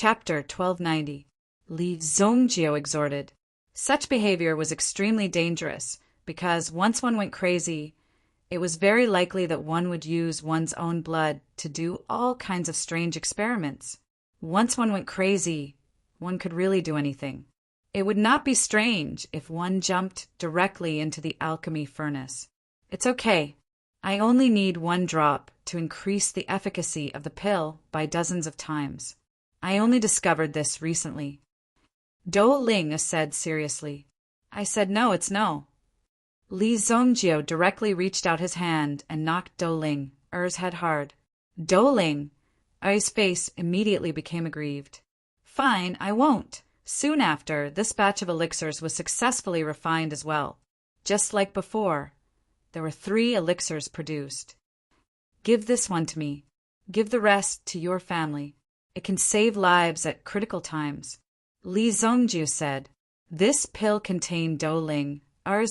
Chapter 1290. Li Zongjio exhorted. Such behavior was extremely dangerous, because once one went crazy, it was very likely that one would use one's own blood to do all kinds of strange experiments. Once one went crazy, one could really do anything. It would not be strange if one jumped directly into the alchemy furnace. It's okay. I only need one drop to increase the efficacy of the pill by dozens of times. I only discovered this recently. Dou Ling said seriously. I said no, it's no. Li Zongjio directly reached out his hand and knocked Dou Ling's head hard. Dou Ling's face immediately became aggrieved. Fine, I won't. Soon after, this batch of elixirs was successfully refined as well. Just like before, there were 3 elixirs produced. Give this one to me. Give the rest to your family. It can save lives at critical times. Li Zongjio said. This pill contained Dou Ling's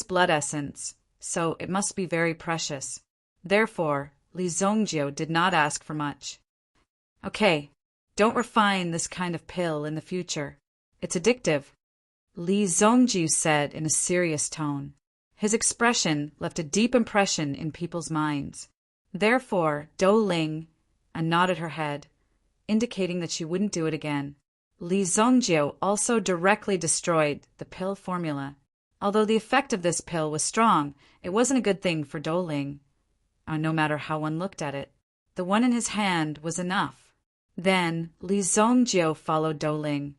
blood essence, so it must be very precious. Therefore, Li Zongjio did not ask for much. Okay, don't refine this kind of pill in the future. It's addictive, Li Zongjio said in a serious tone. His expression left a deep impression in people's minds. Therefore, Dou Ling nodded her head, indicating that she wouldn't do it again. Li Zongjio also directly destroyed the pill formula. Although the effect of this pill was strong, it wasn't a good thing for Dou Ling, no matter how one looked at it. The one in his hand was enough. Then Li Zongjio followed Dou Ling,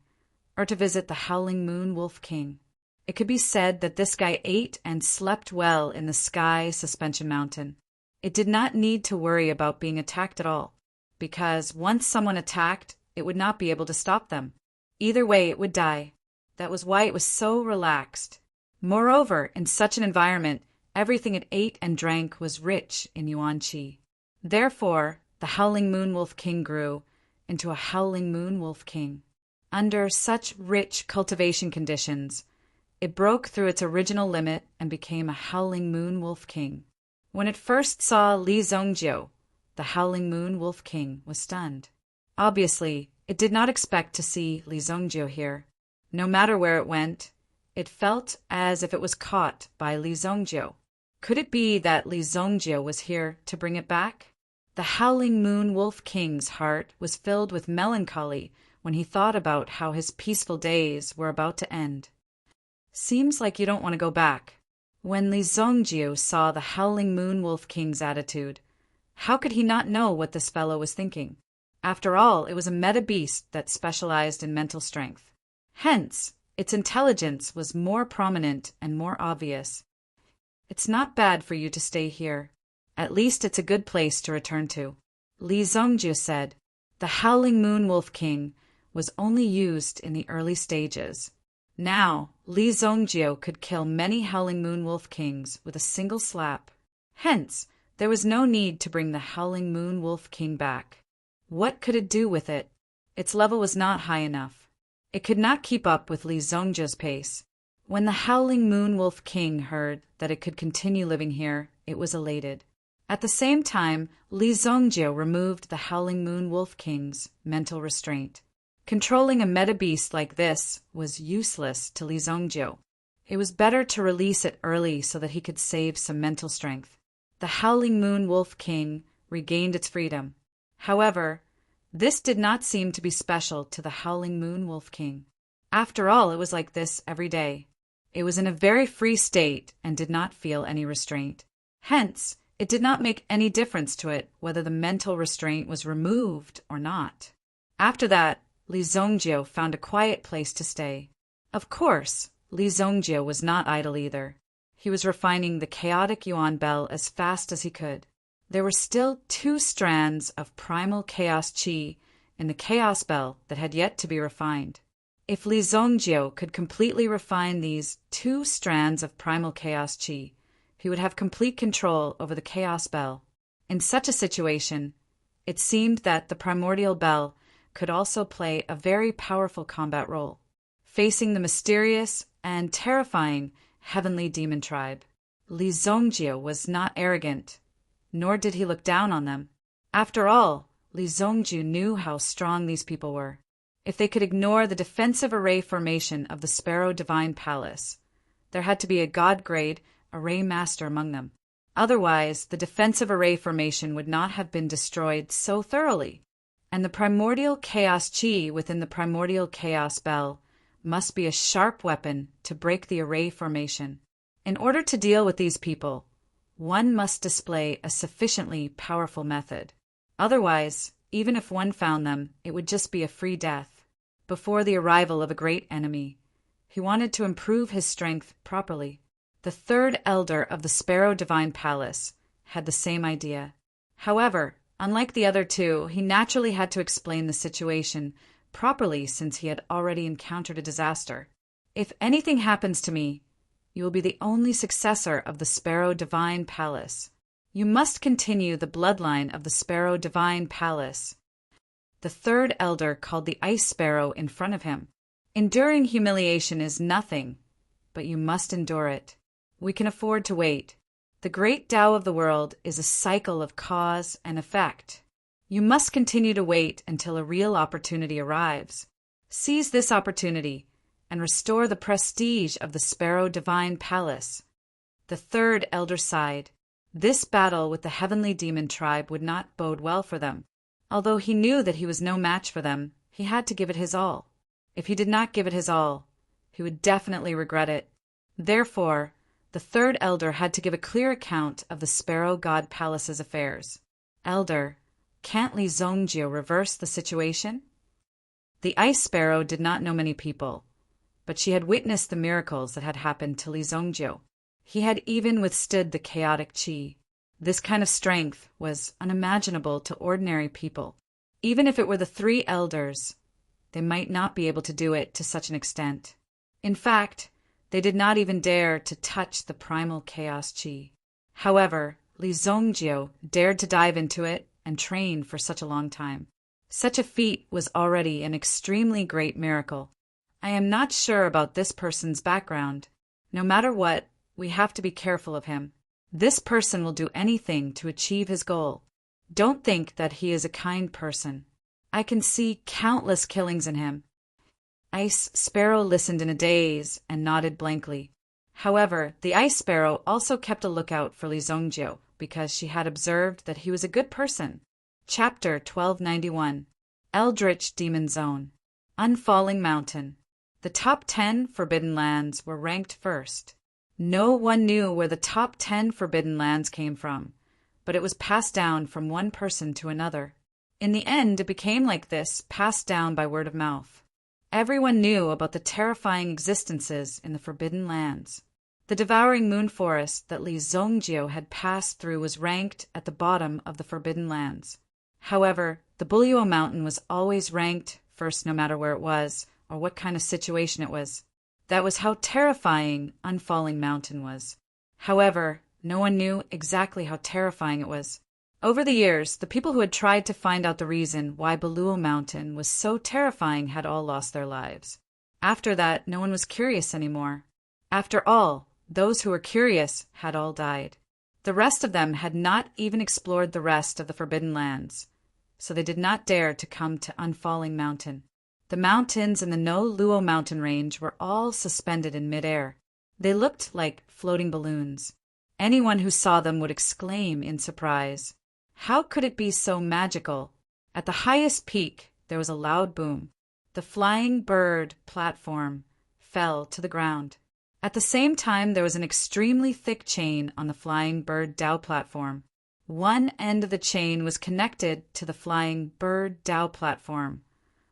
to visit the Howling Moon Wolf King. It could be said that this guy ate and slept well in the Sky Suspension Mountain. It did not need to worry about being attacked at all, because once someone attacked, it would not be able to stop them. Either way, it would die. That was why it was so relaxed. Moreover, in such an environment, everything it ate and drank was rich in yuan qi. Therefore, the Howling Moon Wolf King grew into a Howling Moon Wolf King. Under such rich cultivation conditions, it broke through its original limit and became a Howling Moon Wolf King. When it first saw Li Zongjio, the Howling Moon Wolf King was stunned. Obviously, it did not expect to see Li Zongjio here. No matter where it went, it felt as if it was caught by Li Zongjio. Could it be that Li Zongjio was here to bring it back? The Howling Moon Wolf King's heart was filled with melancholy when he thought about how his peaceful days were about to end. Seems like you don't want to go back. When Li Zongjio saw the Howling Moon Wolf King's attitude, how could he not know what this fellow was thinking? After all, it was a meta beast that specialized in mental strength. Hence, its intelligence was more prominent and more obvious. It's not bad for you to stay here. At least it's a good place to return to. Li Zongjio said. The Howling Moon Wolf King was only used in the early stages. Now, Li Zongjio could kill many Howling Moon Wolf Kings with a single slap. Hence, there was no need to bring the Howling Moon Wolf King back. What could it do with it? Its level was not high enough. It could not keep up with Li Zongjio's pace. When the Howling Moon Wolf King heard that it could continue living here, it was elated. At the same time, Li Zongjio removed the Howling Moon Wolf King's mental restraint. Controlling a meta-beast like this was useless to Li Zongjio. It was better to release it early so that he could save some mental strength. The Howling Moon Wolf King regained its freedom. However, this did not seem to be special to the Howling Moon Wolf King. After all, it was like this every day. It was in a very free state and did not feel any restraint. Hence, it did not make any difference to it whether the mental restraint was removed or not. After that, Li Zongjio found a quiet place to stay. Of course, Li Zongjio was not idle either. He was refining the chaotic yuan bell as fast as he could. There were still 2 strands of primal chaos qi in the chaos bell that had yet to be refined. If Li Zongjio could completely refine these 2 strands of primal chaos qi, he would have complete control over the chaos bell. In such a situation, it seemed that the primordial bell could also play a very powerful combat role, facing the mysterious and terrifying heavenly demon tribe. Li Zongjio was not arrogant, nor did he look down on them. After all, Li Zongjio knew how strong these people were. if they could ignore the defensive array formation of the Sparrow Divine Palace. There had to be a God-grade array master among them. Otherwise, the defensive array formation would not have been destroyed so thoroughly. And the primordial chaos chi within the primordial chaos bell must be a sharp weapon to break the array formation. In order to deal with these people, one must display a sufficiently powerful method. Otherwise, even if one found them, it would just be a free death. Before the arrival of a great enemy, he wanted to improve his strength properly. The third elder of the Sparrow Divine Palace had the same idea. However, unlike the other two, he naturally had to explain the situation properly since he had already encountered a disaster. If anything happens to me, you will be the only successor of the Sparrow Divine Palace. You must continue the bloodline of the Sparrow Divine Palace. The third elder called the Ice Sparrow in front of him. Enduring humiliation is nothing, but you must endure it. We can afford to wait. The great Tao of the world is a cycle of cause and effect. You must continue to wait until a real opportunity arrives. Seize this opportunity and restore the prestige of the Sparrow Divine Palace. The third elder sighed. This battle with the heavenly demon tribe would not bode well for them. Although he knew that he was no match for them, he had to give it his all. If he did not give it his all, he would definitely regret it. Therefore, the third elder had to give a clear account of the Sparrow God Palace's affairs. Elder, can't Li Zongjio reverse the situation? The Ice Sparrow did not know many people, but she had witnessed the miracles that had happened to Li Zongjio. He had even withstood the chaotic chi. This kind of strength was unimaginable to ordinary people. Even if it were the three elders, they might not be able to do it to such an extent. In fact, they did not even dare to touch the primal chaos chi. However, Li Zongjio dared to dive into it and train for such a long time. Such a feat was already an extremely great miracle. I am not sure about this person's background. No matter what, we have to be careful of him. This person will do anything to achieve his goal. Don't think that he is a kind person. I can see countless killings in him. Ice Sparrow listened in a daze and nodded blankly. However, the Ice Sparrow also kept a lookout for Li Zongjio because she had observed that he was a good person. Chapter 1291. Eldritch Demon Zone. Unfalling Mountain. The top 10 Forbidden Lands were ranked first. No one knew where the top 10 Forbidden Lands came from, but it was passed down from one person to another. In the end, it became like this, passed down by word of mouth. Everyone knew about the terrifying existences in the Forbidden Lands. The devouring moon forest that Li Zongjio had passed through was ranked at the bottom of the Forbidden Lands. However, the Bulyo Mountain was always ranked first no matter where it was or what kind of situation it was. That was how terrifying Unfalling Mountain was. However, no one knew exactly how terrifying it was. Over the years, the people who had tried to find out the reason why Bulyo Mountain was so terrifying had all lost their lives. After that, no one was curious anymore. After all, those who were curious had all died. The rest of them had not even explored the rest of the Forbidden Lands, so they did not dare to come to Unfalling Mountain. The mountains in the No Luo mountain range were all suspended in midair. They looked like floating balloons. Anyone who saw them would exclaim in surprise. How could it be so magical? At the highest peak, there was a loud boom. The flying bird platform fell to the ground. At the same time, there was an extremely thick chain on the flying bird Dao platform. One end of the chain was connected to the flying bird Dao platform,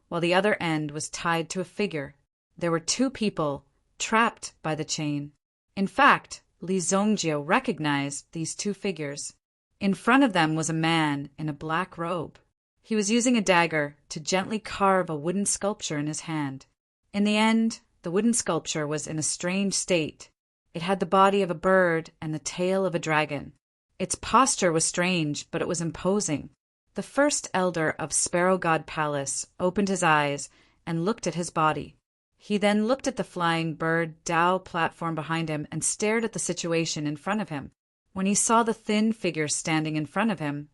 while the other end was tied to a figure. There were two people trapped by the chain. In fact, Li Zongjio recognized these two figures. In front of them was a man in a black robe. He was using a dagger to gently carve a wooden sculpture in his hand. In the end, the wooden sculpture was in a strange state. It had the body of a bird and the tail of a dragon. Its posture was strange, but it was imposing. The first elder of Sparrow God Palace opened his eyes and looked at his body. He then looked at the flying bird Dao platform behind him and stared at the situation in front of him. When he saw the thin figure standing in front of him,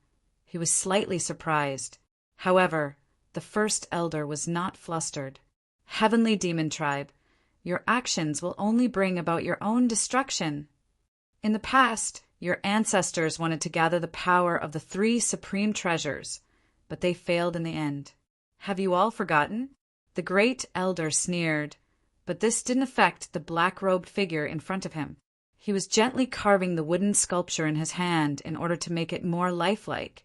he was slightly surprised. However, The first elder was not flustered. Heavenly Demon Tribe, your actions will only bring about your own destruction. In the past, your ancestors wanted to gather the power of the 3 supreme treasures, but they failed in the end. Have you all forgotten? The great elder sneered, but this didn't affect the black-robed figure in front of him. He was gently carving the wooden sculpture in his hand in order to make it more lifelike,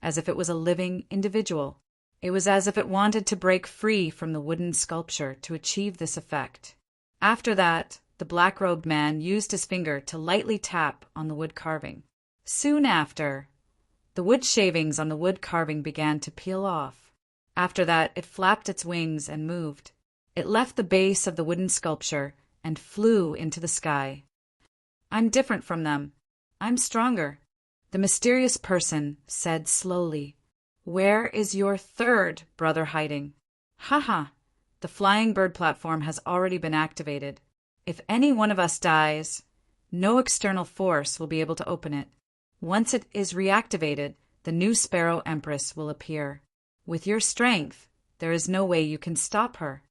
as if it was a living individual. It was as if it wanted to break free from the wooden sculpture to achieve this effect. After that, the black-robed man used his finger to lightly tap on the wood carving. Soon after, the wood shavings on the wood carving began to peel off. After that, it flapped its wings and moved. It left the base of the wooden sculpture and flew into the sky. I'm different from them. I'm stronger. The mysterious person said slowly, "Where is your 3rd brother hiding?" Haha, the flying bird platform has already been activated. If any one of us dies, no external force will be able to open it. Once it is reactivated, the new Sparrow Empress will appear. With your strength, there is no way you can stop her.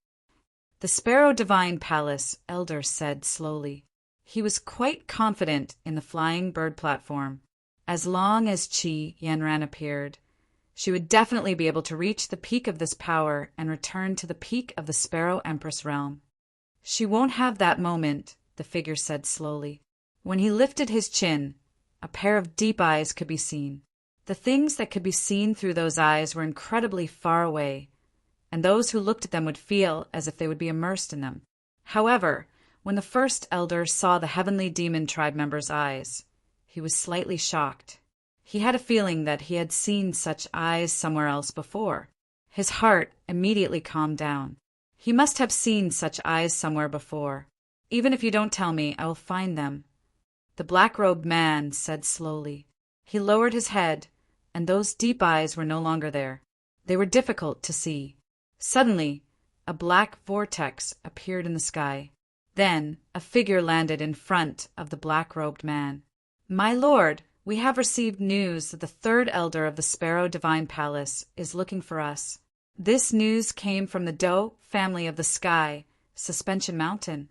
The Sparrow Divine Palace elder said slowly. He was quite confident in the flying bird platform. As long as Qi Yanran appeared, she would definitely be able to reach the peak of this power and return to the peak of the Sparrow Empress realm. She won't have that moment, the figure said slowly. When he lifted his chin, a pair of deep eyes could be seen. The things that could be seen through those eyes were incredibly far away, and those who looked at them would feel as if they would be immersed in them. However, when the first elder saw the Heavenly Demon Tribe member's eyes, he was slightly shocked. He had a feeling that he had seen such eyes somewhere else before. His heart immediately calmed down. He must have seen such eyes somewhere before. Even if you don't tell me, I will find them. The black-robed man said slowly. He lowered his head, and those deep eyes were no longer there. They were difficult to see. Suddenly, a black vortex appeared in the sky. Then, a figure landed in front of the black-robed man. "My lord, we have received news that the 3rd elder of the Sparrow Divine Palace is looking for us. This news came from the Doe family of the sky, Suspension Mountain."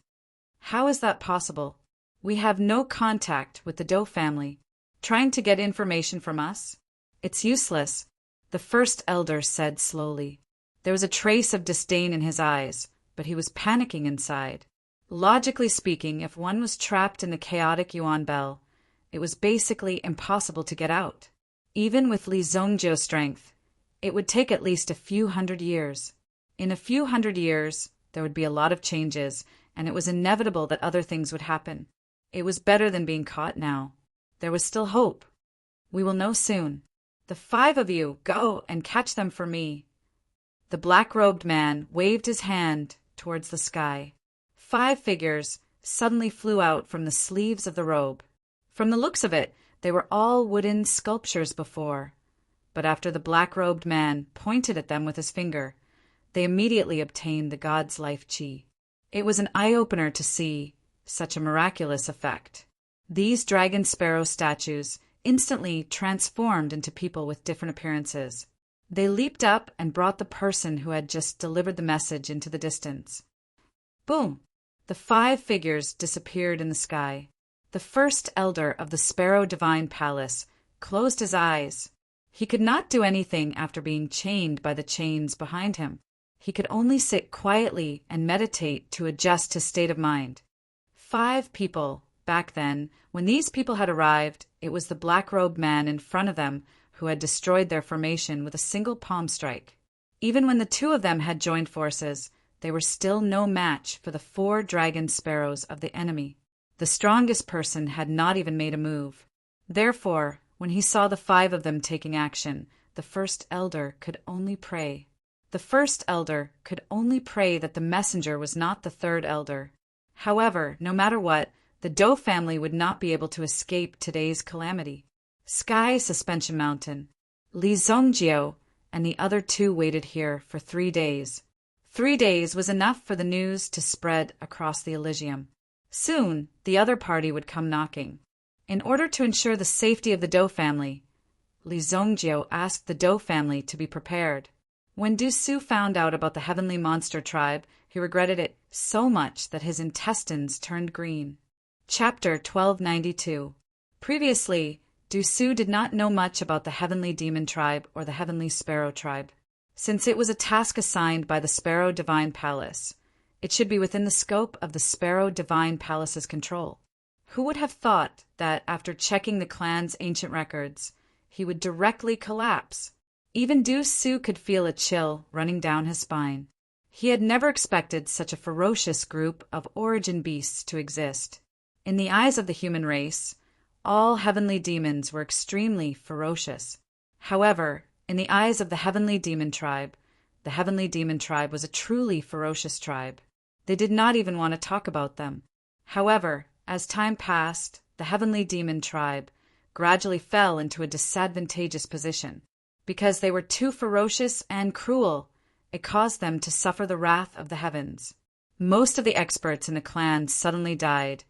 "How is that possible? We have no contact with the Doe family. Trying to get information from us? It's useless," the first elder said slowly. There was a trace of disdain in his eyes, but he was panicking inside. Logically speaking, if one was trapped in the chaotic Yuan Bell, it was basically impossible to get out. Even with Li Zongjiu's strength, it would take at least a few hundred years. In a few hundred years, there would be a lot of changes, and it was inevitable that other things would happen. It was better than being caught now. There was still hope. We will know soon. The 5 of you, go and catch them for me. The black-robed man waved his hand towards the sky. 5 figures suddenly flew out from the sleeves of the robe. From the looks of it, they were all wooden sculptures before. But after the black-robed man pointed at them with his finger, they immediately obtained the god's life chi. It was an eye-opener to see such a miraculous effect. These dragon sparrow statues instantly transformed into people with different appearances. They leaped up and brought the person who had just delivered the message into the distance. Boom! The 5 figures disappeared in the sky. The first elder of the Sparrow Divine Palace closed his eyes. He could not do anything after being chained by the chains behind him. He could only sit quietly and meditate to adjust his state of mind. 5 people, back then, when these people had arrived, it was the black-robed man in front of them who had destroyed their formation with a single palm strike. Even when the 2 of them had joined forces, they were still no match for the 4 dragon sparrows of the enemy. The strongest person had not even made a move. Therefore, when he saw the 5 of them taking action, the first elder could only pray. The first elder could only pray that the messenger was not the 3rd elder. However, no matter what, the Doe family would not be able to escape today's calamity. Sky Suspension Mountain, Li Zongjiu, and the other 2 waited here for 3 days. 3 days was enough for the news to spread across the Elysium. Soon, the other party would come knocking. In order to ensure the safety of the Doe family, Li Zongjiu asked the Doe family to be prepared. When Du Su found out about the heavenly monster tribe, he regretted it so much that his intestines turned green. Chapter 1292. Previously, Du Su did not know much about the heavenly demon tribe or the heavenly sparrow tribe. Since it was a task assigned by the Sparrow Divine Palace, it should be within the scope of the Sparrow Divine Palace's control. Who would have thought that after checking the clan's ancient records, he would directly collapse? Even Du Su could feel a chill running down his spine. He had never expected such a ferocious group of origin beasts to exist. In the eyes of the human race, all heavenly demons were extremely ferocious. However, in the eyes of the heavenly demon tribe was a truly ferocious tribe. They did not even want to talk about them. However, as time passed, the heavenly demon tribe gradually fell into a disadvantageous position. Because they were too ferocious and cruel, it caused them to suffer the wrath of the heavens. Most of the experts in the clan suddenly died,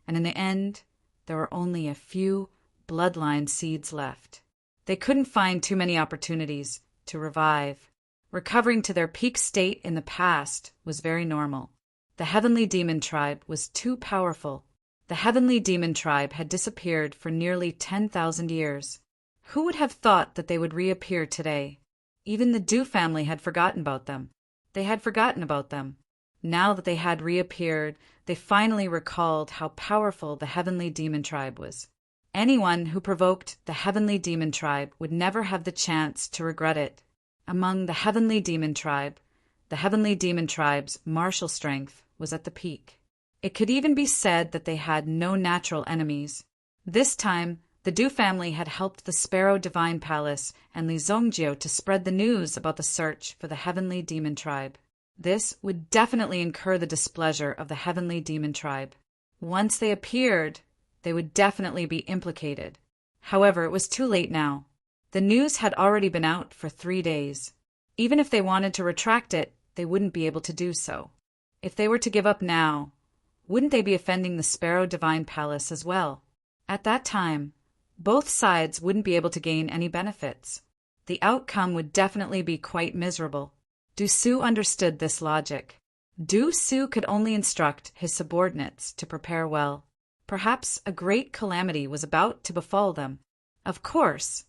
and in the end, there were only a few bloodline seeds left. They couldn't find too many opportunities to revive. Recovering to their peak state in the past was very normal. The heavenly demon tribe was too powerful. The heavenly demon tribe had disappeared for nearly 10,000 years. Who would have thought that they would reappear today? Even the Du family had forgotten about them. They had forgotten about them. Now that they had reappeared, they finally recalled how powerful the heavenly demon tribe was. Anyone who provoked the heavenly demon tribe would never have the chance to regret it. Among the heavenly demon tribe's martial strength was at the peak. It could even be said that they had no natural enemies. This time, the Du family had helped the Sparrow Divine Palace and Li Zongjiu to spread the news about the search for the heavenly demon tribe. This would definitely incur the displeasure of the heavenly demon tribe. Once they appeared, they would definitely be implicated. However, it was too late now. The news had already been out for 3 days. Even if they wanted to retract it, they wouldn't be able to do so. If they were to give up now, wouldn't they be offending the Sparrow Divine Palace as well? At that time, both sides wouldn't be able to gain any benefits. The outcome would definitely be quite miserable. Du Su understood this logic. Du Su could only instruct his subordinates to prepare well. Perhaps a great calamity was about to befall them. Of course,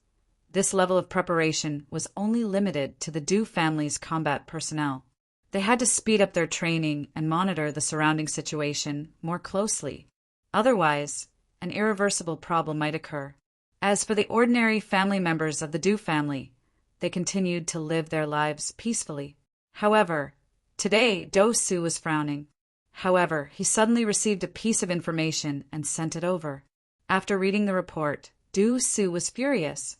this level of preparation was only limited to the Du family's combat personnel. They had to speed up their training and monitor the surrounding situation more closely. Otherwise, an irreversible problem might occur. As for the ordinary family members of the Du family, they continued to live their lives peacefully. However, today Du Su was frowning. However, he suddenly received a piece of information and sent it over. After reading the report, Du Su was furious.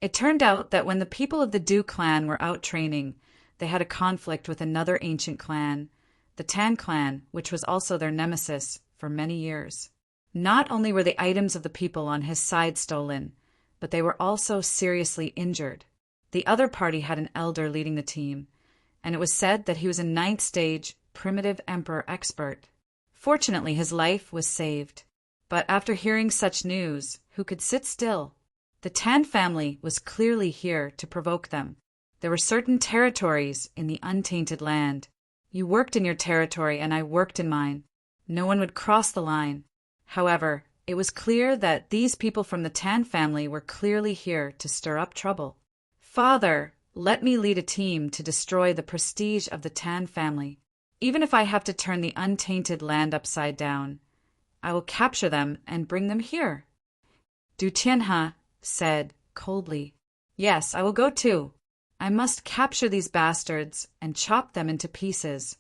It turned out that when the people of the Du clan were out training, they had a conflict with another ancient clan, the Tan clan, which was also their nemesis for many years. Not only were the items of the people on his side stolen, but they were also seriously injured. The other party had an elder leading the team, and it was said that he was a 9th stage primitive emperor expert. Fortunately, his life was saved. But after hearing such news, who could sit still? The Tan family was clearly here to provoke them. There were certain territories in the untainted land. You worked in your territory and I worked in mine. No one would cross the line. However, it was clear that these people from the Tan family were clearly here to stir up trouble. Father, let me lead a team to destroy the prestige of the Tan family. Even if I have to turn the untainted land upside down, I will capture them and bring them here. Du Tianhe said coldly. Yes, I will go too. I must capture these bastards and chop them into pieces.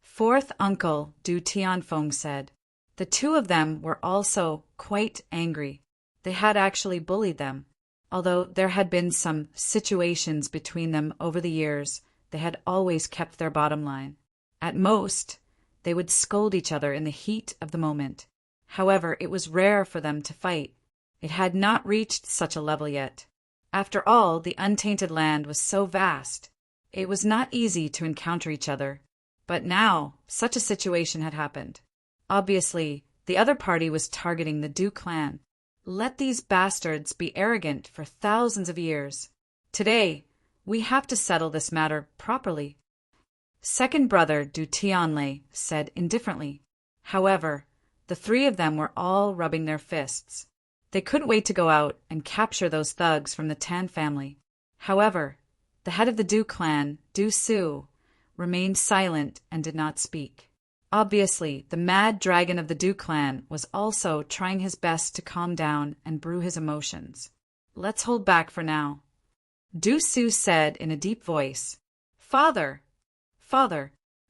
4th uncle Du Tianfeng said. The two of them were also quite angry. They had actually bullied them. Although there had been some situations between them over the years, they had always kept their bottom line. At most, they would scold each other in the heat of the moment. However, it was rare for them to fight. It had not reached such a level yet. After all, the untainted land was so vast. It was not easy to encounter each other. But now, such a situation had happened. Obviously, the other party was targeting the Du clan. Let these bastards be arrogant for thousands of years. Today, We have to settle this matter properly. Second brother Du Tianlei said indifferently. However, the three of them were all rubbing their fists. They couldn't wait to go out and capture those thugs from the Tan family. However, the head of the Du clan, Du Su, remained silent and did not speak. Obviously, the mad dragon of the Du clan was also trying his best to calm down and brew his emotions. Let's hold back for now. Du Su said in a deep voice, Father,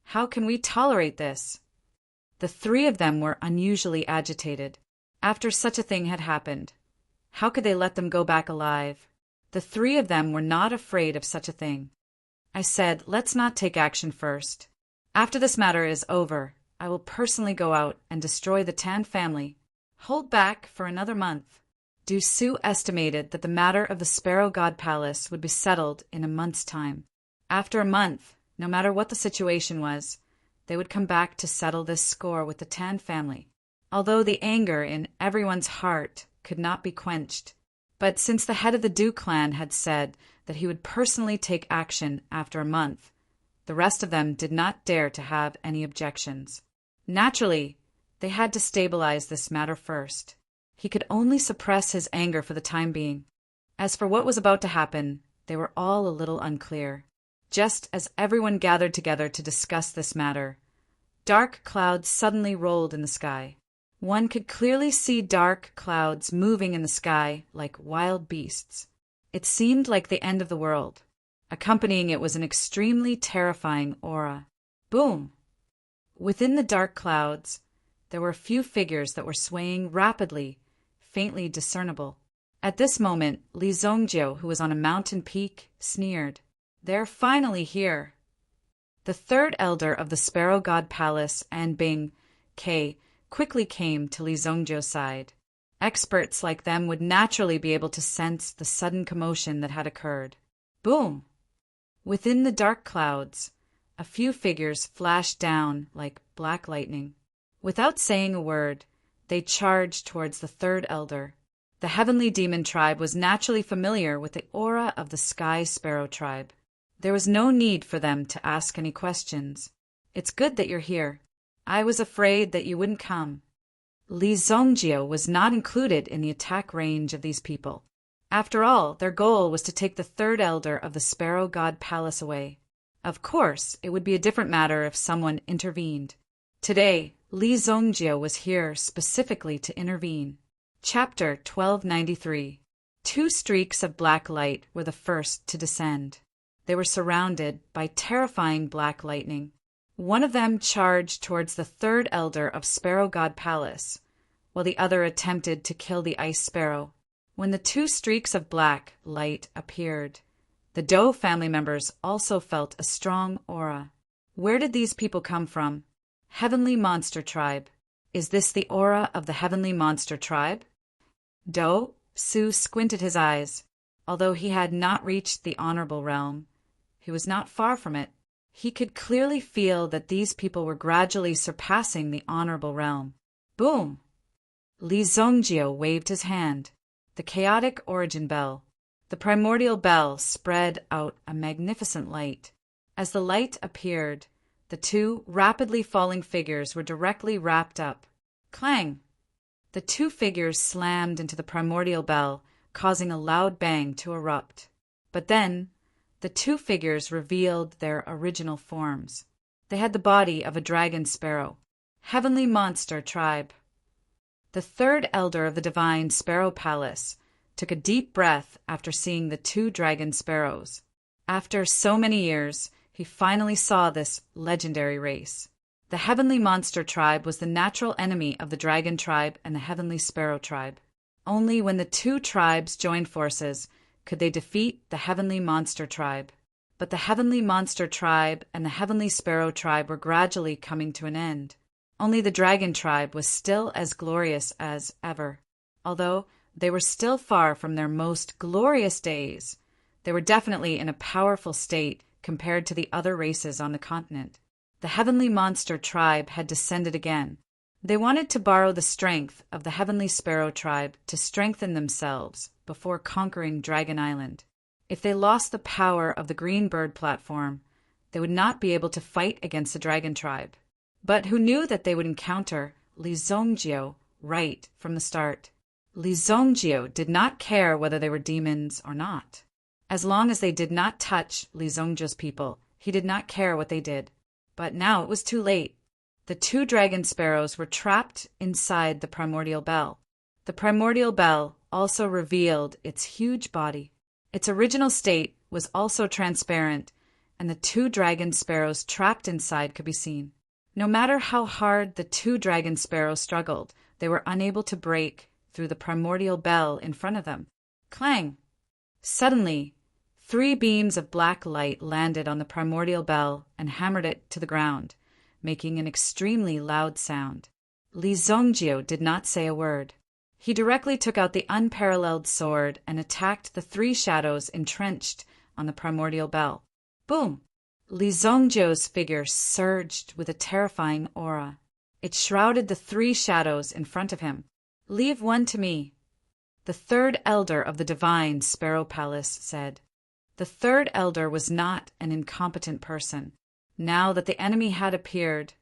how can we tolerate this? The three of them were unusually agitated. After such a thing had happened, how could they let them go back alive? The three of them were not afraid of such a thing. I said, let's not take action first. After this matter is over, I will personally go out and destroy the Tan family. Hold back for another month. Du Su estimated that the matter of the Sparrow God Palace would be settled in a month's time. After a month, no matter what the situation was, they would come back to settle this score with the Tan family. Although the anger in everyone's heart could not be quenched. But since the head of the Du clan had said that he would personally take action after a month, the rest of them did not dare to have any objections. Naturally, they had to stabilize this matter first. He could only suppress his anger for the time being. As for what was about to happen, they were all a little unclear. Just as everyone gathered together to discuss this matter, dark clouds suddenly rolled in the sky. One could clearly see dark clouds moving in the sky like wild beasts. It seemed like the end of the world. Accompanying it was an extremely terrifying aura. Boom! Within the dark clouds, there were a few figures that were swaying rapidly, faintly discernible. At this moment, Li Zongjio, who was on a mountain peak, sneered. They're finally here. The third elder of the Sparrow God Palace, Anbing K, quickly came to Li Zongjio's side. Experts like them would naturally be able to sense the sudden commotion that had occurred. Boom! Within the dark clouds, a few figures flashed down like black lightning. Without saying a word, they charged towards the third elder. The heavenly demon tribe was naturally familiar with the aura of the Sky Sparrow tribe. There was no need for them to ask any questions. It's good that you're here. I was afraid that you wouldn't come. Li Zongjio was not included in the attack range of these people. After all, their goal was to take the third elder of the Sparrow God Palace away. Of course, it would be a different matter if someone intervened. Today, Li Zongjio was here specifically to intervene. Chapter 1293. 2 streaks of black light were the first to descend. They were surrounded by terrifying black lightning. One of them charged towards the third elder of Sparrow God Palace, while the other attempted to kill the ice sparrow. When the 2 streaks of black light appeared, the Doe family members also felt a strong aura. Where did these people come from? Heavenly Monster Tribe. Is this the aura of the Heavenly Monster Tribe? Do Su squinted his eyes. Although he had not reached the honorable realm, he was not far from it. He could clearly feel that these people were gradually surpassing the honorable realm. Boom! Li Zongjio waved his hand. The chaotic origin bell. The primordial bell spread out a magnificent light. As the light appeared, the 2 rapidly falling figures were directly wrapped up. Clang! The 2 figures slammed into the primordial bell, causing a loud bang to erupt. But then, the 2 figures revealed their original forms. They had the body of a dragon sparrow. Heavenly Monster Tribe. The third elder of the divine Sparrow Palace took a deep breath after seeing the 2 dragon sparrows. After so many years, he finally saw this legendary race. The Heavenly Monster Tribe was the natural enemy of the Dragon Tribe and the Heavenly Sparrow Tribe. Only when the 2 tribes joined forces could they defeat the Heavenly Monster Tribe. But the Heavenly Monster Tribe and the Heavenly Sparrow Tribe were gradually coming to an end. Only the Dragon Tribe was still as glorious as ever. Although they were still far from their most glorious days, they were definitely in a powerful state compared to the other races on the continent. The Heavenly Monster Tribe had descended again. They wanted to borrow the strength of the Heavenly Sparrow Tribe to strengthen themselves before conquering Dragon Island. If they lost the power of the green bird platform, they would not be able to fight against the dragon tribe. But who knew that they would encounter Li Zongjio right from the start? Li Zongjio did not care whether they were demons or not. As long as they did not touch Li Zongjio's people, he did not care what they did. But now it was too late. The two dragon sparrows were trapped inside the primordial bell. The primordial bell also revealed its huge body. Its original state was also transparent, and the two dragon sparrows trapped inside could be seen. No matter how hard the two dragon sparrows struggled, they were unable to break through the primordial bell in front of them. Clang! Suddenly, 3 beams of black light landed on the primordial bell and hammered it to the ground, making an extremely loud sound. Li Zongjio did not say a word. He directly took out the unparalleled sword and attacked the 3 shadows entrenched on the primordial bell. Boom! Li Zongjio's figure surged with a terrifying aura. It shrouded the 3 shadows in front of him. "Leave one to me," the 3rd elder of the divine Sparrow Palace said. The 3rd elder was not an incompetent person. Now that the enemy had appeared,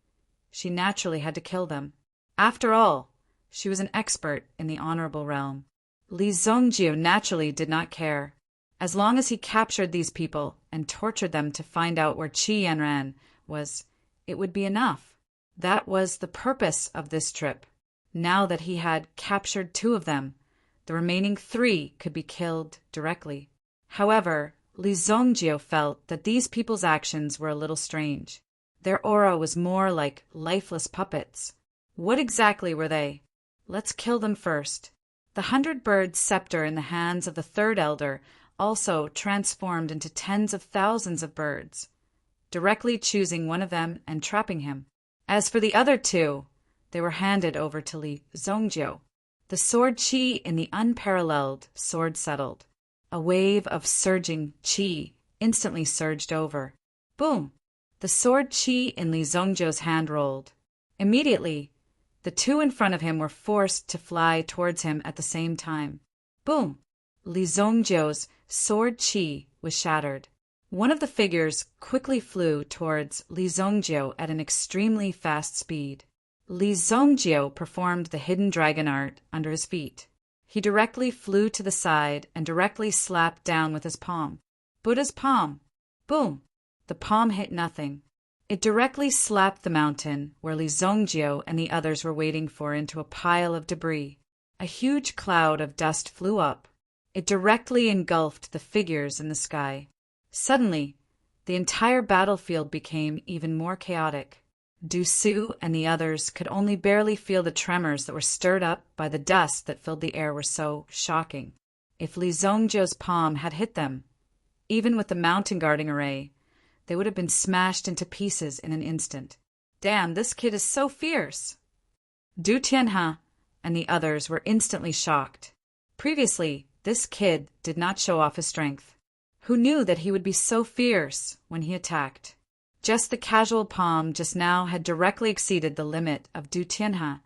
she naturally had to kill them. After all, she was an expert in the honorable realm. Li Zongjio naturally did not care. As long as he captured these people and tortured them to find out where Qi Yanran was, it would be enough. That was the purpose of this trip. Now that he had captured 2 of them, the remaining 3 could be killed directly. However, Li Zongjio felt that these people's actions were a little strange. Their aura was more like lifeless puppets. What exactly were they? Let's kill them first. The 100-bird scepter in the hands of the 3rd elder also transformed into tens of thousands of birds, directly choosing one of them and trapping him. As for the other 2, they were handed over to Li Zongjio. The sword Qi in the unparalleled sword settled. A wave of surging Qi instantly surged over. Boom! The sword Qi in Li Zongjio's hand rolled. Immediately, the 2 in front of him were forced to fly towards him at the same time. Boom! Li Zongjio's sword Qi was shattered. One of the figures quickly flew towards Li Zongjio at an extremely fast speed. Li Zongjio performed the hidden dragon art under his feet. He directly flew to the side and directly slapped down with his palm. Buddha's palm. Boom! The palm hit nothing. It directly slapped the mountain where Li Zongjio and the others were waiting for into a pile of debris. A huge cloud of dust flew up. It directly engulfed the figures in the sky. Suddenly, the entire battlefield became even more chaotic. Du Su and the others could only barely feel the tremors that were stirred up by the dust that filled the air were so shocking. If Li Zongjio's palm had hit them, even with the mountain guarding array, they would have been smashed into pieces in an instant. Damn, this kid is so fierce! Du Tianhe and the others were instantly shocked. Previously, this kid did not show off his strength. Who knew that he would be so fierce when he attacked? Just the casual palm just now had directly exceeded the limit of Du Tianhe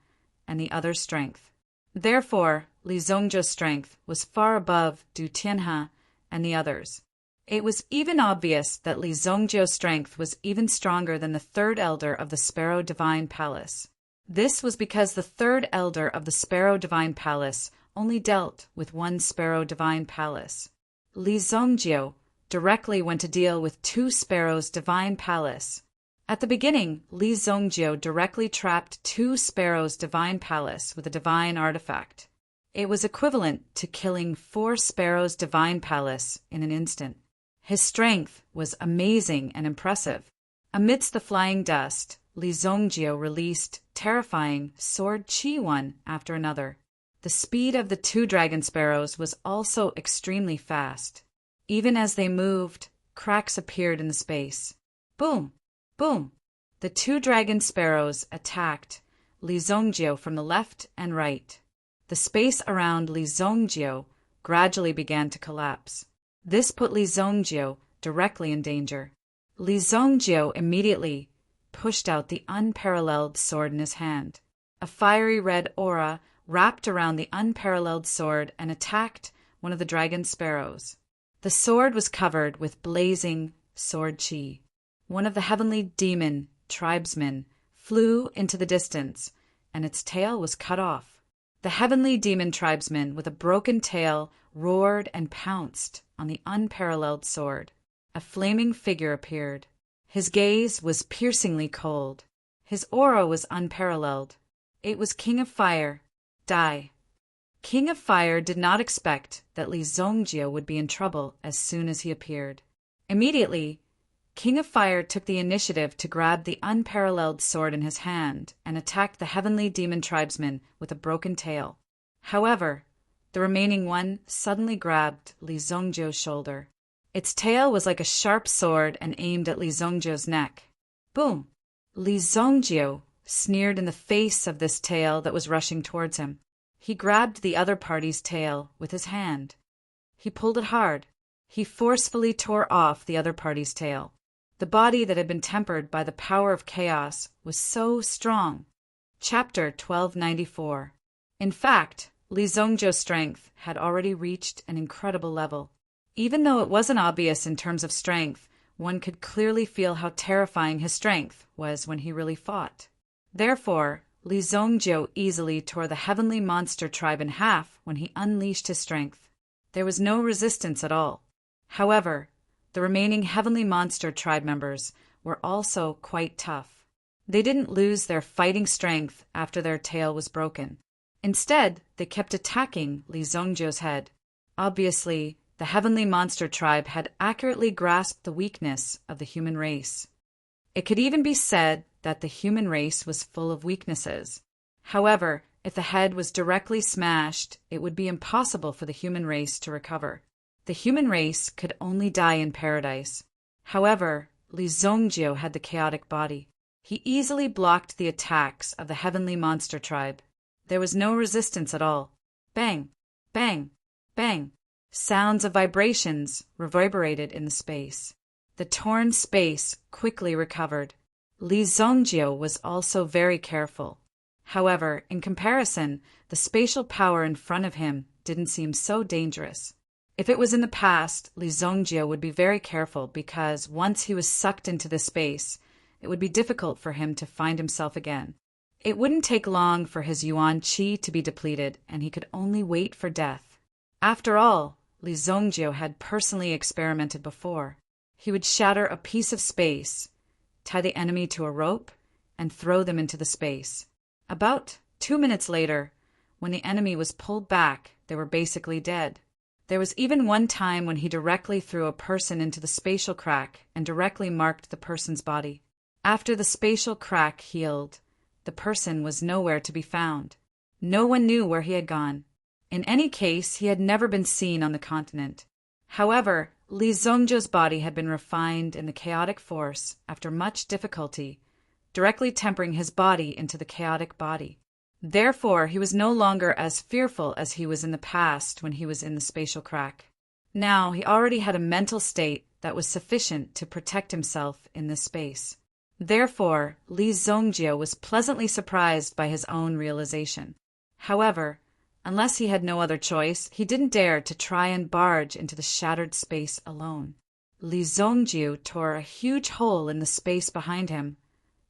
and the other's strength. Therefore, Li Zongjio's strength was far above Du Tianhe and the others. It was even obvious that Li Zongjio's strength was even stronger than the 3rd elder of the Sparrow Divine Palace. This was because the 3rd elder of the Sparrow Divine Palace only dealt with one Sparrow Divine Palace. Li Zongjio directly went to deal with 2 Sparrows Divine Palace. At the beginning, Li Zongjio directly trapped 2 Sparrows Divine Palace with a divine artifact. It was equivalent to killing 4 Sparrows Divine Palace in an instant. His strength was amazing and impressive. Amidst the flying dust, Li Zongjio released terrifying sword Qi one after another. The speed of the 2 dragon sparrows was also extremely fast. Even as they moved, cracks appeared in the space. Boom! Boom! The 2 dragon sparrows attacked Li Zongjio from the left and right. The space around Li Zongjio gradually began to collapse. This put Li Zongjio directly in danger. Li Zongjio immediately pushed out the unparalleled sword in his hand. A fiery red aura wrapped around the unparalleled sword and attacked one of the dragon sparrows. The sword was covered with blazing sword chi. One of the heavenly demon tribesmen flew into the distance, and its tail was cut off. The heavenly demon tribesman with a broken tail roared and pounced on the unparalleled sword. A flaming figure appeared. His gaze was piercingly cold. His aura was unparalleled. It was King of Fire, Dai. King of Fire did not expect that Li Zongjie would be in trouble as soon as he appeared. Immediately, King of Fire took the initiative to grab the unparalleled sword in his hand and attacked the heavenly demon tribesman with a broken tail. However, the remaining one suddenly grabbed Li Zongjie's shoulder. Its tail was like a sharp sword and aimed at Li Zongjie's neck. Boom! Li Zongjie sneered in the face of this tail that was rushing towards him. He grabbed the other party's tail with his hand. He pulled it hard. He forcefully tore off the other party's tail. The body that had been tempered by the power of chaos was so strong. Chapter 1294. In fact, Li Zongjie's strength had already reached an incredible level. Even though it wasn't obvious in terms of strength, one could clearly feel how terrifying his strength was when he really fought. Therefore, Li Zongjie easily tore the heavenly monster tribe in half when he unleashed his strength. There was no resistance at all. However, the remaining heavenly monster tribe members were also quite tough. They didn't lose their fighting strength after their tail was broken. Instead, they kept attacking Li Zongjie's head. Obviously, the heavenly monster tribe had accurately grasped the weakness of the human race. It could even be said that the human race was full of weaknesses. However, if the head was directly smashed, it would be impossible for the human race to recover. The human race could only die in paradise. However, Li Zongjie had the chaotic body. He easily blocked the attacks of the heavenly monster tribe. There was no resistance at all. Bang! Bang! Bang! Sounds of vibrations reverberated in the space. The torn space quickly recovered. Li Zongjie was also very careful. However, in comparison, the spatial power in front of him didn't seem so dangerous. If it was in the past, Li Zongjie would be very careful because once he was sucked into the space, it would be difficult for him to find himself again. It wouldn't take long for his yuan qi to be depleted, and he could only wait for death. After all, Li Zongjie had personally experimented before. He would shatter a piece of space, tie the enemy to a rope, and throw them into the space. About 2 minutes later, when the enemy was pulled back, they were basically dead. There was even one time when he directly threw a person into the spatial crack and directly marked the person's body. After the spatial crack healed, the person was nowhere to be found. No one knew where he had gone. In any case, he had never been seen on the continent. However, Li Zongjie's body had been refined in the chaotic force after much difficulty, directly tempering his body into the chaotic body. Therefore, he was no longer as fearful as he was in the past when he was in the spatial crack. Now, he already had a mental state that was sufficient to protect himself in this space. Therefore, Li Zongjie was pleasantly surprised by his own realization. However, unless he had no other choice, he didn't dare to try and barge into the shattered space alone. Li Zongjie tore a huge hole in the space behind him,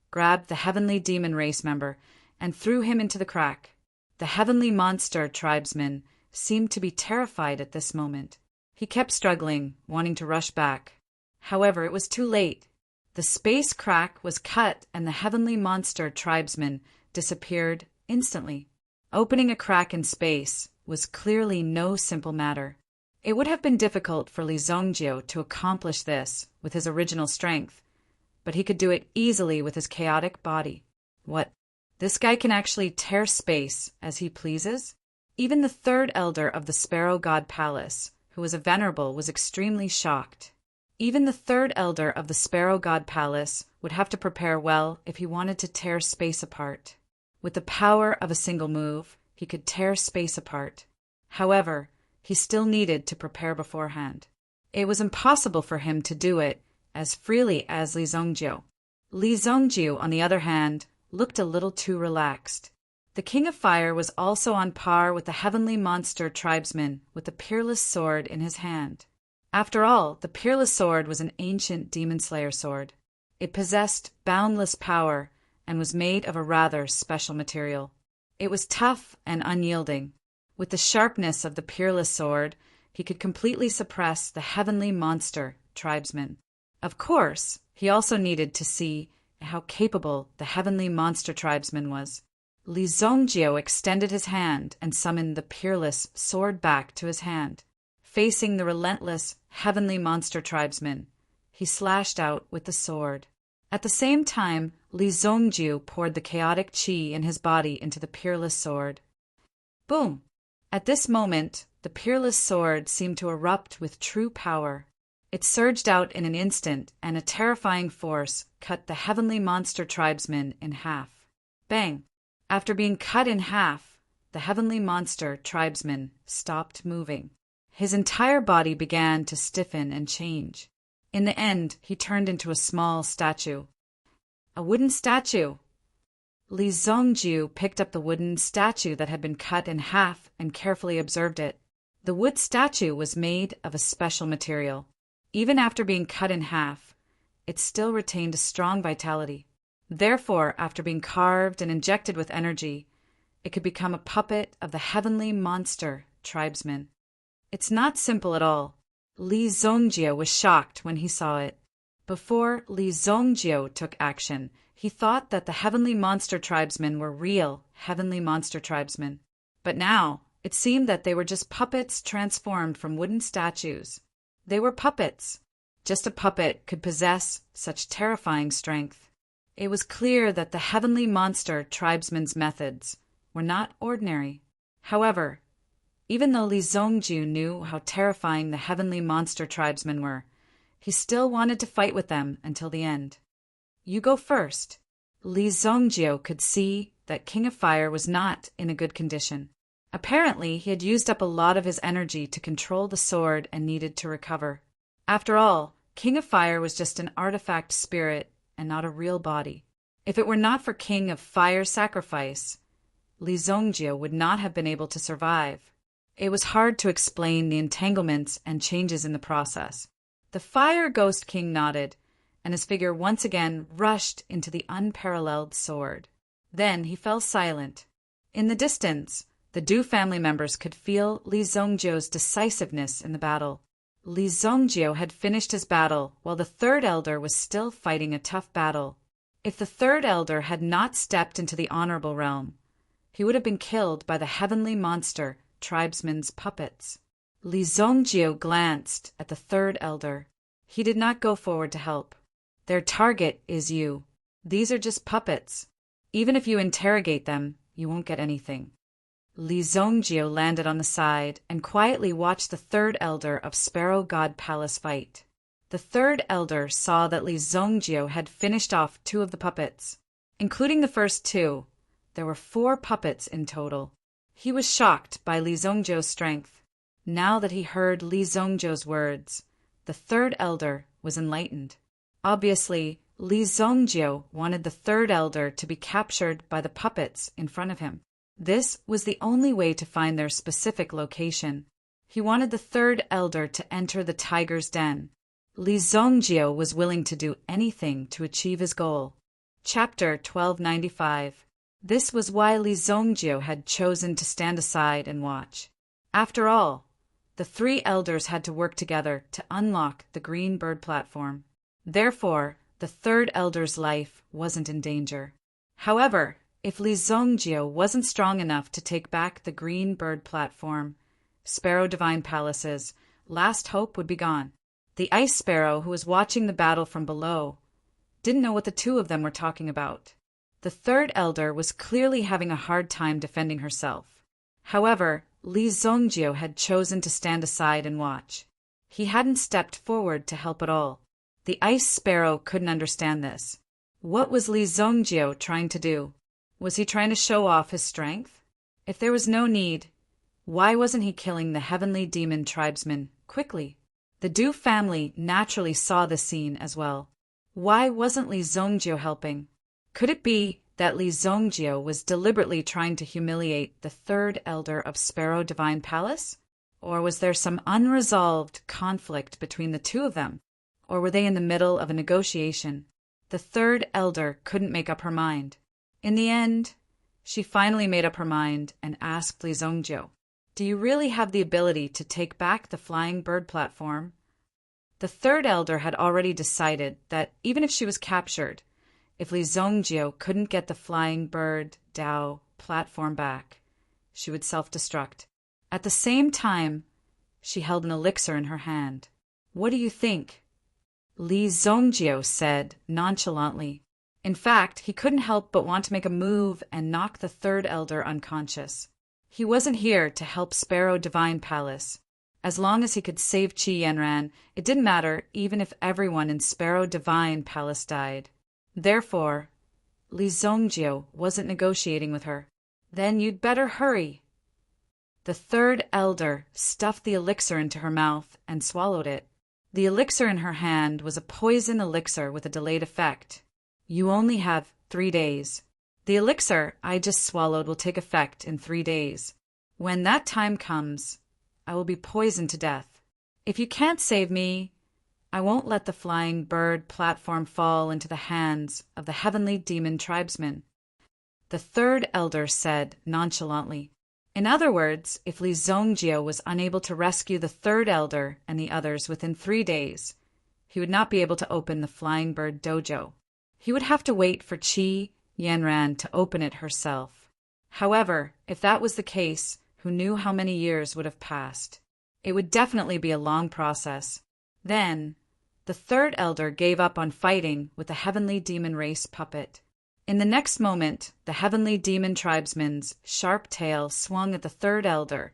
grabbed the heavenly demon race member, and threw him into the crack. The heavenly monster tribesman seemed to be terrified at this moment. He kept struggling, wanting to rush back. However, it was too late. The space crack was cut and the heavenly monster tribesman disappeared instantly. Opening a crack in space was clearly no simple matter. It would have been difficult for Li Zongjie to accomplish this with his original strength, but he could do it easily with his chaotic body. What? This guy can actually tear space as he pleases? Even the third elder of the Sparrow God Palace, who was a venerable, was extremely shocked. Even the third elder of the Sparrow God Palace would have to prepare well if he wanted to tear space apart. With the power of a single move, he could tear space apart. However, he still needed to prepare beforehand. It was impossible for him to do it as freely as Li Zongjie. Li Zongjie, on the other hand, looked a little too relaxed. The King of Fire was also on par with the heavenly monster tribesman with the peerless sword in his hand. After all, the Peerless Sword was an ancient demon slayer sword. It possessed boundless power and was made of a rather special material. It was tough and unyielding. With the sharpness of the Peerless Sword, he could completely suppress the heavenly monster tribesman. Of course, he also needed to see how capable the heavenly monster tribesman was. Li Zongjio extended his hand and summoned the Peerless Sword back to his hand. Facing the relentless heavenly monster tribesman, he slashed out with the sword. At the same time, Li Zongjio poured the chaotic qi in his body into the Peerless Sword. Boom! At this moment, the Peerless Sword seemed to erupt with true power. It surged out in an instant, and a terrifying force cut the heavenly monster tribesman in half. Bang! After being cut in half, the heavenly monster tribesman stopped moving. His entire body began to stiffen and change. In the end, he turned into a small statue. A wooden statue! Li Zongjiu picked up the wooden statue that had been cut in half and carefully observed it. The wood statue was made of a special material. Even after being cut in half, it still retained a strong vitality. Therefore, after being carved and injected with energy, it could become a puppet of the heavenly monster tribesman. It's not simple at all. Li Zongjio was shocked when he saw it. Before Li Zongjio took action, he thought that the heavenly monster tribesmen were real heavenly monster tribesmen. But now, it seemed that they were just puppets transformed from wooden statues. They were puppets. Just a puppet could possess such terrifying strength. It was clear that the heavenly monster tribesmen's methods were not ordinary. However, even though Li Zongjiu knew how terrifying the heavenly monster tribesmen were, he still wanted to fight with them until the end. You go first. Li Zongjiu could see that King of Fire was not in a good condition. Apparently, he had used up a lot of his energy to control the sword and needed to recover. After all, King of Fire was just an artifact spirit and not a real body. If it were not for King of Fire's sacrifice, Li Zongjiu would not have been able to survive. It was hard to explain the entanglements and changes in the process. The Fire Ghost King nodded, and his figure once again rushed into the unparalleled sword. Then he fell silent. In the distance, the Du family members could feel Li Zongjiu's decisiveness in the battle. Li Zongjiu had finished his battle while the third elder was still fighting a tough battle. If the third elder had not stepped into the honorable realm, he would have been killed by the heavenly monster tribesmen's puppets. Li Zongjiu glanced at the third elder. He did not go forward to help. Their target is you. These are just puppets. Even if you interrogate them, you won't get anything. Li Zongjiu landed on the side and quietly watched the third elder of Sparrow God Palace fight. The third elder saw that Li Zongjiu had finished off 2 of the puppets. Including the first 2, there were 4 puppets in total. He was shocked by Li Zongjiu's strength. Now that he heard Li Zongjiu's words, the third elder was enlightened. Obviously, Li Zongjiu wanted the third elder to be captured by the puppets in front of him. This was the only way to find their specific location. He wanted the third elder to enter the tiger's den. Li Zongjiu was willing to do anything to achieve his goal. Chapter 1295. This was why Li Zongjiu had chosen to stand aside and watch. After all, the 3 elders had to work together to unlock the green bird platform. Therefore, the third elder's life wasn't in danger. However, if Li Zongjiu wasn't strong enough to take back the green bird platform, Sparrow Divine Palace's last hope would be gone. The ice sparrow, who was watching the battle from below, didn't know what the 2 of them were talking about. The third elder was clearly having a hard time defending herself. However, Li Zongjiu had chosen to stand aside and watch. He hadn't stepped forward to help at all. The ice sparrow couldn't understand this. What was Li Zongjiu trying to do? Was he trying to show off his strength? If there was no need, why wasn't he killing the heavenly demon tribesmen quickly? The Du family naturally saw the scene as well. Why wasn't Li Zongjiu helping? Could it be that Li Zongjiu was deliberately trying to humiliate the third elder of Sparrow Divine Palace? Or was there some unresolved conflict between the two of them? Or were they in the middle of a negotiation? The third elder couldn't make up her mind. In the end, she finally made up her mind and asked Li Zongjiu, "Do you really have the ability to take back the flying bird platform?" The third elder had already decided that even if she was captured, if Li Zongjiu couldn't get the flying bird Dao platform back, she would self-destruct. At the same time, she held an elixir in her hand. "What do you think?" Li Zongjiu said nonchalantly. In fact, he couldn't help but want to make a move and knock the third elder unconscious. He wasn't here to help Sparrow Divine Palace. As long as he could save Qi Yanran, it didn't matter even if everyone in Sparrow Divine Palace died. Therefore, Li Zongjiu wasn't negotiating with her. "Then you'd better hurry." The third elder stuffed the elixir into her mouth and swallowed it. The elixir in her hand was a poison elixir with a delayed effect. "You only have 3 days. The elixir I just swallowed will take effect in 3 days. When that time comes, I will be poisoned to death. If you can't save me, I won't let the flying bird platform fall into the hands of the heavenly demon tribesmen," the third elder said nonchalantly. In other words, if Li Zongjiu was unable to rescue the third elder and the others within 3 days, he would not be able to open the Flying Bird Dojo. He would have to wait for Qi Yanran to open it herself. However, if that was the case, who knew how many years would have passed? It would definitely be a long process. Then, the third elder gave up on fighting with the heavenly demon race puppet. In the next moment, the heavenly demon tribesman's sharp tail swung at the third elder,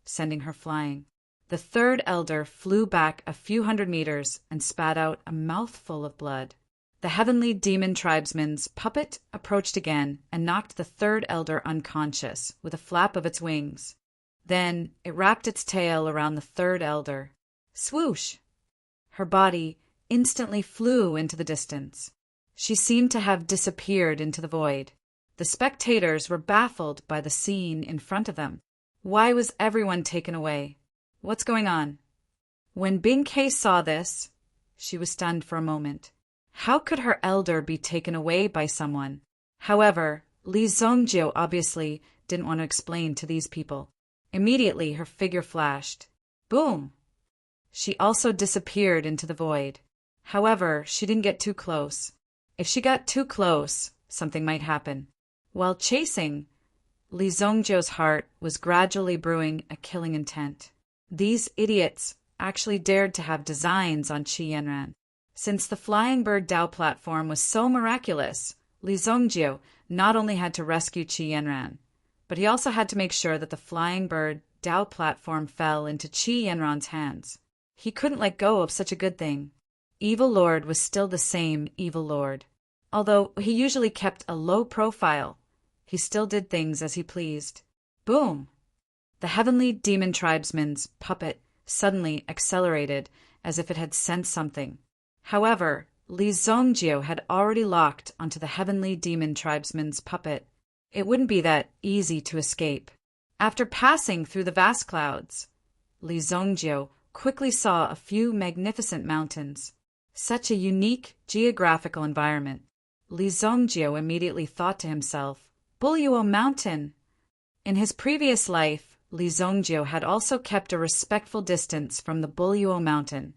sending her flying. The third elder flew back a few hundred meters and spat out a mouthful of blood. The heavenly demon tribesman's puppet approached again and knocked the third elder unconscious with a flap of its wings. Then it wrapped its tail around the third elder. Swoosh! Her body instantly flew into the distance. She seemed to have disappeared into the void. The spectators were baffled by the scene in front of them. Why was everyone taken away? What's going on? When Bing-Kei saw this, she was stunned for a moment. How could her elder be taken away by someone? However, Li Zongjiu obviously didn't want to explain to these people. Immediately, her figure flashed. Boom! She also disappeared into the void. However, she didn't get too close. If she got too close, something might happen. While chasing, Li Zongjiu's heart was gradually brewing a killing intent. These idiots actually dared to have designs on Qi Yanran. Since the Flying Bird Dao platform was so miraculous, Li Zongjiu not only had to rescue Qi Yanran, but he also had to make sure that the Flying Bird Dao platform fell into Qi Yanran's hands. He couldn't let go of such a good thing. Evil Lord was still the same Evil Lord. Although he usually kept a low profile, he still did things as he pleased. Boom! The heavenly demon tribesman's puppet suddenly accelerated as if it had sensed something. However, Li Zongjiu had already locked onto the heavenly demon tribesman's puppet. It wouldn't be that easy to escape. After passing through the vast clouds, Li Zongjiu quickly saw a few magnificent mountains. Such a unique geographical environment. Li Zongjiu immediately thought to himself, Bulyuo Mountain! In his previous life, Li Zongjiu had also kept a respectful distance from the Bulyuo Mountain,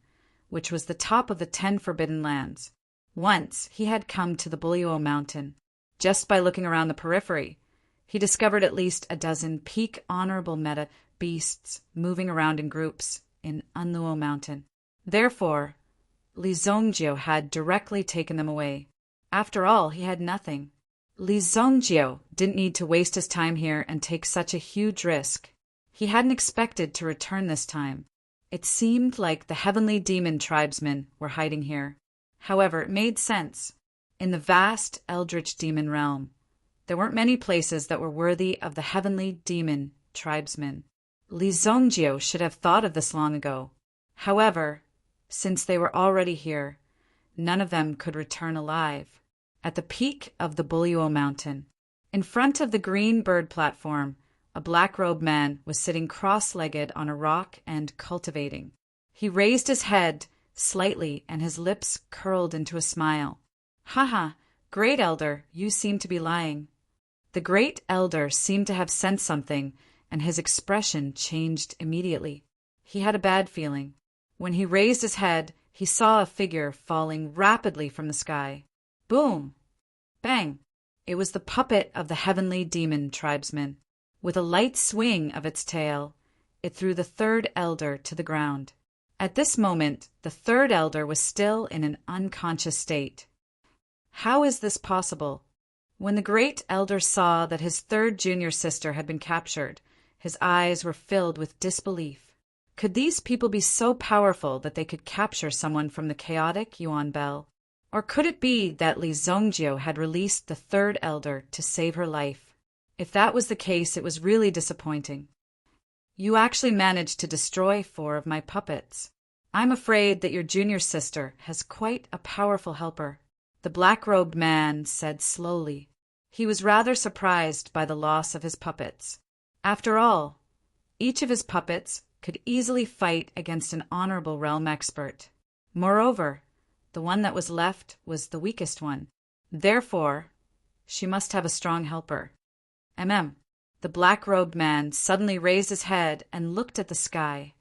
which was the top of the 10 Forbidden Lands. Once he had come to the Bulyuo Mountain. Just by looking around the periphery, he discovered at least a dozen peak honorable meta beasts moving around in groups in Unluo Mountain. Therefore, Li Zongjiu had directly taken them away. After all, he had nothing. Li Zongjiu didn't need to waste his time here and take such a huge risk. He hadn't expected to return this time. It seemed like the heavenly demon tribesmen were hiding here. However, it made sense. In the vast eldritch demon realm, there weren't many places that were worthy of the heavenly demon tribesmen. Li Zongjiu should have thought of this long ago. However, since they were already here, none of them could return alive. At the peak of the Bulyuo Mountain, in front of the green bird platform, a black-robed man was sitting cross-legged on a rock and cultivating. He raised his head slightly and his lips curled into a smile. "Ha, great elder, you seem to be lying." The great elder seemed to have sensed something, and his expression changed immediately. He had a bad feeling. When he raised his head, he saw a figure falling rapidly from the sky. Boom! Bang! It was the puppet of the heavenly demon tribesman. With a light swing of its tail, it threw the third elder to the ground. At this moment, the third elder was still in an unconscious state. How is this possible? When the great elder saw that his third junior sister had been captured, his eyes were filled with disbelief. Could these people be so powerful that they could capture someone from the chaotic Yuan Bell? Or could it be that Li Zongjio had released the third elder to save her life? If that was the case, it was really disappointing. "You actually managed to destroy 4 of my puppets. I'm afraid that your junior sister has quite a powerful helper," the black-robed man said slowly. He was rather surprised by the loss of his puppets. After all, each of his puppets could easily fight against an honorable realm expert. Moreover, the one that was left was the weakest one. Therefore, she must have a strong helper. The black-robed man suddenly raised his head and looked at the sky.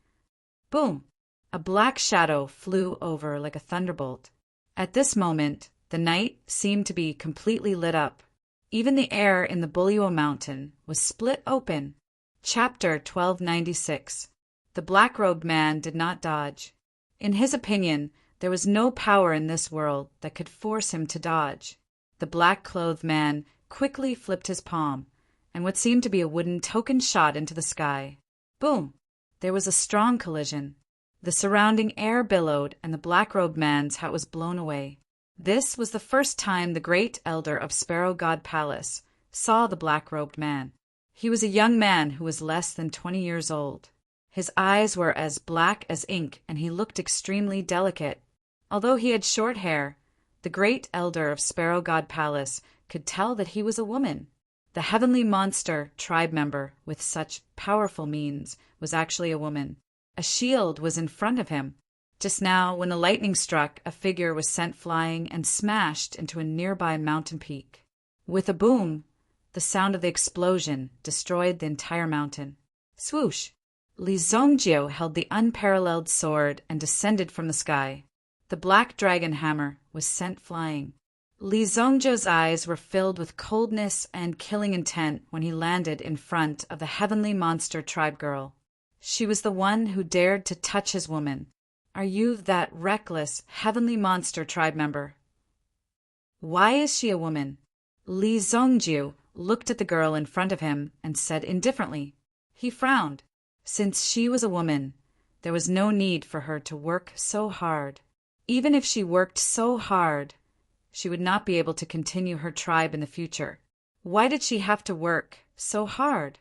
Boom! A black shadow flew over like a thunderbolt. At this moment, the night seemed to be completely lit up. Even the air in the Buliwo mountain was split open. Chapter 1296. The black-robed man did not dodge. In his opinion, there was no power in this world that could force him to dodge. The black-clothed man quickly flipped his palm, and what seemed to be a wooden token shot into the sky. Boom! There was a strong collision. The surrounding air billowed, and the black-robed man's hat was blown away. This was the first time the great elder of Sparrow God Palace saw the black-robed man. He was a young man who was less than 20 years old. His eyes were as black as ink, and he looked extremely delicate. Although he had short hair, the great elder of Sparrow God Palace could tell that he was a woman. The heavenly monster tribe member with such powerful means was actually a woman. A shield was in front of him. Just now, when the lightning struck, a figure was sent flying and smashed into a nearby mountain peak. With a boom, the sound of the explosion destroyed the entire mountain. Swoosh! Li Zongjio held the unparalleled sword and descended from the sky. The black dragon hammer was sent flying. Li Zongjio's eyes were filled with coldness and killing intent when he landed in front of the heavenly monster tribe girl. She was the one who dared to touch his woman. "Are you that reckless, heavenly monster tribe member?" "Why is she a woman?" Li Zongjio looked at the girl in front of him and said indifferently. He frowned. Since she was a woman, there was no need for her to work so hard. Even if she worked so hard, she would not be able to continue her tribe in the future. Why did she have to work so hard?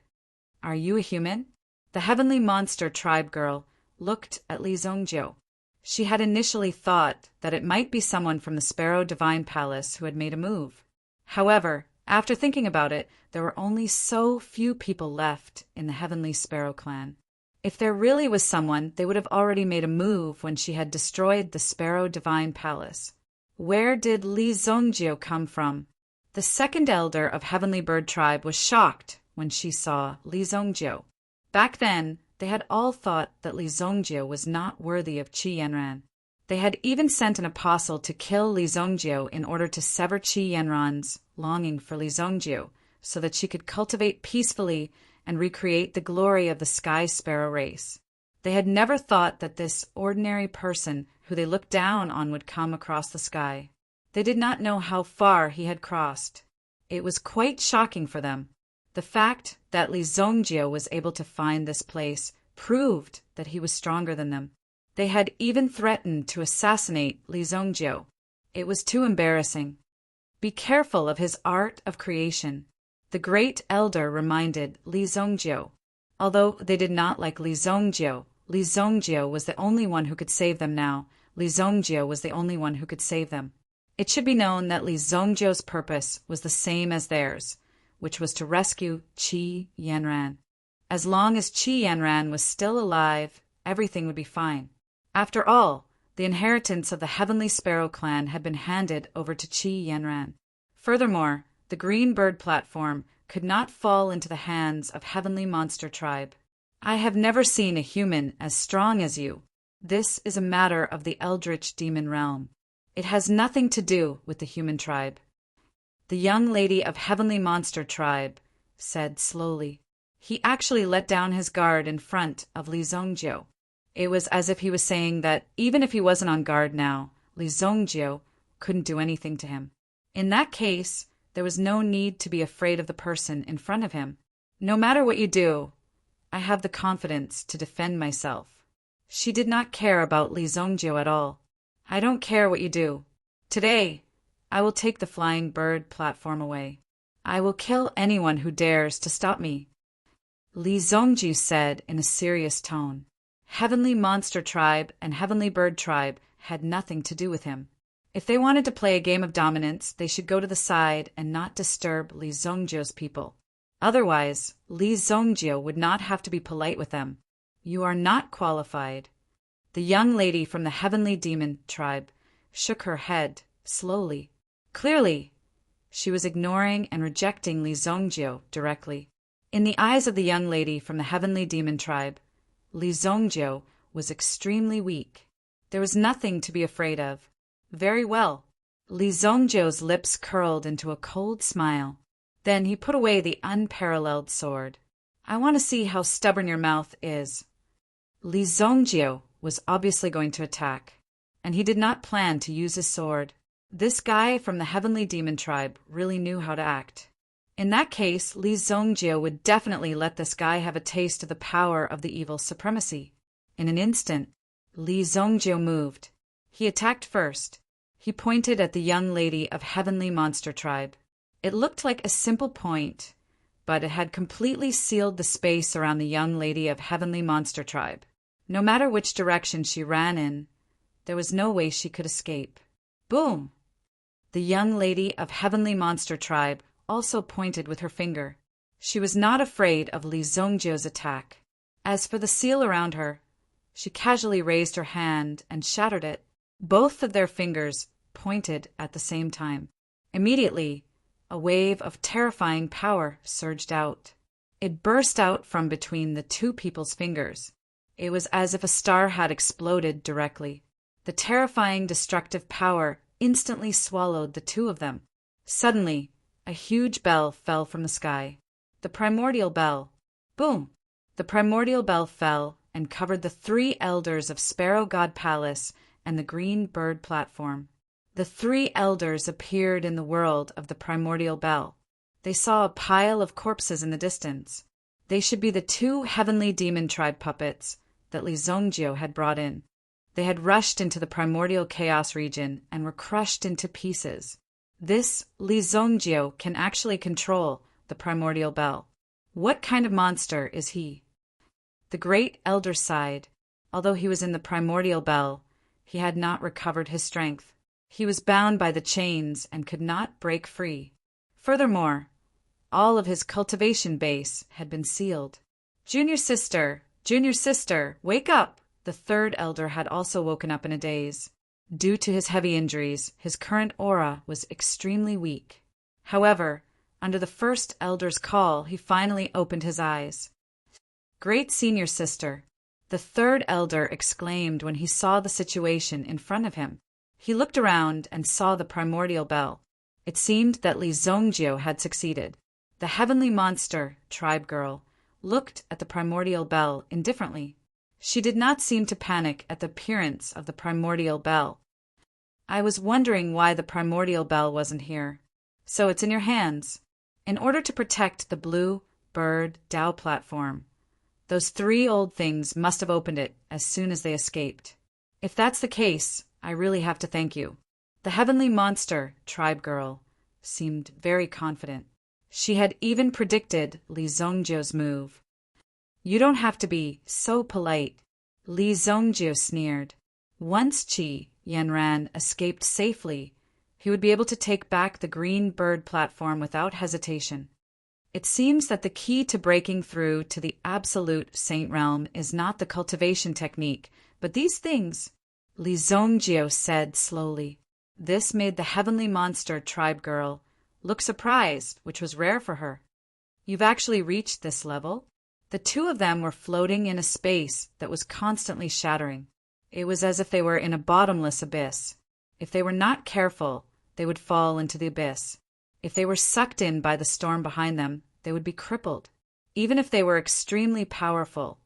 "Are you a human?" The heavenly monster tribe girl looked at Li Zongjio. She had initially thought that it might be someone from the Sparrow Divine Palace who had made a move. However, after thinking about it, there were only so few people left in the Heavenly Sparrow clan. If there really was someone, they would have already made a move when she had destroyed the Sparrow Divine Palace. Where did Li Zongjio come from? The second elder of Heavenly Bird Tribe was shocked when she saw Li Zongjio. Back then, they had all thought that Li Zongjio was not worthy of Qi Yanran. They had even sent an apostle to kill Li Zongjio in order to sever Qi Yanran's longing for Li Zongjio, so that she could cultivate peacefully and recreate the glory of the Sky Sparrow race. They had never thought that this ordinary person who they looked down on would come across the sky. They did not know how far he had crossed. It was quite shocking for them. The fact that Li Zongjio was able to find this place proved that he was stronger than them. They had even threatened to assassinate Li Zongjio. It was too embarrassing. Be careful of his art of creation, the great elder reminded Li Zongjio. Although they did not like Li Zongjio was the only one who could save them now. Li Zongjio was the only one who could save them. It should be known that Li Zongjio's purpose was the same as theirs. which was to rescue Qi Yanran. As long as Qi Yanran was still alive, everything would be fine. After all, the inheritance of the Heavenly Sparrow clan had been handed over to Qi Yanran. Furthermore, the Green Bird platform could not fall into the hands of Heavenly Monster Tribe. I have never seen a human as strong as you. This is a matter of the Eldritch Demon realm. It has nothing to do with the human tribe. The young lady of Heavenly Monster Tribe said slowly. He actually let down his guard in front of Li Zongjiu. It was as if he was saying that even if he wasn't on guard now, Li Zongjiu couldn't do anything to him. In that case, there was no need to be afraid of the person in front of him. No matter what you do, I have the confidence to defend myself. She did not care about Li Zongjiu at all. I don't care what you do. Today, I will take the Flying Bird platform away. I will kill anyone who dares to stop me. Li Zongjiu said in a serious tone. Heavenly Monster Tribe and Heavenly Bird Tribe had nothing to do with him. If they wanted to play a game of dominance, they should go to the side and not disturb Li Zongjiu's people. Otherwise, Li Zongjiu would not have to be polite with them. You are not qualified. The young lady from the Heavenly Demon Tribe shook her head slowly. Clearly, she was ignoring and rejecting Li Zongjiu directly. In the eyes of the young lady from the Heavenly Demon Tribe, Li Zongjiu was extremely weak. There was nothing to be afraid of. Very well. Li Zongjiu's lips curled into a cold smile. Then he put away the unparalleled sword. I want to see how stubborn your mouth is. Li Zongjiu was obviously going to attack, and he did not plan to use his sword. This guy from the Heavenly Demon Tribe really knew how to act. In that case, Li Zongjiu would definitely let this guy have a taste of the power of the evil supremacy. In an instant, Li Zongjiu moved. He attacked first. He pointed at the young lady of Heavenly Monster Tribe. It looked like a simple point, but it had completely sealed the space around the young lady of Heavenly Monster Tribe. No matter which direction she ran in, there was no way she could escape. Boom! The young lady of Heavenly Monster Tribe also pointed with her finger. She was not afraid of Li Zongjiu's attack. As for the seal around her, she casually raised her hand and shattered it. Both of their fingers pointed at the same time. Immediately, a wave of terrifying power surged out. It burst out from between the two people's fingers. It was as if a star had exploded directly. The terrifying destructive power instantly swallowed the two of them. Suddenly, a huge bell fell from the sky. The primordial bell. Boom! The primordial bell fell and covered the three elders of Sparrow God Palace and the Green Bird platform. The three elders appeared in the world of the primordial bell. They saw a pile of corpses in the distance. They should be the two Heavenly Demon Tribe puppets that Li Zongjiu had brought in. They had rushed into the primordial chaos region and were crushed into pieces. This Li Zongjiu can actually control the primordial bell. What kind of monster is he? The great elder sighed. Although he was in the primordial bell, he had not recovered his strength. He was bound by the chains and could not break free. Furthermore, all of his cultivation base had been sealed. Junior sister, wake up! The third elder had also woken up in a daze. Due to his heavy injuries, his current aura was extremely weak. However, under the first elder's call, he finally opened his eyes. Great senior sister, the third elder exclaimed when he saw the situation in front of him. He looked around and saw the primordial bell. It seemed that Li Zongjiu had succeeded. The Heavenly Monster Tribe girl looked at the primordial bell indifferently. She did not seem to panic at the appearance of the primordial bell. I was wondering why the primordial bell wasn't here. So it's in your hands. In order to protect the Blue Bird Dao platform, those three old things must have opened it as soon as they escaped. If that's the case, I really have to thank you. The Heavenly Monster Tribe girl seemed very confident. She had even predicted Li Zongjiu's move. You don't have to be so polite, Li Zongjiu sneered. Once Qi Yanran escaped safely, he would be able to take back the Green Bird platform without hesitation. It seems that the key to breaking through to the absolute saint realm is not the cultivation technique, but these things, Li Zongjio said slowly. This made the heavenly monster tribe girl look surprised, which was rare for her. You've actually reached this level? The two of them were floating in a space that was constantly shattering. It was as if they were in a bottomless abyss. If they were not careful, they would fall into the abyss. If they were sucked in by the storm behind them, they would be crippled. Even if they were extremely powerful,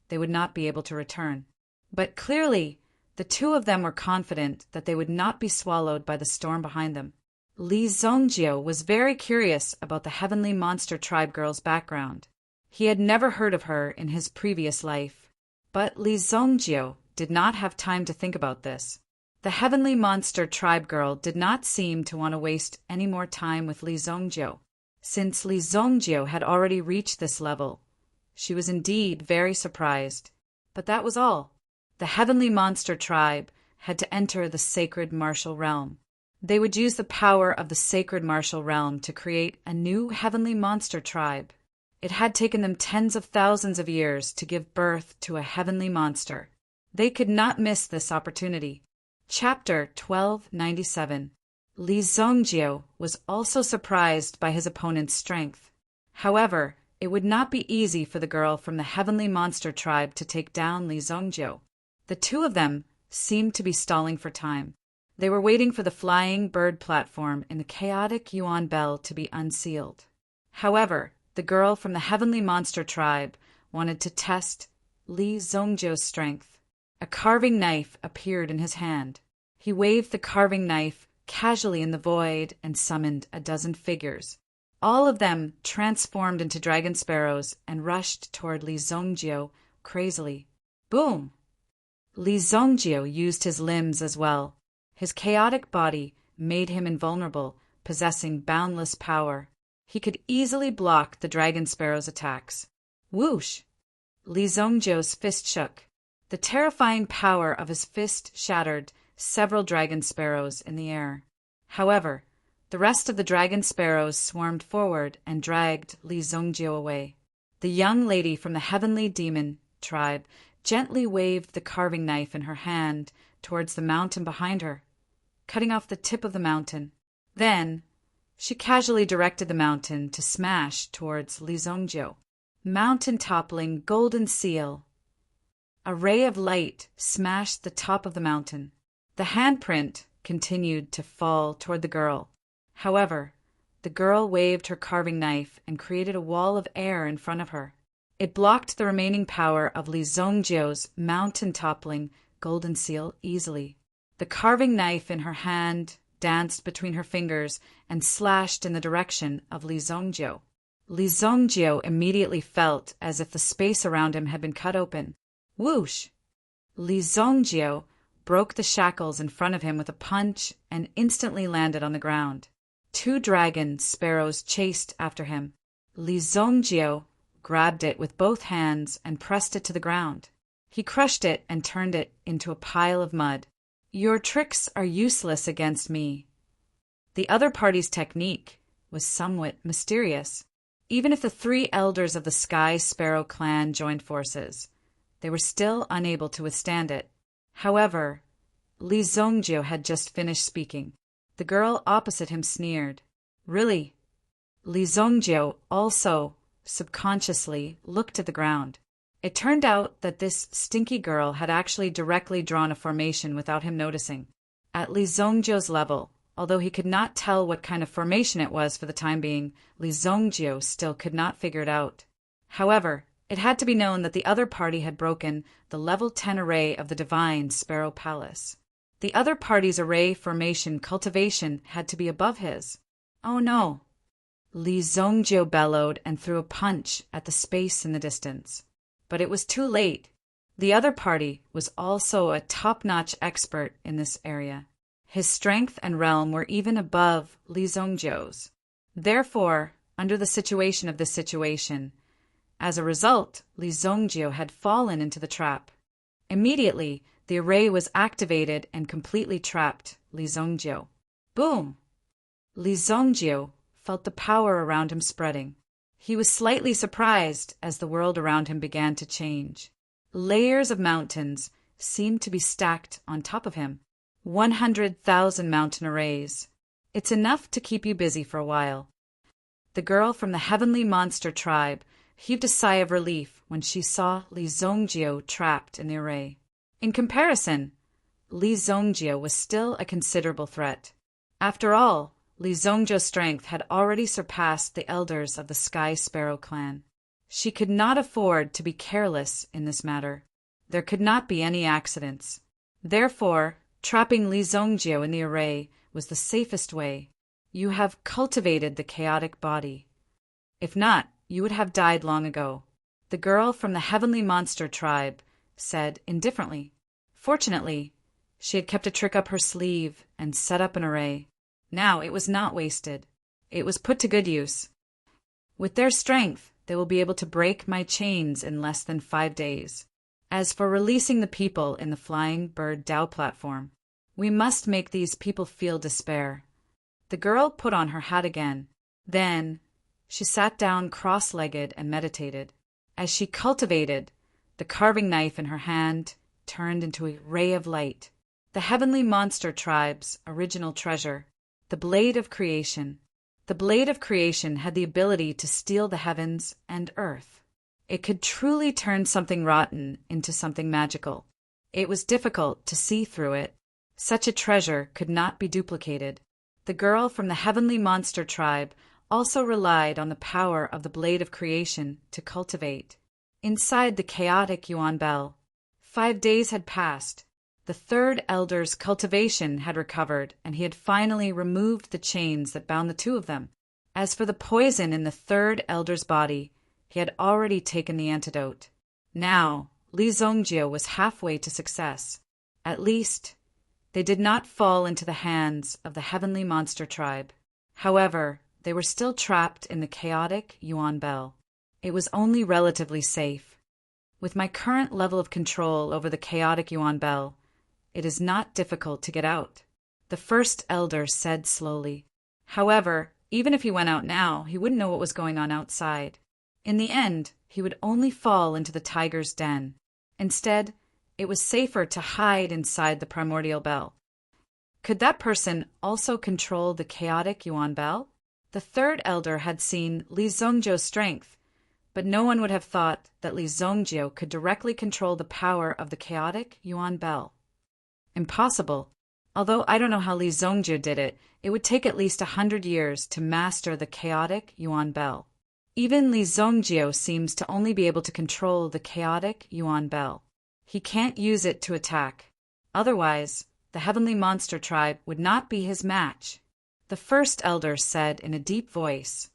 they would not be able to return. But clearly, the two of them were confident that they would not be swallowed by the storm behind them. Li Zongjio was very curious about the heavenly monster tribe girl's background. He had never heard of her in his previous life. But Li Zongjio did not have time to think about this. The heavenly monster tribe girl did not seem to want to waste any more time with Li Zongjio. Since Li Zongjio had already reached this level, she was indeed very surprised. But that was all. The heavenly monster tribe had to enter the sacred martial realm. They would use the power of the sacred martial realm to create a new heavenly monster tribe. It had taken them tens of thousands of years to give birth to a heavenly monster. They could not miss this opportunity. Chapter 1297. Li Zongjio was also surprised by his opponent's strength. However, it would not be easy for the girl from the heavenly monster tribe to take down Li Zongjio. The two of them seemed to be stalling for time. They were waiting for the flying bird platform in the chaotic Yuan Bell to be unsealed. However, the girl from the heavenly monster tribe wanted to test Li Zongjio's strength. A carving knife appeared in his hand. He waved the carving knife casually in the void and summoned a dozen figures. All of them transformed into dragon sparrows and rushed toward Li Zongjio crazily. Boom! Li Zongjio used his limbs as well. His chaotic body made him invulnerable, possessing boundless power. He could easily block the dragon sparrow's attacks. Whoosh! Li Zongjio's fist shook. The terrifying power of his fist shattered several dragon sparrows in the air. However, the rest of the dragon sparrows swarmed forward and dragged Li Zongjio away. The young lady from the heavenly demon tribe gently waved the carving knife in her hand towards the mountain behind her, cutting off the tip of the mountain. Then, she casually directed the mountain to smash towards Li Zongjio. Mountain-toppling golden seal. A ray of light smashed the top of the mountain. The handprint continued to fall toward the girl. However, the girl waved her carving knife and created a wall of air in front of her. It blocked the remaining power of Li Zongjio's mountain-toppling golden seal easily. The carving knife in her hand danced between her fingers and slashed in the direction of Li Zongjio. Li Zongjio immediately felt as if the space around him had been cut open. Whoosh! Li Zongjio broke the shackles in front of him with a punch and instantly landed on the ground. Two dragon sparrows chased after him. Li Zongjio grabbed it with both hands and pressed it to the ground. He crushed it and turned it into a pile of mud. Your tricks are useless against me. The other party's technique was somewhat mysterious. Even if the three elders of the Sky Sparrow clan joined forces, they were still unable to withstand it. However, Li Zongjio had just finished speaking. The girl opposite him sneered. Really? Li Zongjio also subconsciously looked at the ground. It turned out that this stinky girl had actually directly drawn a formation without him noticing. At Li Zongjio's level, although he could not tell what kind of formation it was for the time being, Li Zongjio still could not figure it out. However, it had to be known that the other party had broken the level 10 array of the Divine Sparrow Palace. The other party's array formation cultivation had to be above his. Oh no! Li Zongjio bellowed and threw a punch at the space in the distance. But it was too late. The other party was also a top-notch expert in this area. His strength and realm were even above Li Zongjio's. Therefore, under the situation of this situation, as a result, Li Zongjio had fallen into the trap. Immediately, the array was activated and completely trapped Li Zongjio. Boom! Li Zongjio felt the power around him spreading. He was slightly surprised as the world around him began to change. Layers of mountains seemed to be stacked on top of him. 100,000 mountain arrays. It's enough to keep you busy for a while. The girl from the heavenly monster tribe heaved a sigh of relief when she saw Li Zongjio trapped in the array. In comparison, Li Zongjio was still a considerable threat. After all, Li Zongjio's strength had already surpassed the elders of the Sky Sparrow clan. She could not afford to be careless in this matter. There could not be any accidents. Therefore, trapping Li Zongjio in the array was the safest way. You have cultivated the chaotic body. If not, you would have died long ago, the girl from the heavenly monster tribe said indifferently. Fortunately, she had kept a trick up her sleeve and set up an array. Now it was not wasted. It was put to good use. With their strength, they will be able to break my chains in less than 5 days. As for releasing the people in the Flying Bird Dao platform, we must make these people feel despair. The girl put on her hat again. Then she sat down cross-legged and meditated. As she cultivated, the carving knife in her hand turned into a ray of light. The heavenly monster tribe's original treasure, the blade of creation. The blade of creation had the ability to steal the heavens and earth. It could truly turn something rotten into something magical. It was difficult to see through it. Such a treasure could not be duplicated. The girl from the heavenly monster tribe also relied on the power of the blade of creation to cultivate. Inside the chaotic Yuan Bell, 5 days had passed. The third elder's cultivation had recovered, and he had finally removed the chains that bound the two of them. As for the poison in the third elder's body, he had already taken the antidote. Now, Li Zongjio was halfway to success. At least, they did not fall into the hands of the heavenly monster tribe. However, they were still trapped in the chaotic Yuan Bell. It was only relatively safe. With my current level of control over the chaotic Yuan Bell, it is not difficult to get out, the first elder said slowly. However, even if he went out now, he wouldn't know what was going on outside. In the end, he would only fall into the tiger's den. Instead, it was safer to hide inside the primordial bell. Could that person also control the chaotic Yuan Bell? The third elder had seen Li Zongjio's strength, but no one would have thought that Li Zongjio could directly control the power of the chaotic Yuan Bell. Impossible. Although I don't know how Li Zongjio did it, it would take at least 100 years to master the chaotic Yuan Bell. Even Li Zongjio seems to only be able to control the chaotic Yuan Bell. He can't use it to attack. Otherwise, the heavenly monster tribe would not be his match. The first elder said in a deep voice,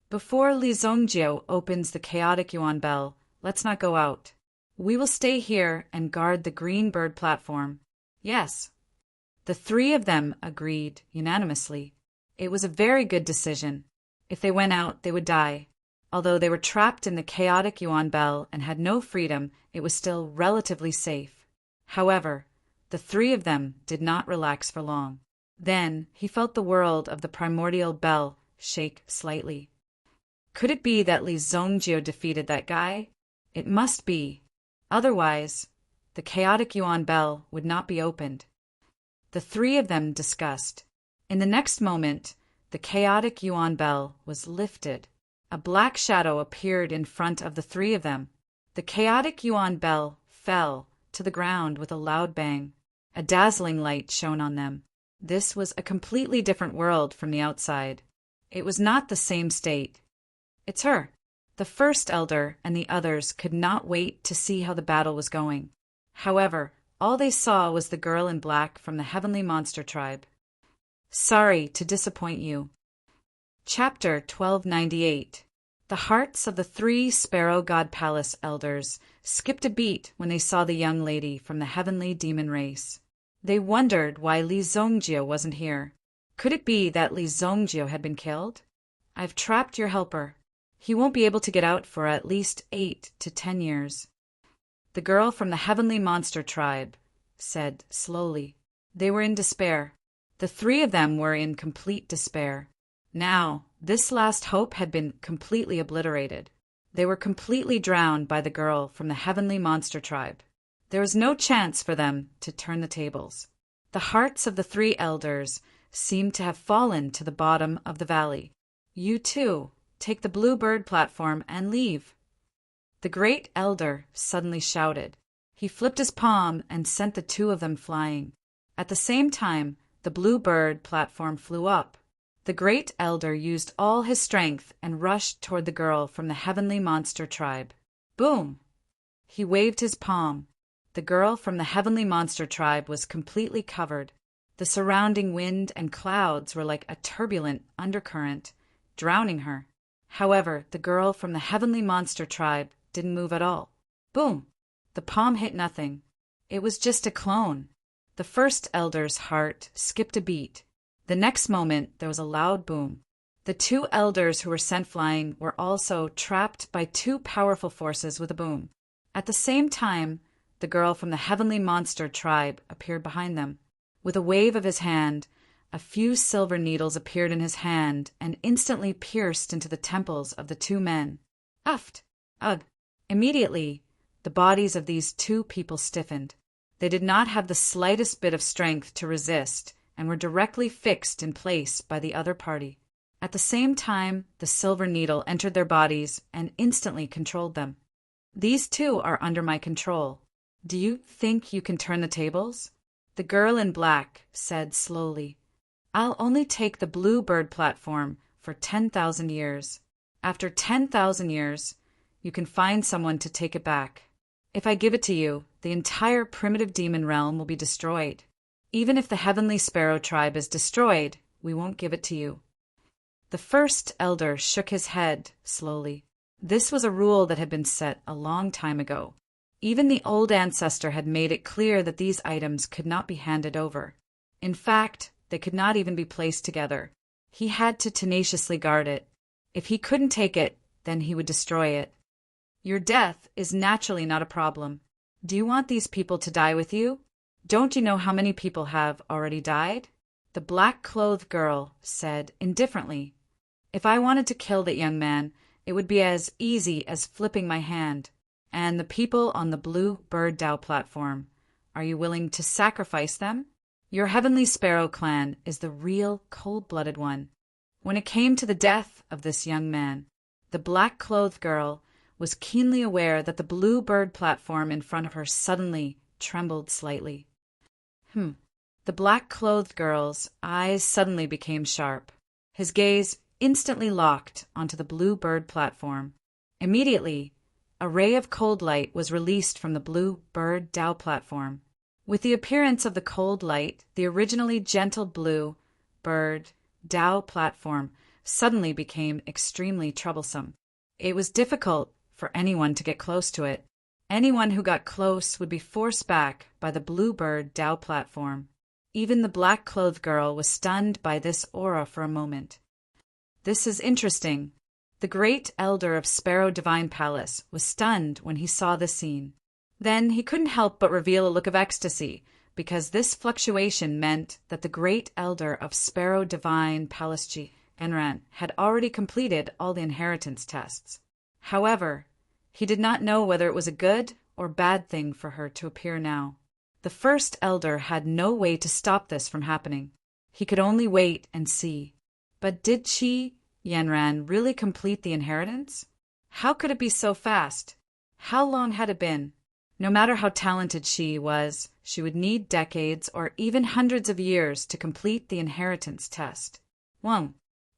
"Before Li Zongjio opens the chaotic Yuan Bell, let's not go out. We will stay here and guard the green bird platform." Yes. The three of them agreed unanimously. It was a very good decision. If they went out, they would die. Although they were trapped in the chaotic Yuan Bell and had no freedom, it was still relatively safe. However, the three of them did not relax for long. Then he felt the world of the primordial bell shake slightly. Could it be that Li Zongjio defeated that guy? It must be. Otherwise, the chaotic Yuan Bell would not be opened. The three of them discussed. In the next moment, the chaotic Yuan Bell was lifted. A black shadow appeared in front of the three of them. The chaotic Yuan Bell fell to the ground with a loud bang. A dazzling light shone on them. This was a completely different world from the outside. It was not the same state. It's her. The first elder and the others could not wait to see how the battle was going. However, all they saw was the girl in black from the heavenly monster tribe. Sorry to disappoint you. Chapter 1298. The hearts of the 3 Sparrow God Palace elders skipped a beat when they saw the young lady from the heavenly demon race. They wondered why Li Zongjio wasn't here. Could it be that Li Zongjio had been killed? I've trapped your helper. He won't be able to get out for at least 8 to 10 years. The girl from the heavenly monster tribe said slowly. They were in despair. The 3 of them were in complete despair. Now, This last hope had been completely obliterated. They were completely drowned by the girl from the heavenly monster tribe. There was no chance for them to turn the tables. The hearts of the three elders seemed to have fallen to the bottom of the valley. You too, take the blue bird platform and leave. The great elder suddenly shouted. He flipped his palm and sent the two of them flying. At the same time, the blue bird platform flew up. The great elder used all his strength and rushed toward the girl from the heavenly monster tribe. Boom! He waved his palm. The girl from the heavenly monster tribe was completely covered. The surrounding wind and clouds were like a turbulent undercurrent, drowning her. However, the girl from the heavenly monster tribe didn't move at all. Boom! The palm hit nothing. It was just a clone. The first elder's heart skipped a beat. The next moment, there was a loud boom. The two elders who were sent flying were also trapped by two powerful forces with a boom. At the same time, the girl from the heavenly monster tribe appeared behind them. With a wave of his hand, a few silver needles appeared in his hand and instantly pierced into the temples of the two men. Uft! Ugh! Immediately, the bodies of these two people stiffened. They did not have the slightest bit of strength to resist and were directly fixed in place by the other party. At the same time, the silver needle entered their bodies and instantly controlled them. These two are under my control. Do you think you can turn the tables? The girl in black said slowly. I'll only take the blue bird platform for 10,000 years. After 10,000 years, you can find someone to take it back. If I give it to you, the entire primitive demon realm will be destroyed. Even if the heavenly sparrow tribe is destroyed, we won't give it to you. The first elder shook his head slowly. This was a rule that had been set a long time ago. Even the old ancestor had made it clear that these items could not be handed over. In fact, they could not even be placed together. He had to tenaciously guard it. If he couldn't take it, then he would destroy it. Your death is naturally not a problem. Do you want these people to die with you? Don't you know how many people have already died? The black-clothed girl said indifferently. If I wanted to kill that young man, it would be as easy as flipping my hand. And the people on the blue bird Dao platform, are you willing to sacrifice them? Your heavenly sparrow clan is the real cold-blooded one. When it came to the death of this young man, the black-clothed girl was keenly aware that the blue bird platform in front of her suddenly trembled slightly. The black-clothed girl's eyes suddenly became sharp. His gaze instantly locked onto the blue bird platform. Immediately, a ray of cold light was released from the blue bird Dao platform. With the appearance of the cold light, the originally gentle blue bird Dao platform suddenly became extremely troublesome. It was difficult for anyone to get close to it. Anyone who got close would be forced back by the blue bird Dao platform. Even the black-clothed girl was stunned by this aura for a moment. This is interesting. The great elder of Sparrow Divine Palace was stunned when he saw this scene. Then he couldn't help but reveal a look of ecstasy, because this fluctuation meant that the great elder of Sparrow Divine Palace Enran had already completed all the inheritance tests. However, he did not know whether it was a good or bad thing for her to appear now. The first elder had no way to stop this from happening. He could only wait and see. But did Yenran really complete the inheritance? How could it be so fast? How long had it been? No matter how talented she was, she would need decades or even hundreds of years to complete the inheritance test.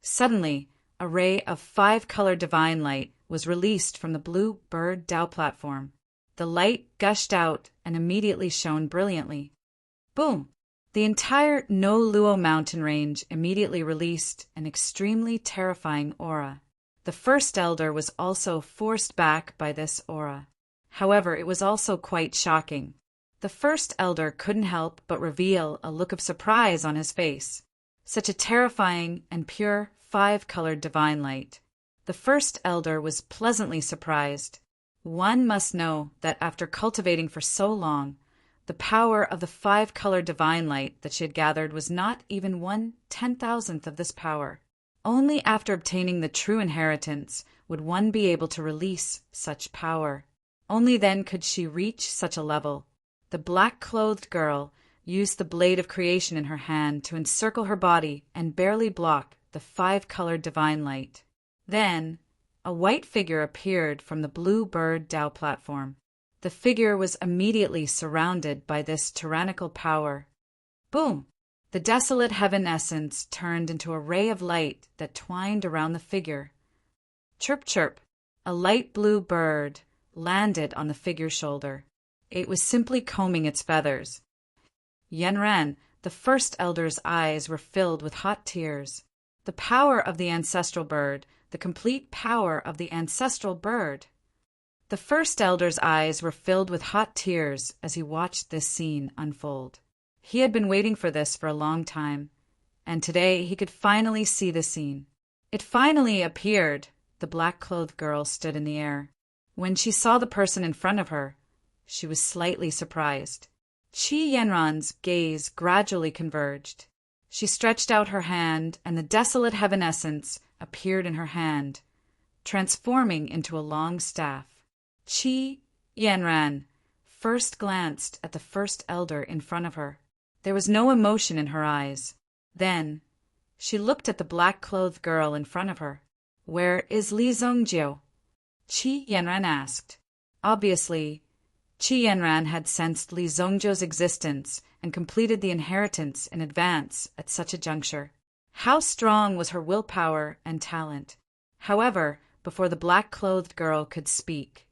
Suddenly, a ray of 5-color divine light was released from the blue bird Dao platform. The light gushed out and immediately shone brilliantly. Boom! The entire No Luo mountain range immediately released an extremely terrifying aura. The first elder was also forced back by this aura. However, it was also quite shocking. The first elder couldn't help but reveal a look of surprise on his face. Such a terrifying and pure 5-colored divine light. The first elder was pleasantly surprised. One must know that after cultivating for so long, the power of the 5-color divine light that she had gathered was not even 1/10,000th of this power. Only after obtaining the true inheritance would one be able to release such power. Only then could she reach such a level. The black-clothed girl used the blade of creation in her hand to encircle her body and barely block the five-colored divine light. Then, a white figure appeared from the Blue Bird Tao platform. The figure was immediately surrounded by this tyrannical power. Boom! The desolate heaven essence turned into a ray of light that twined around the figure. Chirp, chirp! A light blue bird landed on the figure's shoulder. It was simply combing its feathers. Yanran, the first elder's eyes were filled with hot tears. The power of the ancestral bird, the complete power of the ancestral bird. The first elder's eyes were filled with hot tears as he watched this scene unfold. He had been waiting for this for a long time, and today he could finally see the scene. It finally appeared. The black-clothed girl stood in the air. When she saw the person in front of her, she was slightly surprised. Qi Yanran's gaze gradually converged. She stretched out her hand, and the desolate heaven essence appeared in her hand, transforming into a long staff. Qi Yanran first glanced at the first elder in front of her. There was no emotion in her eyes. Then, she looked at the black-clothed girl in front of her. "Where is Li Zongjiu?" Qi Yanran asked. Obviously, Qi Yanran had sensed Li Zongjiu's existence and completed the inheritance in advance at such a juncture. How strong was her willpower and talent! However, before the black-clothed girl could speak,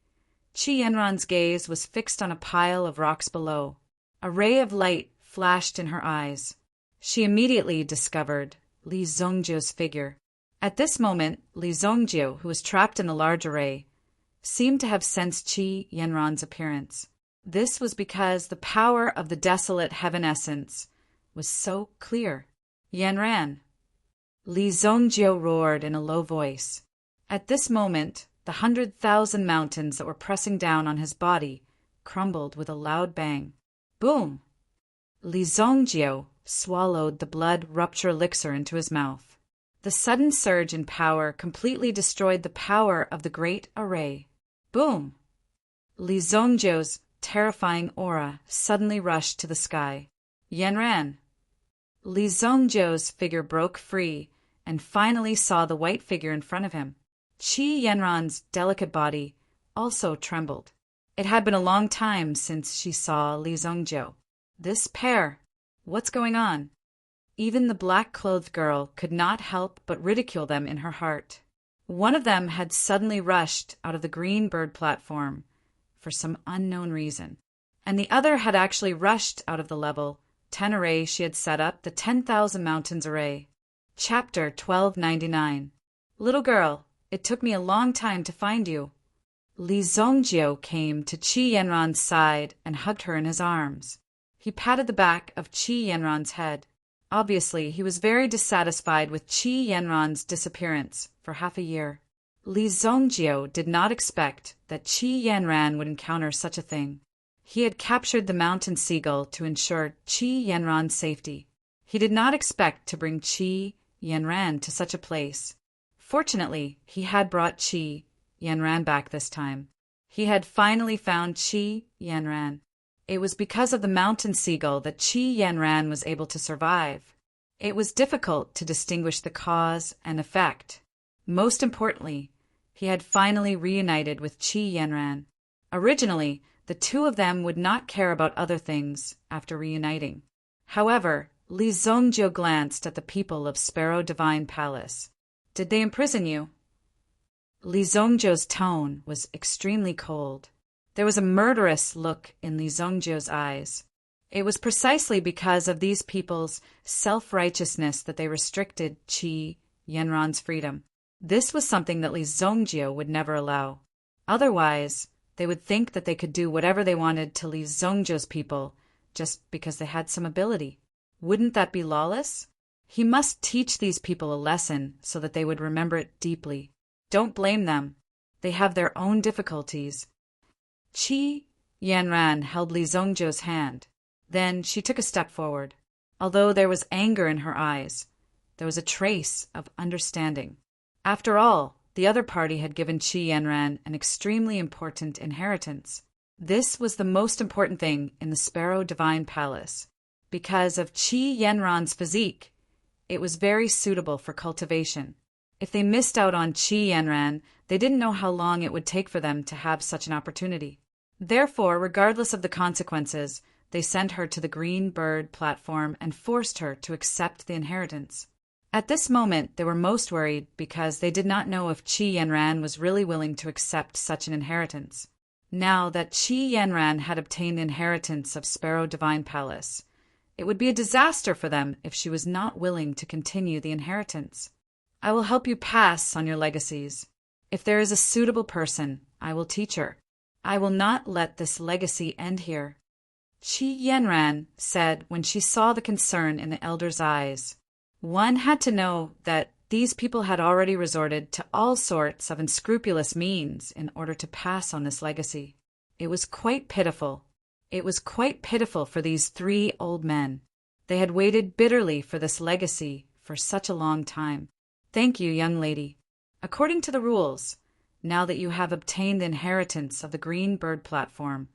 Qi Yanran's gaze was fixed on a pile of rocks below. A ray of light flashed in her eyes. She immediately discovered Li Zongjiu's figure. At this moment, Li Zongjiu, who was trapped in the large array, seemed to have sensed Qi Yanran's appearance. This was because the power of the desolate heaven essence was so clear. "Yanran!" Li Zongjiu roared in a low voice. At this moment, the 100,000 mountains that were pressing down on his body crumbled with a loud bang. Boom! Li Zongjiu swallowed the blood rupture elixir into his mouth. The sudden surge in power completely destroyed the power of the great array. Boom! Li Zongjiu's terrifying aura suddenly rushed to the sky. Yanran! Li Zongjiu's figure broke free and finally saw the white figure in front of him. Qi Yanran's delicate body also trembled. It had been a long time since she saw Li Zongjiu. This pair, what's going on? Even the black-clothed girl could not help but ridicule them in her heart. One of them had suddenly rushed out of the green bird platform for some unknown reason, and the other had actually rushed out of the level 10 array she had set up, the 10,000 mountains array. Chapter 1299. Little girl, it took me a long time to find you. Li Zongjiu came to Qi Yanran's side and hugged her in his arms. He patted the back of Qi Yanran's head. Obviously, he was very dissatisfied with Qi Yanran's disappearance for half a year. Li Zongjiu did not expect that Qi Yanran would encounter such a thing. He had captured the mountain seagull to ensure Qi Yanran's safety. He did not expect to bring Qi Yanran to such a place. Fortunately, he had brought Qi Yanran back this time. He had finally found Qi Yanran. It was because of the mountain seagull that Qi Yanran was able to survive. It was difficult to distinguish the cause and effect. Most importantly, he had finally reunited with Qi Yanran. Originally, the two of them would not care about other things after reuniting. However, Li Zongjiu glanced at the people of Sparrow Divine Palace. "Did they imprison you?" Li Zongjiu's tone was extremely cold. There was a murderous look in Li Zongjiu's eyes. It was precisely because of these people's self-righteousness that they restricted Qi Yanran's freedom. This was something that Li Zongjiu would never allow. Otherwise, they would think that they could do whatever they wanted to Li Zongjiu's people just because they had some ability. Wouldn't that be lawless? He must teach these people a lesson so that they would remember it deeply. Don't blame them. They have their own difficulties. Qi Yanran held Li Zongjiu's hand. Then she took a step forward. Although there was anger in her eyes, there was a trace of understanding. After all, the other party had given Qi Yanran an extremely important inheritance. This was the most important thing in the Sparrow Divine Palace. Because of Qi Yanran's physique, it was very suitable for cultivation. If they missed out on Qi Yanran, they didn't know how long it would take for them to have such an opportunity. Therefore, regardless of the consequences, they sent her to the Green Bird platform and forced her to accept the inheritance. At this moment, they were most worried because they did not know if Qi Yanran was really willing to accept such an inheritance. Now that Qi Yanran had obtained the inheritance of Sparrow Divine Palace, it would be a disaster for them if she was not willing to continue the inheritance. I will help you pass on your legacies. If there is a suitable person, I will teach her. I will not let this legacy end here. Qi Yanran said when she saw the concern in the elder's eyes. One had to know that these people had already resorted to all sorts of unscrupulous means in order to pass on this legacy. It was quite pitiful. It was quite pitiful for these 3 old men. They had waited bitterly for this legacy for such a long time. Thank you, young lady. According to the rules, now that you have obtained the inheritance of the Green Bird platform,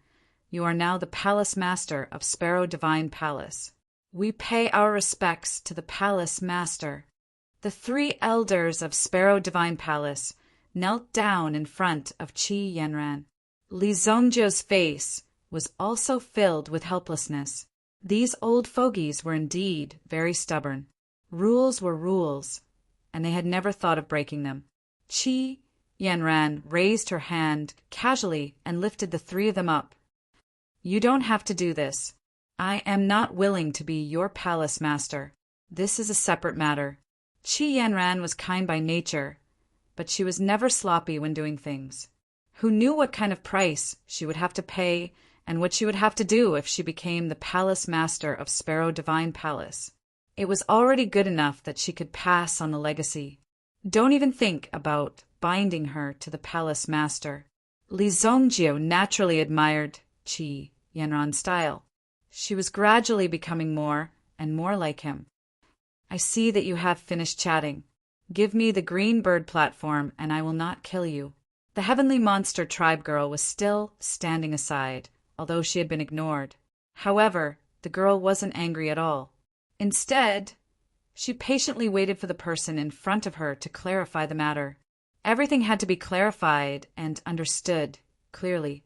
you are now the Palace Master of Sparrow Divine Palace. We pay our respects to the Palace Master. The 3 elders of Sparrow Divine Palace knelt down in front of Qi Yanran. Li Zongjiu's face was also filled with helplessness. These old fogies were indeed very stubborn. Rules were rules, and they had never thought of breaking them. Qi Yanran raised her hand casually and lifted the 3 of them up. You don't have to do this. I am not willing to be your palace master. This is a separate matter. Qi Yanran was kind by nature, but she was never sloppy when doing things. Who knew what kind of price she would have to pay and what she would have to do if she became the palace master of Sparrow Divine Palace? It was already good enough that she could pass on the legacy. Don't even think about binding her to the palace master. Li Zongjiu naturally admired Qi Yanran's style. She was gradually becoming more and more like him. I see that you have finished chatting. Give me the Green Bird platform and I will not kill you. The Heavenly Monster tribe girl was still standing aside, although she had been ignored. However, the girl wasn't angry at all. Instead, she patiently waited for the person in front of her to clarify the matter. Everything had to be clarified and understood clearly.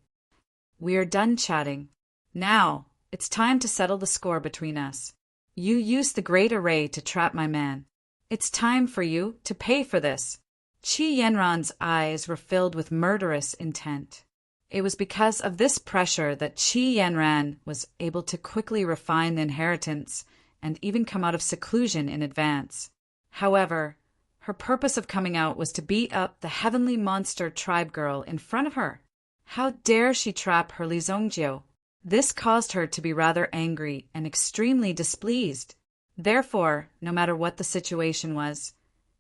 We are done chatting. Now, it's time to settle the score between us. You used the great array to trap my man. It's time for you to pay for this. Qi Yanran's eyes were filled with murderous intent. It was because of this pressure that Qi Yanran was able to quickly refine the inheritance and even come out of seclusion in advance. However, her purpose of coming out was to beat up the Heavenly Monster tribe girl in front of her. How dare she trap her Li Zongjiu? This caused her to be rather angry and extremely displeased. Therefore, no matter what the situation was,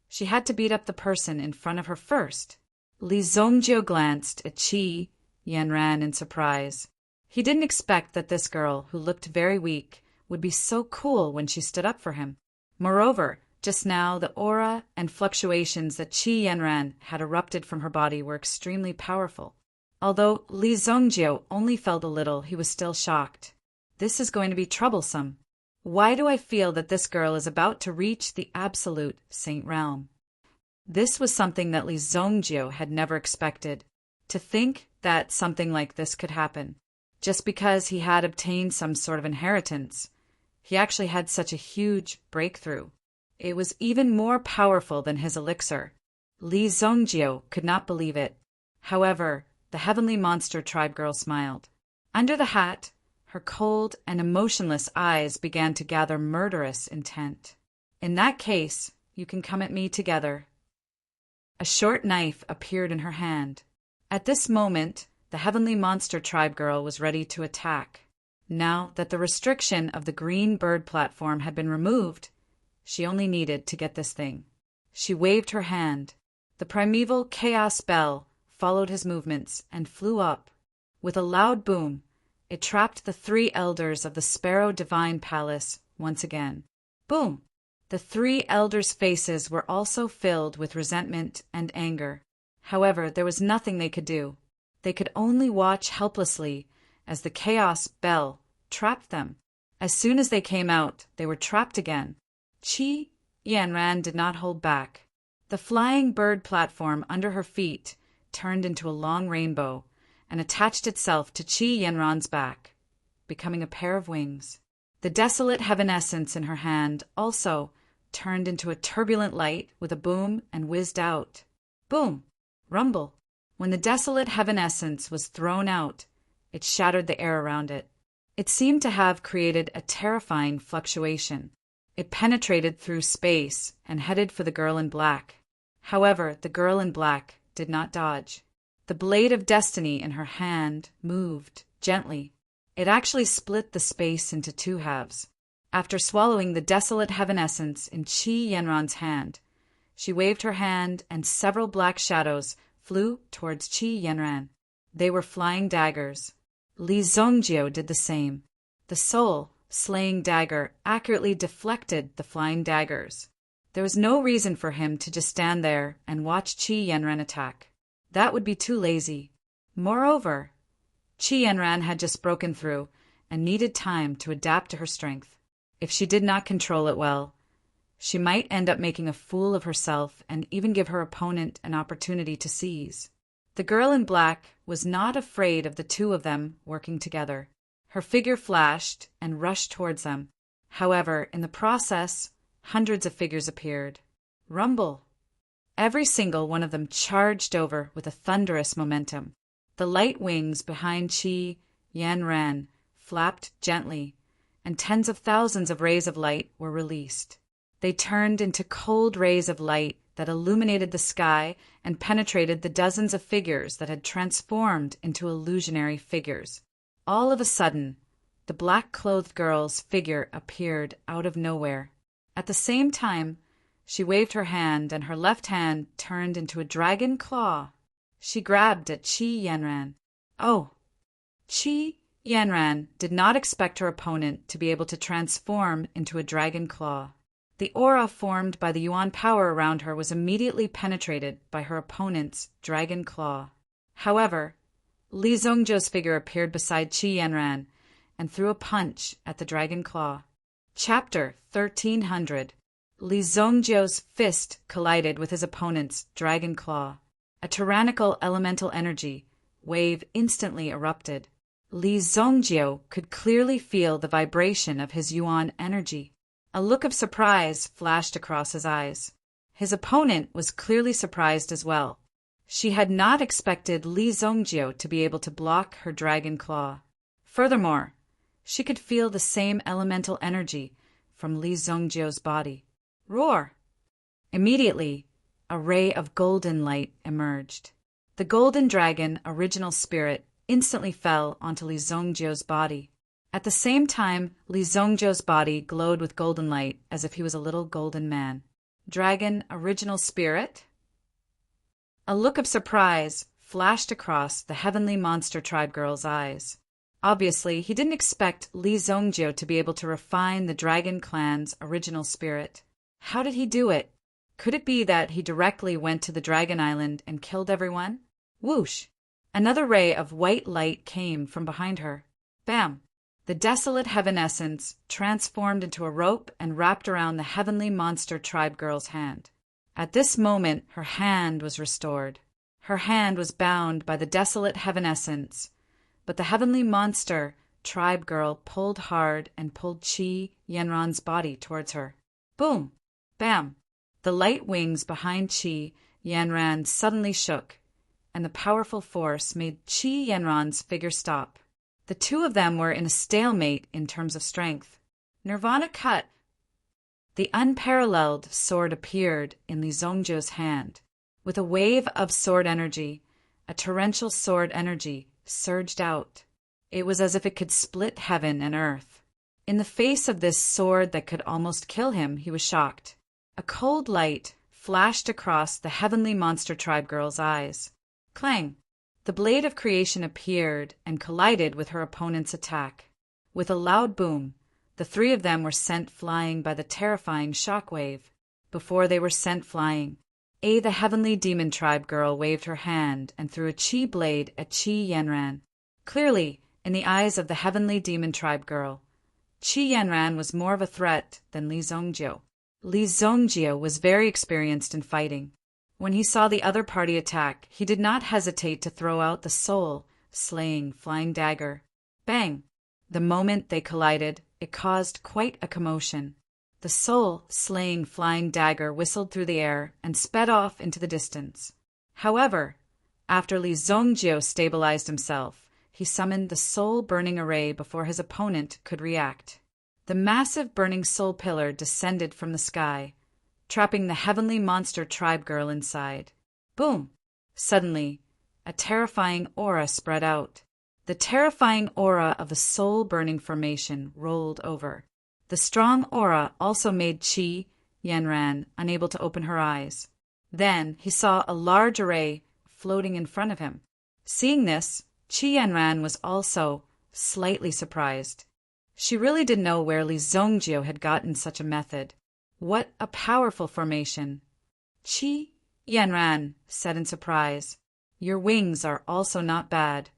she had to beat up the person in front of her first. Li Zongjiu glanced at Qi Yanran in surprise. He didn't expect that this girl, who looked very weak, would be so cool when she stood up for him. Moreover, just now the aura and fluctuations that Qi Yanran had erupted from her body were extremely powerful. Although Li Zongjiu only felt a little, he was still shocked. This is going to be troublesome. Why do I feel that this girl is about to reach the absolute Saint Realm? This was something that Li Zongjiu had never expected. To think that something like this could happen. Just because he had obtained some sort of inheritance, he actually had such a huge breakthrough. It was even more powerful than his elixir. Li Zongjiu could not believe it. However, the Heavenly Monster tribe girl smiled. Under the hat, her cold and emotionless eyes began to gather murderous intent. In that case, you can come at me together. A short knife appeared in her hand. At this moment, the Heavenly Monster tribe girl was ready to attack. Now that the restriction of the Green Bird platform had been removed, she only needed to get this thing. She waved her hand. The primeval chaos bell followed his movements and flew up. With a loud boom, it trapped the 3 elders of the Sparrow Divine Palace once again. Boom! The three elders' faces were also filled with resentment and anger. However, there was nothing they could do. They could only watch helplessly as the chaos bell trapped them. As soon as they came out, they were trapped again. Qi Yanran did not hold back. The flying bird platform under her feet turned into a long rainbow and attached itself to Qi Yanran's back, becoming a pair of wings. The desolate heaven essence in her hand also turned into a turbulent light with a boom and whizzed out. Boom! Rumble! When the desolate heaven essence was thrown out, it shattered the air around it. It seemed to have created a terrifying fluctuation. It penetrated through space and headed for the girl in black. However, the girl in black did not dodge. The blade of destiny in her hand moved gently. It actually split the space into two halves. After swallowing the desolate heaven essence in Qi Yanran's hand, she waved her hand and several black shadows flew towards Qi Yanran. They were flying daggers. Li Zongjio did the same. The soul-slaying dagger accurately deflected the flying daggers. There was no reason for him to just stand there and watch Qi Yanran attack. That would be too lazy. Moreover, Qi Yanran had just broken through and needed time to adapt to her strength. If she did not control it well, she might end up making a fool of herself and even give her opponent an opportunity to seize. The girl in black was not afraid of the two of them working together. Her figure flashed and rushed towards them. However, in the process, hundreds of figures appeared. Rumble! Every single one of them charged over with a thunderous momentum. The light wings behind Qi Yanran flapped gently, and tens of thousands of rays of light were released. They turned into cold rays of light that illuminated the sky and penetrated the dozens of figures that had transformed into illusionary figures. All of a sudden, the black-clothed girl's figure appeared out of nowhere. At the same time, she waved her hand, and her left hand turned into a dragon claw. She grabbed at Qi Yanran. Oh! Qi Yanran did not expect her opponent to be able to transform into a dragon claw. The aura formed by the Yuan power around her was immediately penetrated by her opponent's dragon claw. However, Li Zongjio's figure appeared beside Qi Yanran and threw a punch at the dragon claw. Chapter 1300. Li Zongjio's fist collided with his opponent's dragon claw. A tyrannical elemental energy wave instantly erupted. Li Zongjio could clearly feel the vibration of his Yuan energy. A look of surprise flashed across his eyes. His opponent was clearly surprised as well. She had not expected Li Zongjio to be able to block her dragon claw. Furthermore, she could feel the same elemental energy from Li Zongjio's body. Roar! Immediately, a ray of golden light emerged. The golden dragon original spirit instantly fell onto Li Zongjio's body. At the same time, Li Zongjio's body glowed with golden light as if he was a little golden man. Dragon original spirit? A look of surprise flashed across the heavenly monster tribe girl's eyes. Obviously, he didn't expect Li Zongjio to be able to refine the dragon clan's original spirit. How did he do it? Could it be that he directly went to the dragon island and killed everyone? Whoosh! Another ray of white light came from behind her. Bam! The desolate heaven essence transformed into a rope and wrapped around the heavenly monster tribe girl's hand. At this moment, her hand was restored. Her hand was bound by the desolate heaven essence, but the heavenly monster tribe girl pulled hard and pulled Qi Yanran's body towards her. Boom! Bam! The light wings behind Qi Yanran suddenly shook, and the powerful force made Qi Yanran's figure stop. The two of them were in a stalemate in terms of strength. Nirvana cut. The unparalleled sword appeared in Li Zongjio's hand. With a wave of sword energy, a torrential sword energy surged out. It was as if it could split heaven and earth. In the face of this sword that could almost kill him, he was shocked. A cold light flashed across the heavenly monster tribe girl's eyes. Clang! The blade of creation appeared and collided with her opponent's attack. With a loud boom, The three of them were sent flying by the terrifying shockwave. Before they were sent flying, the heavenly demon tribe girl waved her hand and threw a chi blade at Qi Yanran. Clearly, in the eyes of the heavenly demon tribe girl, Qi Yanran was more of a threat than Li Zongjiu. Li Zongjiu was very experienced in fighting. When he saw the other party attack, he did not hesitate to throw out the soul-slaying flying dagger. Bang! The moment they collided, it caused quite a commotion. The soul-slaying flying dagger whistled through the air and sped off into the distance. However, after Li Zongjiu stabilized himself, he summoned the soul-burning array before his opponent could react. The massive burning soul pillar descended from the sky, trapping the heavenly monster tribe girl inside. Boom! Suddenly, a terrifying aura spread out. The terrifying aura of the soul-burning formation rolled over. The strong aura also made Qi Yanran unable to open her eyes. Then he saw a large array floating in front of him. Seeing this, Qi Yanran was also slightly surprised. She really didn't know where Li Zongjiu had gotten such a method. What a powerful formation! Qi Yanran said in surprise, "Your wings are also not bad,"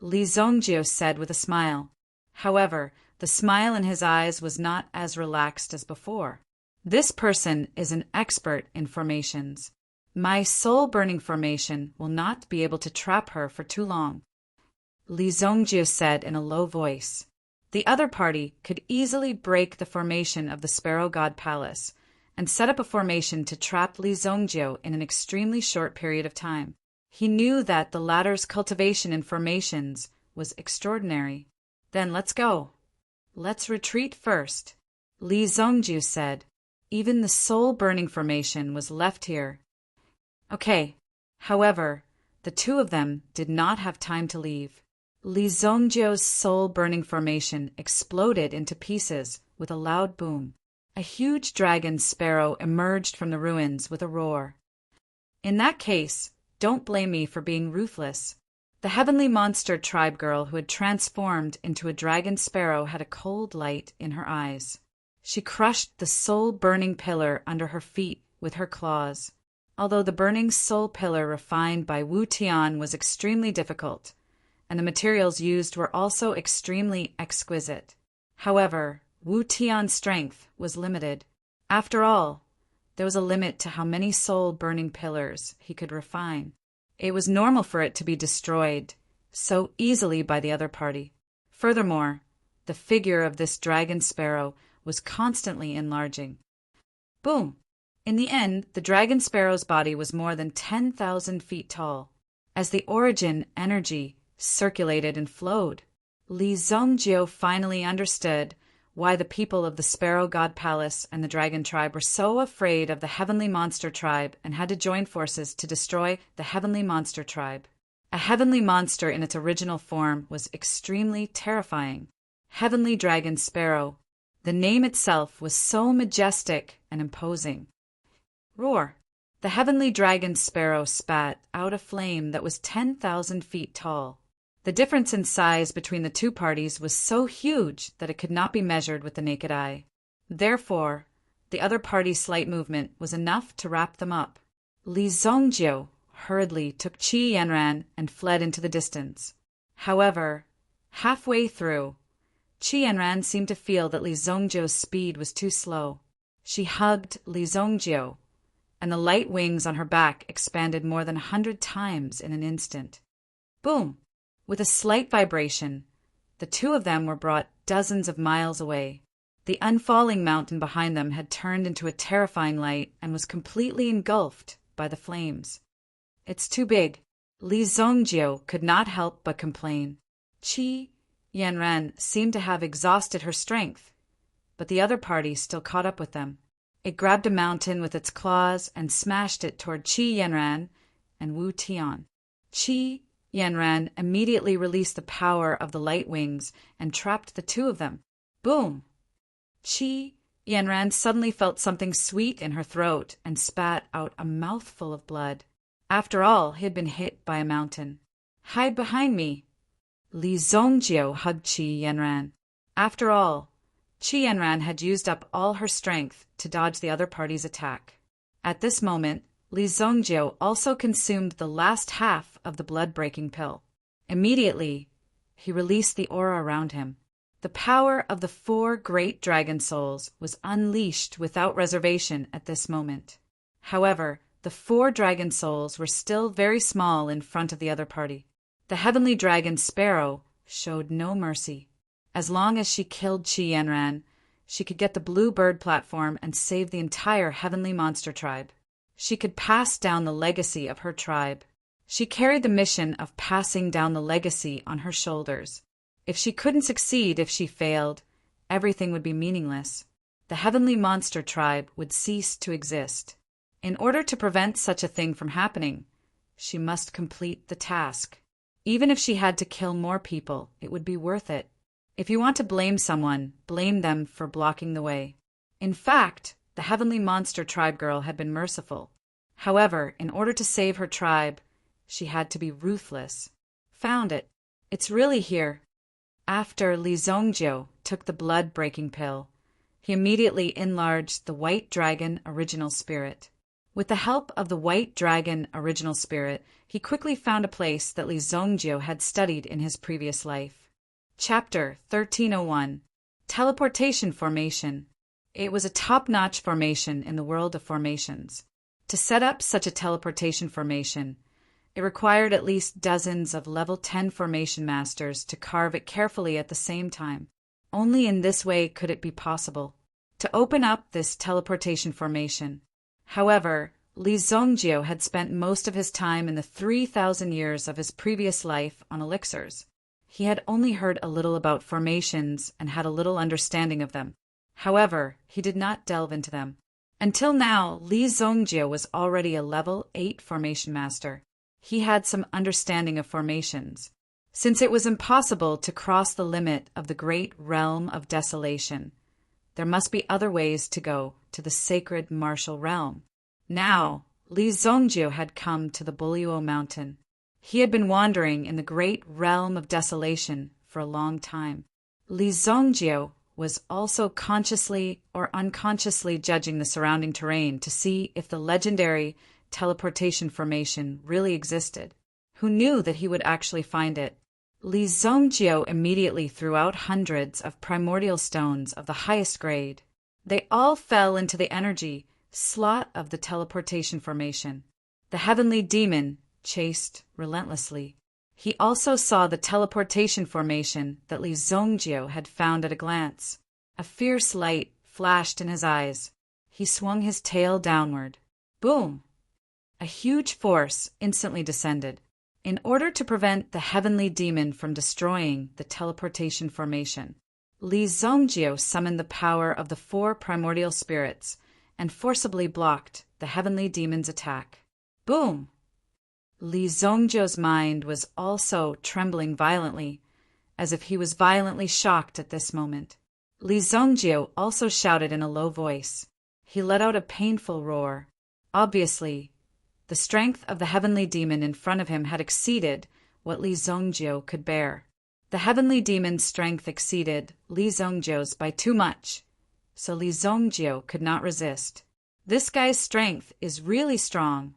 Li Zongjiu said with a smile. However, the smile in his eyes was not as relaxed as before. This person is an expert in formations. My soul-burning formation will not be able to trap her for too long, Li Zongjiu said in a low voice. The other party could easily break the formation of the Sparrow God Palace and set up a formation to trap Li Zongjiu in an extremely short period of time. He knew that the latter's cultivation in formations was extraordinary. Then let's go. Let's retreat first, Li Zongjiu said. Even the soul-burning formation was left here. Okay. However, the two of them did not have time to leave. Li Zongjiu's soul-burning formation exploded into pieces with a loud boom. A huge dragon sparrow emerged from the ruins with a roar. In that case, don't blame me for being ruthless. The heavenly monster tribe girl who had transformed into a dragon sparrow had a cold light in her eyes. She crushed the soul-burning pillar under her feet with her claws. Although the burning soul pillar refined by Wu Tian was extremely difficult, and the materials used were also extremely exquisite. However, Wu Tian's strength was limited. After all, there was a limit to how many soul-burning pillars he could refine. It was normal for it to be destroyed so easily by the other party. Furthermore, the figure of this dragon sparrow was constantly enlarging. Boom! In the end, the dragon sparrow's body was more than 10,000 feet tall. As the origin energy circulated and flowed, Li Zongjiu finally understood why the people of the Sparrow God Palace and the Dragon Tribe were so afraid of the Heavenly Monster Tribe and had to join forces to destroy the Heavenly Monster Tribe. A heavenly monster in its original form was extremely terrifying. Heavenly Dragon Sparrow. The name itself was so majestic and imposing. Roar! The heavenly dragon sparrow spat out a flame that was 10,000 feet tall. The difference in size between the two parties was so huge that it could not be measured with the naked eye. Therefore, the other party's slight movement was enough to wrap them up. Li Zongjiu hurriedly took Qi Yanran and fled into the distance. However, halfway through, Qi Yanran seemed to feel that Li Zongjiu's speed was too slow. She hugged Li Zongjiu, and the light wings on her back expanded more than 100 times in an instant. Boom! With a slight vibration, the two of them were brought dozens of miles away. The unfalling mountain behind them had turned into a terrifying light and was completely engulfed by the flames. It's too big. Li Zongjiu could not help but complain. Qi Yanran seemed to have exhausted her strength, but the other party still caught up with them. It grabbed a mountain with its claws and smashed it toward Qi Yanran and Wu Tian. Qi Yanran immediately released the power of the light wings and trapped the two of them. Boom! Qi Yanran suddenly felt something sweet in her throat and spat out a mouthful of blood. After all, he had been hit by a mountain. Hide behind me! Li Zongjiu hugged Qi Yanran. After all, Qi Yanran had used up all her strength to dodge the other party's attack. At this moment, Li Zhongjiu also consumed the last half of the blood-breaking pill. Immediately, he released the aura around him. The power of the 4 great dragon souls was unleashed without reservation at this moment. However, the 4 dragon souls were still very small in front of the other party. The heavenly dragon Sparrow showed no mercy. As long as she killed Qi Yanran, she could get the blue bird platform and save the entire heavenly monster tribe. She could pass down the legacy of her tribe. She carried the mission of passing down the legacy on her shoulders. If she couldn't succeed, if she failed, everything would be meaningless. The heavenly monster tribe would cease to exist. In order to prevent such a thing from happening, she must complete the task. Even if she had to kill more people, it would be worth it. If you want to blame someone, blame them for blocking the way. In fact, the heavenly monster tribe girl had been merciful. However, in order to save her tribe, she had to be ruthless. Found it. It's really here. After Li Zhongjiu took the blood-breaking pill, he immediately enlarged the White Dragon Original Spirit. With the help of the White Dragon Original Spirit, he quickly found a place that Li Zhongjiu had studied in his previous life. Chapter 1301. Teleportation Formation. It was a top-notch formation in the world of formations. To set up such a teleportation formation, it required at least dozens of level 10 formation masters to carve it carefully at the same time. Only in this way could it be possible to open up this teleportation formation. However, Li Zhongjiu had spent most of his time in the 3,000 years of his previous life on elixirs. He had only heard a little about formations and had a little understanding of them. However, he did not delve into them. Until now, Li Zhongjiu was already a level 8 formation master. He had some understanding of formations. Since it was impossible to cross the limit of the great realm of desolation, there must be other ways to go to the sacred martial realm. Now, Li Zhongjiu had come to the Buluo mountain. He had been wandering in the great realm of desolation for a long time. Li Zhongjiu was also consciously or unconsciously judging the surrounding terrain to see if the legendary teleportation formation really existed. Who knew that he would actually find it? Li Zhongjiu immediately threw out hundreds of primordial stones of the highest grade. They all fell into the energy slot of the teleportation formation. The heavenly demon chased relentlessly. He also saw the teleportation formation that Li Zhongjiu had found at a glance. A fierce light flashed in his eyes. He swung his tail downward. Boom! A huge force instantly descended. In order to prevent the heavenly demon from destroying the teleportation formation, Li Zhongjiu summoned the power of the 4 primordial spirits and forcibly blocked the heavenly demon's attack. Boom! Li Zhongjiu's mind was also trembling violently, as if he was violently shocked at this moment. Li Zhongjiu also shouted in a low voice. He let out a painful roar. Obviously, the strength of the heavenly demon in front of him had exceeded what Li Zhongjiu could bear. The heavenly demon's strength exceeded Li Zhongjiu's by too much, so Li Zhongjiu could not resist. This guy's strength is really strong.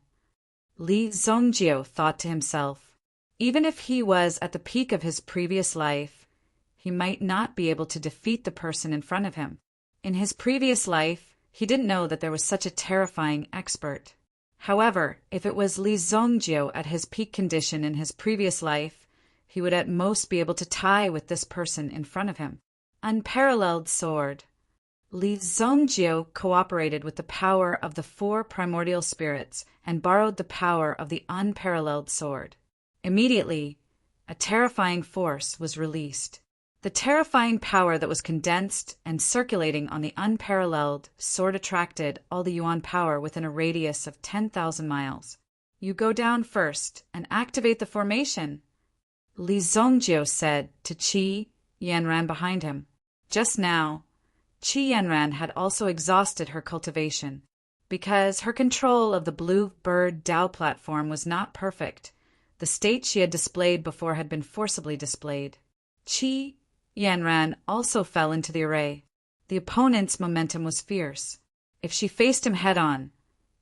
Li Zhongjiu thought to himself. Even if he was at the peak of his previous life, he might not be able to defeat the person in front of him. In his previous life, he didn't know that there was such a terrifying expert. However, if it was Li Zhongjiu at his peak condition in his previous life, he would at most be able to tie with this person in front of him. Unparalleled sword. Li Zhongjiu cooperated with the power of the 4 primordial spirits and borrowed the power of the unparalleled sword. Immediately, a terrifying force was released. The terrifying power that was condensed and circulating on the unparalleled sword attracted all the Yuan power within a radius of 10,000 miles. You go down first and activate the formation, Li Zhongjiu said to Qi Yanran behind him. Just now, Qi Yanran had also exhausted her cultivation. Because her control of the blue bird Dao platform was not perfect, the state she had displayed before had been forcibly displayed. Qi Yanran also fell into the array. The opponent's momentum was fierce. If she faced him head-on,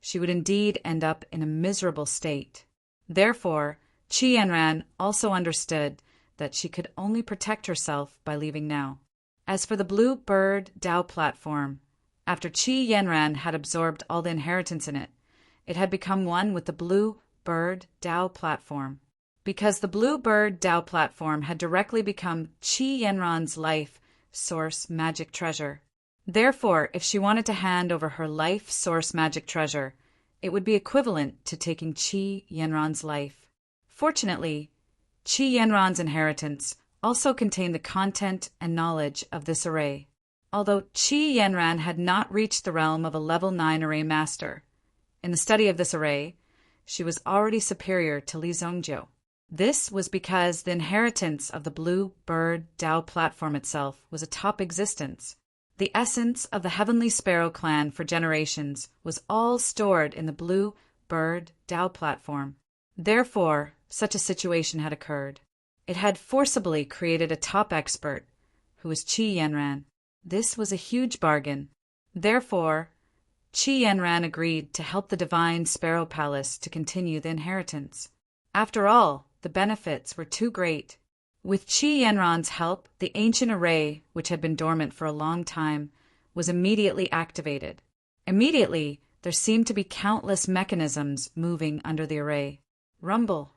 she would indeed end up in a miserable state. Therefore, Qi Yanran also understood that she could only protect herself by leaving now. As for the Blue Bird Dao platform, after Qi Yanran had absorbed all the inheritance in it, it had become one with the Blue Bird Dao platform. Because the Blue Bird Dao platform had directly become Qi Yanran's life source magic treasure. Therefore, if she wanted to hand over her life source magic treasure, it would be equivalent to taking Qi Yanran's life. Fortunately, Qi Yanran's inheritance also contained the content and knowledge of this array. Although Qi Yanran had not reached the realm of a level 9 array master, in the study of this array, she was already superior to Li Zongjiu. This was because the inheritance of the Blue Bird Dao platform itself was a top existence. The essence of the Heavenly Sparrow clan for generations was all stored in the Blue Bird Dao platform. Therefore, such a situation had occurred. It had forcibly created a top expert, who was Qi Yanran. This was a huge bargain. Therefore, Qi Yanran agreed to help the Divine Sparrow Palace to continue the inheritance. After all, the benefits were too great. With Qi Yanran's help, the ancient array, which had been dormant for a long time, was immediately activated. Immediately, there seemed to be countless mechanisms moving under the array. Rumble.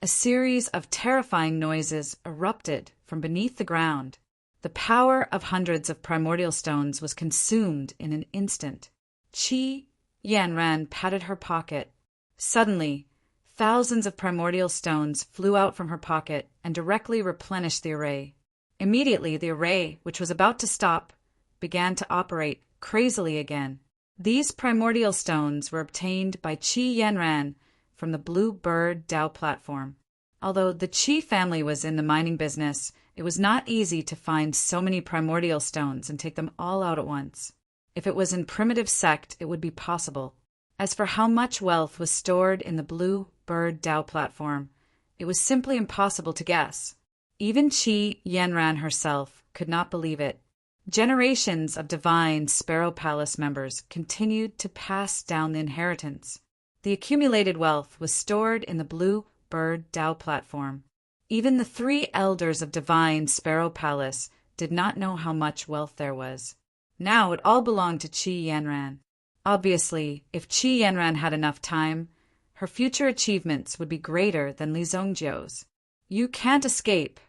A series of terrifying noises erupted from beneath the ground. The power of hundreds of primordial stones was consumed in an instant. Qi Yanran patted her pocket. Suddenly, thousands of primordial stones flew out from her pocket and directly replenished the array. Immediately, the array, which was about to stop, began to operate crazily again. These primordial stones were obtained by Qi Yanran from the Blue Bird Dao platform. Although the Qi family was in the mining business, it was not easy to find so many primordial stones and take them all out at once. If it was in primitive sect, it would be possible. As for how much wealth was stored in the Blue Bird Dao platform, it was simply impossible to guess. Even Qi Yanran herself could not believe it. Generations of Divine Sparrow Palace members continued to pass down the inheritance. The accumulated wealth was stored in the Blue Bird Dao platform. Even the 3 elders of Divine Sparrow Palace did not know how much wealth there was. Now it all belonged to Qi Yanran. Obviously, if Qi Yanran had enough time, her future achievements would be greater than Li Zongjiu's. "You can't escape!"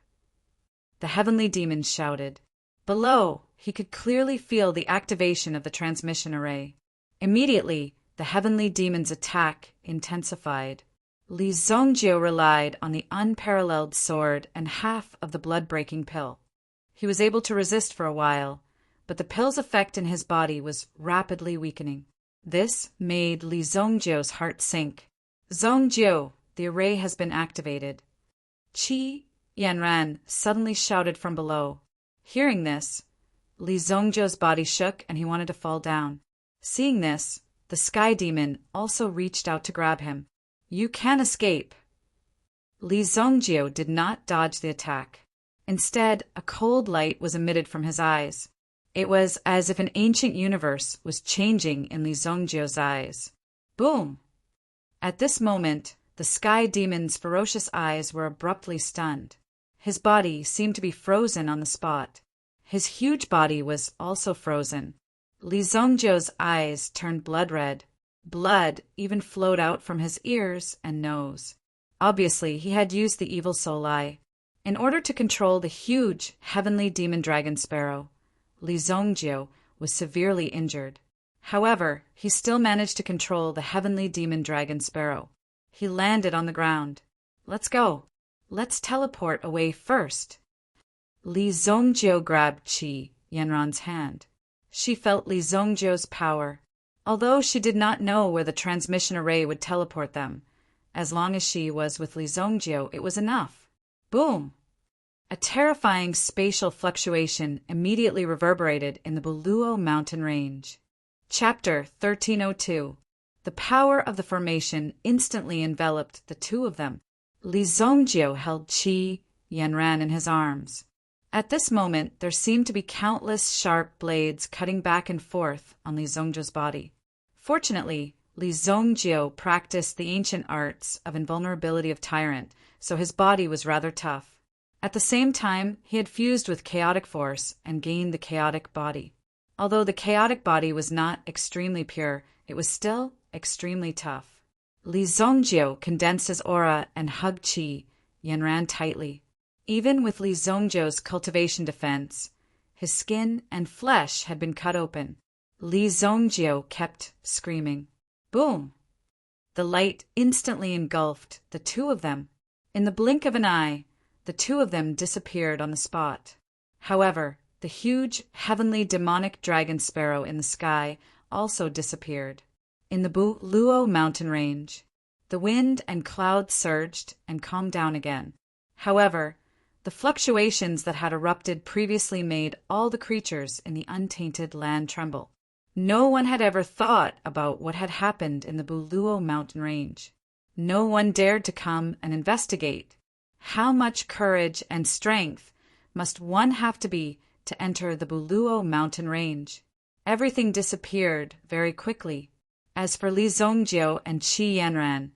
the heavenly demons shouted. Below, he could clearly feel the activation of the transmission array. Immediately, the heavenly demon's attack intensified. Li Zongjiu relied on the unparalleled sword and half of the blood-breaking pill. He was able to resist for a while, but the pill's effect in his body was rapidly weakening. This made Li Zongjiu's heart sink. "Zongjiu, the array has been activated." Qi Yanran suddenly shouted from below. Hearing this, Li Zongjiu's body shook and he wanted to fall down. Seeing this, the sky demon also reached out to grab him. "You can escape." Li Zongjiu did not dodge the attack. Instead, a cold light was emitted from his eyes. It was as if an ancient universe was changing in Li Zongjiu's eyes. Boom! At this moment, the sky demon's ferocious eyes were abruptly stunned. His body seemed to be frozen on the spot. His huge body was also frozen. Li Zongjiu's eyes turned blood red. Blood even flowed out from his ears and nose. Obviously, he had used the evil soul eye. In order to control the huge heavenly demon dragon sparrow, Li Zongjiu was severely injured. However, he still managed to control the heavenly demon dragon sparrow. He landed on the ground. "Let's go. Let's teleport away first." Li Zongjiu grabbed Qi Yanran's hand. She felt Li Zongjiu's power. Although she did not know where the transmission array would teleport them, as long as she was with Li Zongjiu, it was enough. Boom! A terrifying spatial fluctuation immediately reverberated in the Buluo mountain range. Chapter 1302. The power of the formation instantly enveloped the two of them. Li Zongjiu held Qi Yanran in his arms. At this moment, there seemed to be countless sharp blades cutting back and forth on Li Zongjiu's body. Fortunately, Li Zongjiu practiced the ancient arts of invulnerability of tyrant, so his body was rather tough. At the same time, he had fused with chaotic force and gained the chaotic body. Although the chaotic body was not extremely pure, it was still extremely tough. Li Zongjiu condensed his aura and hugged Qi Yanran tightly. Even with Li Zongjiu's cultivation defense, his skin and flesh had been cut open. Li Zongjiu kept screaming. Boom! The light instantly engulfed the two of them. In the blink of an eye, the two of them disappeared on the spot. However, the huge, heavenly demonic dragon sparrow in the sky also disappeared. In the Luo mountain range, the wind and clouds surged and calmed down again. However, the fluctuations that had erupted previously made all the creatures in the untainted land tremble. No one had ever thought about what had happened in the Luo mountain range. No one dared to come and investigate. How much courage and strength must one have to be to enter the Luo mountain range? Everything disappeared very quickly. As for Li Zongjiu and Qi Yanran,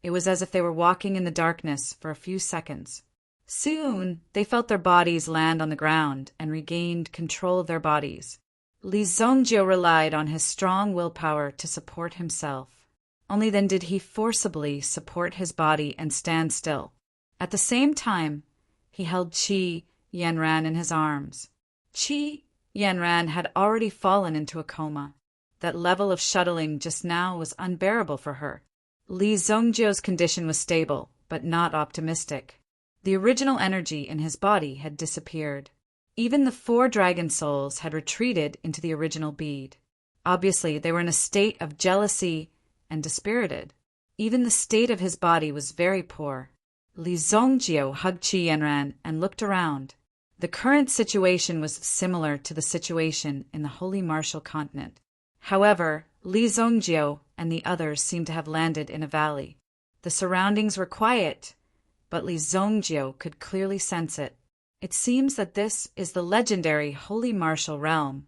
it was as if they were walking in the darkness for a few seconds. Soon, they felt their bodies land on the ground and regained control of their bodies. Li Zongjiu relied on his strong willpower to support himself. Only then did he forcibly support his body and stand still. At the same time, he held Qi Yanran in his arms. Qi Yanran had already fallen into a coma. That level of shuttling just now was unbearable for her. Li Zongjiu's condition was stable, but not optimistic. The original energy in his body had disappeared. Even the 4 dragon souls had retreated into the original bead. Obviously, they were in a state of jealousy and dispirited. Even the state of his body was very poor. Li Zongjiu hugged Qi Yanran and looked around. The current situation was similar to the situation in the Holy Martial Continent. However, Li Zongjiu and the others seemed to have landed in a valley. The surroundings were quiet, but Li Zongjiu could clearly sense it. It seems that this is the legendary Holy Martial Realm.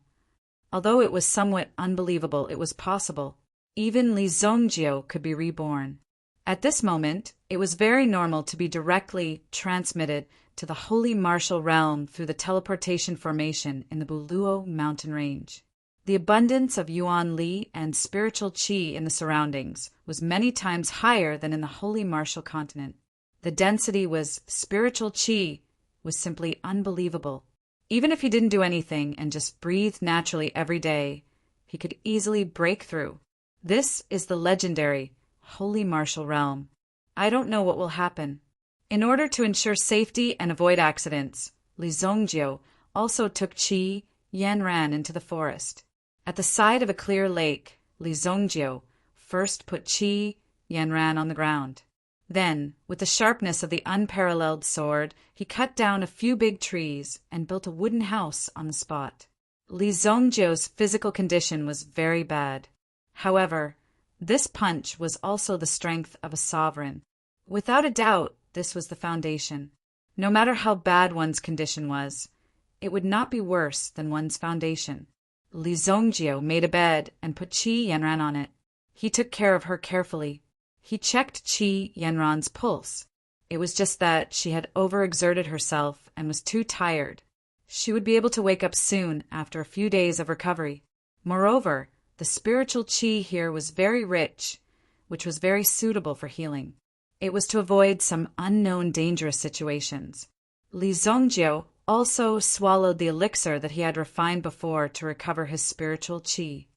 Although it was somewhat unbelievable it was possible, even Li Zongjiu could be reborn. At this moment, it was very normal to be directly transmitted to the Holy Martial Realm through the teleportation formation in the Luo mountain range. The abundance of Yuan Li and spiritual qi in the surroundings was many times higher than in the Holy Martial Continent. The density was spiritual qi was simply unbelievable. Even if he didn't do anything and just breathed naturally every day, he could easily break through. This is the legendary Holy Martial Realm. I don't know what will happen. In order to ensure safety and avoid accidents, Li Zongjiu also took Qi Yanran into the forest. At the side of a clear lake, Li Zongjiu first put Qi Yanran on the ground. Then, with the sharpness of the unparalleled sword, he cut down a few big trees and built a wooden house on the spot. Li Zongjiu's physical condition was very bad. However, this punch was also the strength of a sovereign. Without a doubt, this was the foundation. No matter how bad one's condition was, it would not be worse than one's foundation. Li Zongjiu made a bed and put Qi Yanran on it. He took care of her carefully. He checked Qi Yanran's pulse. It was just that she had overexerted herself and was too tired. She would be able to wake up soon after a few days of recovery. Moreover, the spiritual qi here was very rich, which was very suitable for healing. It was to avoid some unknown dangerous situations. Li Zongjiu also swallowed the elixir that he had refined before to recover his spiritual qi.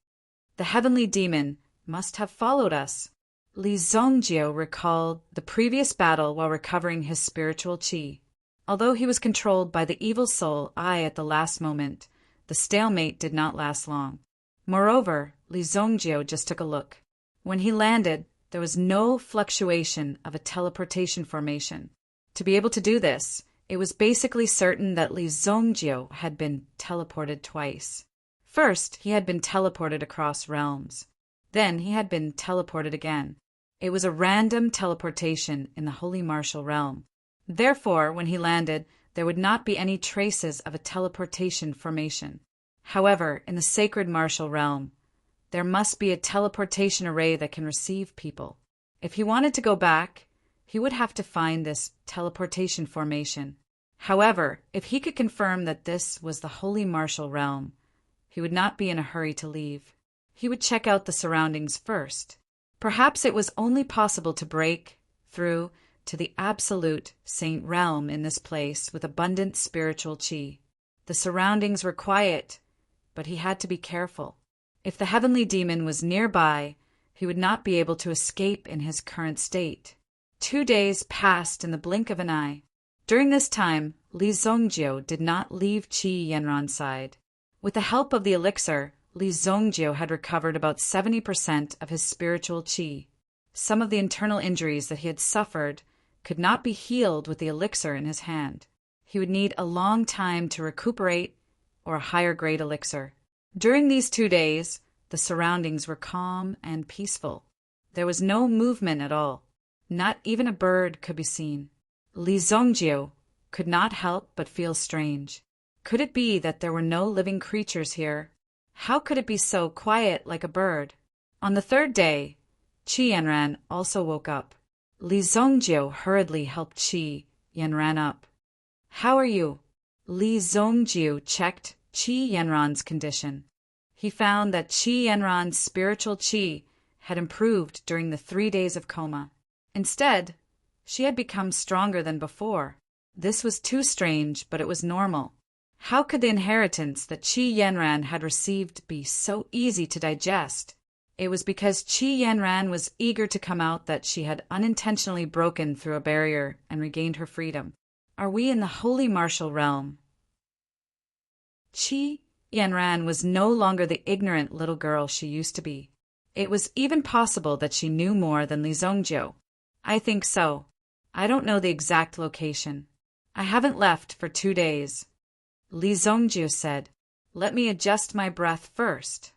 The heavenly demon must have followed us. Li Zongjiu recalled the previous battle while recovering his spiritual qi. Although he was controlled by the evil soul Ai at the last moment, the stalemate did not last long. Moreover, Li Zongjiu just took a look. When he landed, there was no fluctuation of a teleportation formation. To be able to do this, it was basically certain that Li Zongjiu had been teleported twice. First, he had been teleported across realms. Then he had been teleported again. It was a random teleportation in the Holy Martial Realm. Therefore, when he landed, there would not be any traces of a teleportation formation. However, in the sacred martial realm, there must be a teleportation array that can receive people. If he wanted to go back, he would have to find this teleportation formation. However, if he could confirm that this was the holy martial realm, he would not be in a hurry to leave. He would check out the surroundings first. Perhaps it was only possible to break through to the absolute saint realm in this place with abundant spiritual chi. The surroundings were quiet, but he had to be careful. If the heavenly demon was nearby, he would not be able to escape in his current state. 2 days passed in the blink of an eye. During this time, Li Zongjio did not leave Qi Yanran's side. With the help of the elixir, Li Zongjio had recovered about 70% of his spiritual qi. Some of the internal injuries that he had suffered could not be healed with the elixir in his hand. He would need a long time to recuperate or a higher grade elixir. During these 2 days, the surroundings were calm and peaceful. There was no movement at all. Not even a bird could be seen. Li Zongjio could not help but feel strange. Could it be that there were no living creatures here? How could it be so quiet like a bird? On the 3rd day, Qi Yanran also woke up. Li Zongjio hurriedly helped Qi Yanran up. "How are you?" Li Zongjio checked Qi Yanran's condition. He found that Qi Yanran's spiritual qi had improved during the 3 days of coma. Instead, she had become stronger than before. This was too strange, but it was normal. How could the inheritance that Qi Yanran had received be so easy to digest? It was because Qi Yanran was eager to come out that she had unintentionally broken through a barrier and regained her freedom. Are we in the holy martial realm? Qi Yanran was no longer the ignorant little girl she used to be. It was even possible that she knew more than Li Zongjio. I think so. I don't know the exact location. I haven't left for 2 days. Li Zongjio said, "Let me adjust my breath first."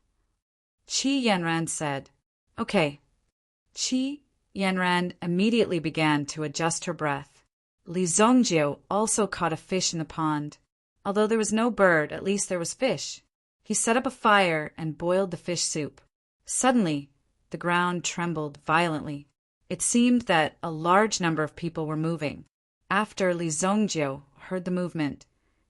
Qi Yanran said, "Okay." Qi Yanran immediately began to adjust her breath. Li Zongjio also caught a fish in the pond. Although there was no bird, at least there was fish. He set up a fire and boiled the fish soup. Suddenly, the ground trembled violently. It seemed that a large number of people were moving. After Li Zongjio heard the movement,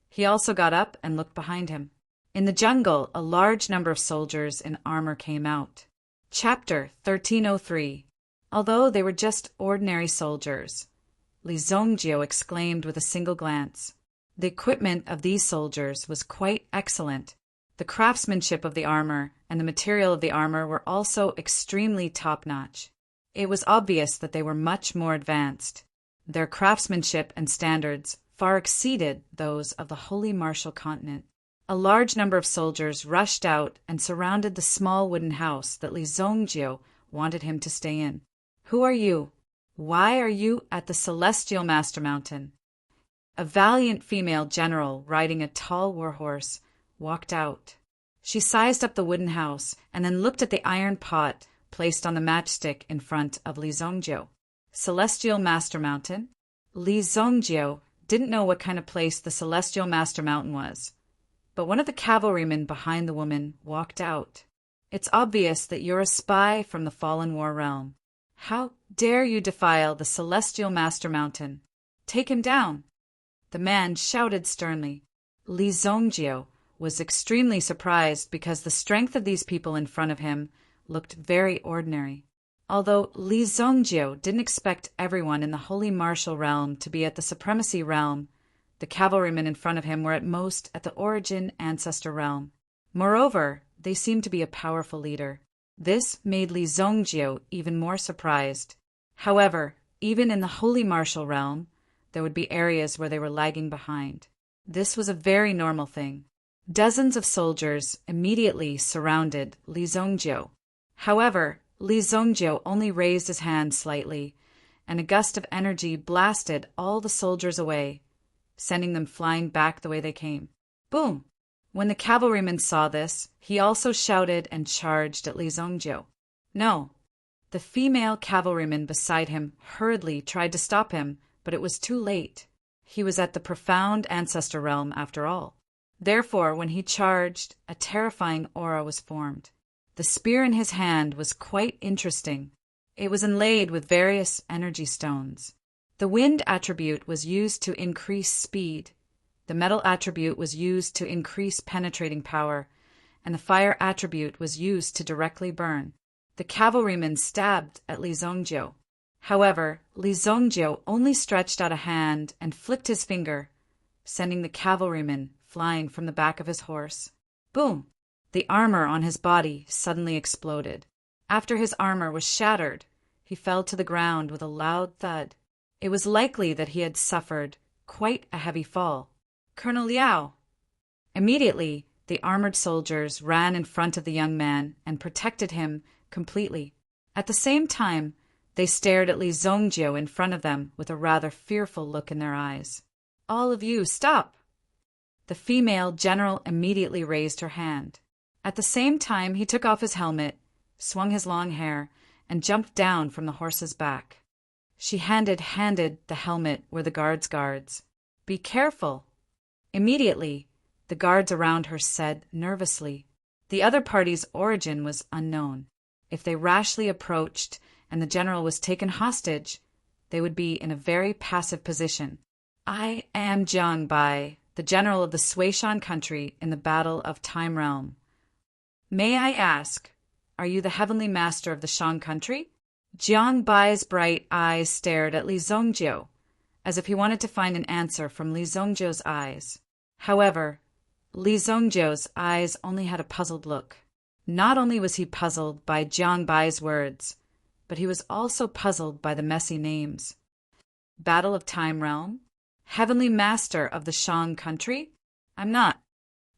he also got up and looked behind him. In the jungle, a large number of soldiers in armor came out. Chapter 1303. Although they were just ordinary soldiers, Li Zongjio exclaimed with a single glance. The equipment of these soldiers was quite excellent. The craftsmanship of the armor and the material of the armor were also extremely top-notch. It was obvious that they were much more advanced. Their craftsmanship and standards far exceeded those of the holy martial continent. A large number of soldiers rushed out and surrounded the small wooden house that Li Zongjio wanted him to stay in. "Who are you? Why are you at the Celestial Master Mountain?" A valiant female general riding a tall warhorse walked out. She sized up the wooden house and then looked at the iron pot placed on the matchstick in front of Li Zongjio. Celestial Master Mountain? Li Zongjio didn't know what kind of place the Celestial Master Mountain was, but one of the cavalrymen behind the woman walked out. "It's obvious that you're a spy from the fallen war realm. How dare you defile the Celestial Master Mountain? Take him down!" The man shouted sternly. Li Zongjio was extremely surprised because the strength of these people in front of him looked very ordinary. Although Li Zongjio didn't expect everyone in the holy martial realm to be at the supremacy realm, the cavalrymen in front of him were at most at the origin ancestor realm. Moreover, they seemed to be a powerful leader. This made Li Zongjio even more surprised. However, even in the holy martial realm, there would be areas where they were lagging behind. This was a very normal thing. Dozens of soldiers immediately surrounded Li Zongjio. However, Li Zongjio only raised his hand slightly, and a gust of energy blasted all the soldiers away, sending them flying back the way they came. Boom! When the cavalryman saw this, he also shouted and charged at Li Zongjio. No! The female cavalryman beside him hurriedly tried to stop him, but it was too late. He was at the profound ancestor realm after all. Therefore, when he charged, a terrifying aura was formed. The spear in his hand was quite interesting. It was inlaid with various energy stones. The wind attribute was used to increase speed. The metal attribute was used to increase penetrating power, and the fire attribute was used to directly burn. The cavalryman stabbed at Li Zhongjiu. However, Li Zhongjiu only stretched out a hand and flicked his finger, sending the cavalryman flying from the back of his horse. Boom! The armor on his body suddenly exploded. After his armor was shattered, he fell to the ground with a loud thud. It was likely that he had suffered quite a heavy fall. Colonel Liao! Immediately, the armored soldiers ran in front of the young man and protected him completely. At the same time, they stared at Li Zhongjiu in front of them with a rather fearful look in their eyes. All of you, stop! The female general immediately raised her hand. At the same time, he took off his helmet, swung his long hair, and jumped down from the horse's back. She handed the helmet where the guards. Be careful! Immediately, the guards around her said nervously. The other party's origin was unknown. If they rashly approached and the general was taken hostage, they would be in a very passive position. I am Jiang Bai, the general of the Suishan country in the Battle of Time Realm. May I ask, are you the heavenly master of the Shang country? Jiang Bai's bright eyes stared at Li Zhongjiu, as if he wanted to find an answer from Li Zhongjiu's eyes. However, Li Zhongjiu's eyes only had a puzzled look. Not only was he puzzled by Jiang Bai's words, but he was also puzzled by the messy names. Battle of Time Realm? Heavenly Master of the Shang country? I'm not.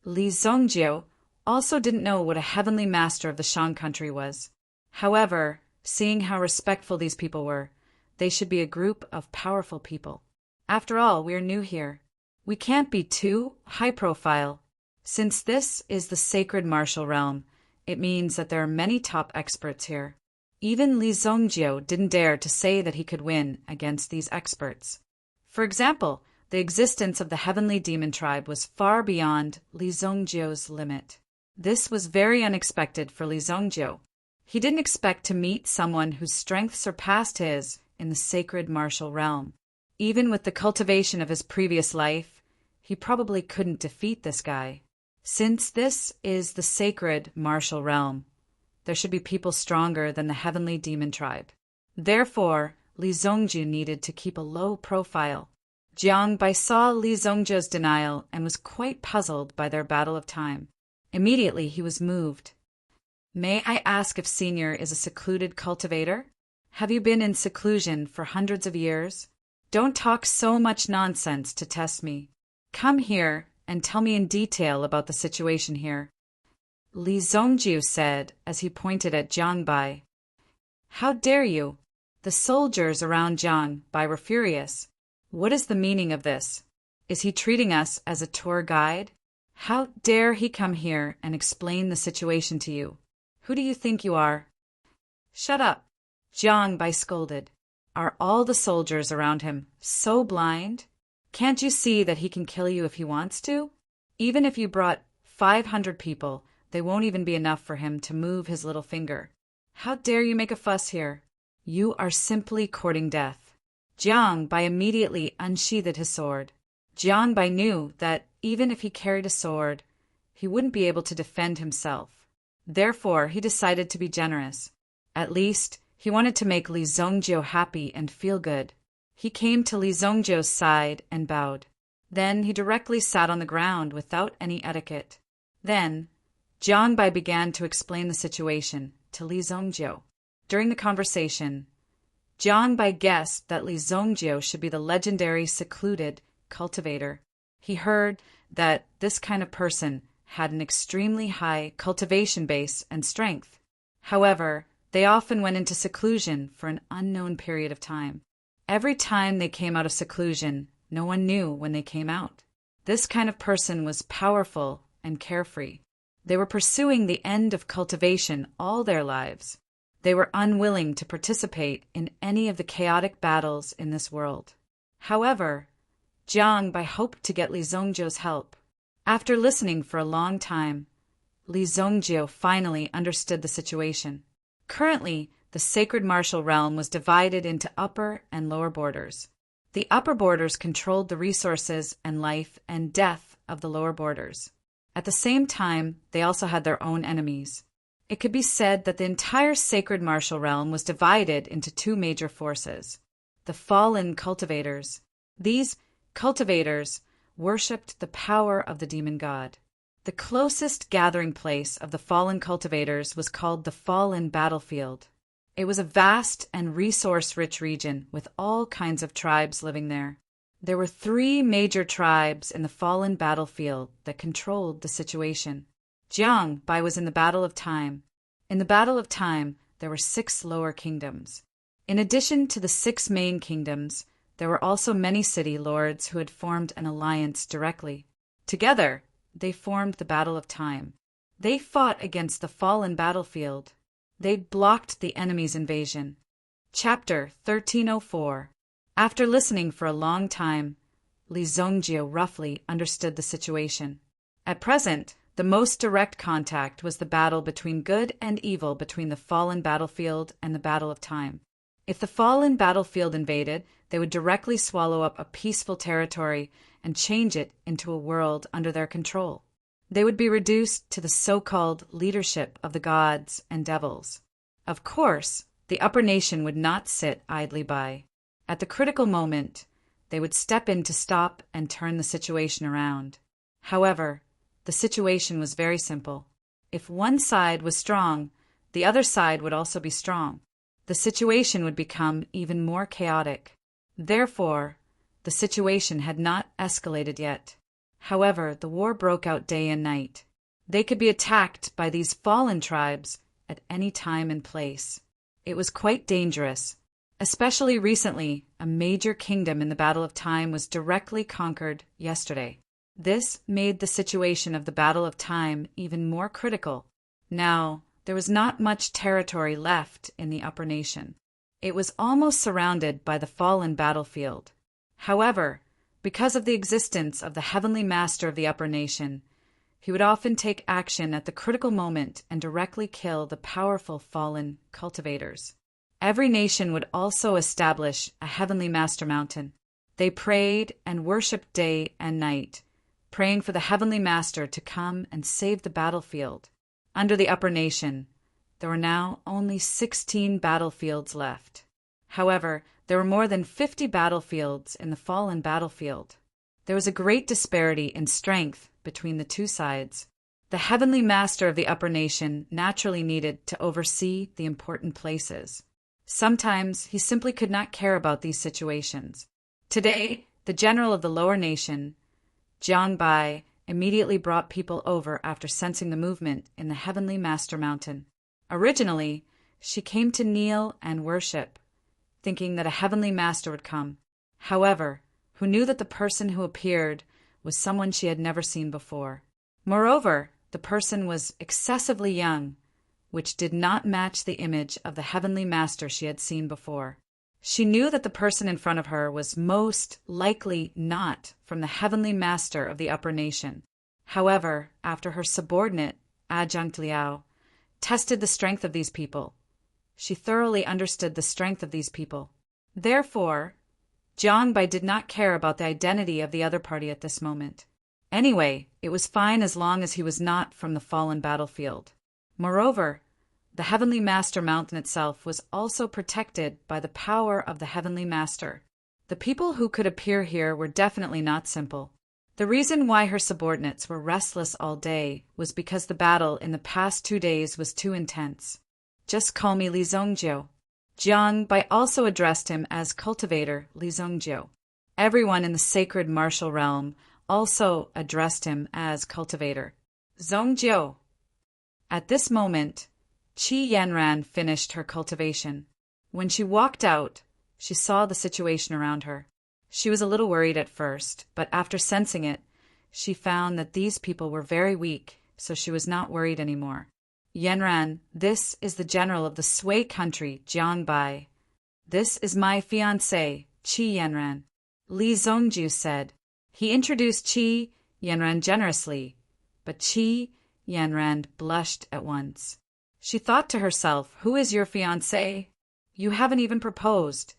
Li Zhongjiu also didn't know what a Heavenly Master of the Shang country was. However, seeing how respectful these people were, they should be a group of powerful people. After all, we are new here. We can't be too high profile. Since this is the sacred martial realm, it means that there are many top experts here. Even Li Zhongjiu didn't dare to say that he could win against these experts. For example, the existence of the heavenly demon tribe was far beyond Li Zhongjiu's limit. This was very unexpected for Li Zhongjiu. He didn't expect to meet someone whose strength surpassed his in the sacred martial realm. Even with the cultivation of his previous life, he probably couldn't defeat this guy. Since this is the sacred martial realm, there should be people stronger than the heavenly demon tribe. Therefore, Li Zhongjiu needed to keep a low profile. Jiang Bai saw Li Zhongjiu's denial and was quite puzzled by their battle of time. Immediately, he was moved. May I ask if Senior is a secluded cultivator? Have you been in seclusion for hundreds of years? Don't talk so much nonsense to test me. Come here and tell me in detail about the situation here. Li Zhongjiu said as he pointed at Jiang Bai. How dare you? The soldiers around Jiang Bai were furious. What is the meaning of this? Is he treating us as a tour guide? How dare he come here and explain the situation to you? Who do you think you are? Shut up, Jiang Bai scolded. Are all the soldiers around him so blind? Can't you see that he can kill you if he wants to? Even if you brought 500 people, they won't even be enough for him to move his little finger. How dare you make a fuss here? You are simply courting death. Jiang Bai immediately unsheathed his sword. Jiang Bai knew that even if he carried a sword, he wouldn't be able to defend himself. Therefore, he decided to be generous. At least, he wanted to make Li Zhongjiu happy and feel good. He came to Li Zhongjiu's side and bowed. Then he directly sat on the ground without any etiquette. Then, Jiang Bai began to explain the situation to Li Zhongjiu. During the conversation, Jiang Bai guessed that Li Zhongjiu should be the legendary secluded cultivator. He heard that this kind of person had an extremely high cultivation base and strength. However, they often went into seclusion for an unknown period of time. Every time they came out of seclusion, no one knew when they came out. This kind of person was powerful and carefree. They were pursuing the end of cultivation all their lives. They were unwilling to participate in any of the chaotic battles in this world. However, Jiang Bai hoped to get Li Zongjiu's help. After listening for a long time, Li Zongjiu finally understood the situation. Currently, the sacred martial realm was divided into upper and lower borders. The upper borders controlled the resources and life and death of the lower borders. At the same time, they also had their own enemies. It could be said that the entire sacred martial realm was divided into two major forces: the fallen cultivators. These cultivators worshipped the power of the demon god. The closest gathering place of the fallen cultivators was called the Fallen Battlefield. It was a vast and resource-rich region with all kinds of tribes living there. There were 3 major tribes in the Fallen Battlefield that controlled the situation. Jiang Bai was in the Battle of Time. In the Battle of Time, there were 6 lower kingdoms. In addition to the 6 main kingdoms, there were also many city lords who had formed an alliance directly. Together, they formed the Battle of Time. They fought against the Fallen Battlefield. They blocked the enemy's invasion. Chapter 1304. After listening for a long time, Li Zongjiu roughly understood the situation. At present, the most direct contact was the battle between good and evil between the Fallen Battlefield and the Battle of Time. If the Fallen Battlefield invaded, they would directly swallow up a peaceful territory and change it into a world under their control. They would be reduced to the so-called leadership of the gods and devils. Of course, the upper nation would not sit idly by. At the critical moment, they would step in to stop and turn the situation around. However, the situation was very simple. If one side was strong, the other side would also be strong. The situation would become even more chaotic. Therefore, the situation had not escalated yet. However, the war broke out day and night. They could be attacked by these fallen tribes at any time and place. It was quite dangerous. Especially recently, a major kingdom in the Battle of Time was directly conquered yesterday. This made the situation of the Battle of Time even more critical. Now, there was not much territory left in the upper nation. It was almost surrounded by the Fallen Battlefield. However, because of the existence of the Heavenly Master of the upper nation, he would often take action at the critical moment and directly kill the powerful fallen cultivators. Every nation would also establish a Heavenly Master mountain. They prayed and worshipped day and night, praying for the Heavenly Master to come and save the battlefield. Under the upper nation, there were now only 16 battlefields left. However, there were more than 50 battlefields in the Fallen Battlefield. There was a great disparity in strength between the two sides. The Heavenly Master of the upper nation naturally needed to oversee the important places. Sometimes he simply could not care about these situations. Today, the general of the lower nation, Jiang Bai, immediately brought people over after sensing the movement in the Heavenly Master Mountain. Originally, she came to kneel and worship, thinking that a Heavenly Master would come. However, who knew that the person who appeared was someone she had never seen before. Moreover, the person was excessively young, which did not match the image of the Heavenly Master she had seen before. She knew that the person in front of her was most likely not from the Heavenly Master of the upper nation. However, after her subordinate, Adjunct Liao, tested the strength of these people, she thoroughly understood the strength of these people. Therefore, Jiang Bai did not care about the identity of the other party at this moment. Anyway, it was fine as long as he was not from the Fallen Battlefield. Moreover, the Heavenly Master Mountain itself was also protected by the power of the Heavenly Master. The people who could appear here were definitely not simple. The reason why her subordinates were restless all day was because the battle in the past 2 days was too intense. Just call me Li Zongjiu. Jiang Bai also addressed him as Cultivator Li Zongjiu. Everyone in the sacred martial realm also addressed him as Cultivator Zongjiu. At this moment, Qi Yanran finished her cultivation. When she walked out, she saw the situation around her. She was a little worried at first, but after sensing it, she found that these people were very weak, so she was not worried anymore. Yanran, this is the general of the Sui country, Jiang Bai. This is my fiancé, Qi Yanran. Li Zongjiu said. He introduced Qi Yanran generously, but Qi Yanran blushed at once. She thought to herself, who is your fiancé? You haven't even proposed.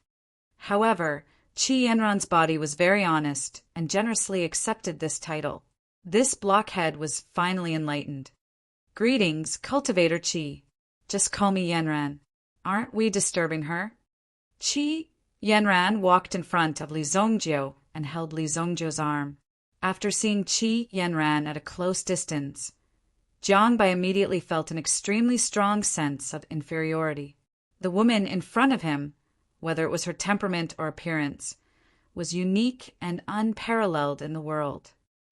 However, Qi Yanran's body was very honest and generously accepted this title. This blockhead was finally enlightened. Greetings, cultivator Qi. Just call me Yanran. Aren't we disturbing her? Qi Yanran walked in front of Li Zongjiu and held Li Zongjiu's arm. After seeing Qi Yanran at a close distance, Jiang Bai immediately felt an extremely strong sense of inferiority. The woman in front of him, whether it was her temperament or appearance, was unique and unparalleled in the world.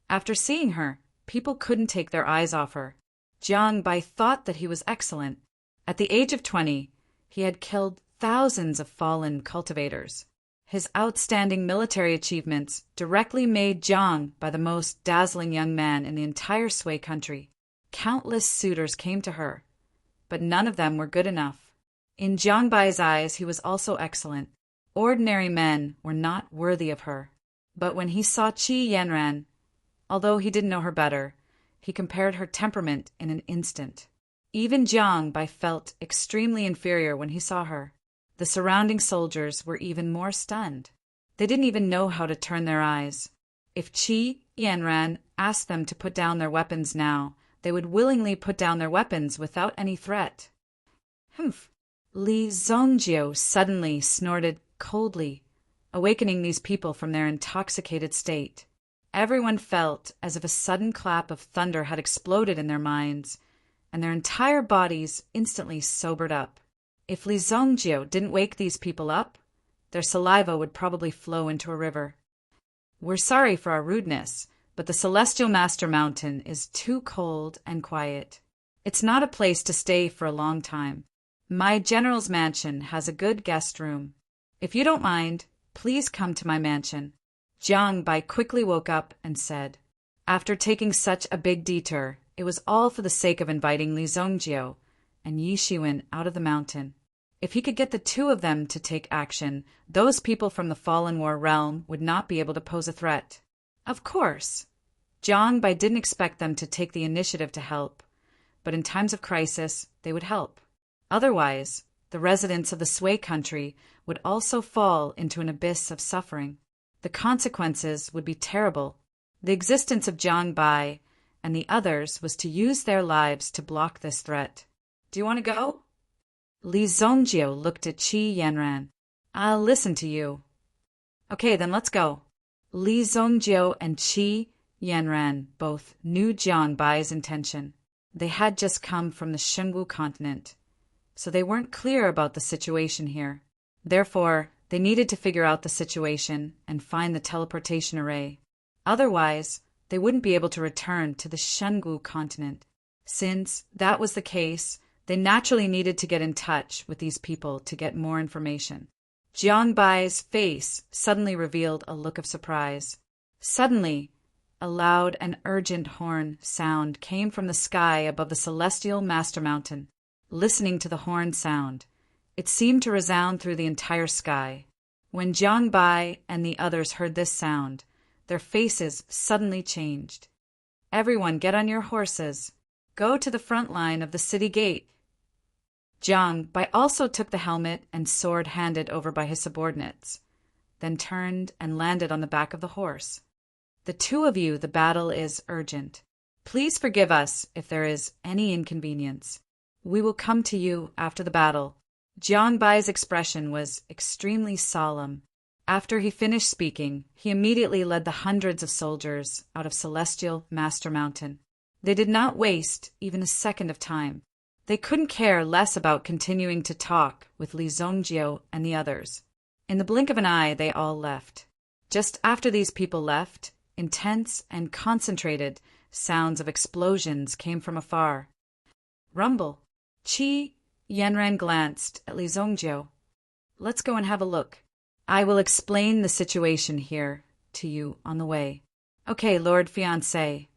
After seeing her, people couldn't take their eyes off her. Jiang Bai thought that he was excellent. At the age of 20, he had killed thousands of fallen cultivators. His outstanding military achievements directly made Jiang Bai the most dazzling young man in the entire Sui country. Countless suitors came to her, but none of them were good enough. In Jiang Bai's eyes, he was also excellent. Ordinary men were not worthy of her. But when he saw Qi Yanran, although he didn't know her better, he compared her temperament in an instant. Even Jiang Bai felt extremely inferior when he saw her. The surrounding soldiers were even more stunned. They didn't even know how to turn their eyes. If Qi Yanran asked them to put down their weapons now, they would willingly put down their weapons without any threat. Humph! Li Zongjiu suddenly snorted coldly, awakening these people from their intoxicated state. Everyone felt as if a sudden clap of thunder had exploded in their minds, and their entire bodies instantly sobered up. If Li Zongjiu didn't wake these people up, their saliva would probably flow into a river. We're sorry for our rudeness, but the Celestial Master Mountain is too cold and quiet. It's not a place to stay for a long time. My general's mansion has a good guest room. If you don't mind, please come to my mansion. Jiang Bai quickly woke up and said, after taking such a big detour, it was all for the sake of inviting Li Zongjiu and Yi Shiwen out of the mountain. If he could get the two of them to take action, those people from the Fallen War realm would not be able to pose a threat. Of course, Jiang Bai didn't expect them to take the initiative to help, but in times of crisis, they would help. Otherwise, the residents of the Sui country would also fall into an abyss of suffering. The consequences would be terrible. The existence of Jiang Bai and the others was to use their lives to block this threat. Do you want to go? Li Zongjiu looked at Qi Yanran. I'll listen to you. Okay, then let's go. Li Zongjiu and Qi Yanran both knew Jiang Bai's intention. They had just come from the Shengwu continent, so they weren't clear about the situation here. Therefore, they needed to figure out the situation and find the teleportation array. Otherwise, they wouldn't be able to return to the Shengwu continent. Since that was the case, they naturally needed to get in touch with these people to get more information. Jiang Bai's face suddenly revealed a look of surprise. Suddenly, a loud and urgent horn sound came from the sky above the Celestial Master Mountain. Listening to the horn sound, it seemed to resound through the entire sky. When Jiang Bai and the others heard this sound, their faces suddenly changed. Everyone get on your horses. Go to the front line of the city gate. Jiang Bai also took the helmet and sword handed over by his subordinates, then turned and landed on the back of the horse. The two of you, the battle is urgent. Please forgive us if there is any inconvenience. We will come to you after the battle. Jiang Bai's expression was extremely solemn. After he finished speaking, he immediately led the hundreds of soldiers out of Celestial Master Mountain. They did not waste even a second of time. They couldn't care less about continuing to talk with Li Zongjiu and the others. In the blink of an eye, they all left. Just after these people left, intense and concentrated sounds of explosions came from afar. Rumble. Qi Yanran glanced at Li Zongjiu. Let's go and have a look. I will explain the situation here to you on the way. Okay, Lord Fiancé.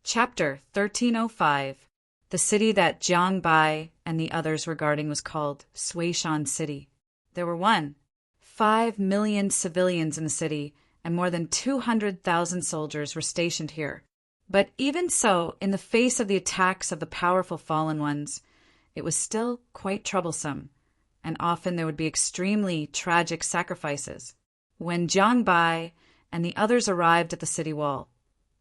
Chapter 1305. The city that Jiang Bai and the others were guarding was called Suishan City. There were 5 million civilians in the city and more than 200,000 soldiers were stationed here. But even so, in the face of the attacks of the powerful fallen ones, it was still quite troublesome, and often there would be extremely tragic sacrifices. When Jiang Bai and the others arrived at the city wall,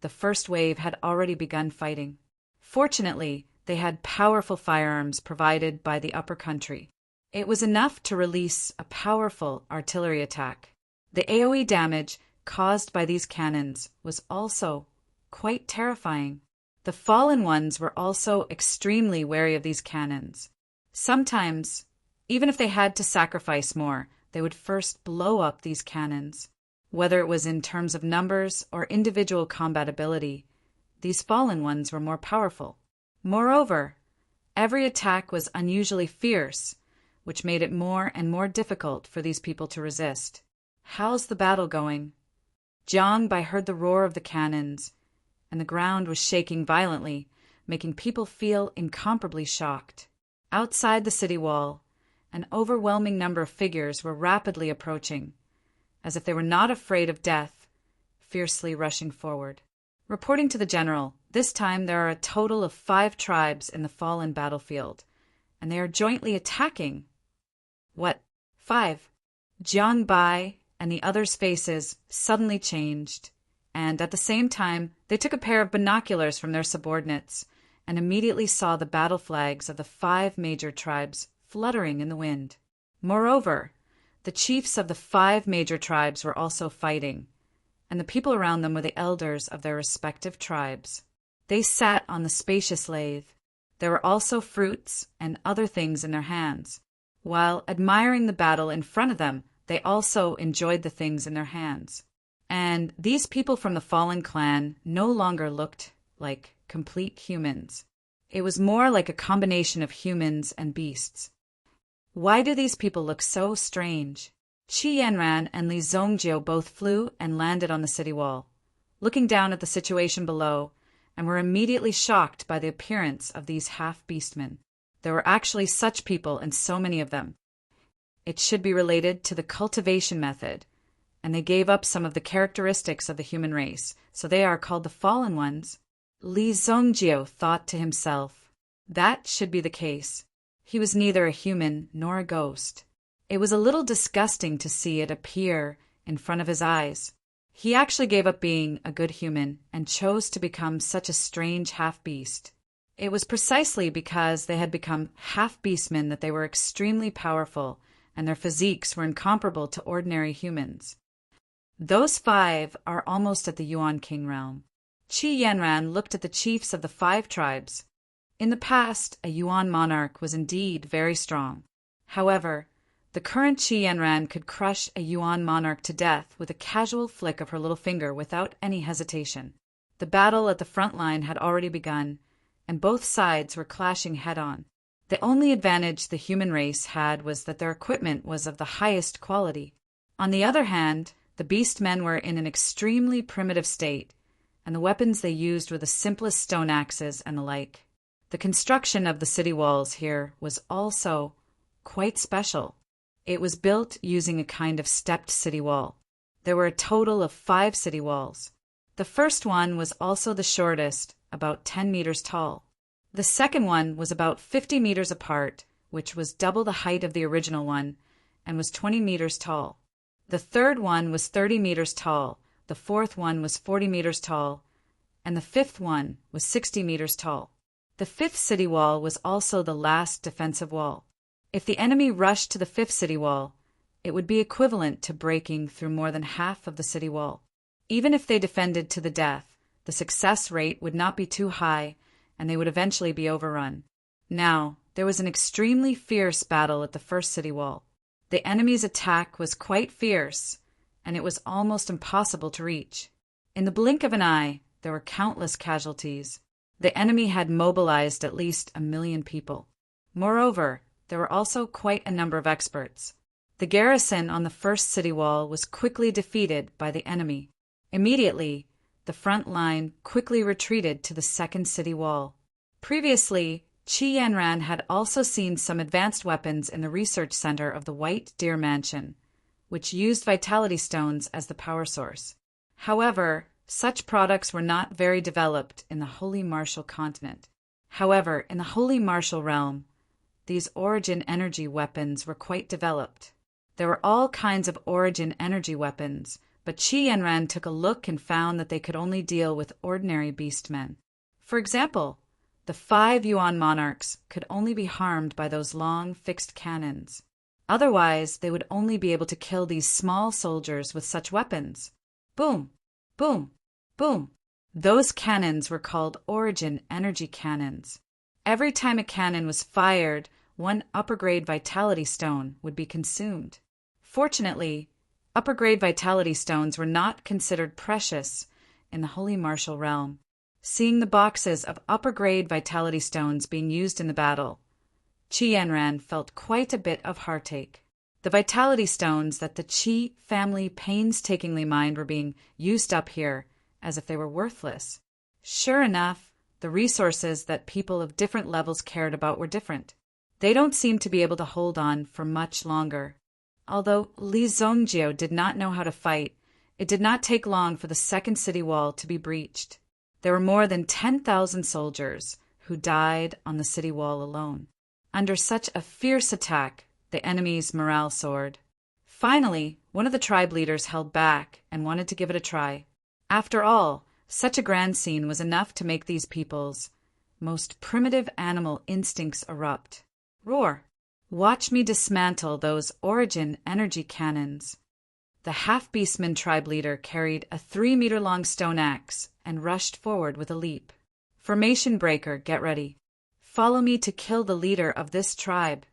the first wave had already begun fighting. Fortunately, they had powerful firearms provided by the upper country. It was enough to release a powerful artillery attack. The AoE damage caused by these cannons was also quite terrifying. The fallen ones were also extremely wary of these cannons. Sometimes, even if they had to sacrifice more, they would first blow up these cannons. Whether it was in terms of numbers or individual combat ability, these fallen ones were more powerful. Moreover, every attack was unusually fierce, which made it more and more difficult for these people to resist. "How's the battle going?" Jiang Bai heard the roar of the cannons, and the ground was shaking violently, making people feel incomparably shocked. Outside the city wall, an overwhelming number of figures were rapidly approaching, as if they were not afraid of death, fiercely rushing forward. Reporting to the general, this time there are a total of 5 tribes in the fallen battlefield, and they are jointly attacking. What? 5? Jiang Bai and the others' faces suddenly changed, and at the same time they took a pair of binoculars from their subordinates and immediately saw the battle flags of the 5 major tribes fluttering in the wind. Moreover, the chiefs of the 5 major tribes were also fighting, and the people around them were the elders of their respective tribes. They sat on the spacious lathe. There were also fruits and other things in their hands. While admiring the battle in front of them, they also enjoyed the things in their hands. And these people from the fallen clan no longer looked like complete humans. It was more like a combination of humans and beasts. Why do these people look so strange? Qi Yanran and Li Zongjiu both flew and landed on the city wall, looking down at the situation below, and were immediately shocked by the appearance of these half-beastmen. There were actually such people and so many of them. It should be related to the cultivation method, and they gave up some of the characteristics of the human race, so they are called the fallen ones. Li Zongjiu thought to himself, that should be the case. He was neither a human nor a ghost. It was a little disgusting to see it appear in front of his eyes. He actually gave up being a good human and chose to become such a strange half-beast. It was precisely because they had become half-beastmen that they were extremely powerful, and their physiques were incomparable to ordinary humans. Those 5 are almost at the Yuan King realm. Qi Yanran looked at the chiefs of the 5 tribes. In the past, a Yuan monarch was indeed very strong. However, the current Qi Yanran could crush a Yuan monarch to death with a casual flick of her little finger without any hesitation. The battle at the front line had already begun, and both sides were clashing head-on. The only advantage the human race had was that their equipment was of the highest quality. On the other hand, the beast men were in an extremely primitive state, and the weapons they used were the simplest stone axes and the like. The construction of the city walls here was also quite special. It was built using a kind of stepped city wall. There were a total of 5 city walls. The first one was also the shortest, about 10 meters tall. The second one was about 50 meters apart, which was double the height of the original one, and was 20 meters tall. The third one was 30 meters tall, the fourth one was 40 meters tall, and the fifth one was 60 meters tall. The 5th city wall was also the last defensive wall. If the enemy rushed to the 5th city wall, it would be equivalent to breaking through more than half of the city wall. Even if they defended to the death, the success rate would not be too high, and they would eventually be overrun. Now, there was an extremely fierce battle at the 1st city wall. The enemy's attack was quite fierce, and it was almost impossible to reach. In the blink of an eye, there were countless casualties. The enemy had mobilized at least 1 million people. Moreover, there were also quite a number of experts. The garrison on the 1st city wall was quickly defeated by the enemy. Immediately, the front line quickly retreated to the 2nd city wall. Previously, Qi Yanran had also seen some advanced weapons in the research center of the White Deer Mansion, which used vitality stones as the power source. However, such products were not very developed in the Holy Martial Continent. However, in the Holy Martial Realm, these origin energy weapons were quite developed. There were all kinds of origin energy weapons, but Qi Yanran took a look and found that they could only deal with ordinary beastmen. For example, the 5 Yuan monarchs could only be harmed by those long, fixed cannons. Otherwise, they would only be able to kill these small soldiers with such weapons. Boom, boom, boom. Those cannons were called origin energy cannons. Every time a cannon was fired, 1 upper-grade vitality stone would be consumed. Fortunately, upper-grade vitality stones were not considered precious in the Holy Martial Realm. Seeing the boxes of upper-grade vitality stones being used in the battle, Qi Yanran felt quite a bit of heartache. The vitality stones that the Qi family painstakingly mined were being used up here as if they were worthless. Sure enough, the resources that people of different levels cared about were different. They don't seem to be able to hold on for much longer. Although Li Zongjiu did not know how to fight, it did not take long for the second city wall to be breached. There were more than 10,000 soldiers who died on the city wall alone. Under such a fierce attack, the enemy's morale soared. Finally, one of the tribe leaders held back and wanted to give it a try. After all, such a grand scene was enough to make these people's most primitive animal instincts erupt. Roar! Watch me dismantle those origin energy cannons. The half-beastman tribe leader carried a 3-meter-long stone axe and rushed forward with a leap. Formation breaker, get ready. Follow me to kill the leader of this tribe.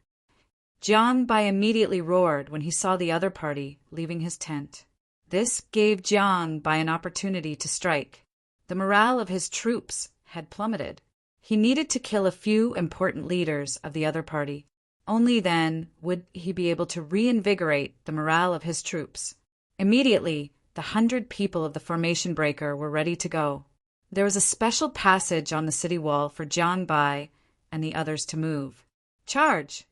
Jiang Bai immediately roared when he saw the other party leaving his tent. This gave Jiang Bai an opportunity to strike. The morale of his troops had plummeted. He needed to kill a few important leaders of the other party. Only then would he be able to reinvigorate the morale of his troops. Immediately, the 100 people of the formation breaker were ready to go. There was a special passage on the city wall for Jiang Bai and the others to move. Charge!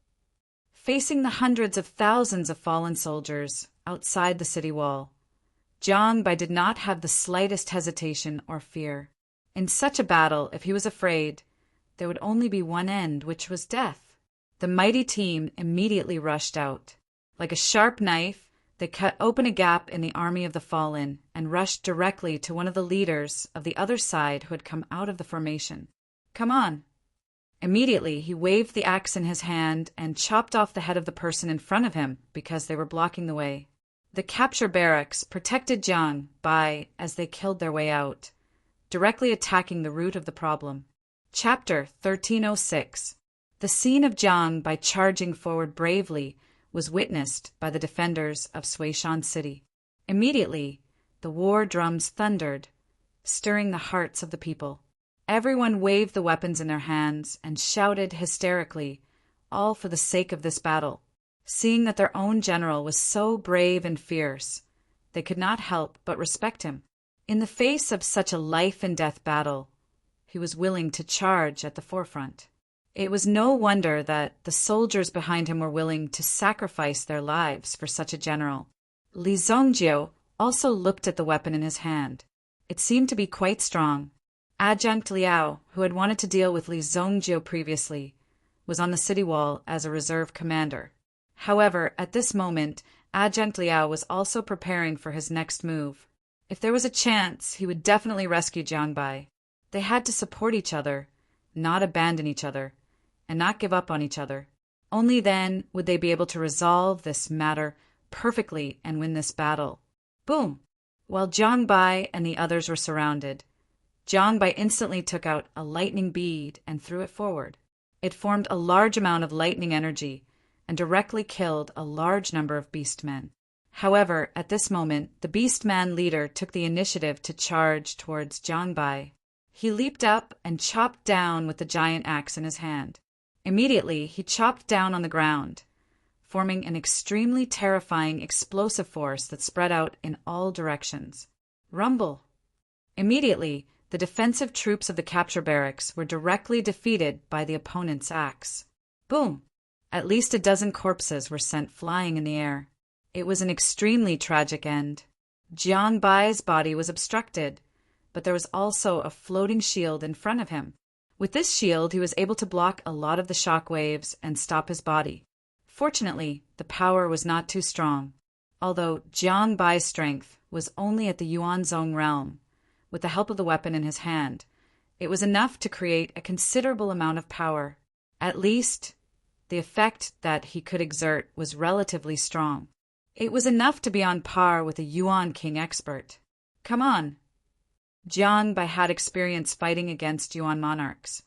Facing the hundreds of thousands of fallen soldiers outside the city wall, Jiang Bai did not have the slightest hesitation or fear. In such a battle, if he was afraid, there would only be one end, which was death. The mighty team immediately rushed out. Like a sharp knife, they cut open a gap in the army of the fallen and rushed directly to one of the leaders of the other side who had come out of the formation. Come on! Immediately, he waved the axe in his hand and chopped off the head of the person in front of him because they were blocking the way. The capture barracks protected Jiang Bai as they killed their way out, directly attacking the root of the problem. Chapter 1306. The scene of Jiang Bai charging forward bravely was witnessed by the defenders of Suishan City. Immediately, the war drums thundered, stirring the hearts of the people. Everyone waved the weapons in their hands and shouted hysterically, all for the sake of this battle. Seeing that their own general was so brave and fierce, they could not help but respect him. In the face of such a life-and-death battle, he was willing to charge at the forefront. It was no wonder that the soldiers behind him were willing to sacrifice their lives for such a general. Li Zongjiu also looked at the weapon in his hand. It seemed to be quite strong. Adjunct Liao, who had wanted to deal with Li Zongjiu previously, was on the city wall as a reserve commander. However, at this moment, Adjunct Liao was also preparing for his next move. If there was a chance, he would definitely rescue Jiang Bai. They had to support each other, not abandon each other, and not give up on each other. Only then would they be able to resolve this matter perfectly and win this battle. Boom! While Jiang Bai and the others were surrounded, Jiang Bai instantly took out a lightning bead and threw it forward. It formed a large amount of lightning energy and directly killed a large number of beastmen. However, at this moment, the beastman leader took the initiative to charge towards Jiang Bai. He leaped up and chopped down with the giant axe in his hand. Immediately, he chopped down on the ground, forming an extremely terrifying explosive force that spread out in all directions. Rumble! Immediately, the defensive troops of the capture barracks were directly defeated by the opponent's axe. Boom! At least a dozen corpses were sent flying in the air. It was an extremely tragic end. Jiang Bai's body was obstructed, but there was also a floating shield in front of him. With this shield, he was able to block a lot of the shock waves and stop his body. Fortunately, the power was not too strong. Although Jiang Bai's strength was only at the Yuanzhong realm, with the help of the weapon in his hand, it was enough to create a considerable amount of power. At least, the effect that he could exert was relatively strong. It was enough to be on par with a Yuan king expert. Come on. Jiang Bai had experience fighting against Yuan monarchs,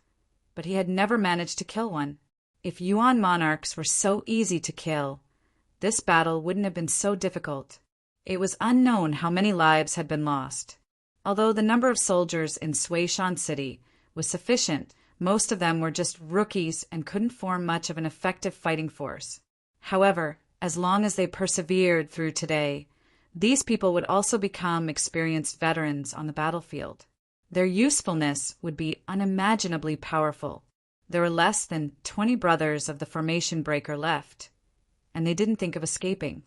but he had never managed to kill one. If Yuan monarchs were so easy to kill, this battle wouldn't have been so difficult. It was unknown how many lives had been lost. Although the number of soldiers in Suishan City was sufficient, most of them were just rookies and couldn't form much of an effective fighting force. However, as long as they persevered through today, these people would also become experienced veterans on the battlefield. Their usefulness would be unimaginably powerful. There were less than 20 brothers of the formation breaker left, and they didn't think of escaping.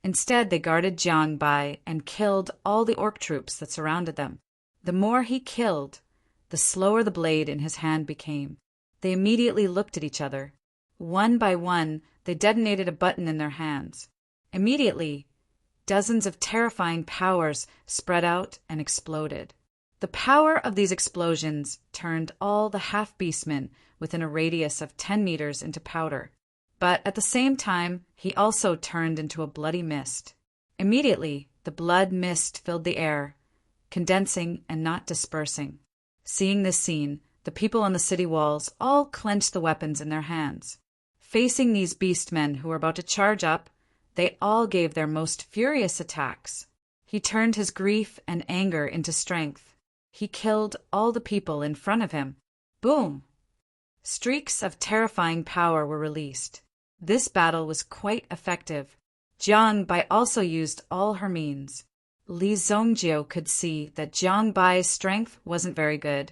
Instead, they guarded Jiang Bai and killed all the orc troops that surrounded them. The more he killed, the slower the blade in his hand became. They immediately looked at each other. One by one, they detonated a button in their hands. Immediately, dozens of terrifying powers spread out and exploded. The power of these explosions turned all the half-beastmen within a radius of 10 meters into powder. But at the same time, he also turned into a bloody mist. Immediately, the blood mist filled the air, condensing and not dispersing. Seeing this scene, the people on the city walls all clenched the weapons in their hands. Facing these beastmen who were about to charge up, they all gave their most furious attacks. He turned his grief and anger into strength. He killed all the people in front of him. Boom! Streaks of terrifying power were released. This battle was quite effective. Jiang Bai also used all her means. Li Zongjio could see that Jiang Bai's strength wasn't very good,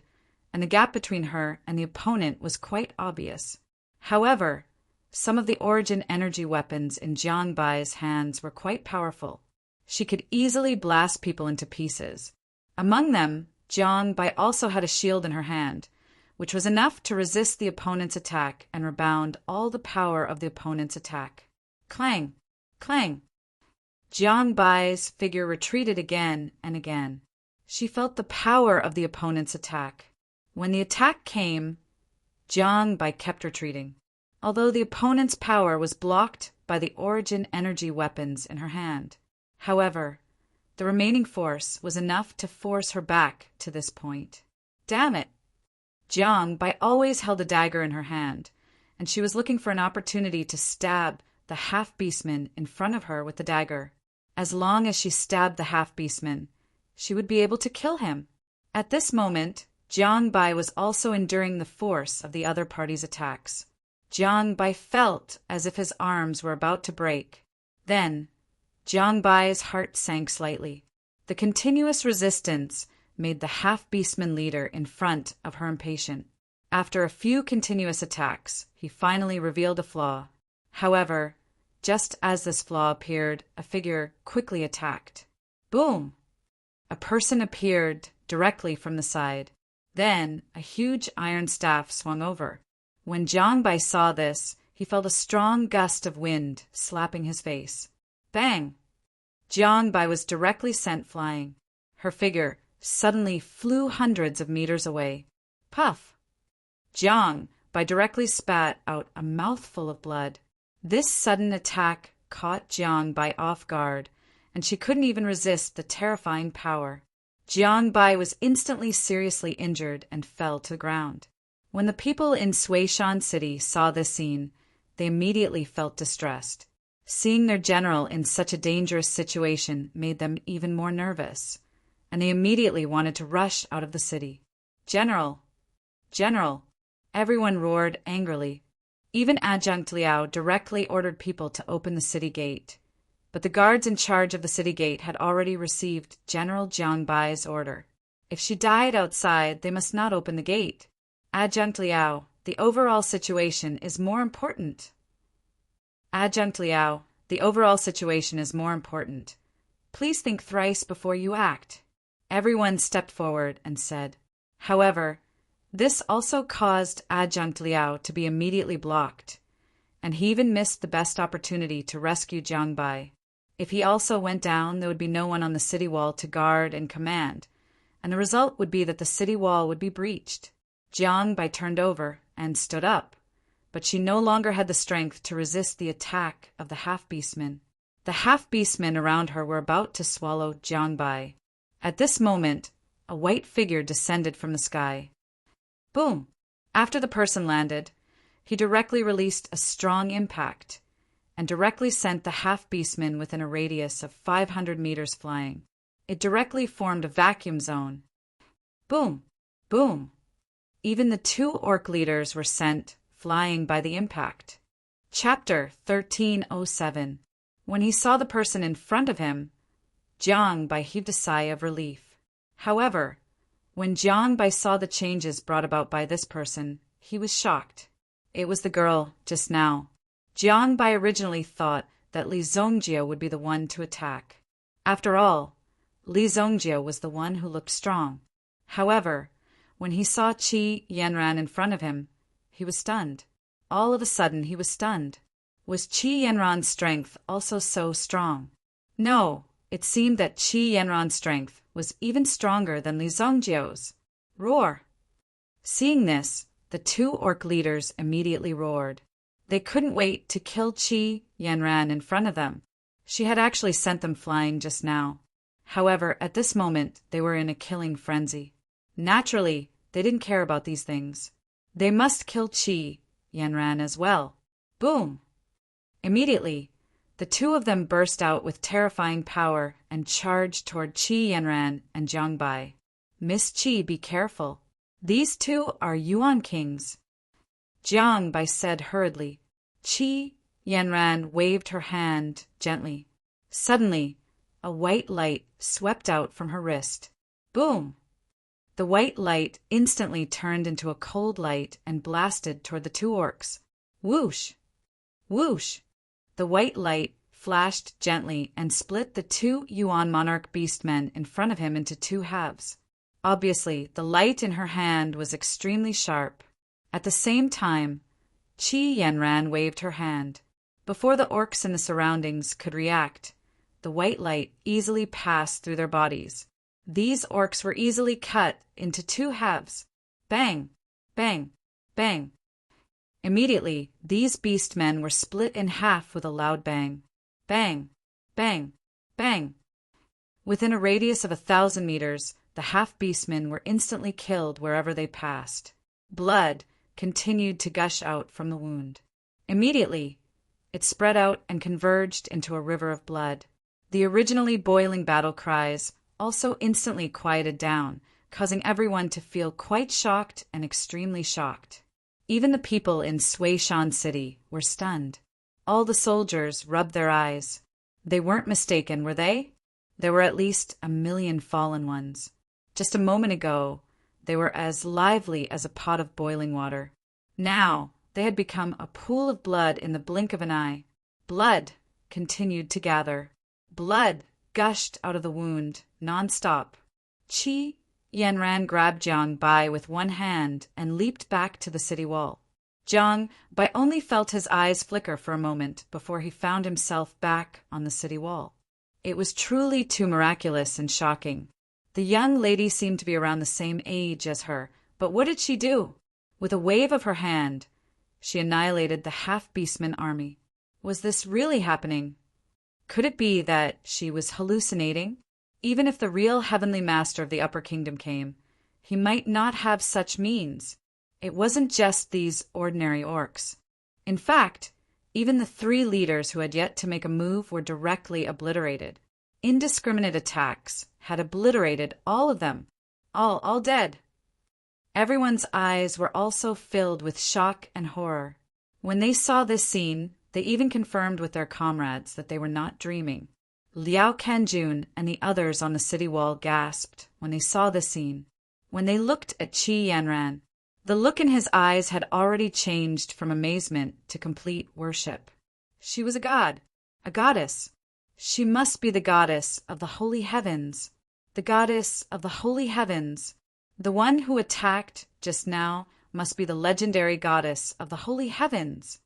and the gap between her and the opponent was quite obvious. However, some of the origin energy weapons in Jiang Bai's hands were quite powerful. She could easily blast people into pieces. Among them, Jiang Bai also had a shield in her hand, which was enough to resist the opponent's attack and rebound all the power of the opponent's attack. Clang! Clang! Jiang Bai's figure retreated again and again. She felt the power of the opponent's attack. When the attack came, Jiang Bai kept retreating, although the opponent's power was blocked by the origin energy weapons in her hand. However, the remaining force was enough to force her back to this point. Damn it! Jiang Bai always held a dagger in her hand, and she was looking for an opportunity to stab the half-beastman in front of her with the dagger. As long as she stabbed the half-beastman, she would be able to kill him. At this moment, Jiang Bai was also enduring the force of the other party's attacks. Jiang Bai felt as if his arms were about to break. Then, Jiang Bai's heart sank slightly. The continuous resistance made the half-beastman leader in front of her impatient. After a few continuous attacks, he finally revealed a flaw. However, just as this flaw appeared, a figure quickly attacked. Boom! A person appeared directly from the side. Then, a huge iron staff swung over. When Jiang Bai saw this, he felt a strong gust of wind slapping his face. Bang! Jiang Bai was directly sent flying. Her figure suddenly flew hundreds of meters away. Puff! Jiang Bai directly spat out a mouthful of blood. This sudden attack caught Jiang Bai off guard, and she couldn't even resist the terrifying power. Jiang Bai was instantly seriously injured and fell to the ground. When the people in Suishan City saw this scene, they immediately felt distressed. Seeing their general in such a dangerous situation made them even more nervous, and they immediately wanted to rush out of the city. General! General! Everyone roared angrily. Even Adjunct Liao directly ordered people to open the city gate, but the guards in charge of the city gate had already received General Jiang Bai's order. If she died outside, they must not open the gate. Adjunct Liao, the overall situation is more important. Adjunct Liao, The overall situation is more important. Please think thrice before you act." Everyone stepped forward and said. However, this also caused Adjunct Liao to be immediately blocked, and he even missed the best opportunity to rescue Jiang Bai. If he also went down, there would be no one on the city wall to guard and command, and the result would be that the city wall would be breached. Jiang Bai turned over and stood up, but she no longer had the strength to resist the attack of the half-beastmen. The half-beastmen around her were about to swallow Jiang Bai. At this moment, a white figure descended from the sky. Boom! After the person landed, he directly released a strong impact and directly sent the half-beastman within a radius of 500 meters flying. It directly formed a vacuum zone. Boom! Boom! Even the 2 orc leaders were sent flying by the impact. Chapter 1307. When he saw the person in front of him, Jiang Bai heaved a sigh of relief. However, when Jiang Bai saw the changes brought about by this person, he was shocked. It was the girl just now. Jiang Bai originally thought that Li Zongjie would be the one to attack. After all, Li Zongjie was the one who looked strong. However, when he saw Qi Yanran in front of him, he was stunned. All of a sudden, he was stunned. Was Qi Yanran's strength also so strong? No, it seemed that Qi Yanran's strength was even stronger than Li Zongjie's. Roar! Seeing this, the 2 orc leaders immediately roared. They couldn't wait to kill Qi Yanran in front of them. She had actually sent them flying just now. However, at this moment, they were in a killing frenzy. Naturally, they didn't care about these things. They must kill Qi Yanran as well. Boom! Immediately, the 2 of them burst out with terrifying power and charged toward Qi Yanran and Jiang Bai. Miss Qi, be careful. These 2 are Yuan kings. Jiang Bai said hurriedly. Qi Yanran waved her hand gently. Suddenly, a white light swept out from her wrist. Boom! The white light instantly turned into a cold light and blasted toward the 2 orcs. Whoosh! Whoosh! The white light flashed gently and split the 2 Yuan monarch beastmen in front of him into 2 halves. Obviously, the light in her hand was extremely sharp. At the same time, Qi Yanran waved her hand. Before the orcs in the surroundings could react, the white light easily passed through their bodies. These orcs were easily cut into 2 halves. Bang! Bang! Bang! Immediately, these beastmen were split in half with a loud bang. Bang! Bang! Bang! Within a radius of 1,000 meters, the half-beastmen were instantly killed wherever they passed. Blood continued to gush out from the wound. Immediately, it spread out and converged into a river of blood. The originally boiling battle cries also instantly quieted down, causing everyone to feel quite shocked and extremely shocked. Even the people in Suishan City were stunned. All the soldiers rubbed their eyes. They weren't mistaken, were they? There were at least 1,000,000 fallen ones. Just a moment ago, they were as lively as a pot of boiling water. Now, they had become a pool of blood in the blink of an eye. Blood continued to gather. Blood gushed out of the wound, non-stop. Qi Yanran grabbed Jiang Bai with one hand and leaped back to the city wall. Jiang Bai only felt his eyes flicker for a moment before he found himself back on the city wall. It was truly too miraculous and shocking. The young lady seemed to be around the same age as her, but what did she do? With a wave of her hand, she annihilated the half-beastman army. Was this really happening? Could it be that she was hallucinating? Even if the real heavenly master of the Upper Kingdom came, he might not have such means. It wasn't just these ordinary orcs. In fact, even the 3 leaders who had yet to make a move were directly obliterated. Indiscriminate attacks had obliterated all of them. All dead. Everyone's eyes were also filled with shock and horror. When they saw this scene, they even confirmed with their comrades that they were not dreaming. Liao Kanjun and the others on the city wall gasped when they saw this scene. When they looked at Qi Yanran, the look in his eyes had already changed from amazement to complete worship. She was a god. A goddess. She must be the goddess of the holy heavens. The goddess of the holy heavens. The one who attacked just now must be the legendary goddess of the holy heavens.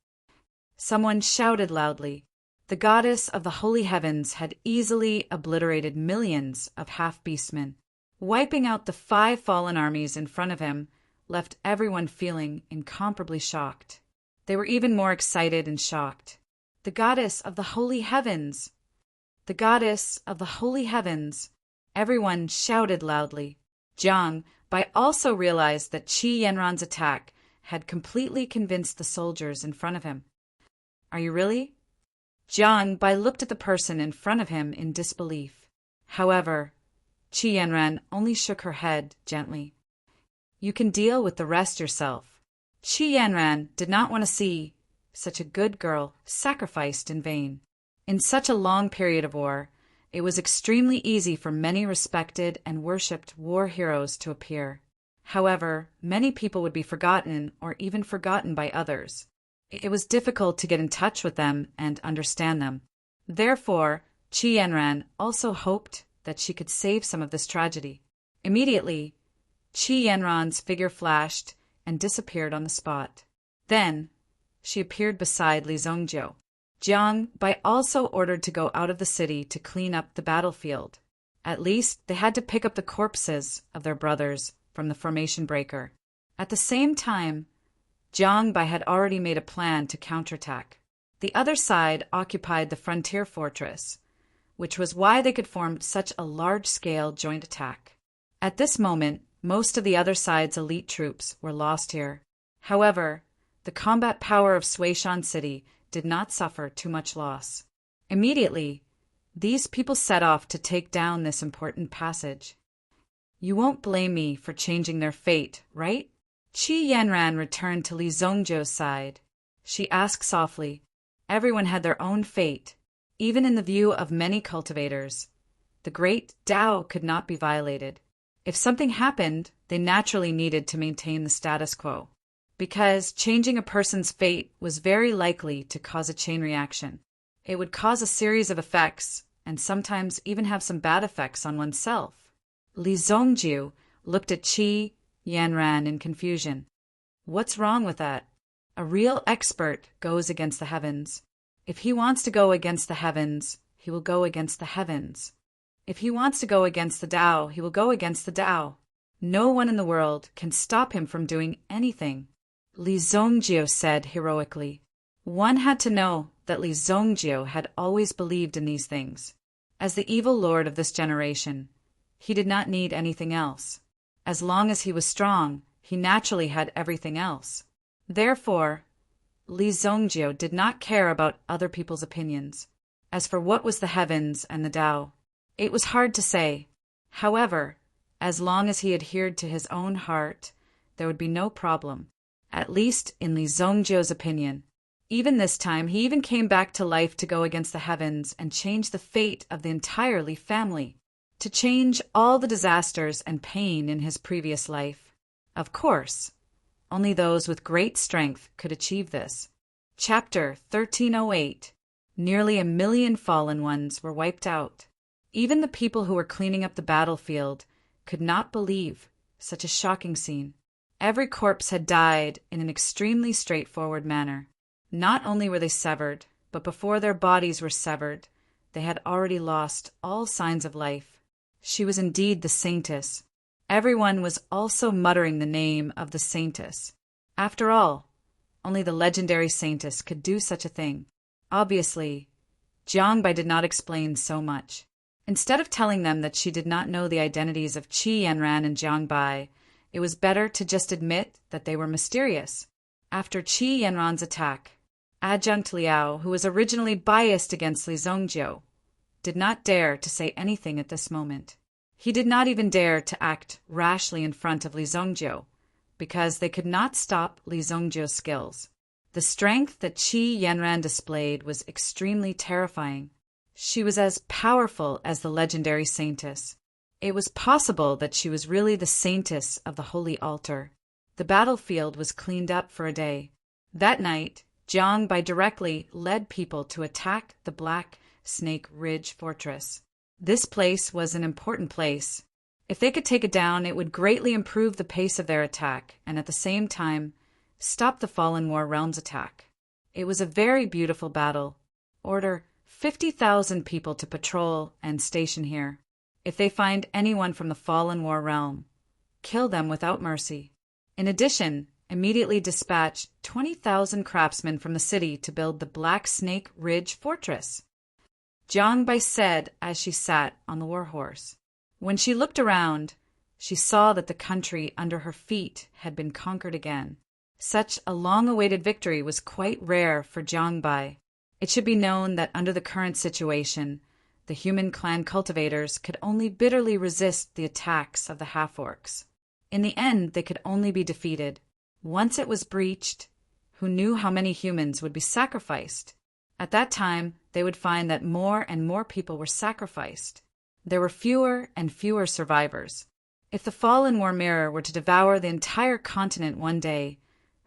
Someone shouted loudly. The goddess of the holy heavens had easily obliterated millions of half-beastmen. Wiping out the 5 fallen armies in front of him left everyone feeling incomparably shocked. They were even more excited and shocked. The goddess of the holy heavens! The goddess of the holy heavens! Everyone shouted loudly. Jiang Bai also realized that Qi Yanran's attack had completely convinced the soldiers in front of him. Are you really? Jiang Bai looked at the person in front of him in disbelief. However, Qi Yanran only shook her head gently. You can deal with the rest yourself. Qi Yanran did not want to see such a good girl sacrificed in vain. In such a long period of war, it was extremely easy for many respected and worshipped war heroes to appear. However, many people would be forgotten or even forgotten by others. It was difficult to get in touch with them and understand them. Therefore, Qi Yanran also hoped that she could save some of this tragedy. Immediately, Qi Yanran's figure flashed and disappeared on the spot. Then, she appeared beside Li Zongjiu. Jiang Bai also ordered to go out of the city to clean up the battlefield. At least they had to pick up the corpses of their brothers from the formation breaker. At the same time, Jiang Bai had already made a plan to counterattack. The other side occupied the frontier fortress, which was why they could form such a large-scale joint attack. At this moment, most of the other side's elite troops were lost here. However, the combat power of Suishan City did not suffer too much loss. Immediately, these people set off to take down this important passage. You won't blame me for changing their fate, right? Qi Yanran returned to Li Zongjiu's side. She asked softly. Everyone had their own fate, even in the view of many cultivators. The great Tao could not be violated. If something happened, they naturally needed to maintain the status quo, because changing a person's fate was very likely to cause a chain reaction. It would cause a series of effects, and sometimes even have some bad effects on oneself. Li Zongjiu looked at Qi Yanran in confusion. What's wrong with that? A real expert goes against the heavens. If he wants to go against the heavens, he will go against the heavens. If he wants to go against the Tao, he will go against the Tao. No one in the world can stop him from doing anything. Li Zongjiu said heroically. One had to know that Li Zongjiu had always believed in these things. As the evil lord of this generation, he did not need anything else. As long as he was strong, he naturally had everything else. Therefore, Li Zongjiu did not care about other people's opinions. As for what was the heavens and the Tao, it was hard to say. However, as long as he adhered to his own heart, there would be no problem, at least in Li Zongjiu's opinion. Even this time, he even came back to life to go against the heavens and change the fate of the entire Li family, to change all the disasters and pain in his previous life. Of course, only those with great strength could achieve this. Chapter 1308. Nearly 1 million fallen ones were wiped out. Even the people who were cleaning up the battlefield could not believe such a shocking scene. Every corpse had died in an extremely straightforward manner. Not only were they severed, but before their bodies were severed, they had already lost all signs of life. She was indeed the saintess. Everyone was also muttering the name of the saintess. After all, only the legendary saintess could do such a thing. Obviously, Jiang Bai did not explain so much. Instead of telling them that she did not know the identities of Qi Yanran and Jiang Bai, it was better to just admit that they were mysterious. After Qi Yanran's attack, Adjunct Liao, who was originally biased against Li Zongjiu, did not dare to say anything at this moment. He did not even dare to act rashly in front of Li Zongjiu, because they could not stop Li Zongjiu's skills. The strength that Qi Yanran displayed was extremely terrifying. She was as powerful as the legendary saintess. It was possible that she was really the saintess of the holy altar. The battlefield was cleaned up for a day. That night, Jiang Bai directly led people to attack the Black Snake Ridge Fortress. This place was an important place. If they could take it down, it would greatly improve the pace of their attack and at the same time stop the Fallen War Realm's attack. It was a very beautiful battle. Order 50,000 people to patrol and station here. If they find anyone from the Fallen War Realm, kill them without mercy. In addition, immediately dispatch 20,000 craftsmen from the city to build the Black Snake Ridge Fortress. Jiang Bai said as she sat on the war horse. When she looked around, she saw that the country under her feet had been conquered again. Such a long-awaited victory was quite rare for Jiang Bai. It should be known that under the current situation, the human clan cultivators could only bitterly resist the attacks of the half-orcs. In the end, they could only be defeated. Once it was breached, who knew how many humans would be sacrificed? At that time, they would find that more and more people were sacrificed. There were fewer and fewer survivors. If the Fallen War Mirror were to devour the entire continent one day,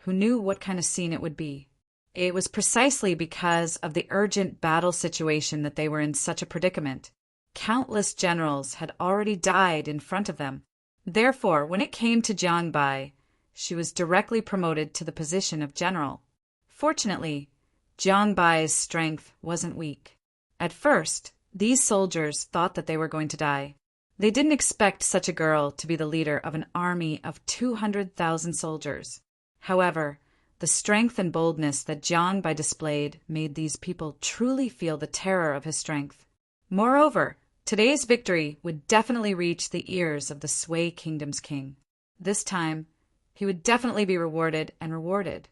who knew what kind of scene it would be? It was precisely because of the urgent battle situation that they were in such a predicament. Countless generals had already died in front of them. Therefore, when it came to Jiang Bai, she was directly promoted to the position of general. Fortunately, Jiang Bai's strength wasn't weak. At first, these soldiers thought that they were going to die. They didn't expect such a girl to be the leader of an army of 200,000 soldiers. However, the strength and boldness that Jiang Bai displayed made these people truly feel the terror of his strength. Moreover, today's victory would definitely reach the ears of the Sui Kingdom's king. This time, he would definitely be rewarded and rewarded.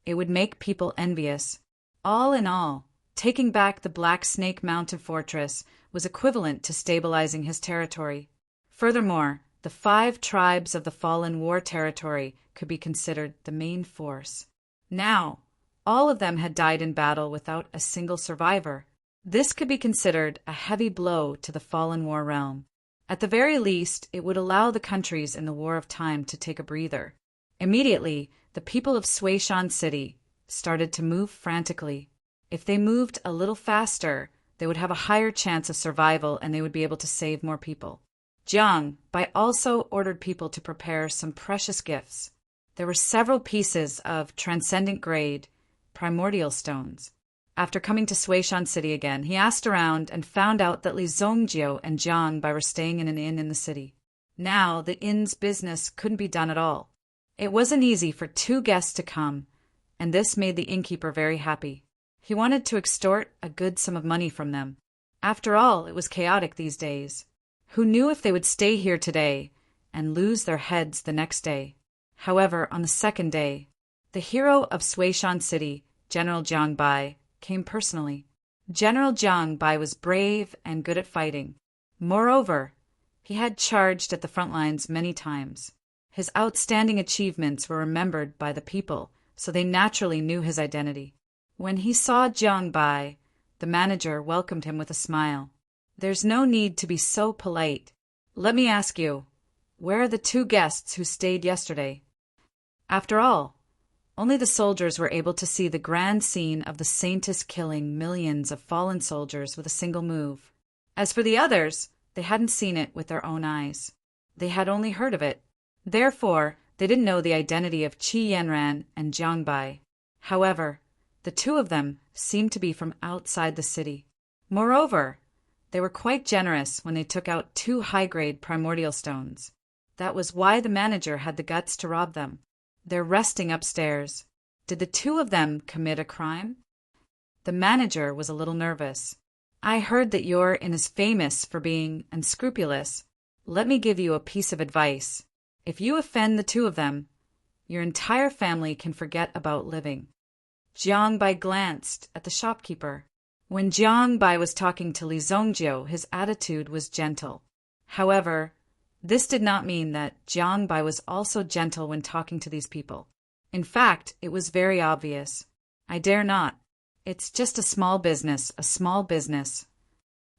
It would make people envious. All in all, taking back the Black Snake Mountain Fortress was equivalent to stabilizing his territory. Furthermore, the 5 tribes of the Fallen War territory could be considered the main force. Now, all of them had died in battle without a single survivor. This could be considered a heavy blow to the Fallen War realm. At the very least, it would allow the countries in the War of Time to take a breather. Immediately, the people of Suishan City started to move frantically. If they moved a little faster, they would have a higher chance of survival and they would be able to save more people. Jiang Bai also ordered people to prepare some precious gifts. There were several pieces of transcendent grade, primordial stones. After coming to Suishan City again, he asked around and found out that Li Zongjio and Jiang Bai were staying in an inn in the city. Now, the inn's business couldn't be done at all. It wasn't easy for 2 guests to come, and this made the innkeeper very happy. He wanted to extort a good sum of money from them. After all, it was chaotic these days. Who knew if they would stay here today and lose their heads the next day? However, on the second day, the hero of Suishan City, General Jiang Bai, came personally. General Jiang Bai was brave and good at fighting. Moreover, he had charged at the front lines many times. His outstanding achievements were remembered by the people, so they naturally knew his identity. When he saw Jiang Bai, the manager welcomed him with a smile. "There's no need to be so polite. Let me ask you, where are the 2 guests who stayed yesterday?" After all, only the soldiers were able to see the grand scene of the Saintess killing millions of fallen soldiers with a single move. As for the others, they hadn't seen it with their own eyes. They had only heard of it. Therefore, they didn't know the identity of Qi Yanran and Jiang Bai. However, the 2 of them seemed to be from outside the city. Moreover, they were quite generous when they took out 2 high-grade primordial stones. That was why the manager had the guts to rob them. They're resting upstairs. Did the 2 of them commit a crime? The manager was a little nervous. "I heard that your inn is famous for being unscrupulous. Let me give you a piece of advice. If you offend the 2 of them, your entire family can forget about living." Jiang Bai glanced at the shopkeeper. When Jiang Bai was talking to Li Zongjio, his attitude was gentle. However, this did not mean that Jiang Bai was also gentle when talking to these people. In fact, it was very obvious. "I dare not. It's just a small business, a small business."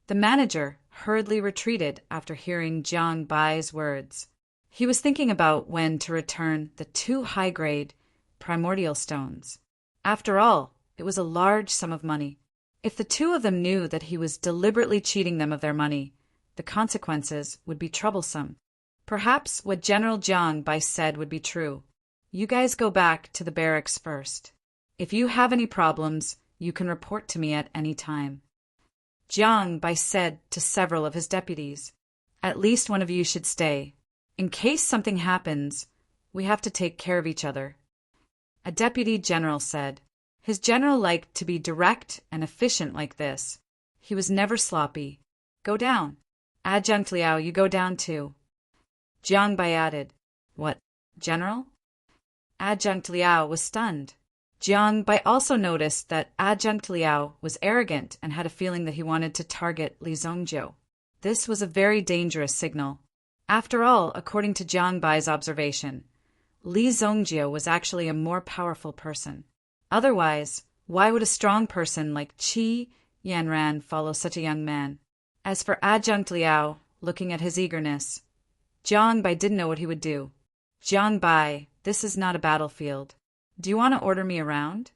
The manager hurriedly retreated after hearing Jiang Bai's words. He was thinking about when to return the 2 high-grade primordial stones. After all, It was a large sum of money. If the two of them knew that he was deliberately cheating them of their money, the consequences would be troublesome. Perhaps what General Jiang Bai said would be true. You guys go back to the barracks first. If you have any problems, you can report to me at any time. Jiang Bai said to several of his deputies, at least one of you should stay. In case something happens, we have to take care of each other. A deputy general said. His general liked to be direct and efficient like this. He was never sloppy. Go down. Adjunct Liao, you go down too. Jiang Bai added, What, General? Adjunct Liao was stunned. Jiang Bai also noticed that Adjunct Liao was arrogant and had a feeling that he wanted to target Li Zongjiu. This was a very dangerous signal. After all, according to Jiang Bai's observation, Li Zongjiu was actually a more powerful person. Otherwise, why would a strong person like Qi Yanran follow such a young man? As for Adjunct Liao, looking at his eagerness, Jiang Bai didn't know what he would do. Jiang Bai, this is not a battlefield. Do you want to order me around?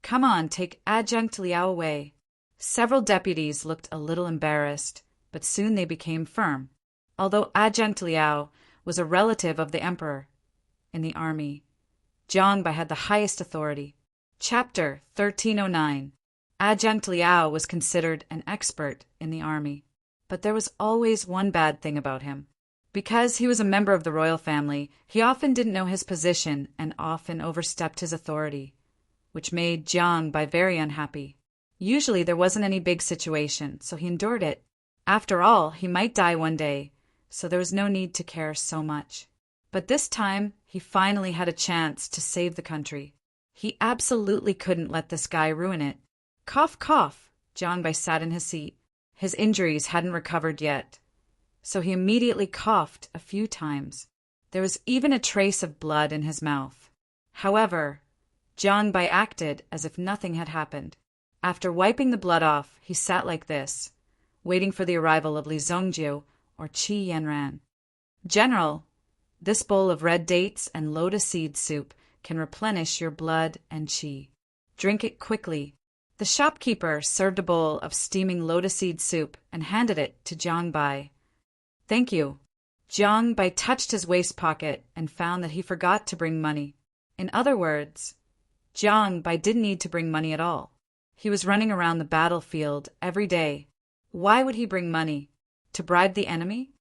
Come on, take Adjunct Liao away. Several deputies looked a little embarrassed, but soon they became firm. Although Adjunct Liao was a relative of the emperor in the army, Jiang Bai had the highest authority. Chapter 1309. Adjunct Liao was considered an expert in the army, but there was always one bad thing about him. Because he was a member of the royal family, he often didn't know his position and often overstepped his authority, which made Jiang Bai very unhappy. Usually there wasn't any big situation, so he endured it. After all, he might die one day, so there was no need to care so much. But this time, he finally had a chance to save the country. He absolutely couldn't let this guy ruin it. Cough, cough. Jiang Bai sat in his seat. His injuries hadn't recovered yet, so he immediately coughed a few times. There was even a trace of blood in his mouth. However, Jiang Bai acted as if nothing had happened. After wiping the blood off, he sat like this, waiting for the arrival of Li Zongjiu or Qi Yanran. General, this bowl of red dates and lotus seed soup can replenish your blood and qi. Drink it quickly. The shopkeeper served a bowl of steaming lotus seed soup and handed it to Jiang Bai. Thank you. Jiang Bai touched his waist pocket and found that he forgot to bring money. In other words, Jiang Bai didn't need to bring money at all. He was running around the battlefield every day. Why would he bring money? To bribe the enemy?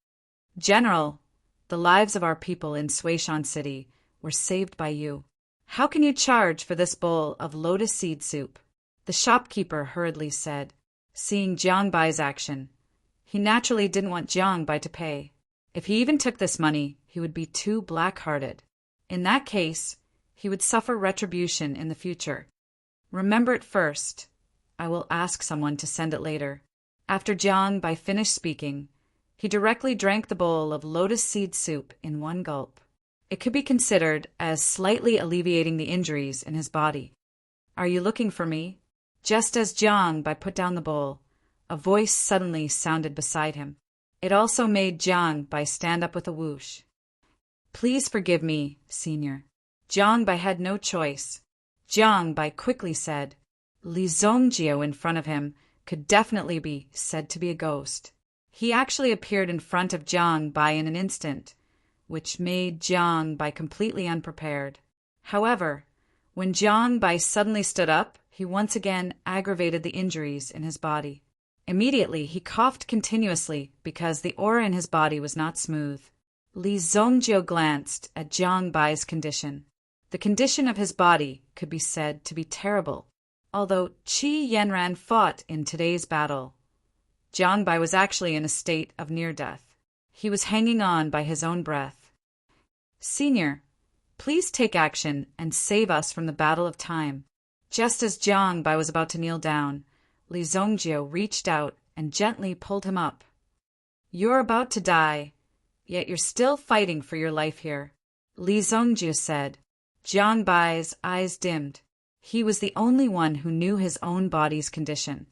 General, the lives of our people in Suishan City were saved by you. How can you charge for this bowl of lotus seed soup? The shopkeeper hurriedly said, seeing Jiang Bai's action. He naturally didn't want Jiang Bai to pay. If he even took this money, he would be too black-hearted. In that case, he would suffer retribution in the future. Remember it first. I will ask someone to send it later. After Jiang Bai finished speaking, he directly drank the bowl of lotus seed soup in one gulp. It could be considered as slightly alleviating the injuries in his body. Are you looking for me? Just as Jiang Bai put down the bowl, a voice suddenly sounded beside him. It also made Jiang Bai stand up with a whoosh. Please forgive me, Senior. Jiang Bai had no choice. Jiang Bai quickly said, Li Zongjiu in front of him could definitely be said to be a ghost. He actually appeared in front of Jiang Bai in an instant, which made Jiang Bai completely unprepared. However, when Jiang Bai suddenly stood up, he once again aggravated the injuries in his body. Immediately, he coughed continuously because the aura in his body was not smooth. Li Zongjiu glanced at Jiang Bai's condition. The condition of his body could be said to be terrible. Although Qi Yanran fought in today's battle, Jiang Bai was actually in a state of near death. He was hanging on by his own breath. Senior, please take action and save us from the battle of time. Just as Jiang Bai was about to kneel down, Li Zongjiu reached out and gently pulled him up. You're about to die, yet you're still fighting for your life here, Li Zongjiu said. Jiang Bai's eyes dimmed. He was the only one who knew his own body's condition.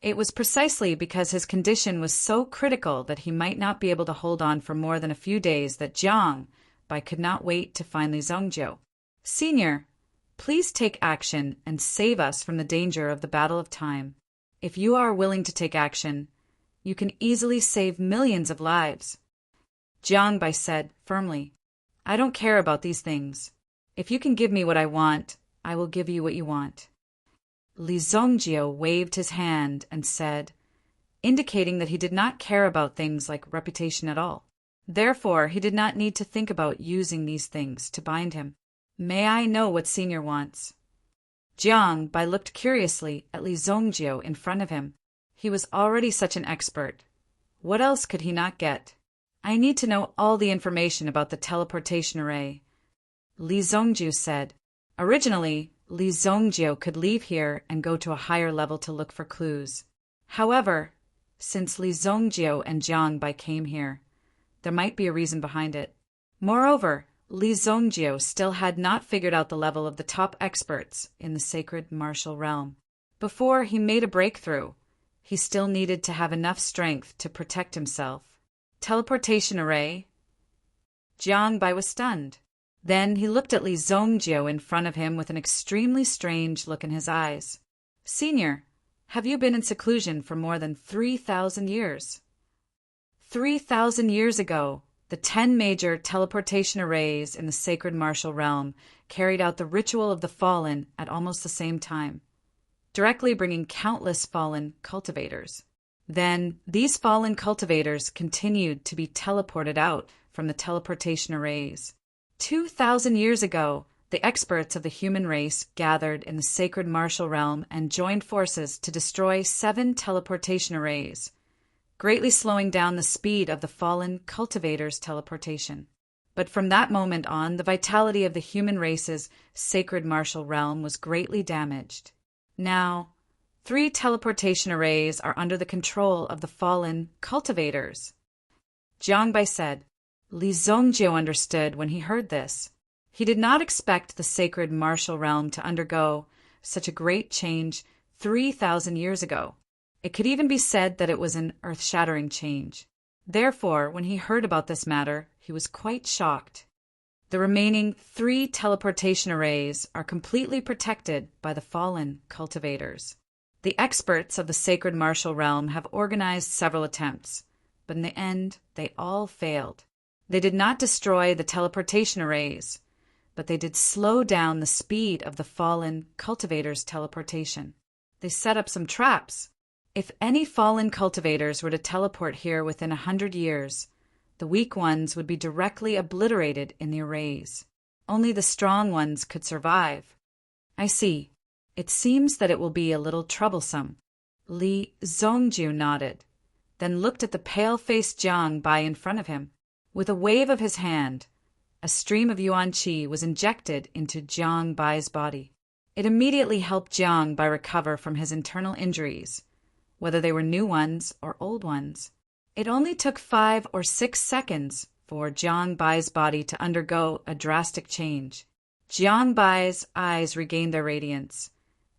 It was precisely because his condition was so critical that he might not be able to hold on for more than a few days that Jiang Bai could not wait to find Li Zongjiu. Senior, Please take action and save us from the danger of the battle of time. If you are willing to take action, you can easily save millions of lives. Jiang Bai said firmly, I don't care about these things. If you can give me what I want, I will give you what you want. Li Zongjio waved his hand and said, indicating that he did not care about things like reputation at all. Therefore, he did not need to think about using these things to bind him. May I know what Senior wants? Jiang Bai looked curiously at Li Zongjio in front of him. He was already such an expert. What else could he not get? I need to know all the information about the teleportation array. Li Zongjio said. Originally, Li Zongjio could leave here and go to a higher level to look for clues. However, since Li Zongjio and Jiang Bai came here, there might be a reason behind it. Moreover, Li Zongjio still had not figured out the level of the top experts in the sacred martial realm. Before he made a breakthrough, he still needed to have enough strength to protect himself. Teleportation array? Jiang Bai was stunned. Then he looked at Li Zongjio in front of him with an extremely strange look in his eyes. Senior, have you been in seclusion for more than 3,000 years? 3,000 years ago, the 10 major teleportation arrays in the sacred martial realm carried out the ritual of the fallen at almost the same time, directly bringing countless fallen cultivators. Then, these fallen cultivators continued to be teleported out from the teleportation arrays. 2,000 years ago, the experts of the human race gathered in the sacred martial realm and joined forces to destroy 7 teleportation arrays, greatly slowing down the speed of the fallen cultivators' teleportation. But from that moment on, the vitality of the human race's sacred martial realm was greatly damaged. Now, 3 teleportation arrays are under the control of the fallen cultivators. Jiang Bai said. Li Zongjio understood when he heard this. He did not expect the sacred martial realm to undergo such a great change 3,000 years ago. It could even be said that it was an earth-shattering change. Therefore, when he heard about this matter, he was quite shocked. The remaining 3 teleportation arrays are completely protected by the fallen cultivators. The experts of the sacred martial realm have organized several attempts, but in the end, they all failed. They did not destroy the teleportation arrays, but they did slow down the speed of the fallen cultivators' teleportation. They set up some traps. If any fallen cultivators were to teleport here within 100 years, the weak ones would be directly obliterated in the arrays. Only the strong ones could survive. I see. It seems that it will be a little troublesome. Li Zongjio nodded, then looked at the pale-faced Jiang Bai in front of him. With a wave of his hand, a stream of yuan qi was injected into Jiang Bai's body. It immediately helped Jiang Bai recover from his internal injuries, whether they were new ones or old ones. It only took 5 or 6 seconds for Jiang Bai's body to undergo a drastic change. Jiang Bai's eyes regained their radiance,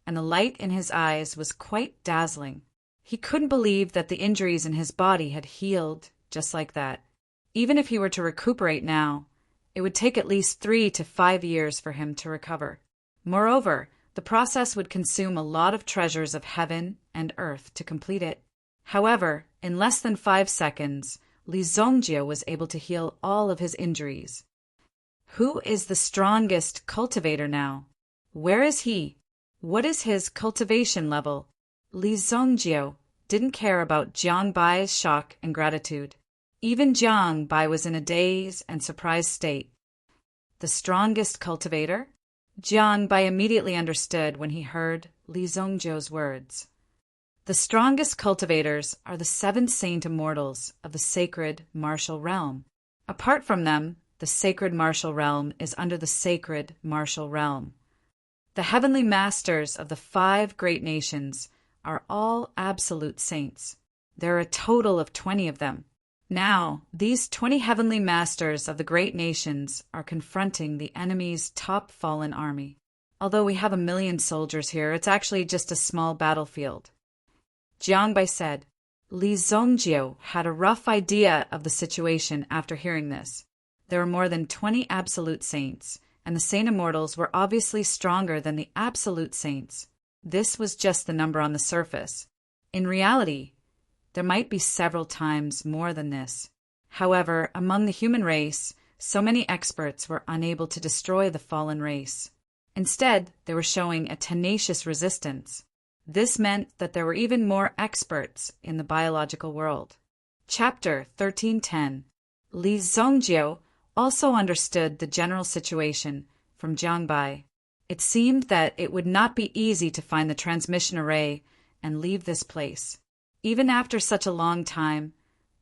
and the light in his eyes was quite dazzling. He couldn't believe that the injuries in his body had healed just like that. Even if he were to recuperate now, it would take at least 3 to 5 years for him to recover. Moreover, the process would consume a lot of treasures of heaven and earth to complete it. However, in less than 5 seconds, Li Zongjio was able to heal all of his injuries. Who is the strongest cultivator now? Where is he? What is his cultivation level? Li Zongjio didn't care about Jiang Bai's shock and gratitude. Even Jiang Bai was in a dazed and surprised state. The strongest cultivator? Jiang Bai immediately understood when he heard Li Zongjio's words. The strongest cultivators are the 7 saint immortals of the sacred martial realm. Apart from them, the sacred martial realm is under the sacred martial realm. The heavenly masters of the 5 great nations are all absolute saints. There are a total of 20 of them. Now, these 20 heavenly masters of the great nations are confronting the enemy's top fallen army. Although we have 1 million soldiers here, it's actually just a small battlefield. Jiang Bai said. Li Zongjio had a rough idea of the situation after hearing this. There were more than 20 absolute saints, and the saint immortals were obviously stronger than the absolute saints. This was just the number on the surface. In reality, there might be several times more than this. However, among the human race, so many experts were unable to destroy the fallen race. Instead, they were showing a tenacious resistance. This meant that there were even more experts in the biological world. Chapter 1310. Li Zongjiu also understood the general situation from Jiang Bai. It seemed that it would not be easy to find the transmission array and leave this place. Even after such a long time,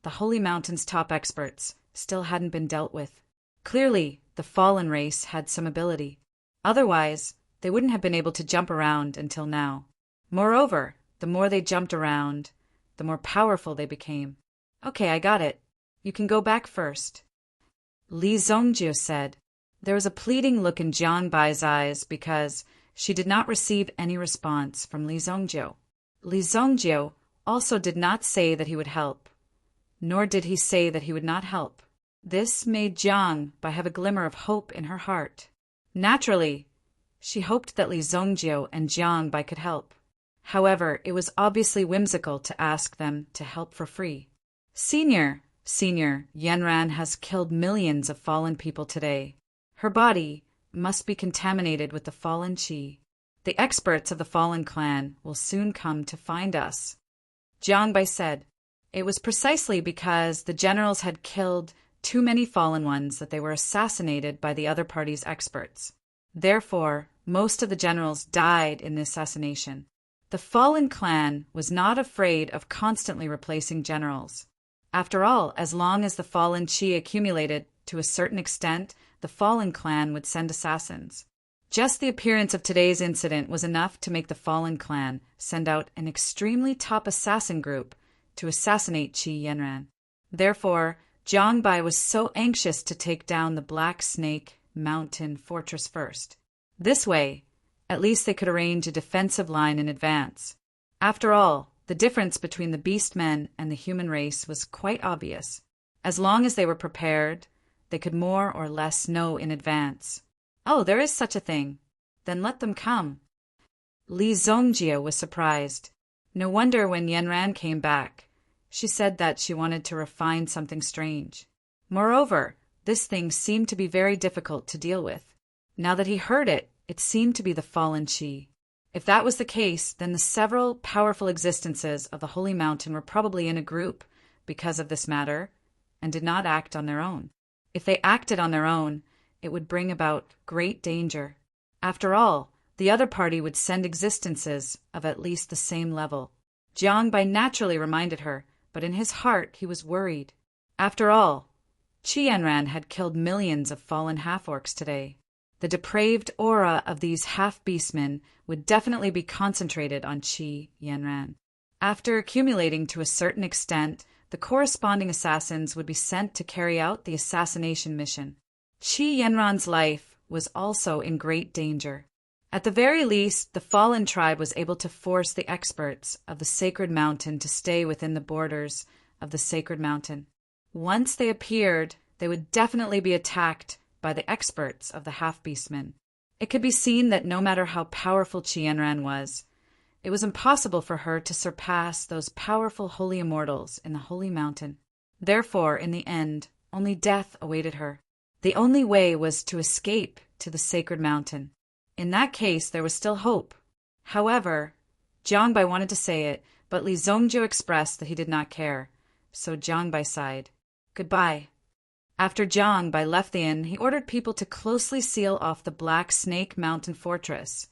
the Holy Mountain's top experts still hadn't been dealt with. Clearly, the fallen race had some ability. Otherwise, they wouldn't have been able to jump around until now. Moreover, the more they jumped around, the more powerful they became. Okay, I got it. You can go back first. Li Zongjiu said. There was a pleading look in Jiang Bai's eyes because she did not receive any response from Li Zongjiu. Li Zongjiu also did not say that he would help, nor did he say that he would not help. This made Jiang Bai have a glimmer of hope in her heart. Naturally, she hoped that Li Zongjiu and Jiang Bai could help. However, it was obviously whimsical to ask them to help for free. Senior, Yanran has killed millions of fallen people today. Her body must be contaminated with the fallen qi. The experts of the fallen clan will soon come to find us. Jiang Bai said. It was precisely because the generals had killed too many fallen ones that they were assassinated by the other party's experts. Therefore, most of the generals died in the assassination. The fallen clan was not afraid of constantly replacing generals. After all, as long as the fallen qi accumulated to a certain extent, the fallen clan would send assassins. Just the appearance of today's incident was enough to make the fallen clan send out an extremely top assassin group to assassinate Qi Yanran. Therefore, Jiang Bai was so anxious to take down the Black Snake Mountain fortress first. This way, at least they could arrange a defensive line in advance. After all, the difference between the beastmen and the human race was quite obvious. As long as they were prepared, they could more or less know in advance. Oh, there is such a thing. Then let them come. Li Zongjiu was surprised. No wonder when Yanran came back, she said that she wanted to refine something strange. Moreover, this thing seemed to be very difficult to deal with. Now that he heard it, it seemed to be the fallen qi. If that was the case, then the several powerful existences of the Holy Mountain were probably in a group because of this matter and did not act on their own. If they acted on their own, it would bring about great danger. After all, the other party would send existences of at least the same level. Jiang Bai naturally reminded her, but in his heart he was worried. After all, Qi Yanran had killed millions of fallen half-orcs today. The depraved aura of these half-beastmen would definitely be concentrated on Qi Yanran. After accumulating to a certain extent, the corresponding assassins would be sent to carry out the assassination mission. Qi Yanran's life was also in great danger. At the very least, the fallen tribe was able to force the experts of the sacred mountain to stay within the borders of the sacred mountain. Once they appeared, they would definitely be attacked by the experts of the half-beastmen. It could be seen that no matter how powerful Qi Yanran was, it was impossible for her to surpass those powerful holy immortals in the holy mountain. Therefore, in the end, only death awaited her. The only way was to escape to the sacred mountain. In that case, there was still hope. However, Jiang Bai wanted to say it, but Li Zongjiu expressed that he did not care, so Jiang Bai sighed. Goodbye. After Jiang Bai left the inn, he ordered people to closely seal off the Black Snake Mountain fortress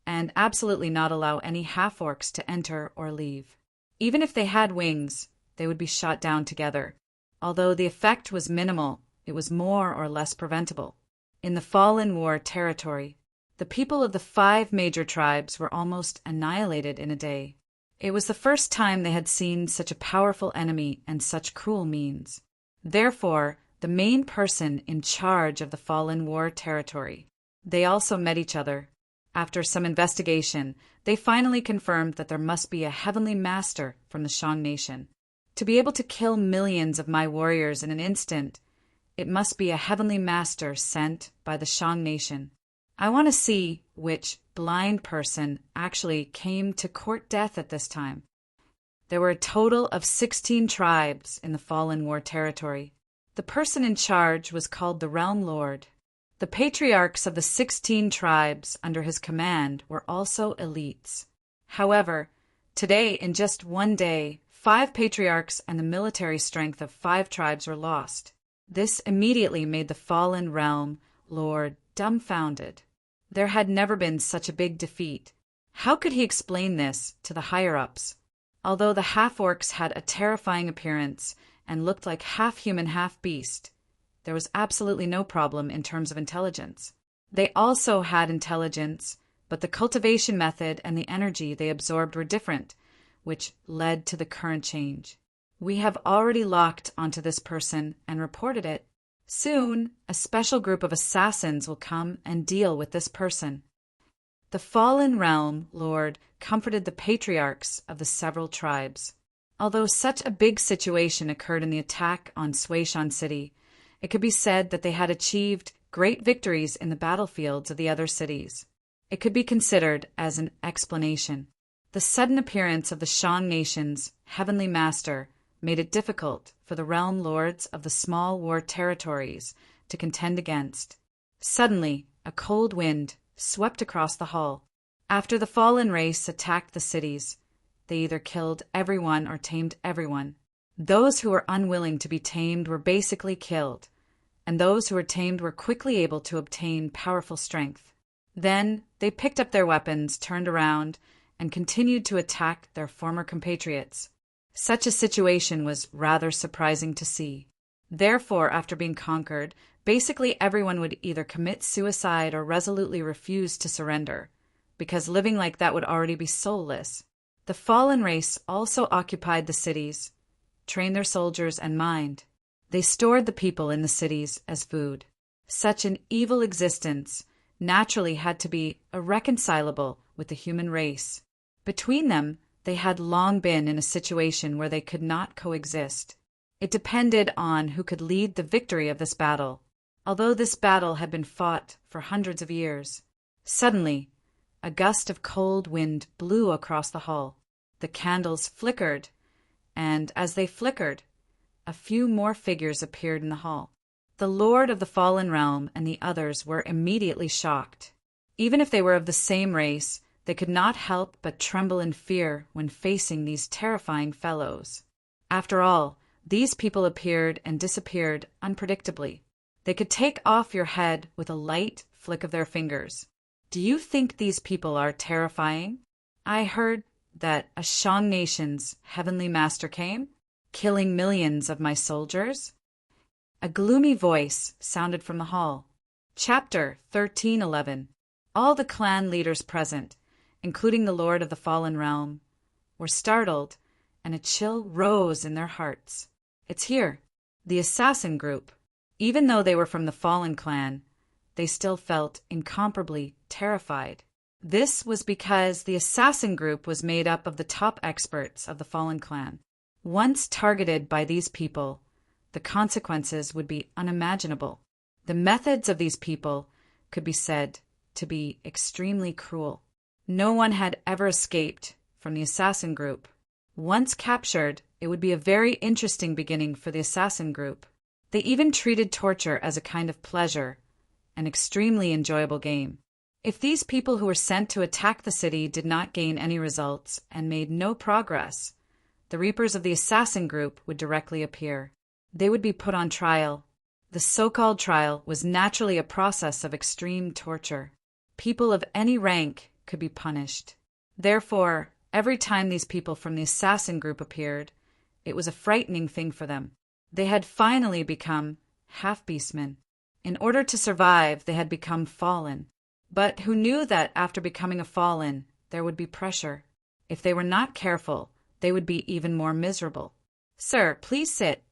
and absolutely not allow any half-orcs to enter or leave. Even if they had wings, they would be shot down together. Although the effect was minimal, it was more or less preventable. In the Fallen War territory, the people of the 5 major tribes were almost annihilated in a day. It was the first time they had seen such a powerful enemy and such cruel means. Therefore, the main person in charge of the Fallen War territory, they also met each other. After some investigation, they finally confirmed that there must be a heavenly master from the Shang nation. To be able to kill millions of my warriors in an instant, It must be a heavenly master sent by the Shang nation. I want to see which blind person actually came to court death at this time. There were a total of 16 tribes in the Fallen War territory. The person in charge was called the Realm Lord. The patriarchs of the 16 tribes under his command were also elites. However, today, in just one day, 5 patriarchs and the military strength of 5 tribes were lost. This immediately made the fallen realm lord dumbfounded. There had never been such a big defeat. How could he explain this to the higher-ups? Although the half-orcs had a terrifying appearance and looked like half-human, half-beast, there was absolutely no problem in terms of intelligence. They also had intelligence, but the cultivation method and the energy they absorbed were different, which led to the current change. We have already locked onto this person and reported it. Soon, a special group of assassins will come and deal with this person. The fallen realm lord comforted the patriarchs of the several tribes. Although such a big situation occurred in the attack on Suishan City, it could be said that they had achieved great victories in the battlefields of the other cities. It could be considered as an explanation. The sudden appearance of the Shang nation's heavenly master made it difficult for the realm lords of the small war territories to contend against. Suddenly, a cold wind swept across the hall. After the fallen race attacked the cities, they either killed everyone or tamed everyone. Those who were unwilling to be tamed were basically killed, and those who were tamed were quickly able to obtain powerful strength. Then they picked up their weapons, turned around, and continued to attack their former compatriots. Such a situation was rather surprising to see. Therefore, after being conquered, basically everyone would either commit suicide or resolutely refuse to surrender, because living like that would already be soulless. The fallen race also occupied the cities, trained their soldiers and mined. They stored the people in the cities as food. Such an evil existence naturally had to be irreconcilable with the human race. Between them, they had long been in a situation where they could not coexist. It depended on who could lead the victory of this battle, although this battle had been fought for hundreds of years. Suddenly, a gust of cold wind blew across the hall. The candles flickered, and as they flickered, a few more figures appeared in the hall. The Lord of the Fallen Realm and the others were immediately shocked. Even if they were of the same race, they could not help but tremble in fear when facing these terrifying fellows. After all, these people appeared and disappeared unpredictably. They could take off your head with a light flick of their fingers. Do you think these people are terrifying? I heard that a Shang nation's heavenly master came, killing millions of my soldiers. A gloomy voice sounded from the hall. Chapter 13:11. All the clan leaders present, including the Lord of the Fallen Realm, were startled, and a chill rose in their hearts. It's here, the assassin group. Even though they were from the Fallen clan, they still felt incomparably terrified. This was because the assassin group was made up of the top experts of the Fallen clan. Once targeted by these people, the consequences would be unimaginable. The methods of these people could be said to be extremely cruel. No one had ever escaped from the assassin group. Once captured, it would be a very interesting beginning for the assassin group. They even treated torture as a kind of pleasure, an extremely enjoyable game. If these people who were sent to attack the city did not gain any results and made no progress, the reapers of the assassin group would directly appear. They would be put on trial. The so-called trial was naturally a process of extreme torture. People of any rank could be punished. Therefore, every time these people from the assassin group appeared, it was a frightening thing for them. They had finally become half-beastmen. In order to survive, they had become fallen. But who knew that after becoming a fallen, there would be pressure? If they were not careful, they would be even more miserable. "Sir, please sit."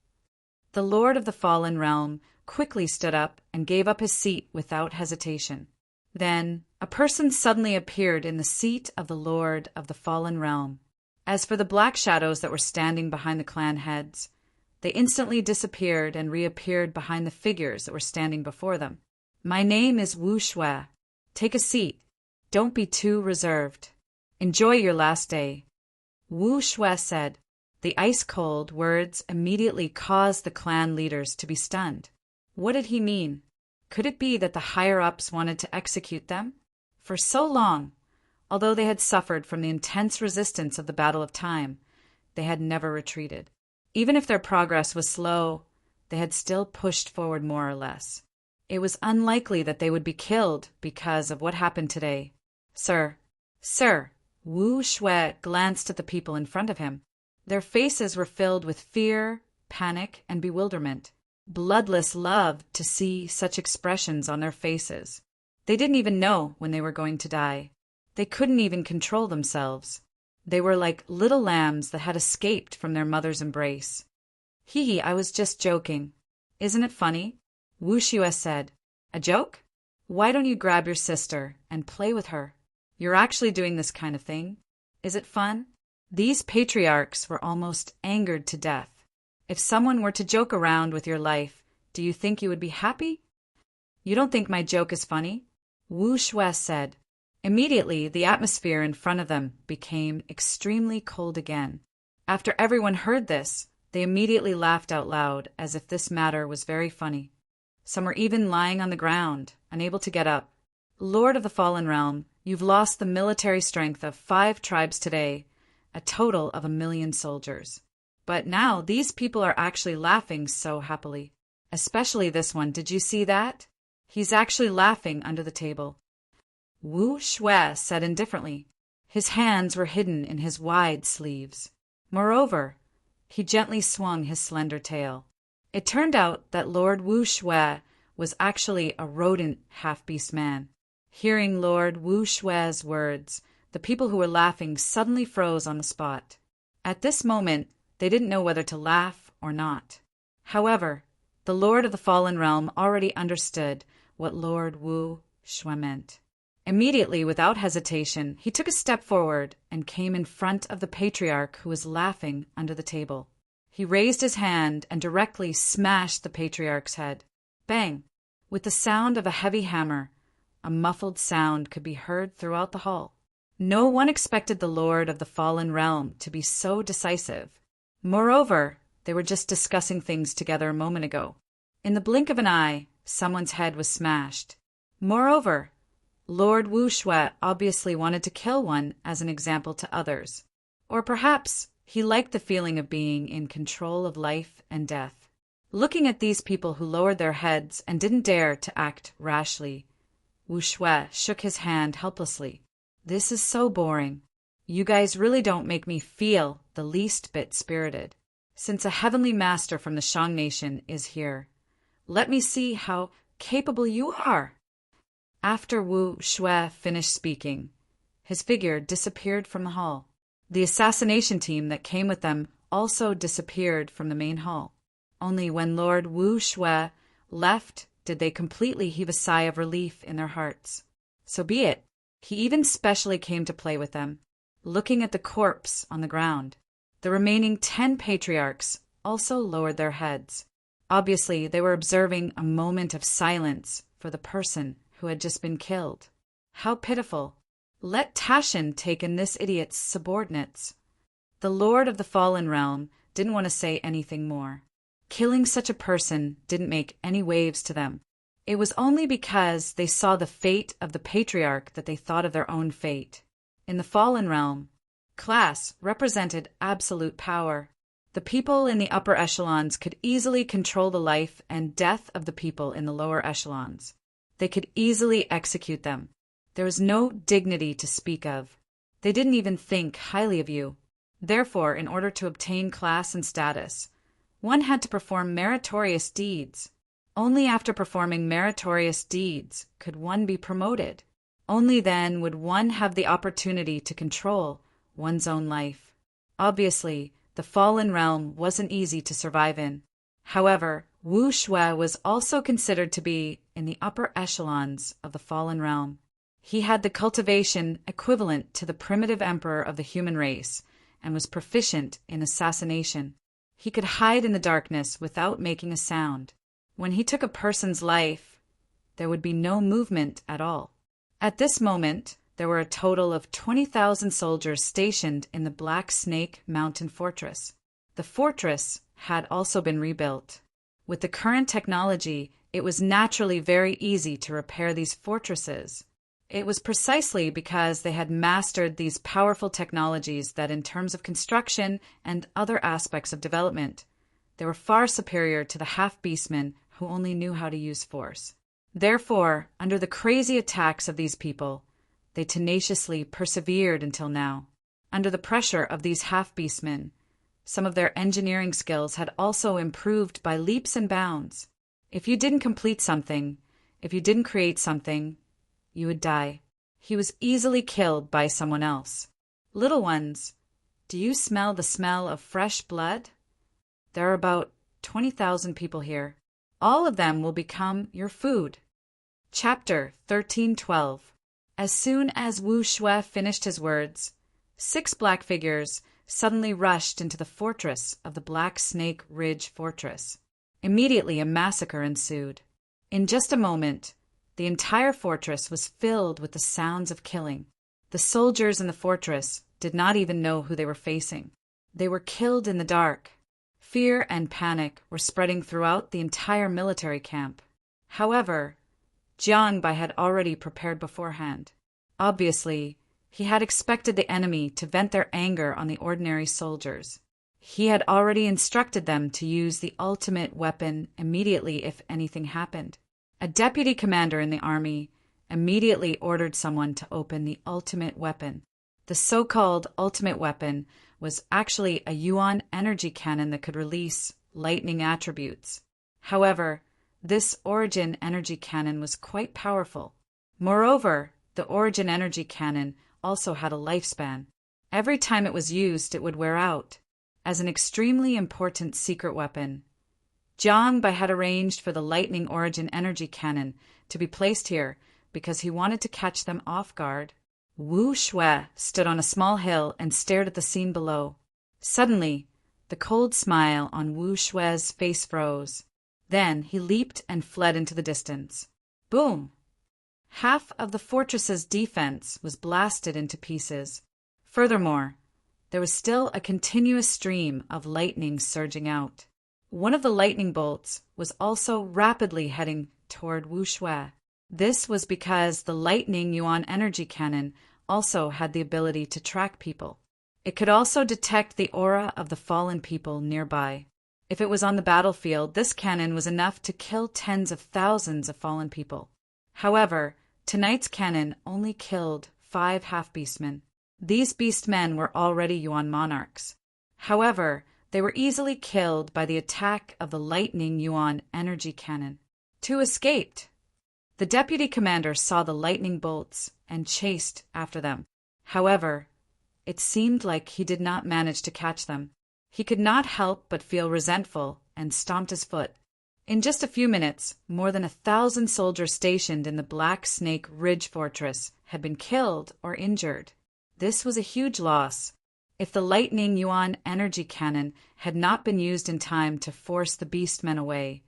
The Lord of the Fallen Realm quickly stood up and gave up his seat without hesitation. Then a person suddenly appeared in the seat of the Lord of the Fallen Realm. As for the black shadows that were standing behind the clan heads, They instantly disappeared and reappeared behind the figures that were standing before them. "My name is Wu Shui. Take a seat. Don't be too reserved. Enjoy your last day," Wu Shui said. The ice-cold words immediately caused the clan leaders to be stunned. What did he mean? Could it be that the higher-ups wanted to execute them? For so long, although they had suffered from the intense resistance of the Battle of Time, they had never retreated. Even if their progress was slow, they had still pushed forward more or less. It was unlikely that they would be killed because of what happened today. Sir, Wu Shui glanced at the people in front of him. Their faces were filled with fear, panic, and bewilderment. Bloodless loved to see such expressions on their faces. They didn't even know when they were going to die. They couldn't even control themselves. They were like little lambs that had escaped from their mother's embrace. "Hee, I was just joking. Isn't it funny?" Wu Shui said. "A joke? Why don't you grab your sister and play with her? You're actually doing this kind of thing. Is it fun?" These patriarchs were almost angered to death. If someone were to joke around with your life, do you think you would be happy? "You don't think my joke is funny?" Wu Shui said. Immediately, the atmosphere in front of them became extremely cold again. After everyone heard this, they immediately laughed out loud as if this matter was very funny. Some were even lying on the ground, unable to get up. "Lord of the Fallen Realm, you've lost the military strength of 5 tribes today, a total of 1,000,000 soldiers. But now these people are actually laughing so happily. Especially this one, did you see that? He's actually laughing under the table." Wu Shui said indifferently. His hands were hidden in his wide sleeves. Moreover, he gently swung his slender tail. It turned out that Lord Wu Shui was actually a rodent half-beast man. Hearing Lord Wu Shui's words, the people who were laughing suddenly froze on the spot. At this moment, they didn't know whether to laugh or not. However, the Lord of the Fallen Realm already understood what Lord Wu Shui meant. Immediately, without hesitation, he took a step forward and came in front of the patriarch who was laughing under the table. He raised his hand and directly smashed the patriarch's head. Bang! With the sound of a heavy hammer, a muffled sound could be heard throughout the hall. No one expected the Lord of the Fallen Realm to be so decisive. Moreover, they were just discussing things together a moment ago. In the blink of an eye, someone's head was smashed. Moreover, Lord Wu Shui obviously wanted to kill one as an example to others. Or perhaps he liked the feeling of being in control of life and death. Looking at these people who lowered their heads and didn't dare to act rashly, Wu Shui shook his hand helplessly. "This is so boring. You guys really don't make me feel the least bit spirited. Since a heavenly master from the Shang Nation is here, let me see how capable you are." After Wu Shui finished speaking, his figure disappeared from the hall. The assassination team that came with them also disappeared from the main hall. Only when Lord Wu Shui left did they completely heave a sigh of relief in their hearts. So be it. He even specially came to play with them, looking at the corpse on the ground. The remaining 10 patriarchs also lowered their heads. Obviously, they were observing a moment of silence for the person who had just been killed. How pitiful. Let Tashin take in this idiot's subordinates. The Lord of the Fallen Realm didn't want to say anything more. Killing such a person didn't make any waves to them. It was only because they saw the fate of the patriarch that they thought of their own fate. In the Fallen Realm, class represented absolute power. The people in the upper echelons could easily control the life and death of the people in the lower echelons. They could easily execute them. There was no dignity to speak of. They didn't even think highly of you. Therefore, in order to obtain class and status, one had to perform meritorious deeds. Only after performing meritorious deeds could one be promoted. Only then would one have the opportunity to control one's own life. Obviously, the Fallen Realm wasn't easy to survive in. However, Wu Shui was also considered to be in the upper echelons of the Fallen Realm. He had the cultivation equivalent to the primitive emperor of the human race and was proficient in assassination. He could hide in the darkness without making a sound. When he took a person's life, there would be no movement at all. At this moment, there were a total of 20,000 soldiers stationed in the Black Snake Mountain Fortress. The fortress had also been rebuilt. With the current technology, it was naturally very easy to repair these fortresses. It was precisely because they had mastered these powerful technologies that in terms of construction and other aspects of development, they were far superior to the half-beastmen who only knew how to use force. Therefore, under the crazy attacks of these people, they tenaciously persevered until now. Under the pressure of these half-beastmen, some of their engineering skills had also improved by leaps and bounds. If you didn't complete something, if you didn't create something, you would die. He was easily killed by someone else. Little ones, do you smell the smell of fresh blood? There are about 20,000 people here. All of them will become your food. Chapter 13:12. As soon as Wu Shui finished his words, 6 black figures suddenly rushed into the fortress of the Black Snake Ridge Fortress. Immediately a massacre ensued. In just a moment, the entire fortress was filled with the sounds of killing. The soldiers in the fortress did not even know who they were facing. They were killed in the dark. Fear and panic were spreading throughout the entire military camp. However, Jiang Bai had already prepared beforehand. Obviously, he had expected the enemy to vent their anger on the ordinary soldiers. He had already instructed them to use the ultimate weapon immediately if anything happened. A deputy commander in the army immediately ordered someone to open the ultimate weapon. The so-called ultimate weapon was actually a Yuan energy cannon that could release lightning attributes. However, this Origin energy cannon was quite powerful. Moreover, the Origin energy cannon also had a lifespan. Every time it was used, it would wear out. As an extremely important secret weapon, Jiang Bai had arranged for the Lightning Origin energy cannon to be placed here because he wanted to catch them off guard. Wu Shui stood on a small hill and stared at the scene below. Suddenly, the cold smile on Wu Shui's face froze. Then he leaped and fled into the distance. Boom! Half of the fortress's defense was blasted into pieces. Furthermore, there was still a continuous stream of lightning surging out. One of the lightning bolts was also rapidly heading toward Wu Shui. This was because the Lightning Yuan energy cannon also had the ability to track people. It could also detect the aura of the fallen people nearby. If it was on the battlefield, this cannon was enough to kill tens of thousands of fallen people. However, tonight's cannon only killed 5 half-beastmen. These beastmen were already Yuan monarchs. However, they were easily killed by the attack of the Lightning Yuan energy cannon. 2 escaped. The deputy commander saw the lightning bolts and chased after them. However, it seemed like he did not manage to catch them. He could not help but feel resentful and stomped his foot. In just a few minutes, more than 1,000 soldiers stationed in the Black Snake Ridge Fortress had been killed or injured. This was a huge loss. If the Lightning Yuan energy cannon had not been used in time to force the beastmen away,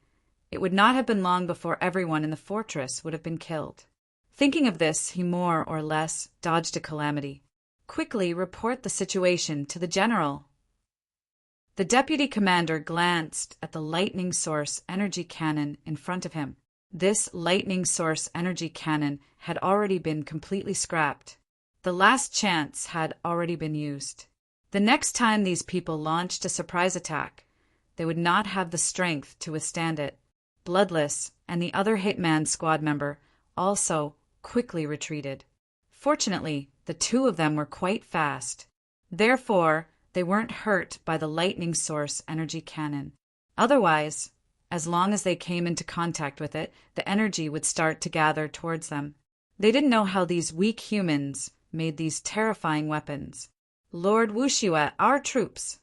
it would not have been long before everyone in the fortress would have been killed. Thinking of this, he more or less dodged a calamity. Quickly report the situation to the general. The deputy commander glanced at the lightning source energy cannon in front of him. This lightning source energy cannon had already been completely scrapped. The last chance had already been used. The next time these people launched a surprise attack, they would not have the strength to withstand it. Bloodless and the other Hitman squad member also quickly retreated. Fortunately, the 2 of them were quite fast. Therefore, they weren't hurt by the lightning source energy cannon. Otherwise, as long as they came into contact with it, the energy would start to gather towards them. They didn't know how these weak humans made these terrifying weapons. Lord Wu Shui, our troops.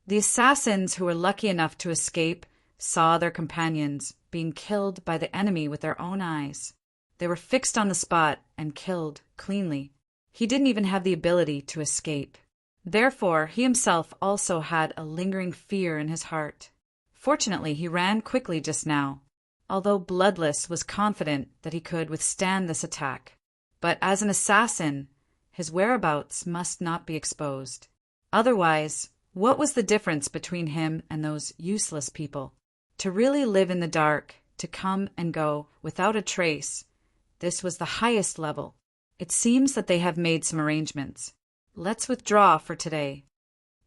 The assassins who were lucky enough to escape saw their companions being killed by the enemy with their own eyes. They were fixed on the spot and killed cleanly. He didn't even have the ability to escape. Therefore, he himself also had a lingering fear in his heart. Fortunately, he ran quickly just now, although Bloodless was confident that he could withstand this attack. But as an assassin, his whereabouts must not be exposed. Otherwise, what was the difference between him and those useless people? To really live in the dark, to come and go without a trace, this was the highest level. It seems that they have made some arrangements. Let's withdraw for today.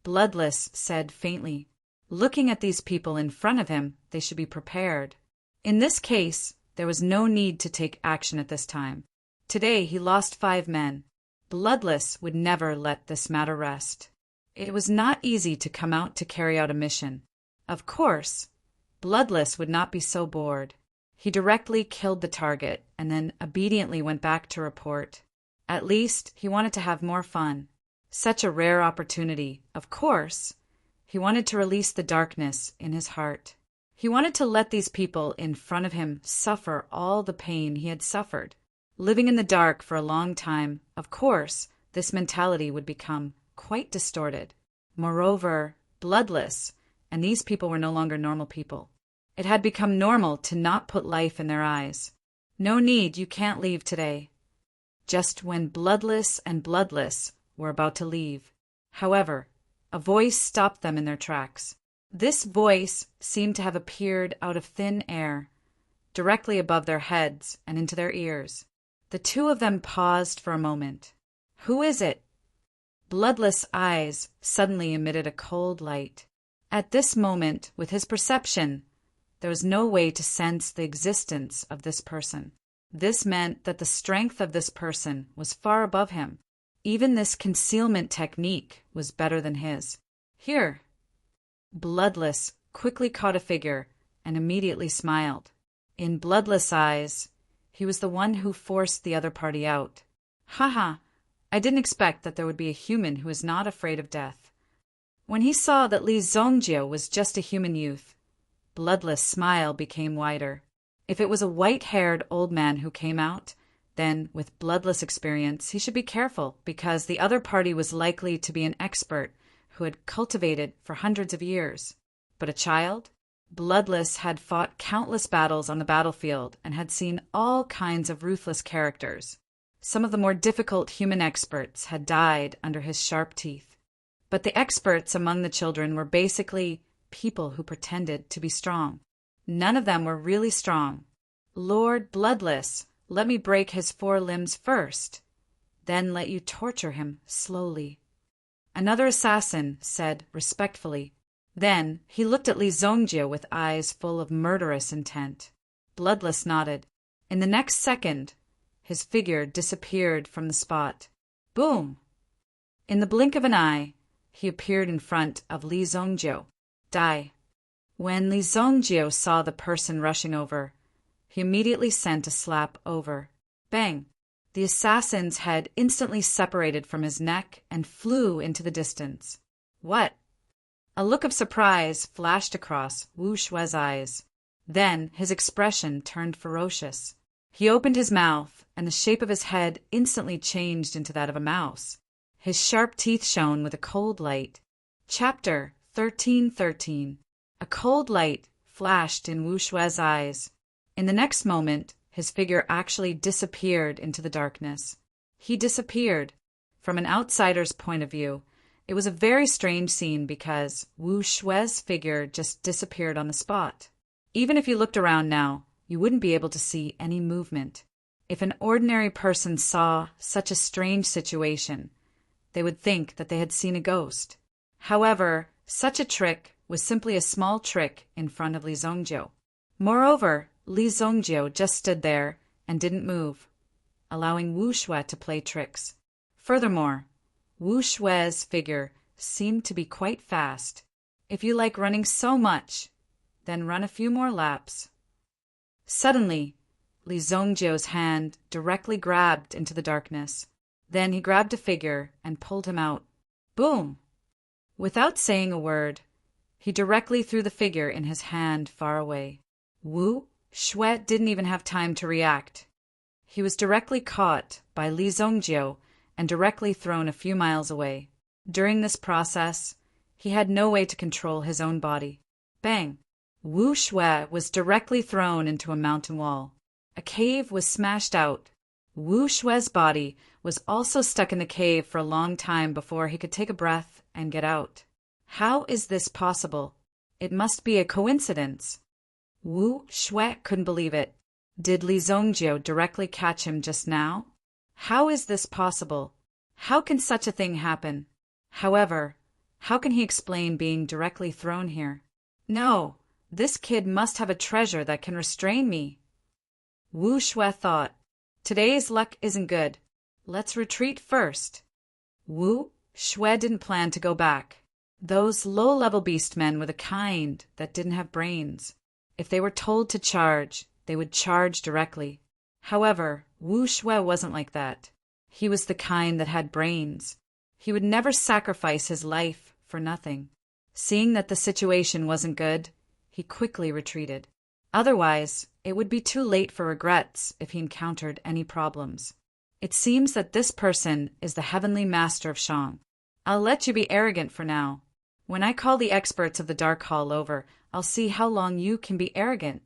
Bloodless said faintly. Looking at these people in front of him, they should be prepared. In this case, there was no need to take action at this time. Today he lost 5 men. Bloodless would never let this matter rest. It was not easy to come out to carry out a mission. Of course, Bloodless would not be so bored. He directly killed the target and then obediently went back to report. At least, he wanted to have more fun. Such a rare opportunity. Of course, he wanted to release the darkness in his heart. He wanted to let these people in front of him suffer all the pain he had suffered. Living in the dark for a long time, of course, this mentality would become quite distorted. Moreover, Bloodless, and these people were no longer normal people. It had become normal to not put life in their eyes. No need, you can't leave today. Just when Bloodless and Bloodless were about to leave. However, a voice stopped them in their tracks. This voice seemed to have appeared out of thin air, directly above their heads and into their ears. The two of them paused for a moment. Who is it? Bloodless' eyes suddenly emitted a cold light. At this moment, with his perception, there was no way to sense the existence of this person. This meant that the strength of this person was far above him. Even this concealment technique was better than his. Here. Bloodless quickly caught a figure and immediately smiled. In Bloodless' eyes, he was the one who forced the other party out. Haha, I didn't expect that there would be a human who is not afraid of death. When he saw that Li Zongjie was just a human youth, Bloodless' smile became wider. If it was a white-haired old man who came out, then, with Bloodless' experience, he should be careful because the other party was likely to be an expert who had cultivated for hundreds of years. But a child? Bloodless had fought countless battles on the battlefield and had seen all kinds of ruthless characters. Some of the more difficult human experts had died under his sharp teeth. But the experts among the children were basically people who pretended to be strong. None of them were really strong. Lord Bloodless, let me break his 4 limbs first, then let you torture him slowly. Another assassin said respectfully. Then he looked at Li Zongjie with eyes full of murderous intent. Bloodless nodded. In the next second, his figure disappeared from the spot. Boom! In the blink of an eye, he appeared in front of Li Zongjie. Die. When Li Zongjie saw the person rushing over, he immediately sent a slap over. Bang! The assassin's head instantly separated from his neck and flew into the distance. What? A look of surprise flashed across Wu Shue's eyes. Then his expression turned ferocious. He opened his mouth, and the shape of his head instantly changed into that of a mouse. His sharp teeth shone with a cold light. Chapter 13:13. A cold light flashed in Wu Shue's eyes. In the next moment, his figure actually disappeared into the darkness. He disappeared. From an outsider's point of view, it was a very strange scene because Wu Shue's figure just disappeared on the spot. Even if you looked around now, you wouldn't be able to see any movement. If an ordinary person saw such a strange situation, they would think that they had seen a ghost. However, such a trick was simply a small trick in front of Li Zongjie. Moreover, Li Zongjie just stood there and didn't move, allowing Wu Shue to play tricks. Furthermore, Wu Shue's figure seemed to be quite fast. If you like running so much, then run a few more laps. Suddenly, Li Zongjie's hand directly grabbed into the darkness. Then he grabbed a figure and pulled him out. Boom! Without saying a word, he directly threw the figure in his hand far away. Wu Shue didn't even have time to react. He was directly caught by Li Zongjie and directly thrown a few miles away. During this process, he had no way to control his own body. Bang! Wu Shui was directly thrown into a mountain wall. A cave was smashed out. Wu Shui's body was also stuck in the cave for a long time before he could take a breath and get out. How is this possible? It must be a coincidence. Wu Shui couldn't believe it. Did Li Zongjio directly catch him just now? How is this possible? How can such a thing happen? However, how can he explain being directly thrown here? No, this kid must have a treasure that can restrain me. Wu Shui thought, today's luck isn't good. Let's retreat first. Wu Shui didn't plan to go back. Those low-level beastmen were the kind that didn't have brains. If they were told to charge, they would charge directly. However, Wu Shui wasn't like that. He was the kind that had brains. He would never sacrifice his life for nothing. Seeing that the situation wasn't good, he quickly retreated. Otherwise, it would be too late for regrets if he encountered any problems. It seems that this person is the heavenly master of Shang. I'll let you be arrogant for now. When I call the experts of the Dark Hall over, I'll see how long you can be arrogant.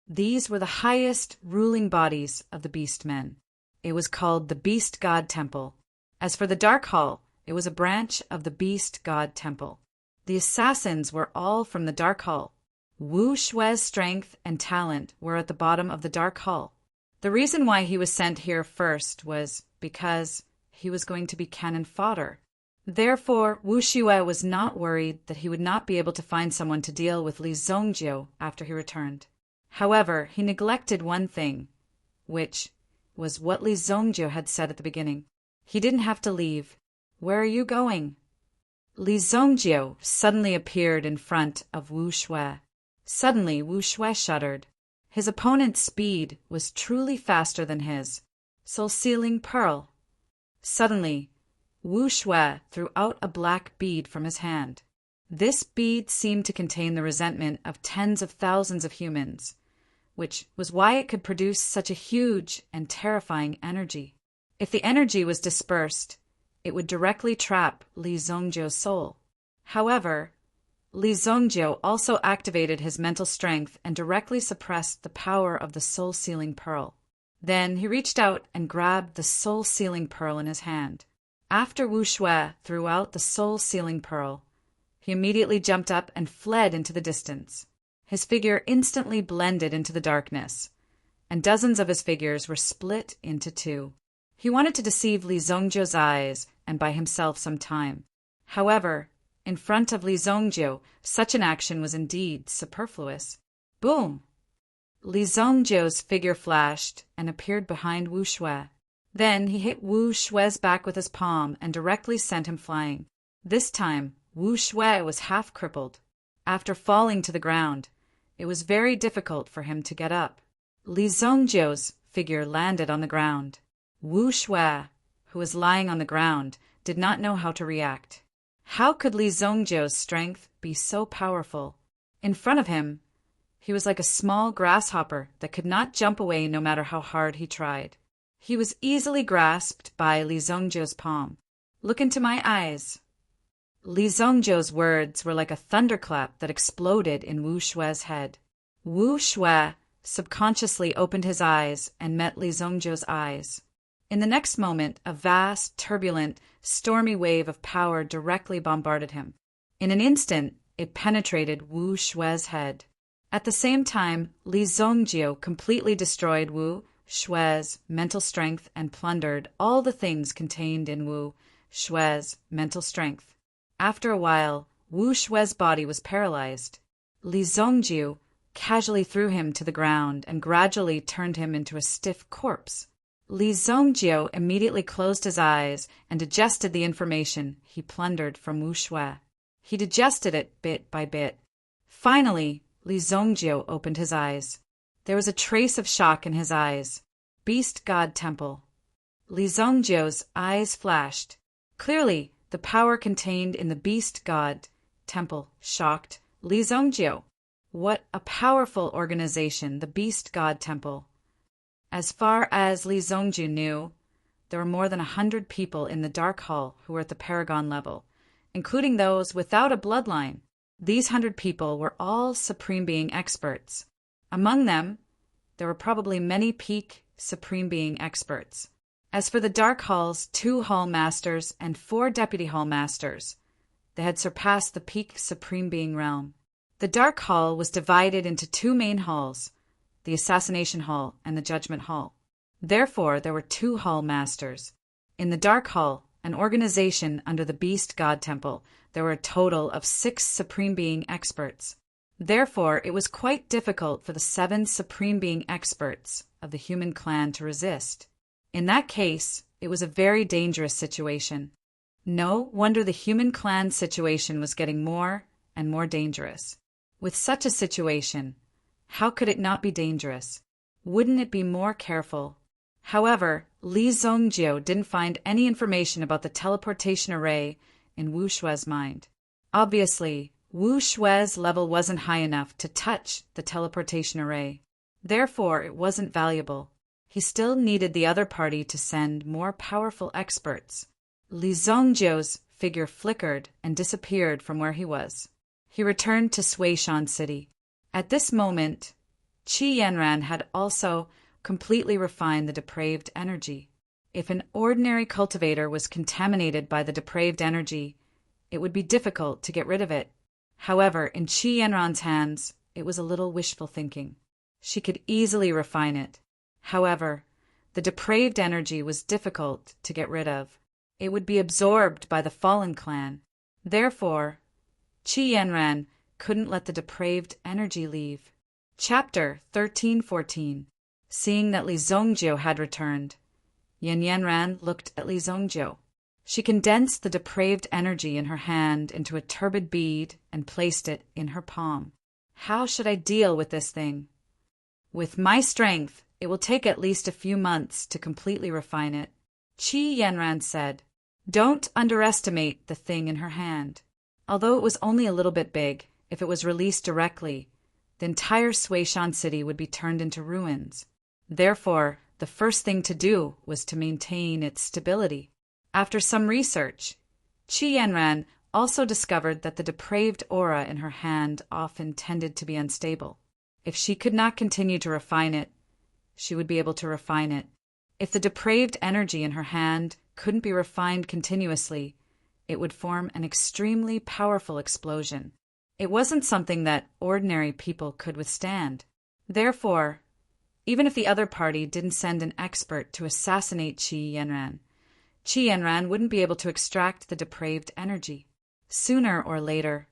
These were the highest ruling bodies of the Beastmen. It was called the Beast God Temple. As for the Dark Hall, it was a branch of the Beast God Temple. The assassins were all from the Dark Hall. Wu Shui's strength and talent were at the bottom of the Dark Hall. The reason why he was sent here first was because he was going to be cannon fodder. Therefore, Wu Shui was not worried that he would not be able to find someone to deal with Li Zongjio after he returned. However, he neglected one thing, which was what Li Zongjio had said at the beginning. He didn't have to leave. Where are you going? Li Zongjio suddenly appeared in front of Wu Shui. Suddenly, Wu Shui shuddered. His opponent's speed was truly faster than his. Soul-sealing pearl. Suddenly, Wu Shui threw out a black bead from his hand. This bead seemed to contain the resentment of tens of thousands of humans, which was why it could produce such a huge and terrifying energy. If the energy was dispersed, it would directly trap Li Zongjio's soul. However, Li Zongjio also activated his mental strength and directly suppressed the power of the soul-sealing pearl. Then he reached out and grabbed the soul-sealing pearl in his hand. After Wu Shui threw out the soul-sealing pearl, he immediately jumped up and fled into the distance. His figure instantly blended into the darkness, and dozens of his figures were split into two. He wanted to deceive Li Zongjio's eyes and buy himself some time. However, in front of Li Zongjio, such an action was indeed superfluous. Boom! Li Zongjio's figure flashed and appeared behind Wu Shui. Then he hit Wu Shui's back with his palm and directly sent him flying. This time, Wu Shui was half crippled. After falling to the ground, it was very difficult for him to get up. Li Zongjio's figure landed on the ground. Wu Shui, who was lying on the ground, did not know how to react. How could Li Zongjio's strength be so powerful? In front of him, he was like a small grasshopper that could not jump away no matter how hard he tried. He was easily grasped by Li Zongjio's palm. Look into my eyes. Li Zongjio's words were like a thunderclap that exploded in Wu Shui's head. Wu Shui subconsciously opened his eyes and met Li Zongjio's eyes. In the next moment, a vast, turbulent, stormy wave of power directly bombarded him. In an instant, it penetrated Wu Shui's head. At the same time, Li Zongjio completely destroyed Wu Shui's mental strength and plundered all the things contained in Wu Shui's mental strength. After a while, Wu Shui's body was paralyzed. Li Zongjio casually threw him to the ground and gradually turned him into a stiff corpse. Li Zongjio immediately closed his eyes and digested the information he plundered from Wu Shui. He digested it bit by bit. Finally, Li Zongjio opened his eyes. There was a trace of shock in his eyes. Beast God Temple. Li Zongjio's eyes flashed. Clearly, the power contained in the Beast God Temple shocked Li Zongjio. What a powerful organization, the Beast God Temple. As far as Li Zongjio knew, there were more than 100 people in the Dark Hall who were at the Paragon level, including those without a bloodline. These 100 people were all Supreme Being experts. Among them, there were probably many peak Supreme Being experts. As for the Dark Hall's 2 Hall Masters and 4 Deputy Hall Masters, they had surpassed the peak Supreme Being realm. The Dark Hall was divided into 2 main halls, the Assassination Hall and the Judgment Hall. Therefore, there were 2 Hall Masters. In the Dark Hall, an organization under the Beast God Temple, there were a total of 6 Supreme Being experts. Therefore, it was quite difficult for the 7 Supreme Being experts of the human clan to resist. In that case, it was a very dangerous situation. No wonder the human clan situation was getting more and more dangerous. With such a situation, how could it not be dangerous? Wouldn't it be more careful? However, Li Zongjiu didn't find any information about the teleportation array in Wu Shui's mind. Obviously, Wu Shui's level wasn't high enough to touch the teleportation array. Therefore, it wasn't valuable. He still needed the other party to send more powerful experts. Li Zongjiu's figure flickered and disappeared from where he was. He returned to Suishan City. At this moment, Qi Yanran had also completely refined the depraved energy. If an ordinary cultivator was contaminated by the depraved energy, it would be difficult to get rid of it. However, in Qi Yanran's hands, it was a little wishful thinking. She could easily refine it. However, the depraved energy was difficult to get rid of. It would be absorbed by the fallen clan. Therefore, Qi Yanran couldn't let the depraved energy leave. Chapter 13-14. Seeing that Li Zongjiu had returned, Yan Yanran looked at Li Zongjiu. She condensed the depraved energy in her hand into a turbid bead and placed it in her palm. How should I deal with this thing? With my strength, it will take at least a few months to completely refine it. Qi Yanran said, "Don't underestimate the thing in her hand. Although it was only a little bit big, if it was released directly, the entire Suishan city would be turned into ruins. Therefore, the first thing to do was to maintain its stability." After some research, Qi Yanran also discovered that the depraved aura in her hand often tended to be unstable. If she could not continue to refine it, she would be able to refine it. If the depraved energy in her hand couldn't be refined continuously, it would form an extremely powerful explosion. It wasn't something that ordinary people could withstand. Therefore, even if the other party didn't send an expert to assassinate Qi Yanran wouldn't be able to extract the depraved energy. Sooner or later,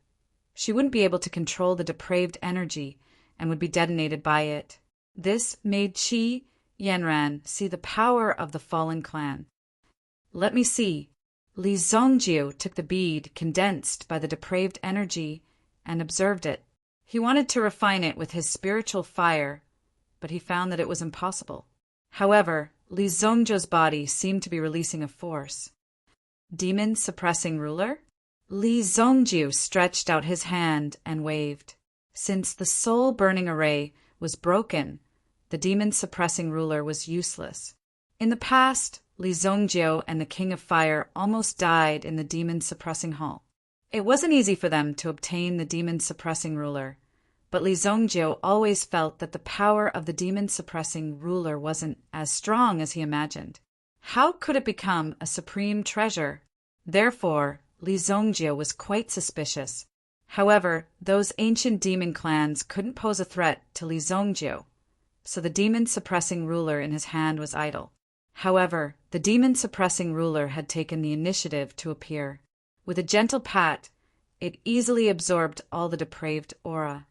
she wouldn't be able to control the depraved energy and would be detonated by it. This made Qi Yanran see the power of the fallen clan. Let me see. Li Zongjiu took the bead condensed by the depraved energy and observed it. He wanted to refine it with his spiritual fire, but he found that it was impossible. However, Li Zongjiu's body seemed to be releasing a force. Demon-suppressing ruler? Li Zongjiu stretched out his hand and waved. Since the soul-burning array was broken, the demon-suppressing ruler was useless. In the past, Li Zongjiu and the King of Fire almost died in the demon-suppressing hall. It wasn't easy for them to obtain the demon-suppressing ruler, but Li Zongjiu always felt that the power of the demon-suppressing ruler wasn't as strong as he imagined. How could it become a supreme treasure? Therefore, Li Zongjiu was quite suspicious. However, those ancient demon clans couldn't pose a threat to Li Zongjiu, so the demon-suppressing ruler in his hand was idle. However, the demon-suppressing ruler had taken the initiative to appear. With a gentle pat, it easily absorbed all the depraved aura.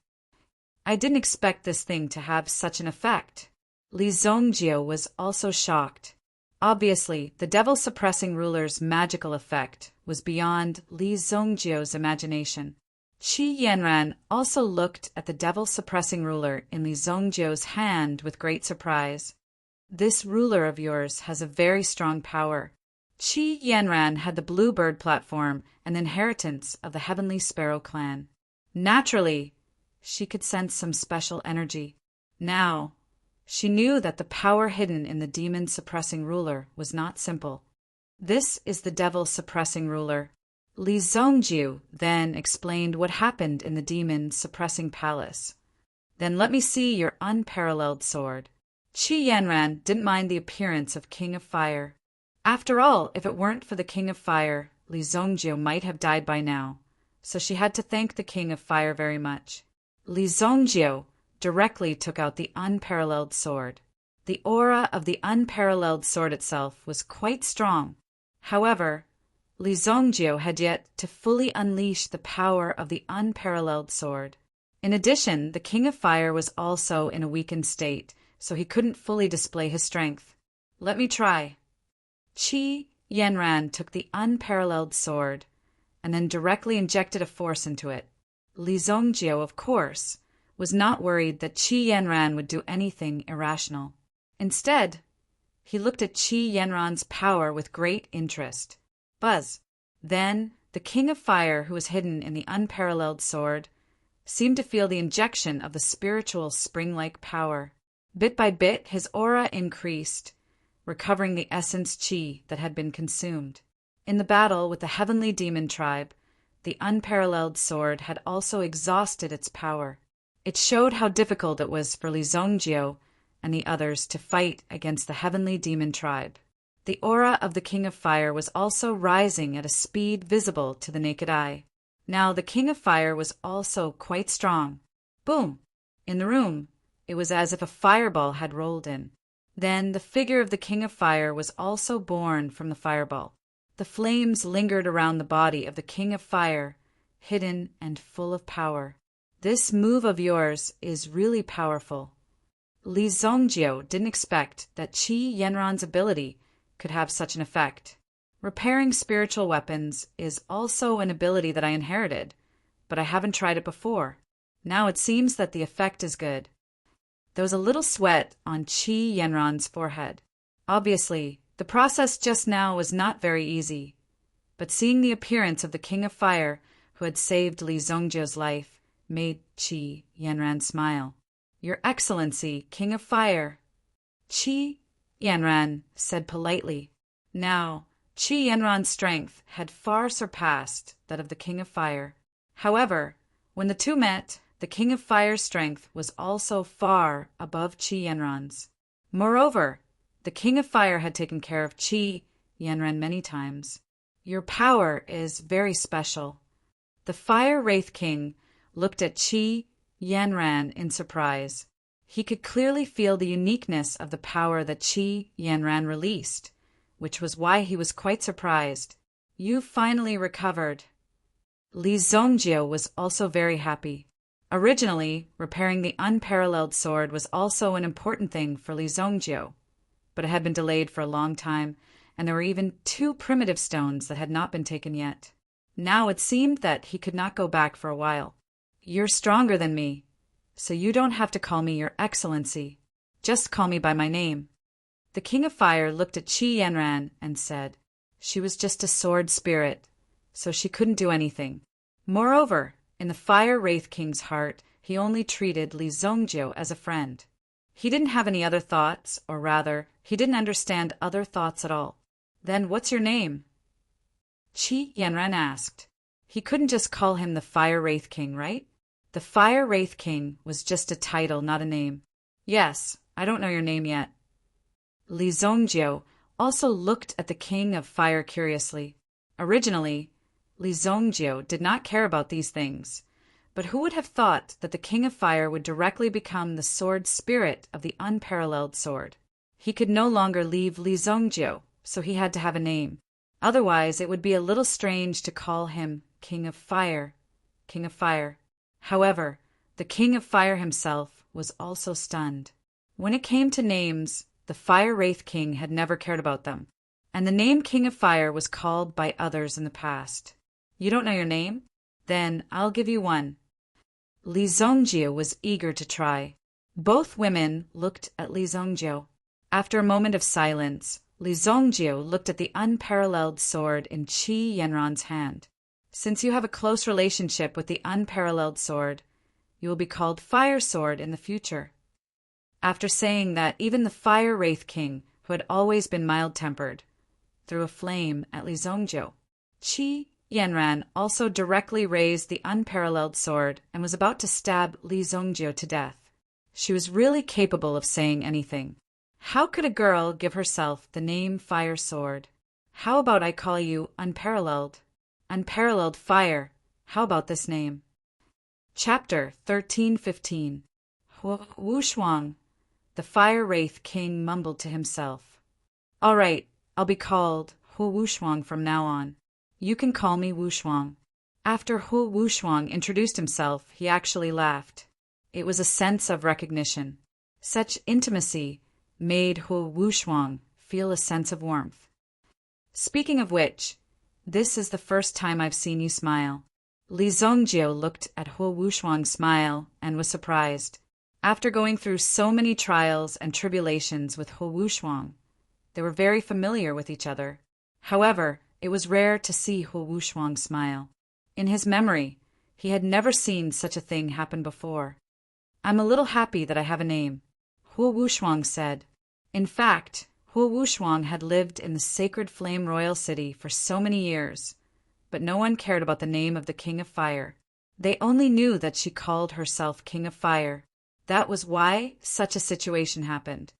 I didn't expect this thing to have such an effect. Li Zongjiu was also shocked. Obviously, the devil-suppressing ruler's magical effect was beyond Li Zongjiu's imagination. Qi Yanran also looked at the devil-suppressing ruler in Li Zongjiu's hand with great surprise. "This ruler of yours has a very strong power." Qi Yanran had the Bluebird platform and inheritance of the Heavenly Sparrow clan. Naturally, she could sense some special energy. Now, She knew that the power hidden in the demon-suppressing ruler was not simple. This is the devil-suppressing ruler. Li Zongjiu then explained what happened in the demon-suppressing palace. Then let me see your unparalleled sword. Qi Yanran didn't mind the appearance of King of Fire. After all, if it weren't for the King of Fire, Li Zongjiu might have died by now, so she had to thank the King of Fire very much. Li Zongjiu directly took out the unparalleled sword. The aura of the unparalleled sword itself was quite strong. However, Li Zongjiu had yet to fully unleash the power of the unparalleled sword. In addition, the King of Fire was also in a weakened state, so he couldn't fully display his strength. Let me try. Qi Yanran took the unparalleled sword and then directly injected a force into it. Li Zongjiu, of course, was not worried that Qi Yanran would do anything irrational. Instead, he looked at Qi Yanran's power with great interest. Buzz. Then, the King of Fire, who was hidden in the unparalleled sword, seemed to feel the injection of the spiritual spring-like power. Bit by bit, his aura increased, recovering the essence Qi that had been consumed. In the battle with the heavenly demon tribe, the unparalleled sword had also exhausted its power. It showed how difficult it was for Li Zongjiu and the others to fight against the heavenly demon tribe. The aura of the King of Fire was also rising at a speed visible to the naked eye. Now the King of Fire was also quite strong. Boom! In the room, it was as if a fireball had rolled in. Then the figure of the King of Fire was also born from the fireball. The flames lingered around the body of the King of Fire, hidden and full of power. This move of yours is really powerful. Li Zongjiu didn't expect that Qi Yanran's ability could have such an effect. Repairing spiritual weapons is also an ability that I inherited, but I haven't tried it before. Now it seems that the effect is good. There was a little sweat on Qi Yanran's forehead. Obviously, the process just now was not very easy, but seeing the appearance of the King of Fire, who had saved Li Zongjiu's life, made Qi Yanran smile. Your Excellency, King of Fire. Qi Yanran said politely. Now, Qi Yanran's strength had far surpassed that of the King of Fire. However, when the two met, the King of Fire's strength was also far above Qi Yanran's. Moreover, the King of Fire had taken care of Qi Yanran many times. Your power is very special. The Fire Wraith King looked at Qi Yanran in surprise. He could clearly feel the uniqueness of the power that Qi Yanran released, which was why he was quite surprised. You finally recovered. Li Zongjiu was also very happy. Originally, repairing the unparalleled sword was also an important thing for Li Zongjiu, but it had been delayed for a long time, and there were even 2 primitive stones that had not been taken yet. Now it seemed that he could not go back for a while. You're stronger than me, so you don't have to call me your Excellency. Just call me by my name. The King of Fire looked at Qi Yanran and said, she was just a sword spirit, so she couldn't do anything. Moreover, in the Fire Wraith King's heart, he only treated Li Zongjiu as a friend. He didn't have any other thoughts, or rather, he didn't understand other thoughts at all. Then what's your name? Qi Yanran asked. He couldn't just call him the Fire Wraith King, right? The Fire Wraith King was just a title, not a name. Yes, I don't know your name yet. Li Zongjiu also looked at the King of Fire curiously. Originally, Li Zongjiu did not care about these things, but who would have thought that the King of Fire would directly become the sword spirit of the unparalleled sword? He could no longer leave Li Zongjiu, so he had to have a name. Otherwise, it would be a little strange to call him King of Fire. King of Fire. However, the King of Fire himself was also stunned. When it came to names, the Fire Wraith King had never cared about them, and the name King of Fire was called by others in the past. You don't know your name? Then I'll give you one. Li Zongjiu was eager to try. Both women looked at Li Zongjiu. After a moment of silence, Li Zongjiu looked at the unparalleled sword in Qi Yanran's hand. Since you have a close relationship with the unparalleled sword, you will be called Fire Sword in the future. after saying that even the Fire Wraith King, who had always been mild-tempered, threw a flame at Li Zongjiu. Qi Yanran also directly raised the unparalleled sword and was about to stab Li Zongjiu to death. She was really capable of saying anything. How could a girl give herself the name Fire Sword? How about I call you Unparalleled? Unparalleled Fire. How about this name? Chapter 13:15. Wu Shuang. The Fire Wraith King mumbled to himself. All right, I'll be called Hu Wushuang from now on. You can call me Wushuang. After Hu Wushuang introduced himself, he actually laughed. It was a sense of recognition. Such intimacy made Hu Wushuang feel a sense of warmth. Speaking of which, this is the first time I've seen you smile. Li Zongjiu looked at Hu Wushuang's smile and was surprised. After going through so many trials and tribulations with Hu Wushuang, they were very familiar with each other. However, it was rare to see Hu Wushuang smile. In his memory, he had never seen such a thing happen before. I'm a little happy that I have a name, Hu Wushuang said. In fact, Hu Wushuang had lived in the sacred Flame Royal City for so many years, but no one cared about the name of the King of Fire. They only knew that she called herself King of Fire. That was why such a situation happened.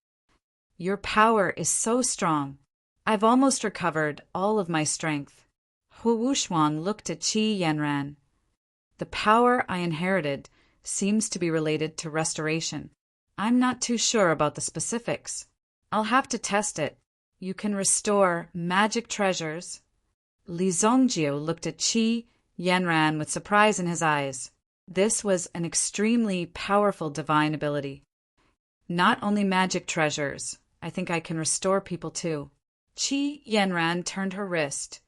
Your power is so strong. I've almost recovered all of my strength. Hu Wushuang looked at Qi Yanran. The power I inherited seems to be related to restoration. I'm not too sure about the specifics. I'll have to test it. You can restore magic treasures. Li Zongjiu looked at Qi Yanran with surprise in his eyes. This was an extremely powerful divine ability. Not only magic treasures, I think I can restore people too. Qi Yanran turned her wrist,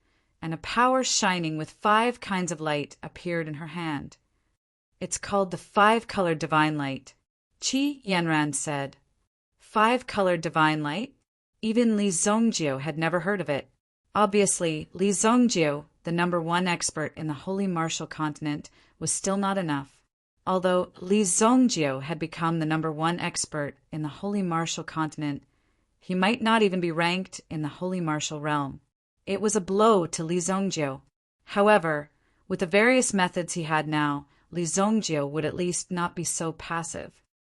and a power shining with 5 kinds of light appeared in her hand. It's called the 5-colored divine light. Qi Yanran said. 5-colored divine light? Even Li Zongjiu had never heard of it. Obviously, Li Zongjiu, the #1 expert in the Holy Martial Continent, was still not enough. Although Li Zongjiu had become the #1 expert in the Holy Martial Continent, he might not even be ranked in the Holy Martial realm. It was a blow to Li Zongjiu. However, with the various methods he had now, Li Zongjiu would at least not be so passive.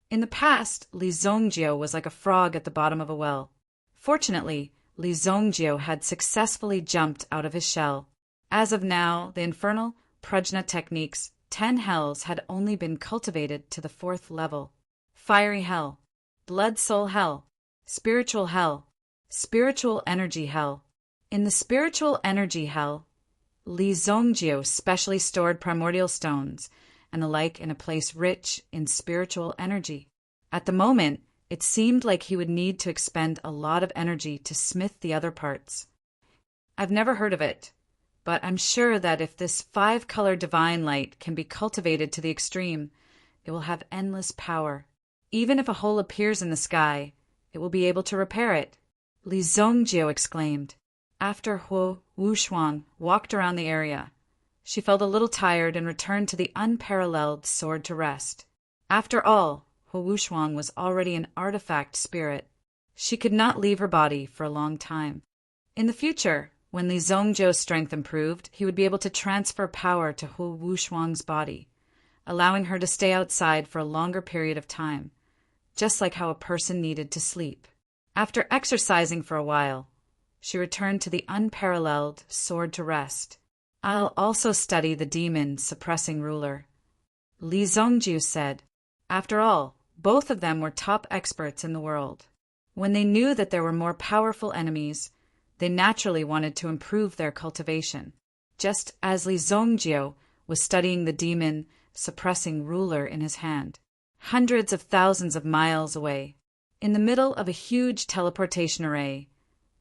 In the past, Li Zongjiu was like a frog at the bottom of a well. Fortunately, Li Zongjiu had successfully jumped out of his shell. As of now, the infernal Prajna techniques, 10 hells had only been cultivated to the 4th level. Fiery hell, blood soul hell, spiritual hell, spiritual energy hell. In the spiritual energy hell, Li Zongjiu specially stored primordial stones and the like in a place rich in spiritual energy. At the moment, it seemed like he would need to expend a lot of energy to smith the other parts. I've never heard of it, but I'm sure that if this 5-color divine light can be cultivated to the extreme, it will have endless power. Even if a hole appears in the sky, it will be able to repair it. Li Zongjiu exclaimed. After Hu Wushuang walked around the area, she felt a little tired and returned to the unparalleled sword to rest. After all, Hu Wushuang was already an artifact spirit. She could not leave her body for a long time. In the future, when Li Zongjiu's strength improved, he would be able to transfer power to Hu Wushuang's body, allowing her to stay outside for a longer period of time, just like how a person needed to sleep. After exercising for a while, she returned to the unparalleled sword to rest. I'll also study the demon suppressing ruler, Li Zongjiu said. After all, both of them were top experts in the world. When they knew that there were more powerful enemies, they naturally wanted to improve their cultivation, just as Li Zongjiu was studying the demon suppressing ruler in his hand, hundreds of thousands of miles away. In the middle of a huge teleportation array,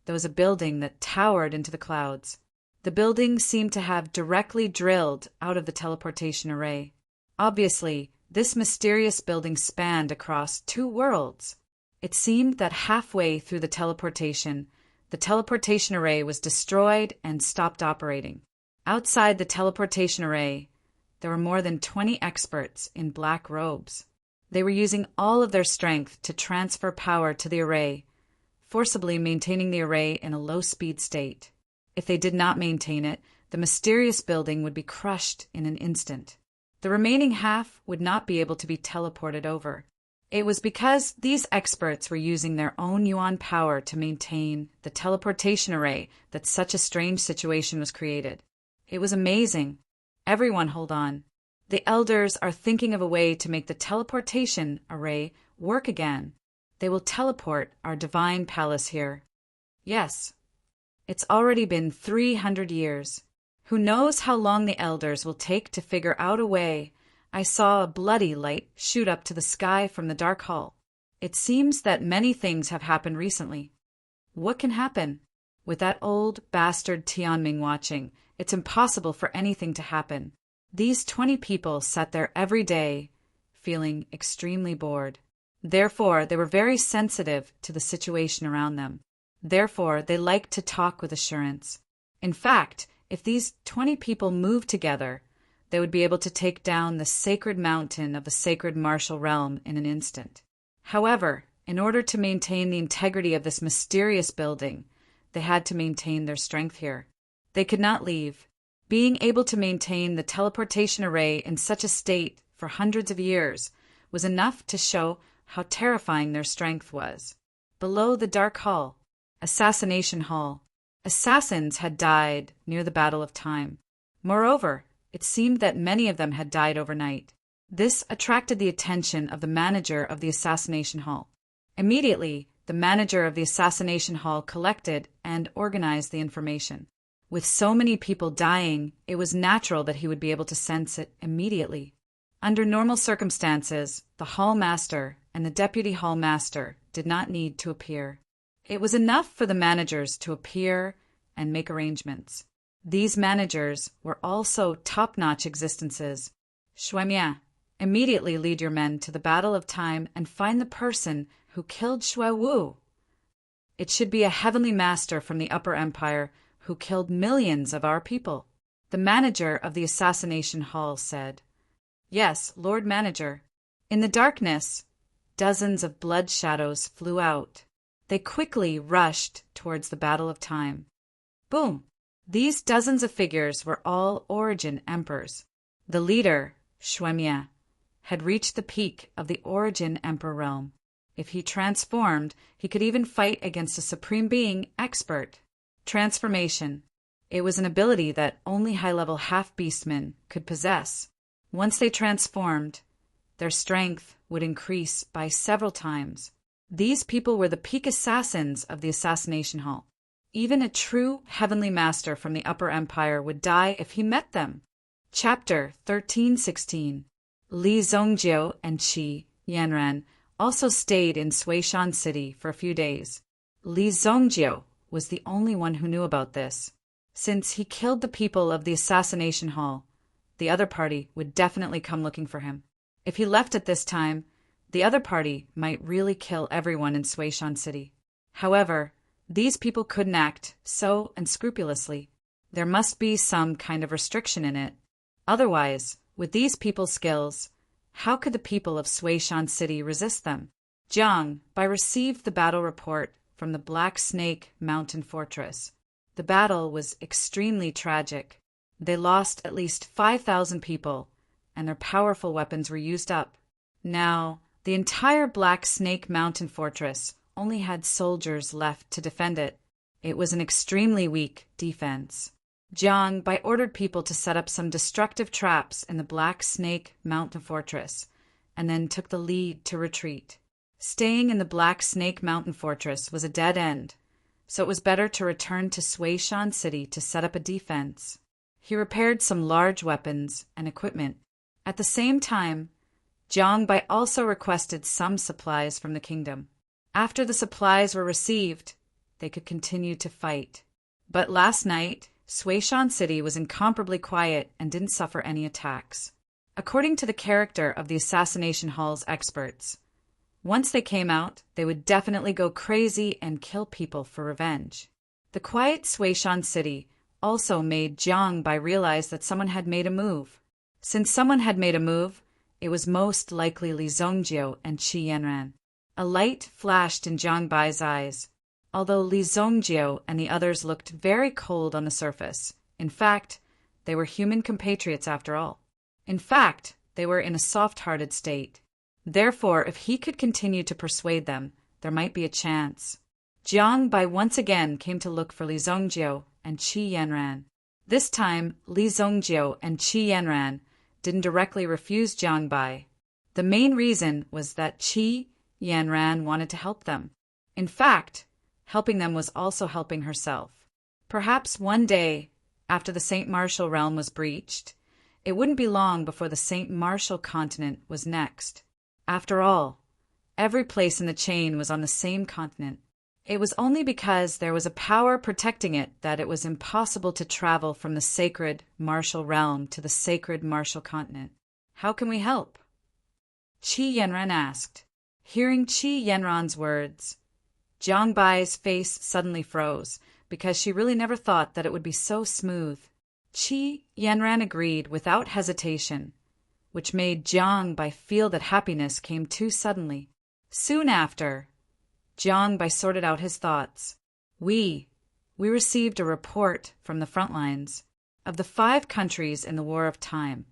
there was a building that towered into the clouds. The building seemed to have directly drilled out of the teleportation array. Obviously, this mysterious building spanned across 2 worlds. It seemed that halfway through the teleportation array was destroyed and stopped operating. Outside the teleportation array, there were more than 20 experts in black robes. They were using all of their strength to transfer power to the array, forcibly maintaining the array in a low-speed state. If they did not maintain it, the mysterious building would be crushed in an instant. The remaining half would not be able to be teleported over. It was because these experts were using their own yuan power to maintain the teleportation array that such a strange situation was created. It was amazing. Everyone hold on. The elders are thinking of a way to make the teleportation array work again. They will teleport our divine palace here. Yes. It's already been 300 years. Who knows how long the elders will take to figure out a way. I saw a bloody light shoot up to the sky from the dark hall. It seems that many things have happened recently. What can happen? With that old bastard Tianming watching, it's impossible for anything to happen. These 20 people sat there every day, feeling extremely bored. Therefore, they were very sensitive to the situation around them. Therefore, they liked to talk with assurance. In fact, if these 20 people moved together, they would be able to take down the sacred mountain of the sacred martial realm in an instant. However, in order to maintain the integrity of this mysterious building, they had to maintain their strength here. They could not leave. Being able to maintain the teleportation array in such a state for hundreds of years was enough to show how terrifying their strength was. Below the dark hall, Assassination Hall, assassins had died near the Battle of Time. Moreover, it seemed that many of them had died overnight. This attracted the attention of the manager of the Assassination Hall. Immediately, the manager of the Assassination Hall collected and organized the information. With so many people dying, it was natural that he would be able to sense it immediately. Under normal circumstances, the hall master and the deputy hall master did not need to appear. It was enough for the managers to appear and make arrangements. These managers were also top-notch existences. Shuemian, immediately lead your men to the Battle of Time and find the person who killed Shui Wu. It should be a heavenly master from the Upper Empire who killed millions of our people. The manager of the Assassination Hall said, Yes, Lord Manager. In the darkness, dozens of blood shadows flew out. They quickly rushed towards the Battle of Time. Boom! These dozens of figures were all Origin Emperors. The leader, Shuemian, had reached the peak of the Origin Emperor realm. If he transformed, he could even fight against a Supreme Being expert. Transformation. It was an ability that only high-level half-beastmen could possess. Once they transformed, their strength would increase by several times. These people were the peak assassins of the Assassination Hall. Even a true heavenly master from the Upper Empire would die if he met them. Chapter 1316. Li Zongjiu and Qi Yanran also stayed in Suishan City for a few days. Li Zongjiu was the only one who knew about this. Since he killed the people of the Assassination Hall, the other party would definitely come looking for him. If he left at this time, the other party might really kill everyone in Suishan City. However, these people couldn't act so unscrupulously. There must be some kind of restriction in it. Otherwise, with these people's skills, how could the people of Suishan City resist them? Jiang Bai received the battle report from the Black Snake Mountain Fortress. The battle was extremely tragic. They lost at least 5,000 people, and their powerful weapons were used up. Now, the entire Black Snake Mountain Fortress only had soldiers left to defend it. It was an extremely weak defense. Jiang Bai ordered people to set up some destructive traps in the Black Snake Mountain Fortress, and then took the lead to retreat. Staying in the Black Snake Mountain Fortress was a dead end, so it was better to return to Suishan City to set up a defense. He repaired some large weapons and equipment. At the same time, Jiang Bai also requested some supplies from the kingdom. After the supplies were received, they could continue to fight. But last night, Suishan City was incomparably quiet and didn't suffer any attacks. According to the character of the Assassination Hall's experts, once they came out, they would definitely go crazy and kill people for revenge. The quiet Suishan City also made Jiang Bai realize that someone had made a move. Since someone had made a move, it was most likely Li Zongjio and Qi Yanran. A light flashed in Jiang Bai's eyes. Although Li Zongjio and the others looked very cold on the surface, in fact, they were human compatriots after all. In fact, they were in a soft-hearted state. Therefore, if he could continue to persuade them, there might be a chance. Jiang Bai once again came to look for Li Zongjio and Qi Yanran. This time, Li Zongjio and Qi Yanran didn't directly refuse Jiang Bai. The main reason was that Qi Yanran wanted to help them. In fact, helping them was also helping herself. Perhaps one day, after the Saint Martial realm was breached, it wouldn't be long before the Saint Martial continent was next. After all, every place in the chain was on the same continent. It was only because there was a power protecting it that it was impossible to travel from the sacred martial realm to the sacred martial continent. How can we help? Qi Yanran asked. Hearing Qi Yanran's words, Jiang Bai's face suddenly froze, because she really never thought that it would be so smooth. Qi Yanran agreed without hesitation, which made Jiang Bai feel that happiness came too suddenly. Soon after, Jiang Bai sorted out his thoughts. We received a report from the front lines. Of the 5 countries in the War of Time,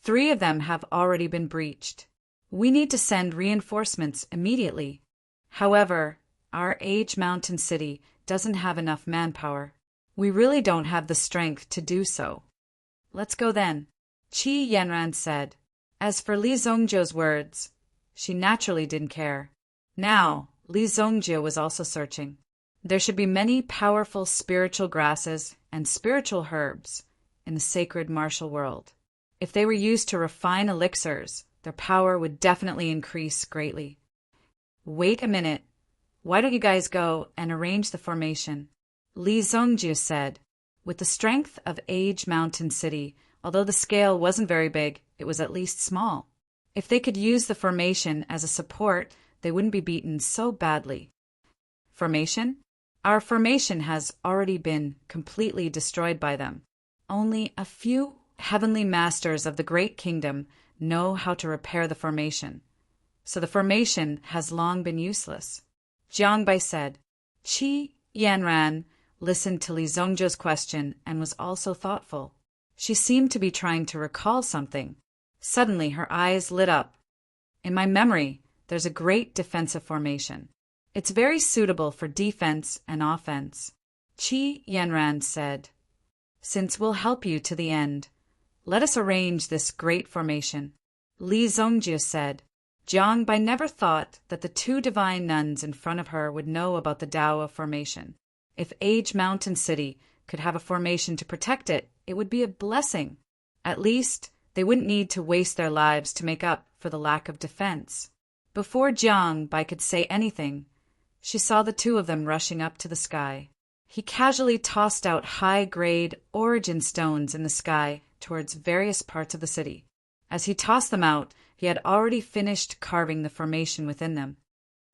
3 of them have already been breached. We need to send reinforcements immediately. However, our Age Mountain city doesn't have enough manpower. We really don't have the strength to do so. Let's go then, Qi Yanran said. As for Li Zongjio's words, she naturally didn't care. Now, Li Zongjio was also searching. There should be many powerful spiritual grasses and spiritual herbs in the sacred martial world. If they were used to refine elixirs, their power would definitely increase greatly. Wait a minute. Why don't you guys go and arrange the formation? Li Zongjio said. With the strength of Age Mountain City, although the scale wasn't very big, it was at least small. If they could use the formation as a support, they wouldn't be beaten so badly. Formation? Our formation has already been completely destroyed by them. Only a few heavenly masters of the Great Kingdom know how to repair the formation, so the formation has long been useless. Jiang Bai said. Qi Yanran listened to Li Zongjio's question and was also thoughtful. She seemed to be trying to recall something. Suddenly her eyes lit up. In my memory, there's a great defensive formation. It's very suitable for defense and offense. Qi Yanran said, Since we'll help you to the end, let us arrange this great formation. Li Zongjio said. Jiang Bai never thought that the 2 divine nuns in front of her would know about the Tao of formation. If Age Mountain City could have a formation to protect it, it would be a blessing. At least, they wouldn't need to waste their lives to make up for the lack of defense. Before Jiang Bai could say anything, she saw the 2 of them rushing up to the sky. He casually tossed out high-grade origin stones in the sky towards various parts of the city. As he tossed them out, he had already finished carving the formation within them.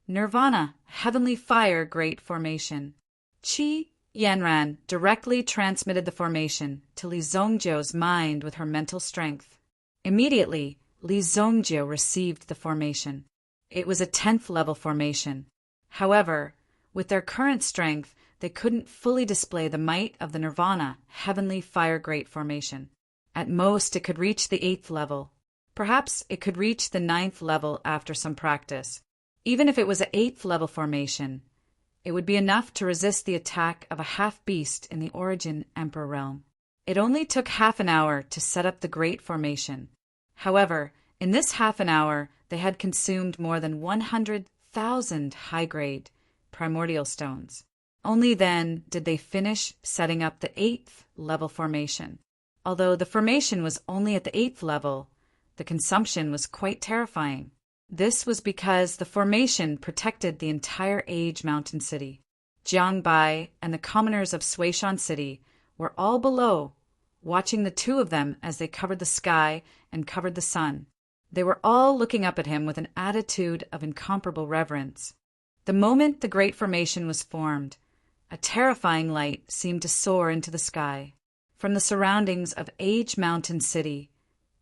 Nirvana, Heavenly Fire Great Formation. Qi Yanran directly transmitted the formation to Li Zongjio's mind with her mental strength. Immediately, Li Zongjio received the formation. It was a 10th level formation. However, with their current strength, they couldn't fully display the might of the Nirvana, Heavenly Fire Great Formation. At most, it could reach the 8th level. Perhaps it could reach the 9th level after some practice. Even if it was an 8th level formation, it would be enough to resist the attack of a half-beast in the Origin Emperor realm. It only took half an hour to set up the Great Formation. However, in this half an hour, they had consumed more than 100,000 high-grade primordial stones. Only then did they finish setting up the 8th level formation. Although the formation was only at the 8th level, the consumption was quite terrifying. This was because the formation protected the entire Age Mountain City. Jiang Bai and the commoners of Suishan City were all below, watching the 2 of them as they covered the sky and covered the sun. They were all looking up at him with an attitude of incomparable reverence. The moment the great formation was formed, a terrifying light seemed to soar into the sky. From the surroundings of Age Mountain City,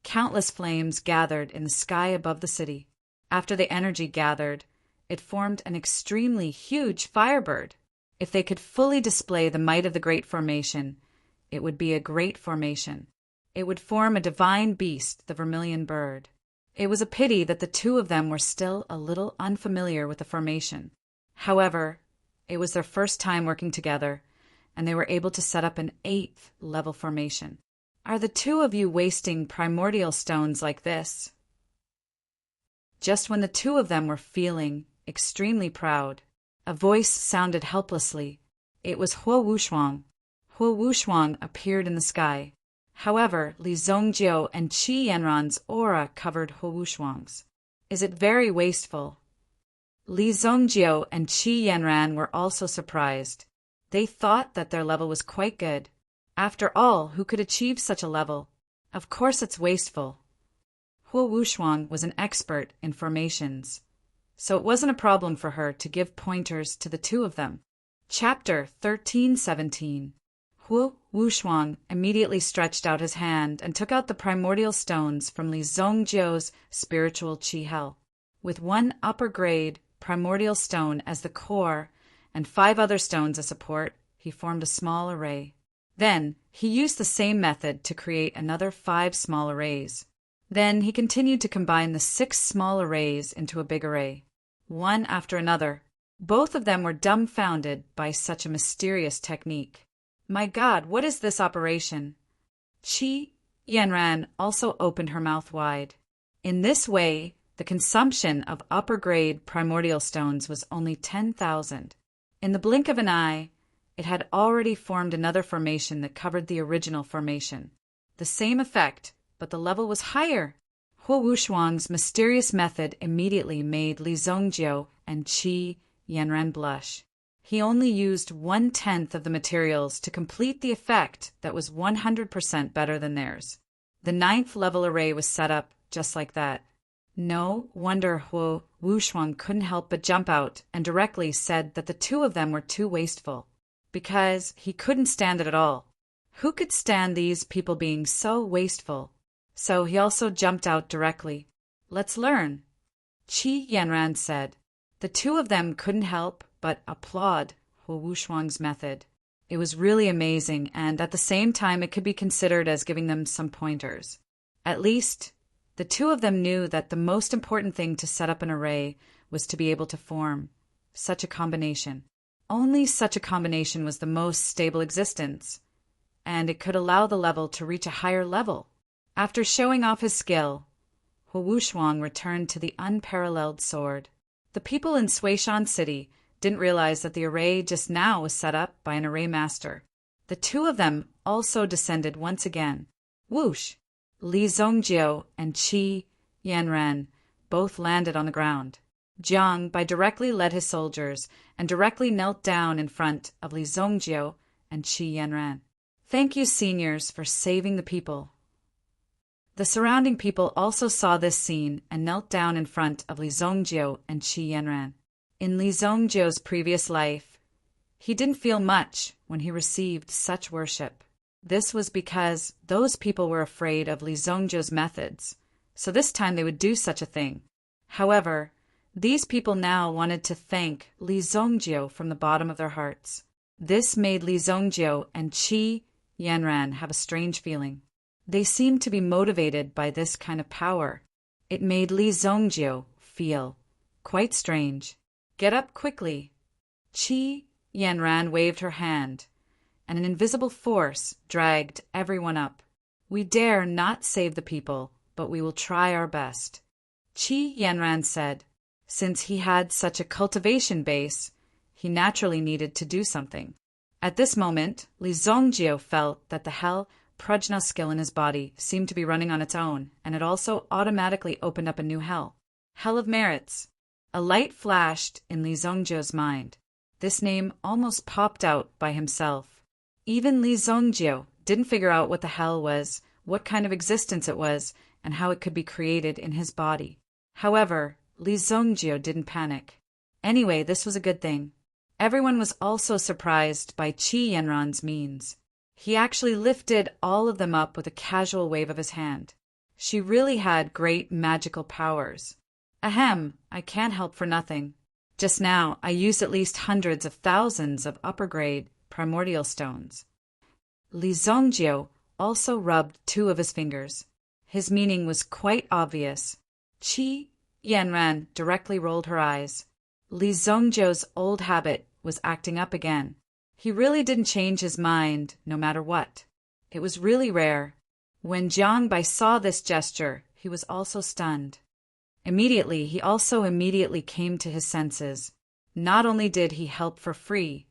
Countless flames gathered in the sky above the city. After the energy gathered, it formed an extremely huge firebird. If they could fully display the might of the Great Formation, it would be a great formation. It would form a divine beast, the vermilion bird. It was a pity that the two of them were still a little unfamiliar with the formation. However, it was their first time working together, and they were able to set up an 8th level formation. Are the two of you wasting primordial stones like this? Just when the two of them were feeling extremely proud, a voice sounded helplessly. It was Huo Wushuang. Huo Wushuang appeared in the sky. However, Li Zongjiu and Qi Yanran's aura covered Huo Wushuang's. Is it very wasteful? Li Zongjiu and Qi Yanran were also surprised. They thought that their level was quite good. After all, who could achieve such a level? Of course it's wasteful. Huo Wushuang was an expert in formations, so it wasn't a problem for her to give pointers to the two of them. Chapter 13:17. Huo Wushuang immediately stretched out his hand and took out the primordial stones from Li Zongjiu's spiritual qi hell. With one upper-grade primordial stone as the core and 5 other stones as support, he formed a small array. Then, he used the same method to create another 5 small arrays. Then, he continued to combine the 6 small arrays into a big array, one after another. Both of them were dumbfounded by such a mysterious technique. My God, what is this operation? Qi Yanran also opened her mouth wide. In this way, the consumption of upper-grade primordial stones was only 10,000. In the blink of an eye, it had already formed another formation that covered the original formation. The same effect, but the level was higher. Huo Wushuang's mysterious method immediately made Li Zongjiu and Qi Yanran blush. He only used 1/10 of the materials to complete the effect that was 100% better than theirs. The 9th level array was set up just like that. No wonder Huo Wushuang couldn't help but jump out and directly said that the two of them were too wasteful, because he couldn't stand it at all. Who could stand these people being so wasteful? So he also jumped out directly. Let's learn. Qi Yanran said. The two of them couldn't help but applaud Huo Wushuang's method. It was really amazing, and at the same time it could be considered as giving them some pointers. At least, the two of them knew that the most important thing to set up an array was to be able to form such a combination. Only such a combination was the most stable existence, and it could allow the level to reach a higher level. After showing off his skill, Huo Wushuang returned to the unparalleled sword. The people in Suishan City didn't realize that the array just now was set up by an array master. The two of them also descended once again. Whoosh! Li Zongjiu and Qi Yanran both landed on the ground. Jiang directly led his soldiers and directly knelt down in front of Li Zongjiu and Qi Yanran. Thank you, seniors, for saving the people. The surrounding people also saw this scene and knelt down in front of Li Zongjiu and Qi Yanran. In Li Zongjiu's previous life, he didn't feel much when he received such worship. This was because those people were afraid of Li Zongjiu's methods, so this time they would do such a thing. However, these people now wanted to thank Li Zongjiu from the bottom of their hearts. This made Li Zongjiu and Qi Yanran have a strange feeling. They seemed to be motivated by this kind of power. It made Li Zongjiu feel quite strange. Get up quickly. Qi Yanran waved her hand, and an invisible force dragged everyone up. We dare not save the people, but we will try our best. Qi Yanran said. Since he had such a cultivation base, he naturally needed to do something. At this moment, Li Zongjiu felt that the hell prajna skill in his body seemed to be running on its own, and it also automatically opened up a new hell. Hell of Merits. A light flashed in Li Zongjiu's mind. This name almost popped out by himself. Even Li Zongjiu didn't figure out what the hell was, what kind of existence it was, and how it could be created in his body. However, Li Zongjiu didn't panic. Anyway, this was a good thing. Everyone was also surprised by Qi Yanran's means. He actually lifted all of them up with a casual wave of his hand. She really had great magical powers. Ahem, I can't help for nothing. Just now, I used at least hundreds of thousands of upper-grade primordial stones. Li Zongjio also rubbed two of his fingers. His meaning was quite obvious. Qi Yanran directly rolled her eyes. Li Zongjio's old habit was acting up again. He really didn't change his mind, no matter what. It was really rare. When Jiang Bai saw this gesture, he was also stunned. He also immediately came to his senses. Not only did he help for free,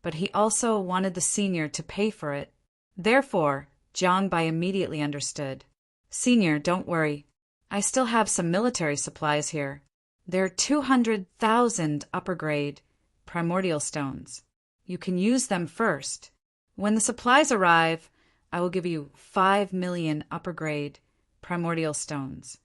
but he also wanted the senior to pay for it. Therefore, Jiang Bai immediately understood. Senior, don't worry. I still have some military supplies here. There are 200,000 upper-grade primordial stones. You can use them first. When the supplies arrive, I will give you 5 million upper-grade primordial stones.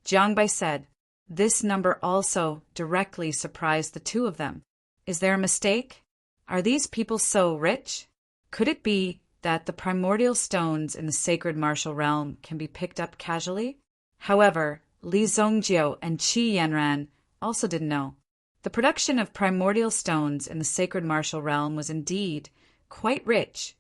Jiang Bai said. This number also directly surprised the two of them. Is there a mistake? Are these people so rich? Could it be that the primordial stones in the sacred martial realm can be picked up casually? However, Li Zongjio and Qi Yanran also didn't know. The production of primordial stones in the sacred martial realm was indeed quite rich,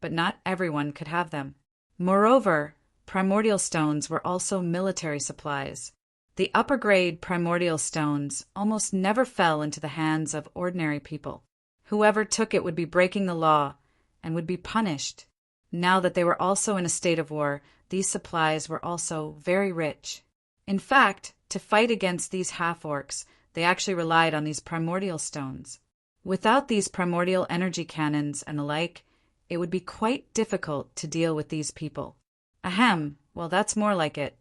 but not everyone could have them. Moreover, primordial stones were also military supplies. The upper-grade primordial stones almost never fell into the hands of ordinary people. Whoever took it would be breaking the law and would be punished. Now that they were also in a state of war, these supplies were also very rich. In fact, to fight against these half-orcs, they actually relied on these primordial stones. Without these primordial energy cannons and the like, it would be quite difficult to deal with these people. Ahem, well, that's more like it.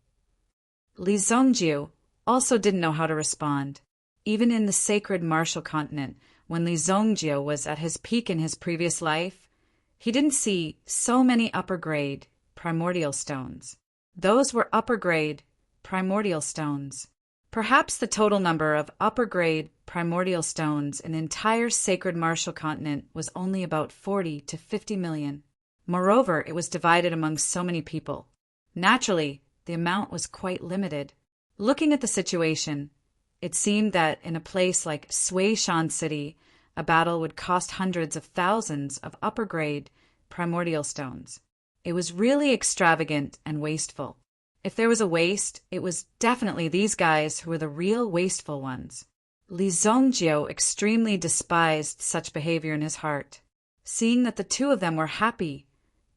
Li Zongjiu also didn't know how to respond. Even in the sacred martial continent, when Li Zongjiu was at his peak in his previous life, he didn't see so many upper-grade primordial stones. Those were upper-grade primordial stones. Perhaps the total number of upper-grade primordial stones in the entire sacred martial continent was only about 40 to 50 million. Moreover, it was divided among so many people. Naturally, the amount was quite limited. Looking at the situation, it seemed that in a place like Suishan City, a battle would cost hundreds of thousands of upper-grade primordial stones. It was really extravagant and wasteful. If there was a waste, it was definitely these guys who were the real wasteful ones. Li Zongjiu extremely despised such behavior in his heart. Seeing that the two of them were happy,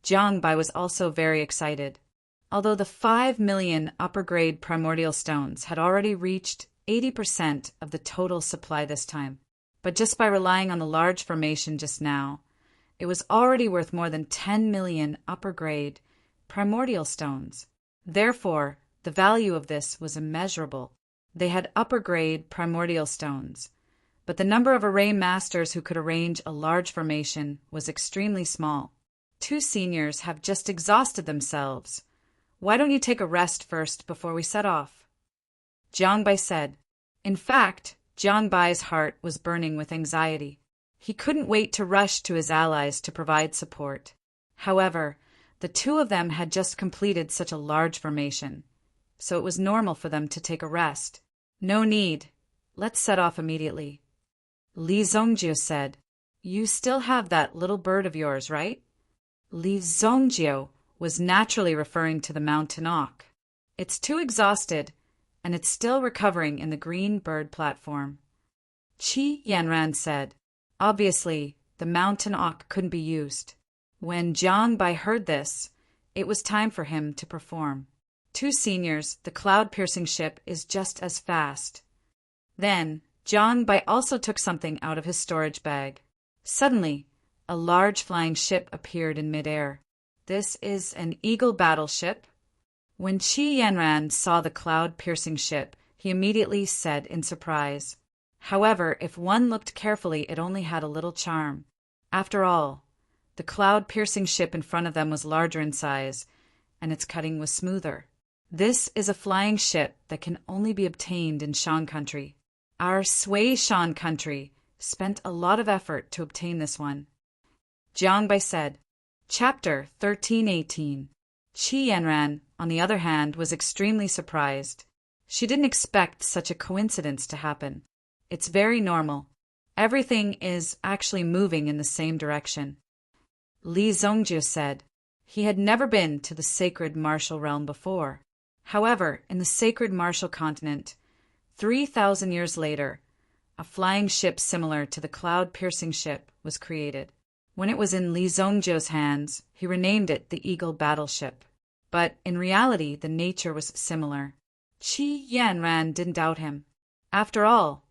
Jiang Bai was also very excited. Although the 5 million upper-grade primordial stones had already reached 80% of the total supply this time, but just by relying on the large formation just now, it was already worth more than 10 million upper-grade primordial stones. Therefore, the value of this was immeasurable. They had upper-grade primordial stones, but the number of array masters who could arrange a large formation was extremely small. Two seniors have just exhausted themselves. Why don't you take a rest first before we set off? Jiang Bai said. In fact, Jiang Bai's heart was burning with anxiety. He couldn't wait to rush to his allies to provide support. However, the two of them had just completed such a large formation, so it was normal for them to take a rest. No need. Let's set off immediately. Li Zongjiu said. You still have that little bird of yours, right? Li Zongjiu was naturally referring to the mountain auk. It's too exhausted, and it's still recovering in the green bird platform. Qi Yanran said. Obviously, the mountain auk couldn't be used. When Jiang Bai heard this, it was time for him to perform. Two seniors, the cloud-piercing ship is just as fast. Then, Jiang Bai also took something out of his storage bag. Suddenly, a large flying ship appeared in midair. This is an eagle battleship. When Qi Yanran saw the cloud-piercing ship, he immediately said in surprise. However, if one looked carefully, it only had a little charm. After all, the cloud-piercing ship in front of them was larger in size, and its cutting was smoother. This is a flying ship that can only be obtained in Shan country. Our Sui Shan country spent a lot of effort to obtain this one. Jiang Bai said. Chapter 1318. Qi Yanran on the other hand, was extremely surprised. She didn't expect such a coincidence to happen. It's very normal. Everything is actually moving in the same direction. Li Zongjiu said. He had never been to the sacred martial realm before. However, in the sacred martial continent, 3,000 years later, a flying ship similar to the cloud-piercing ship was created. When it was in Li Zongjiu's hands, he renamed it the Eagle Battleship. But in reality, the nature was similar. Qi Yanran didn't doubt him. After all,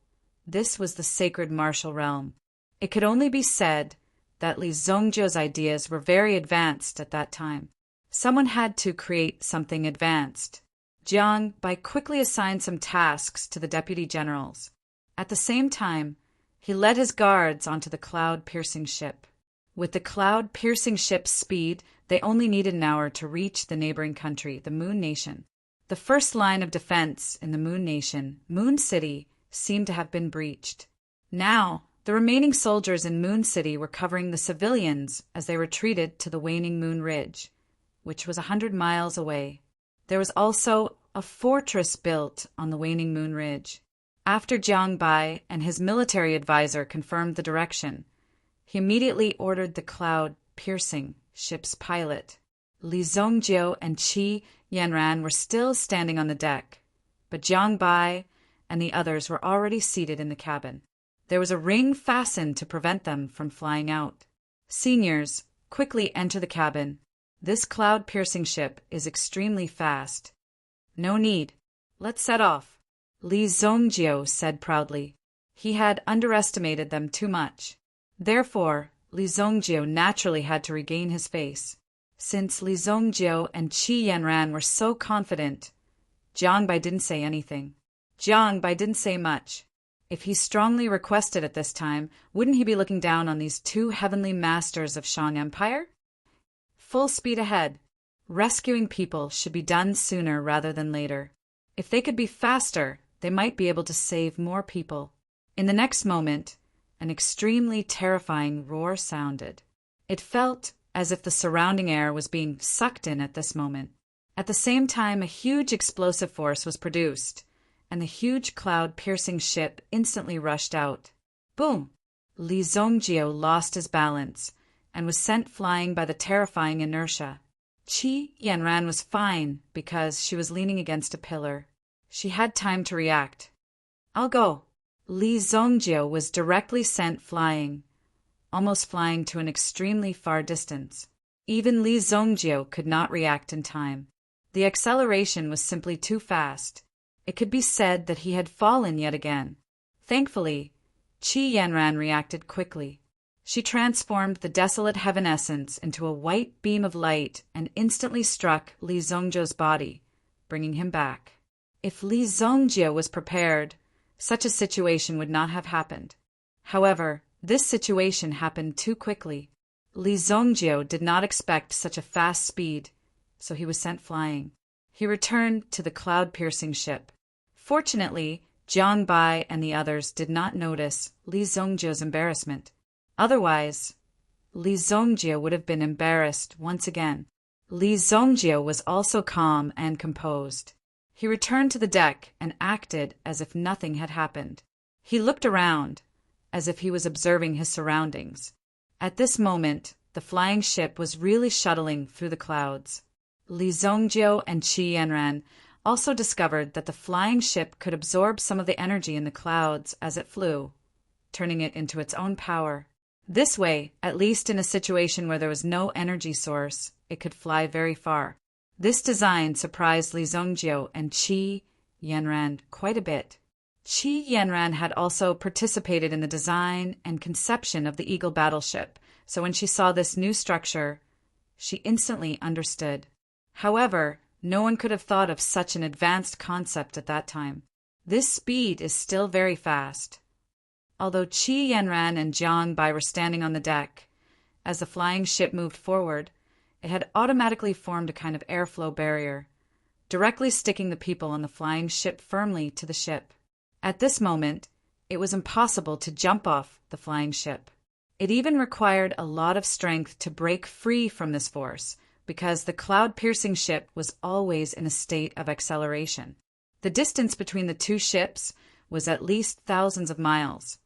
this was the sacred martial realm. It could only be said that Li Zongjiu's ideas were very advanced at that time. Someone had to create something advanced. Jiang Bai quickly assigned some tasks to the deputy generals. At the same time, he led his guards onto the cloud-piercing ship. With the cloud-piercing ship's speed, they only needed an hour to reach the neighboring country, the Moon Nation. The first line of defense in the Moon Nation, Moon City, seemed to have been breached. Now, the remaining soldiers in Moon City were covering the civilians as they retreated to the Waning Moon Ridge, which was 100 miles away. There was also a fortress built on the Waning Moon Ridge. After Jiang Bai and his military advisor confirmed the direction, he immediately ordered the cloud-piercing ship's pilot. Li Zongjiu and Qi Yanran were still standing on the deck, but Jiang Bai and the others were already seated in the cabin. There was a ring fastened to prevent them from flying out. Seniors, quickly enter the cabin. This cloud-piercing ship is extremely fast. No need. Let's set off. Li Zongjiu said proudly. He had underestimated them too much. Therefore, Li Zongjiu naturally had to regain his face. Since Li Zongjiu and Qi Yanran were so confident, Jiang Bai didn't say anything. Jiang Bai didn't say much. If he strongly requested at this time, wouldn't he be looking down on these two heavenly masters of Shan Empire? Full speed ahead. Rescuing people should be done sooner rather than later. If they could be faster, they might be able to save more people. In the next moment, an extremely terrifying roar sounded. It felt as if the surrounding air was being sucked in at this moment. At the same time, a huge explosive force was produced, and the huge cloud-piercing ship instantly rushed out. Boom! Li Zongjiu lost his balance and was sent flying by the terrifying inertia. Qi Yanran was fine because she was leaning against a pillar. She had time to react. I'll go. Li Zongjiu was directly sent flying, almost flying to an extremely far distance. Even Li Zongjiu could not react in time. The acceleration was simply too fast. It could be said that he had fallen yet again. Thankfully, Qi Yanran reacted quickly. She transformed the desolate heaven essence into a white beam of light and instantly struck Li Zongjiu's body, bringing him back. If Li Zongjiu was prepared, such a situation would not have happened. However, this situation happened too quickly. Li Zongjiu did not expect such a fast speed, so he was sent flying. He returned to the cloud-piercing ship. Fortunately, Jiang Bai and the others did not notice Li Zongjiu's embarrassment. Otherwise, Li Zongjiu would have been embarrassed once again. Li Zongjiu was also calm and composed. He returned to the deck and acted as if nothing had happened. He looked around, as if he was observing his surroundings. At this moment, the flying ship was really shuttling through the clouds. Li Zongjiu and Qi Yanran also discovered that the flying ship could absorb some of the energy in the clouds as it flew, turning it into its own power. This way, at least in a situation where there was no energy source, it could fly very far. This design surprised Li Zongjiu and Qi Yanran quite a bit. Qi Yanran had also participated in the design and conception of the Eagle battleship, so when she saw this new structure, she instantly understood. However, no one could have thought of such an advanced concept at that time. This speed is still very fast. Although Qi Yanran and Jiang Bai were standing on the deck, as the flying ship moved forward, it had automatically formed a kind of airflow barrier, directly sticking the people on the flying ship firmly to the ship. At this moment, it was impossible to jump off the flying ship. It even required a lot of strength to break free from this force, because the cloud-piercing ship was always in a state of acceleration. The distance between the two ships was at least thousands of miles,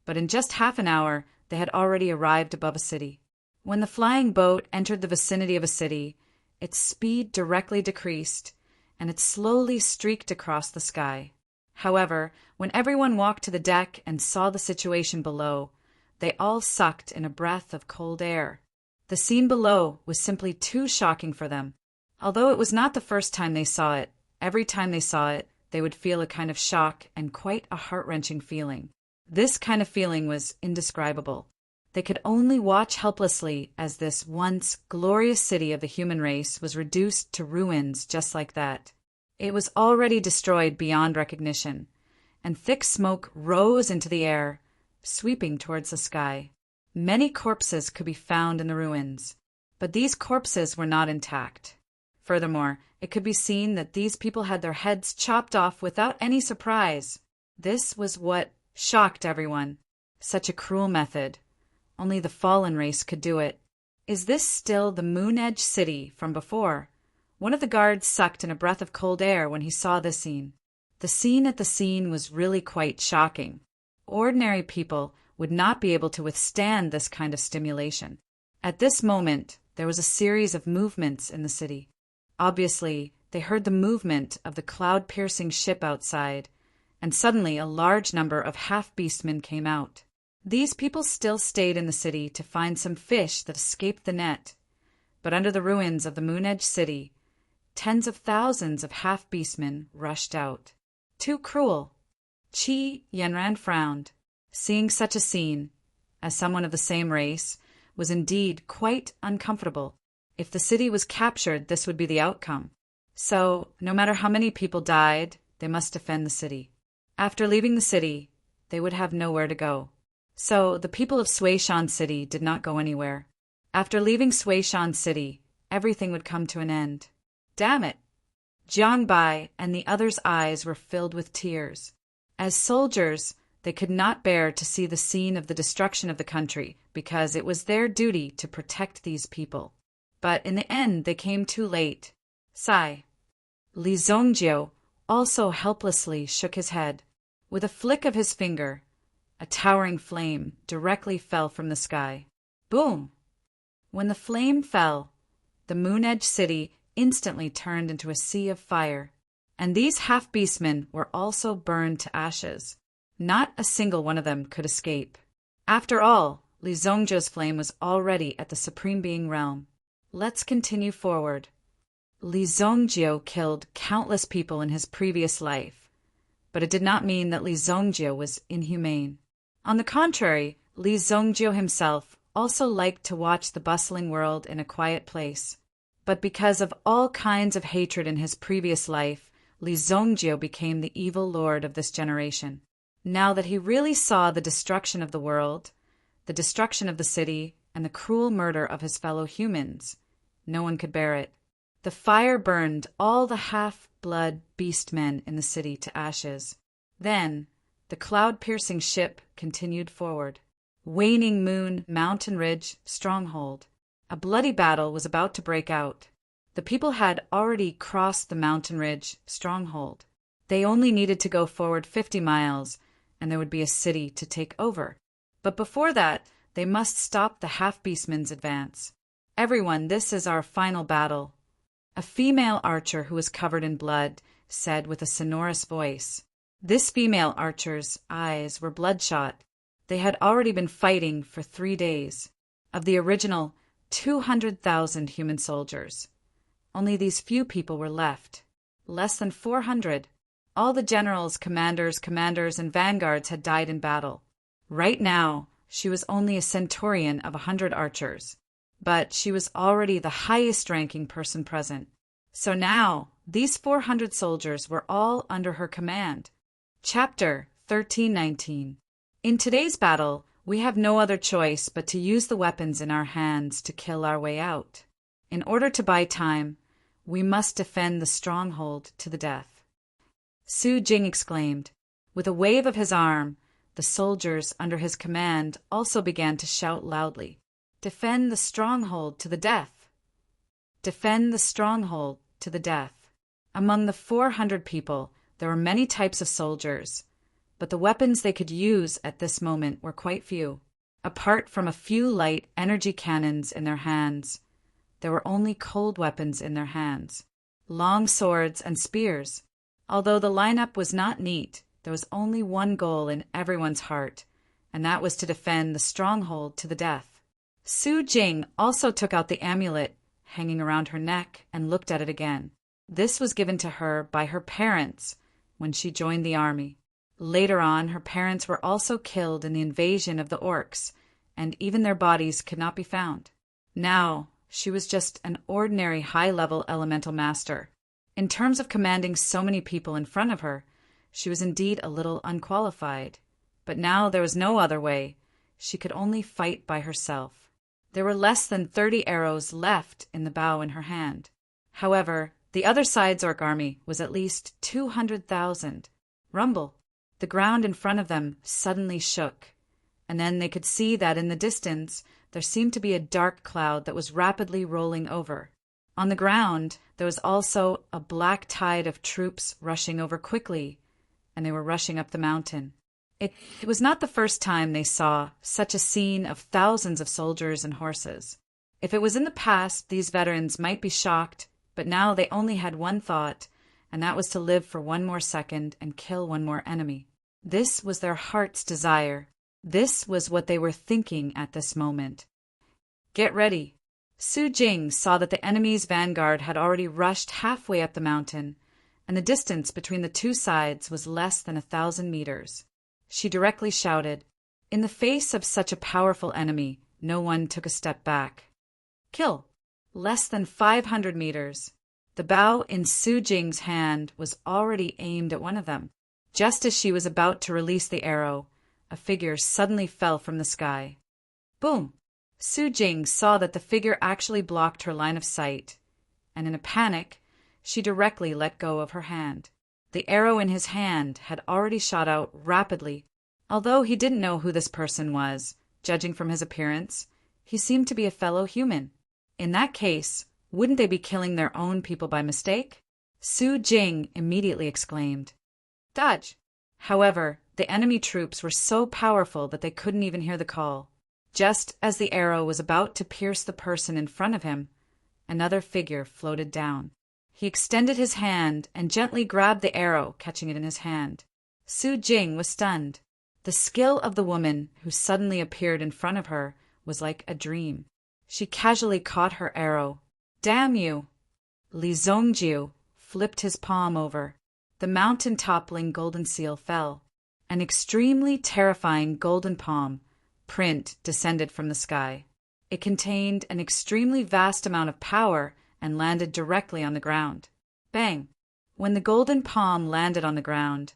but in just half an hour they had already arrived above a city. When the flying boat entered the vicinity of a city, its speed directly decreased, and it slowly streaked across the sky. However, when everyone walked to the deck and saw the situation below, they all sucked in a breath of cold air. The scene below was simply too shocking for them. Although it was not the first time they saw it, every time they saw it, they would feel a kind of shock and quite a heart-wrenching feeling. This kind of feeling was indescribable. They could only watch helplessly as this once glorious city of the human race was reduced to ruins just like that. It was already destroyed beyond recognition, and thick smoke rose into the air, sweeping towards the sky. Many corpses could be found in the ruins, but these corpses were not intact. Furthermore, it could be seen that these people had their heads chopped off without any surprise. This was what shocked everyone. Such a cruel method. Only the fallen race could do it. Is this still the Moon Edge city from before? One of the guards sucked in a breath of cold air when he saw this scene. The scene at the scene was really quite shocking. Ordinary people would not be able to withstand this kind of stimulation. At this moment, there was a series of movements in the city. Obviously, they heard the movement of the cloud-piercing ship outside, and suddenly a large number of half-beastmen came out. These people still stayed in the city to find some fish that escaped the net, but under the ruins of the Moon Edge city, tens of thousands of half-beastmen rushed out. Too cruel. Chi Yanran frowned. Seeing such a scene, as someone of the same race, was indeed quite uncomfortable. If the city was captured, this would be the outcome. So, no matter how many people died, they must defend the city. After leaving the city, they would have nowhere to go. So, the people of Suishan City did not go anywhere. After leaving Suishan City, everything would come to an end. Damn it! Jiang Bai and the others' eyes were filled with tears. As soldiers, they could not bear to see the scene of the destruction of the country because it was their duty to protect these people. But in the end, they came too late. Sigh. Li Zhongjie also helplessly shook his head. With a flick of his finger, a towering flame directly fell from the sky. Boom! When the flame fell, the Moon Edge city instantly turned into a sea of fire, and these half-beastmen were also burned to ashes. Not a single one of them could escape. After all, Li Zhongjie's flame was already at the Supreme Being realm. Let's continue forward. Li Zhongjie killed countless people in his previous life, but it did not mean that Li Zhongjie was inhumane. On the contrary, Li Zhongjie himself also liked to watch the bustling world in a quiet place. But because of all kinds of hatred in his previous life, Li Zhongjie became the evil lord of this generation. Now that he really saw the destruction of the world, the destruction of the city, and the cruel murder of his fellow humans, no one could bear it. The fire burned all the half-blood beast-men in the city to ashes. Then, the cloud-piercing ship continued forward. Waning Moon Mountain Ridge Stronghold. A bloody battle was about to break out. The people had already crossed the mountain ridge stronghold. They only needed to go forward 50 miles, and there would be a city to take over. But before that, they must stop the half-beastmen's advance. Everyone, this is our final battle. A female archer who was covered in blood said with a sonorous voice. This female archer's eyes were bloodshot. They had already been fighting for 3 days. Of the original 200,000 human soldiers, only these few people were left. Less than 400. All the generals, commanders, and vanguards had died in battle. Right now, she was only a centurion of 100 archers, but she was already the highest-ranking person present. So now, these 400 soldiers were all under her command. Chapter 1319. In today's battle, we have no other choice but to use the weapons in our hands to kill our way out. In order to buy time, we must defend the stronghold to the death. Su Jing exclaimed. With a wave of his arm, the soldiers under his command also began to shout loudly, "Defend the stronghold to the death!" defend the stronghold to the death. Among the 400 people, there were many types of soldiers, but the weapons they could use at this moment were quite few. Apart from a few light energy cannons in their hands, there were only cold weapons in their hands, long swords and spears. Although the lineup was not neat, there was only one goal in everyone's heart, and that was to defend the stronghold to the death. Su Jing also took out the amulet hanging around her neck and looked at it again. This was given to her by her parents when she joined the army. Later on, her parents were also killed in the invasion of the orcs, and even their bodies could not be found. Now, she was just an ordinary high-level elemental master. In terms of commanding so many people in front of her, she was indeed a little unqualified. But now there was no other way. She could only fight by herself. There were less than 30 arrows left in the bow in her hand. However, the other side's orc army was at least 200,000. Rumble. The ground in front of them suddenly shook, and then they could see that in the distance there seemed to be a dark cloud that was rapidly rolling over. On the ground, there was also a black tide of troops rushing over quickly, and they were rushing up the mountain. It was not the first time they saw such a scene of thousands of soldiers and horses. If it was in the past, these veterans might be shocked, but now they only had one thought, and that was to live for one more second and kill one more enemy. This was their heart's desire. This was what they were thinking at this moment. Get ready. Su Jing saw that the enemy's vanguard had already rushed halfway up the mountain, and the distance between the two sides was less than 1,000 meters. She directly shouted. In the face of such a powerful enemy, no one took a step back. Kill. Less than 500 meters. The bow in Su Jing's hand was already aimed at one of them. Just as she was about to release the arrow, a figure suddenly fell from the sky. Boom! Su Jing saw that the figure actually blocked her line of sight, and in a panic, she directly let go of her hand. The arrow in his hand had already shot out rapidly. Although he didn't know who this person was, judging from his appearance, he seemed to be a fellow human. In that case, wouldn't they be killing their own people by mistake? Su Jing immediately exclaimed, Dodge! However, the enemy troops were so powerful that they couldn't even hear the call. Just as the arrow was about to pierce the person in front of him, another figure floated down. He extended his hand and gently grabbed the arrow, catching it in his hand. Su Jing was stunned. The skill of the woman who suddenly appeared in front of her was like a dream. She casually caught her arrow. Damn you! Li Zongjiu flipped his palm over. The mountain-toppling golden seal fell. An extremely terrifying golden palm print descended from the sky. It contained an extremely vast amount of power and landed directly on the ground. Bang! When the golden palm landed on the ground,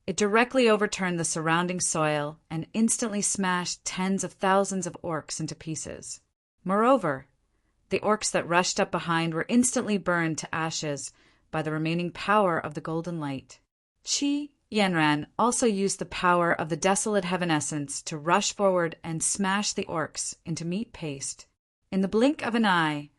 it directly overturned the surrounding soil and instantly smashed tens of thousands of orcs into pieces. Moreover, the orcs that rushed up behind were instantly burned to ashes by the remaining power of the golden light. Qi Yanran also used the power of the desolate heaven essence to rush forward and smash the orcs into meat paste. In the blink of an eye,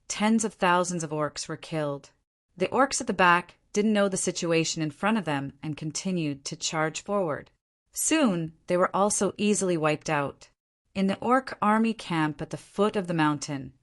tens of thousands of orcs were killed. The orcs at the back didn't know the situation in front of them and continued to charge forward. Soon, they were also easily wiped out. In the orc army camp at the foot of the mountain,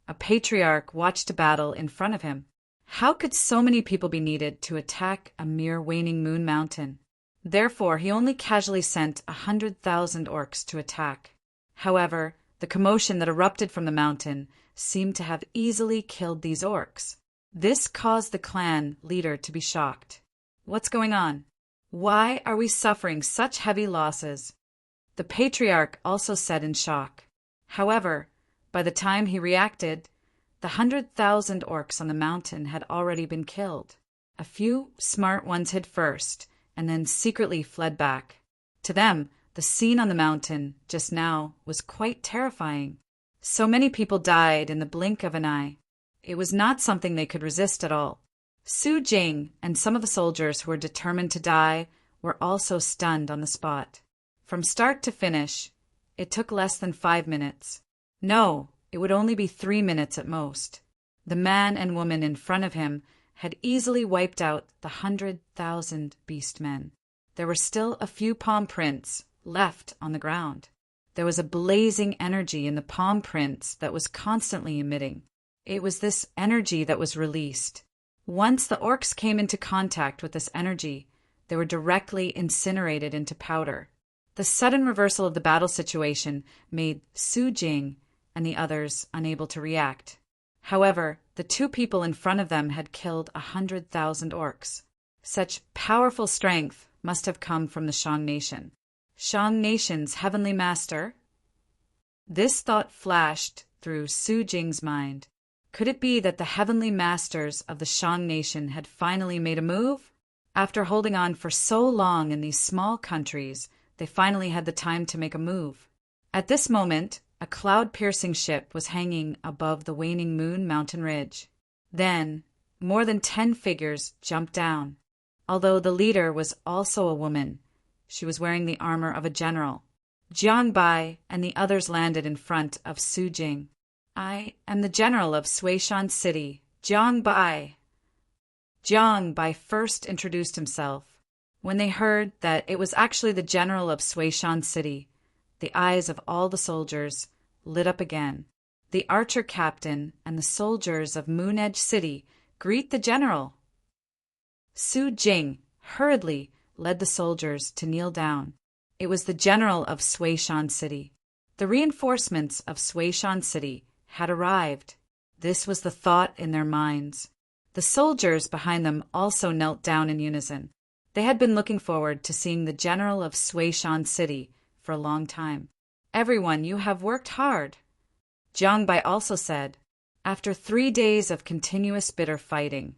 a patriarch watched a battle in front of him. How could so many people be needed to attack a mere waning moon mountain? Therefore, he only casually sent 100,000 orcs to attack. However, the commotion that erupted from the mountain seemed to have easily killed these orcs. This caused the clan leader to be shocked. What's going on? Why are we suffering such heavy losses? The patriarch also said in shock. However, by the time he reacted, the 100,000 orcs on the mountain had already been killed. A few smart ones hid first, and then secretly fled back. To them, the scene on the mountain just now was quite terrifying. So many people died in the blink of an eye. It was not something they could resist at all. Su Jing and some of the soldiers who were determined to die were also stunned on the spot. From start to finish, it took less than 5 minutes. No, it would only be 3 minutes at most. The man and woman in front of him had easily wiped out the 100,000 beast-men. There were still a few palm prints left on the ground. There was a blazing energy in the palm prints that was constantly emitting. It was this energy that was released. Once the orcs came into contact with this energy, they were directly incinerated into powder. The sudden reversal of the battle situation made Su Jing and the others unable to react. However, the two people in front of them had killed 100,000 orcs. Such powerful strength must have come from the Shang Nation. Shang Nation's heavenly master? This thought flashed through Su Jing's mind. Could it be that the heavenly masters of the Shang Nation had finally made a move? After holding on for so long in these small countries, they finally had the time to make a move. At this moment, a cloud-piercing ship was hanging above the waning moon mountain ridge. Then, more than 10 figures jumped down. Although the leader was also a woman, she was wearing the armor of a general. Jiang Bai and the others landed in front of Su Jing. "I am the general of Suishan City, Jiang Bai." Jiang Bai first introduced himself. When they heard that it was actually the general of Suishan City, the eyes of all the soldiers lit up again. The archer captain and the soldiers of Moon Edge City greet the general. Su Jing hurriedly led the soldiers to kneel down. It was the general of Suishan City. The reinforcements of Suishan City had arrived. This was the thought in their minds. The soldiers behind them also knelt down in unison. They had been looking forward to seeing the general of Suishan City for a long time. "Everyone, you have worked hard," Jiang Bai also said. After 3 days of continuous bitter fighting,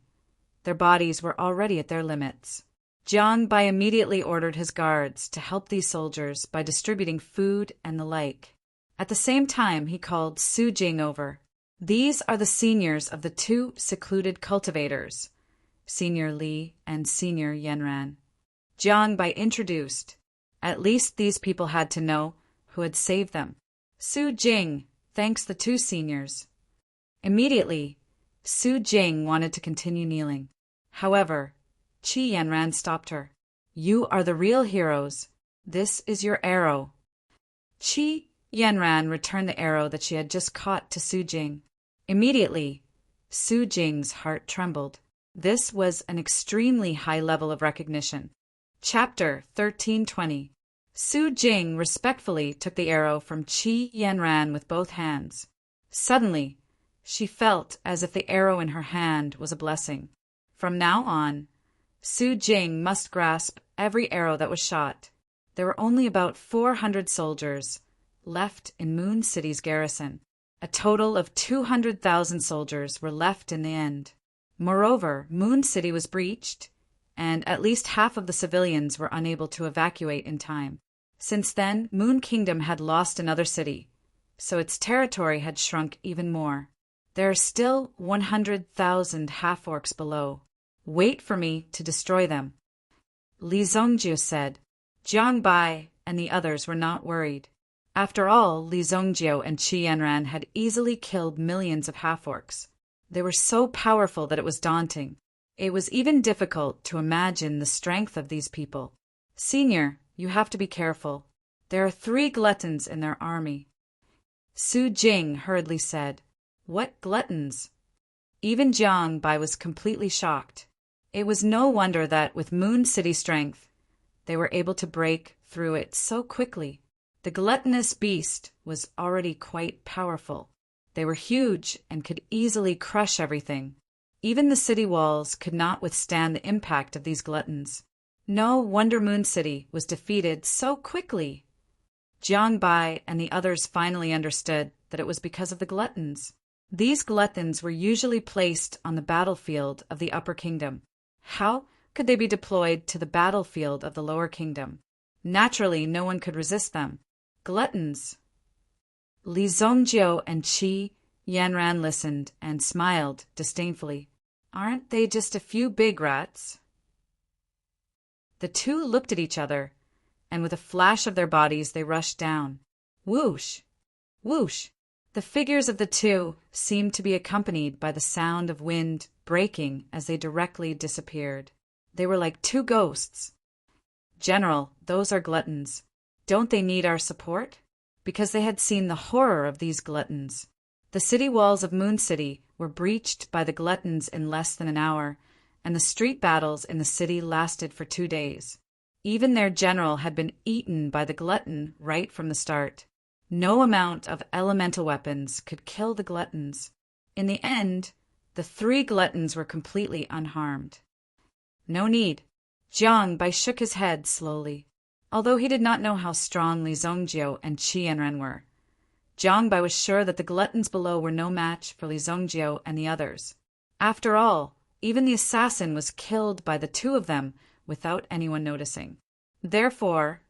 their bodies were already at their limits. Jiang Bai immediately ordered his guards to help these soldiers by distributing food and the like. At the same time, he called Su Jing over. "These are the seniors of the 2 secluded cultivators, Senior Li and Senior Yanran." Jiang Bai introduced. At least these people had to know who had saved them. Su Jing thanks the 2 seniors. Immediately, Su Jing wanted to continue kneeling. However, Qi Yanran stopped her. "You are the real heroes. This is your arrow." Qi Yanran returned the arrow that she had just caught to Su Jing. Immediately, Su Jing's heart trembled. This was an extremely high level of recognition. Chapter 1320. Su Jing respectfully took the arrow from Qi Yanran with both hands. Suddenly, she felt as if the arrow in her hand was a blessing. From now on, Su Jing must grasp every arrow that was shot. There were only about 400 soldiers left in Moon City's garrison. A total of 200,000 soldiers were left in the end. Moreover, Moon City was breached, and at least half of the civilians were unable to evacuate in time. Since then, Moon Kingdom had lost another city, so its territory had shrunk even more. There are still 100,000 half-orcs below. Wait for me to destroy them. Li Zongjiu said. Jiang Bai and the others were not worried. After all, Li Zongjiu and Qi Yanran had easily killed millions of half-orcs. They were so powerful that it was daunting. It was even difficult to imagine the strength of these people. "Senior, you have to be careful. There are 3 gluttons in their army." Su Jing hurriedly said. "What gluttons?" Even Jiang Bai was completely shocked. It was no wonder that, with Moon City strength, they were able to break through it so quickly. The gluttonous beast was already quite powerful. They were huge and could easily crush everything. Even the city walls could not withstand the impact of these gluttons. No wonder Moon City was defeated so quickly. Jiang Bai and the others finally understood that it was because of the gluttons. These gluttons were usually placed on the battlefield of the Upper Kingdom. How could they be deployed to the battlefield of the Lower Kingdom? Naturally, no one could resist them. Gluttons. Li Zongjiu and Qi Yanran listened and smiled disdainfully. Aren't they just a few big rats? The 2 looked at each other, and with a flash of their bodies they rushed down. Whoosh! Whoosh! The figures of the two seemed to be accompanied by the sound of wind breaking as they directly disappeared. They were like two ghosts. "General, those are gluttons. Don't they need our support?" Because they had seen the horror of these gluttons. The city walls of Moon City were breached by the gluttons in less than an hour, and the street battles in the city lasted for 2 days. Even their general had been eaten by the glutton right from the start. No amount of elemental weapons could kill the gluttons. In the end, the 3 gluttons were completely unharmed. "No need." Jiang Bai shook his head slowly. Although he did not know how strong Li Zongjiu and Qi Yanren were, Jiang Bai was sure that the gluttons below were no match for Li Zongjiu and the others. After all, even the assassin was killed by the 2 of them without anyone noticing. Therefore,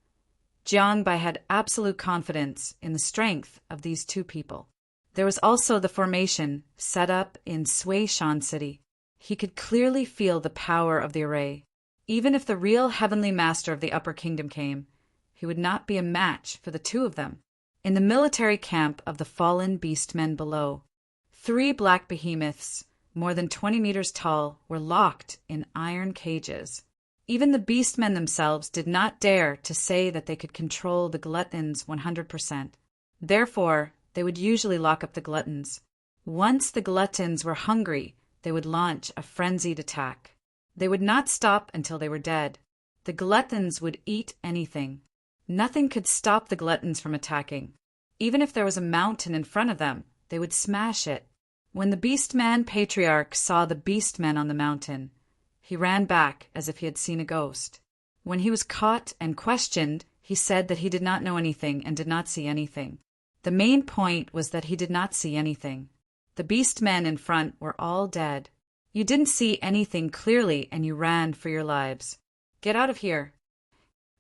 Jiang Bai had absolute confidence in the strength of these 2 people. There was also the formation set up in Suishan City. He could clearly feel the power of the array. Even if the real heavenly master of the Upper Kingdom came, he would not be a match for the 2 of them. In the military camp of the fallen beastmen below, 3 black behemoths, more than 20 meters tall, were locked in iron cages. Even the beastmen themselves did not dare to say that they could control the gluttons 100%. Therefore, they would usually lock up the gluttons. Once the gluttons were hungry, they would launch a frenzied attack. They would not stop until they were dead. The gluttons would eat anything. Nothing could stop the gluttons from attacking. Even if there was a mountain in front of them, they would smash it. When the Beastman Patriarch saw the Beastmen on the mountain, he ran back as if he had seen a ghost. When he was caught and questioned, he said that he did not know anything and did not see anything. The main point was that he did not see anything. The Beastmen in front were all dead. You didn't see anything clearly and you ran for your lives. "Get out of here."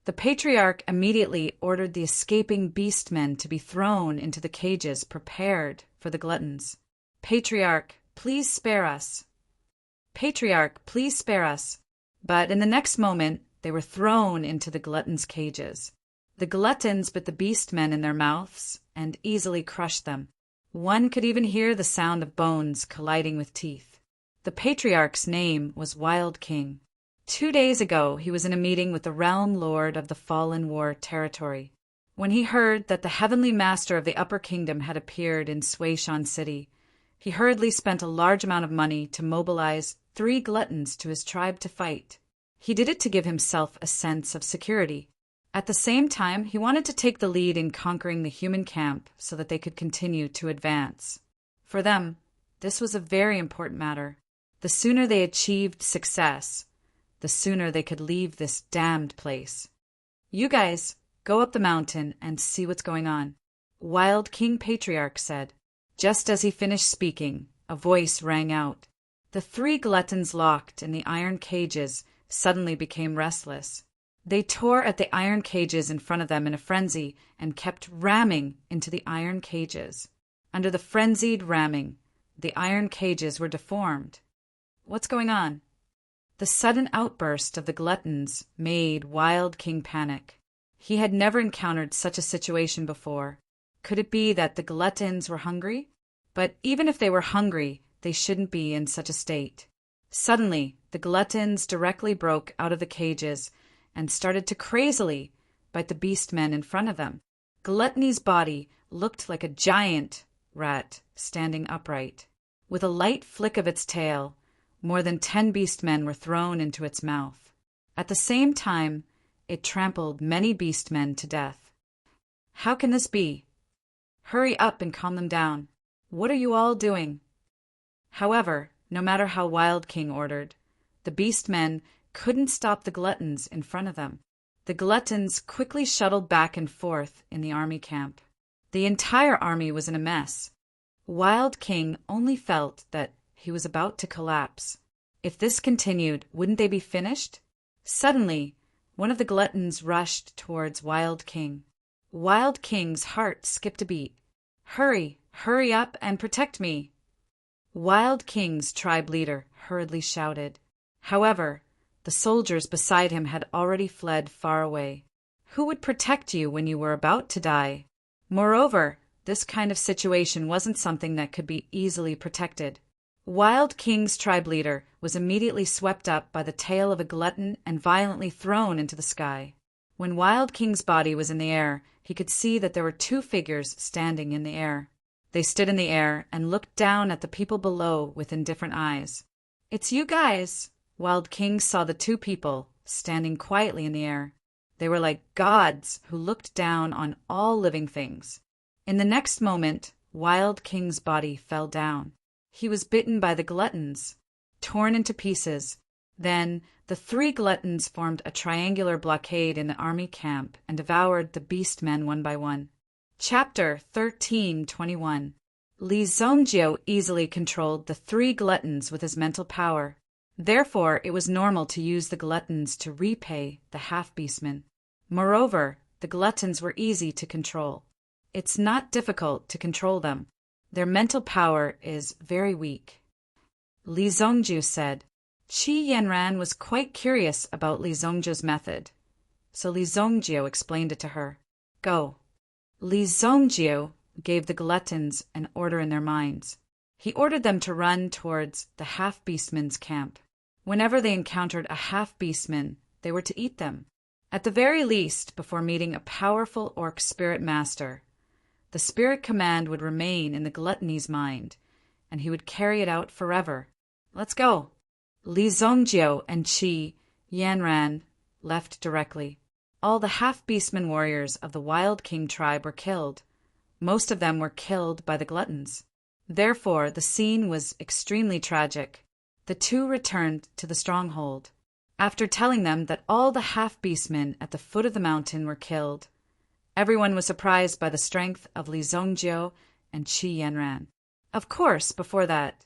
The Patriarch immediately ordered the escaping beastmen to be thrown into the cages prepared for the gluttons. "Patriarch, please spare us. Patriarch, please spare us." But in the next moment, they were thrown into the gluttons' cages. The gluttons bit the beastmen in their mouths and easily crushed them. One could even hear the sound of bones colliding with teeth. The Patriarch's name was Wild King. 2 days ago, he was in a meeting with the Realm Lord of the Fallen War territory. When he heard that the Heavenly Master of the Upper Kingdom had appeared in Suishan City, he hurriedly spent a large amount of money to mobilize 3 gluttons to his tribe to fight. He did it to give himself a sense of security. At the same time, he wanted to take the lead in conquering the human camp so that they could continue to advance. For them, this was a very important matter. The sooner they achieved success, the sooner they could leave this damned place. "You guys, go up the mountain and see what's going on," Wild King Patriarch said. Just as he finished speaking, a voice rang out. The 3 gluttons locked in the iron cages suddenly became restless. They tore at the iron cages in front of them in a frenzy and kept ramming into the iron cages. Under the frenzied ramming, the iron cages were deformed. "What's going on?" The sudden outburst of the gluttons made Wild King panic. He had never encountered such a situation before. Could it be that the gluttons were hungry? But even if they were hungry, they shouldn't be in such a state. Suddenly, the gluttons directly broke out of the cages and started to crazily bite the beastmen in front of them. Gluttony's body looked like a giant rat standing upright. With a light flick of its tail, more than 10 beastmen were thrown into its mouth. At the same time, it trampled many beastmen to death. "How can this be? Hurry up and calm them down. What are you all doing?" However, no matter how Wild King ordered, the beastmen couldn't stop the gluttons in front of them. The gluttons quickly shuttled back and forth in the army camp. The entire army was in a mess. Wild King only felt that he was about to collapse. If this continued, wouldn't they be finished? Suddenly, one of the gluttons rushed towards Wild King. Wild King's heart skipped a beat. "Hurry, hurry up and protect me!" Wild King's tribe leader hurriedly shouted. However, the soldiers beside him had already fled far away. Who would protect you when you were about to die? Moreover, This kind of situation wasn't something that could be easily protected. Wild King's tribe leader was immediately swept up by the tail of a glutton and violently thrown into the sky. When Wild King's body was in the air, he could see that there were two figures standing in the air. They stood in the air and looked down at the people below with indifferent eyes. "It's you guys." Wild King saw the two people standing quietly in the air. They were like gods who looked down on all living things. In the next moment, Wild King's body fell down. He was bitten by the gluttons, torn into pieces. Then the three gluttons formed a triangular blockade in the army camp and devoured the beast men one by one. Chapter 13:21. Li Zongjio easily controlled the three gluttons with his mental power. Therefore, it was normal to use the gluttons to repay the half-beastmen. Moreover, the gluttons were easy to control. It's not difficult to control them. Their mental power is very weak. Li Zongjio said. Qi Yanran was quite curious about Li Zongjio's method, so Li Zongjio explained it to her. Go. Li Zongjio gave the gluttons an order in their minds. He ordered them to run towards the half-beastmen's camp. Whenever they encountered a half-beastman, they were to eat them. At the very least, before meeting a powerful orc spirit master, the spirit command would remain in the gluttony's mind, and he would carry it out forever. Let's go. Li Zongjio and Qi Yanran left directly. All the half-beastman warriors of the Wild King tribe were killed. Most of them were killed by the gluttons. Therefore, the scene was extremely tragic. The two returned to the stronghold. After telling them that all the half-beastmen at the foot of the mountain were killed, everyone was surprised by the strength of Li Zongjio and Qi Yanran. Of course, before that,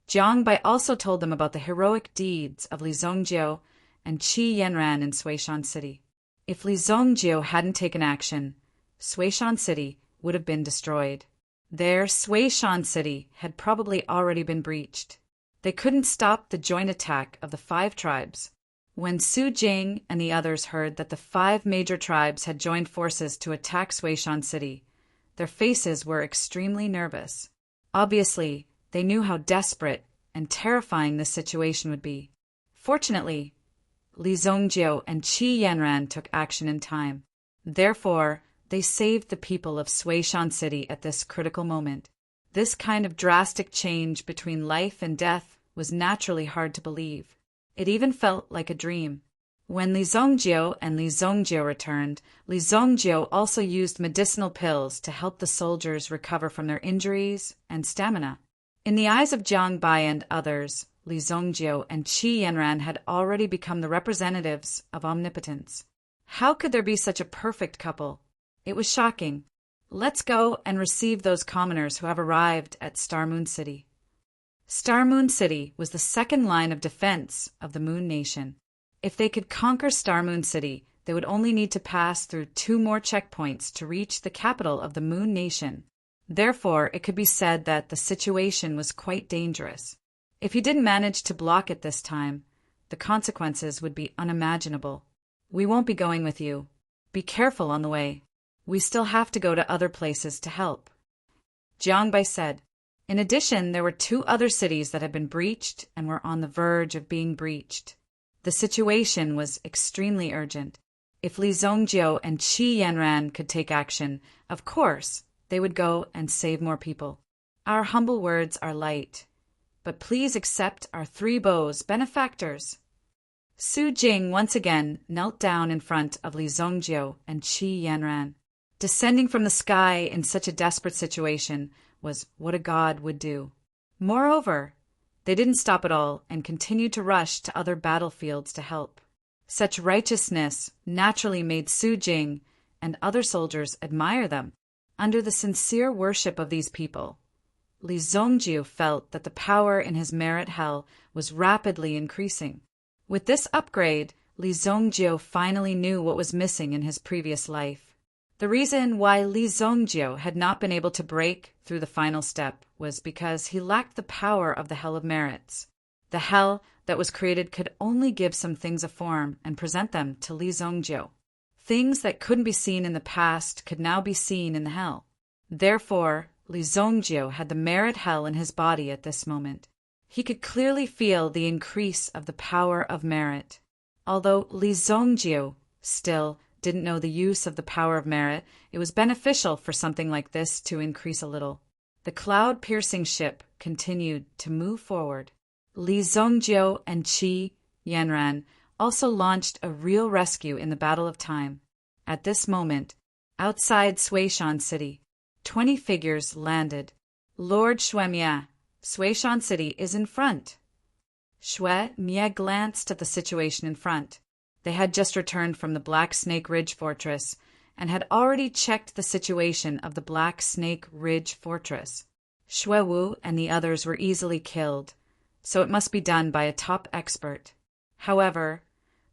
Jiang Bai also told them about the heroic deeds of Li Zongjio and Qi Yanran in Suishan City. If Li Zongjio hadn't taken action, Suishan City would have been destroyed. Their Suishan City had probably already been breached. They couldn't stop the joint attack of the 5 tribes. When Su Jing and the others heard that the 5 major tribes had joined forces to attack Suishan City, their faces were extremely nervous. Obviously, they knew how desperate and terrifying this situation would be. Fortunately, Li Zongjio and Qi Yanran took action in time. Therefore, they saved the people of Suishan City at this critical moment. This kind of drastic change between life and death was naturally hard to believe. It even felt like a dream. When Li Zongjio and Li Zongjio returned, Li Zongjio also used medicinal pills to help the soldiers recover from their injuries and stamina. In the eyes of Jiang Bai and others, Li Zongjio and Qi Yanran had already become the representatives of omnipotence. How could there be such a perfect couple? It was shocking. Let's go and receive those commoners who have arrived at Star Moon City. Star Moon City was the second line of defense of the Moon Nation. If they could conquer Star Moon City, they would only need to pass through 2 more checkpoints to reach the capital of the Moon Nation. Therefore, it could be said that the situation was quite dangerous. If he didn't manage to block it this time, the consequences would be unimaginable. We won't be going with you. Be careful on the way. We still have to go to other places to help. Jiang Bai said. In addition, there were 2 other cities that had been breached and were on the verge of being breached. The situation was extremely urgent. If Li Zongjio and Qi Yanran could take action, of course, they would go and save more people. Our humble words are light, but please accept our 3 bows, benefactors. Su Jing once again knelt down in front of Li Zongjio and Qi Yanran. Descending from the sky in such a desperate situation was what a god would do. Moreover, they didn't stop at all and continued to rush to other battlefields to help. Such righteousness naturally made Su Jing and other soldiers admire them. Under the sincere worship of these people, Li Zongjio felt that the power in his merit hell was rapidly increasing. With this upgrade, Li Zongjio finally knew what was missing in his previous life. The reason why Li Zongjio had not been able to break through the final step was because he lacked the power of the Hell of Merits. The hell that was created could only give some things a form and present them to Li Zongjio. Things that couldn't be seen in the past could now be seen in the hell. Therefore, Li Zongjio had the merit hell in his body at this moment. He could clearly feel the increase of the power of merit. Although Li Zongjio still didn't know the use of the power of merit, it was beneficial for something like this to increase a little. The cloud-piercing ship continued to move forward. Li Zongjio and Qi Yanran also launched a real rescue in the Battle of Time. At this moment, outside Suishan City, 20 figures landed. Lord Shuemia, Suishan City is in front. Shuemia glanced at the situation in front. They had just returned from the Black Snake Ridge Fortress and had already checked the situation of the Black Snake Ridge Fortress. Xue Wu and the others were easily killed, so it must be done by a top expert. However,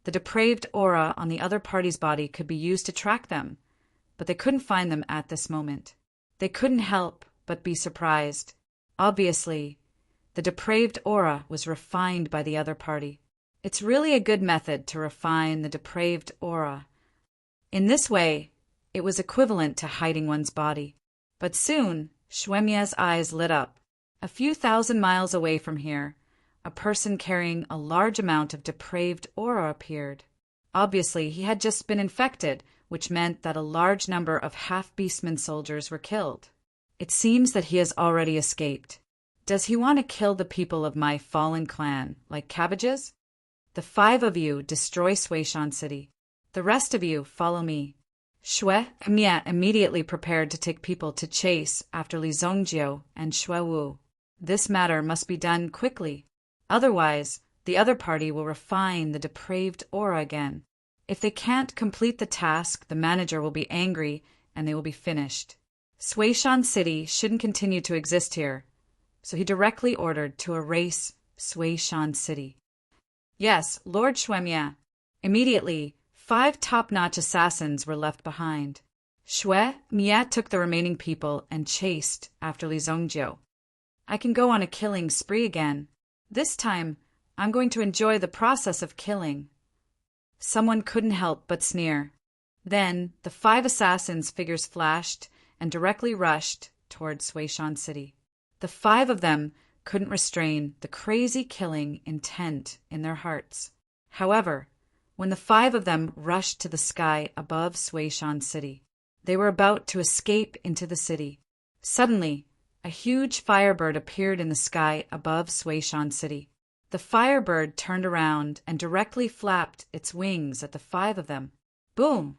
the depraved aura on the other party's body could be used to track them, but they couldn't find them at this moment. They couldn't help but be surprised. Obviously, the depraved aura was refined by the other party. It's really a good method to refine the depraved aura. In this way, it was equivalent to hiding one's body. But soon, Shuemia's eyes lit up. A few thousand miles away from here, a person carrying a large amount of depraved aura appeared. Obviously, he had just been infected, which meant that a large number of half-beastman soldiers were killed. It seems that he has already escaped. Does he want to kill the people of my fallen clan, like cabbages? The 5 of you destroy Suishan City. The rest of you follow me. Shuemia immediately prepared to take people to chase after Li Zongjio and Xue Wu. This matter must be done quickly. Otherwise, the other party will refine the depraved aura again. If they can't complete the task, the manager will be angry and they will be finished. Suishan City shouldn't continue to exist here, so he directly ordered to erase Suishan City. Yes, Lord Shuemia. Immediately, 5 top-notch assassins were left behind. Shuemia took the remaining people and chased after Li Zongjio. I can go on a killing spree again. This time, I'm going to enjoy the process of killing. Someone couldn't help but sneer. Then, the 5 assassins' figures flashed and directly rushed toward Suishan City. The 5 of them couldn't restrain the crazy killing intent in their hearts. However, when the 5 of them rushed to the sky above Suishan City, they were about to escape into the city. Suddenly, a huge firebird appeared in the sky above Suishan City. The firebird turned around and directly flapped its wings at the 5 of them. Boom!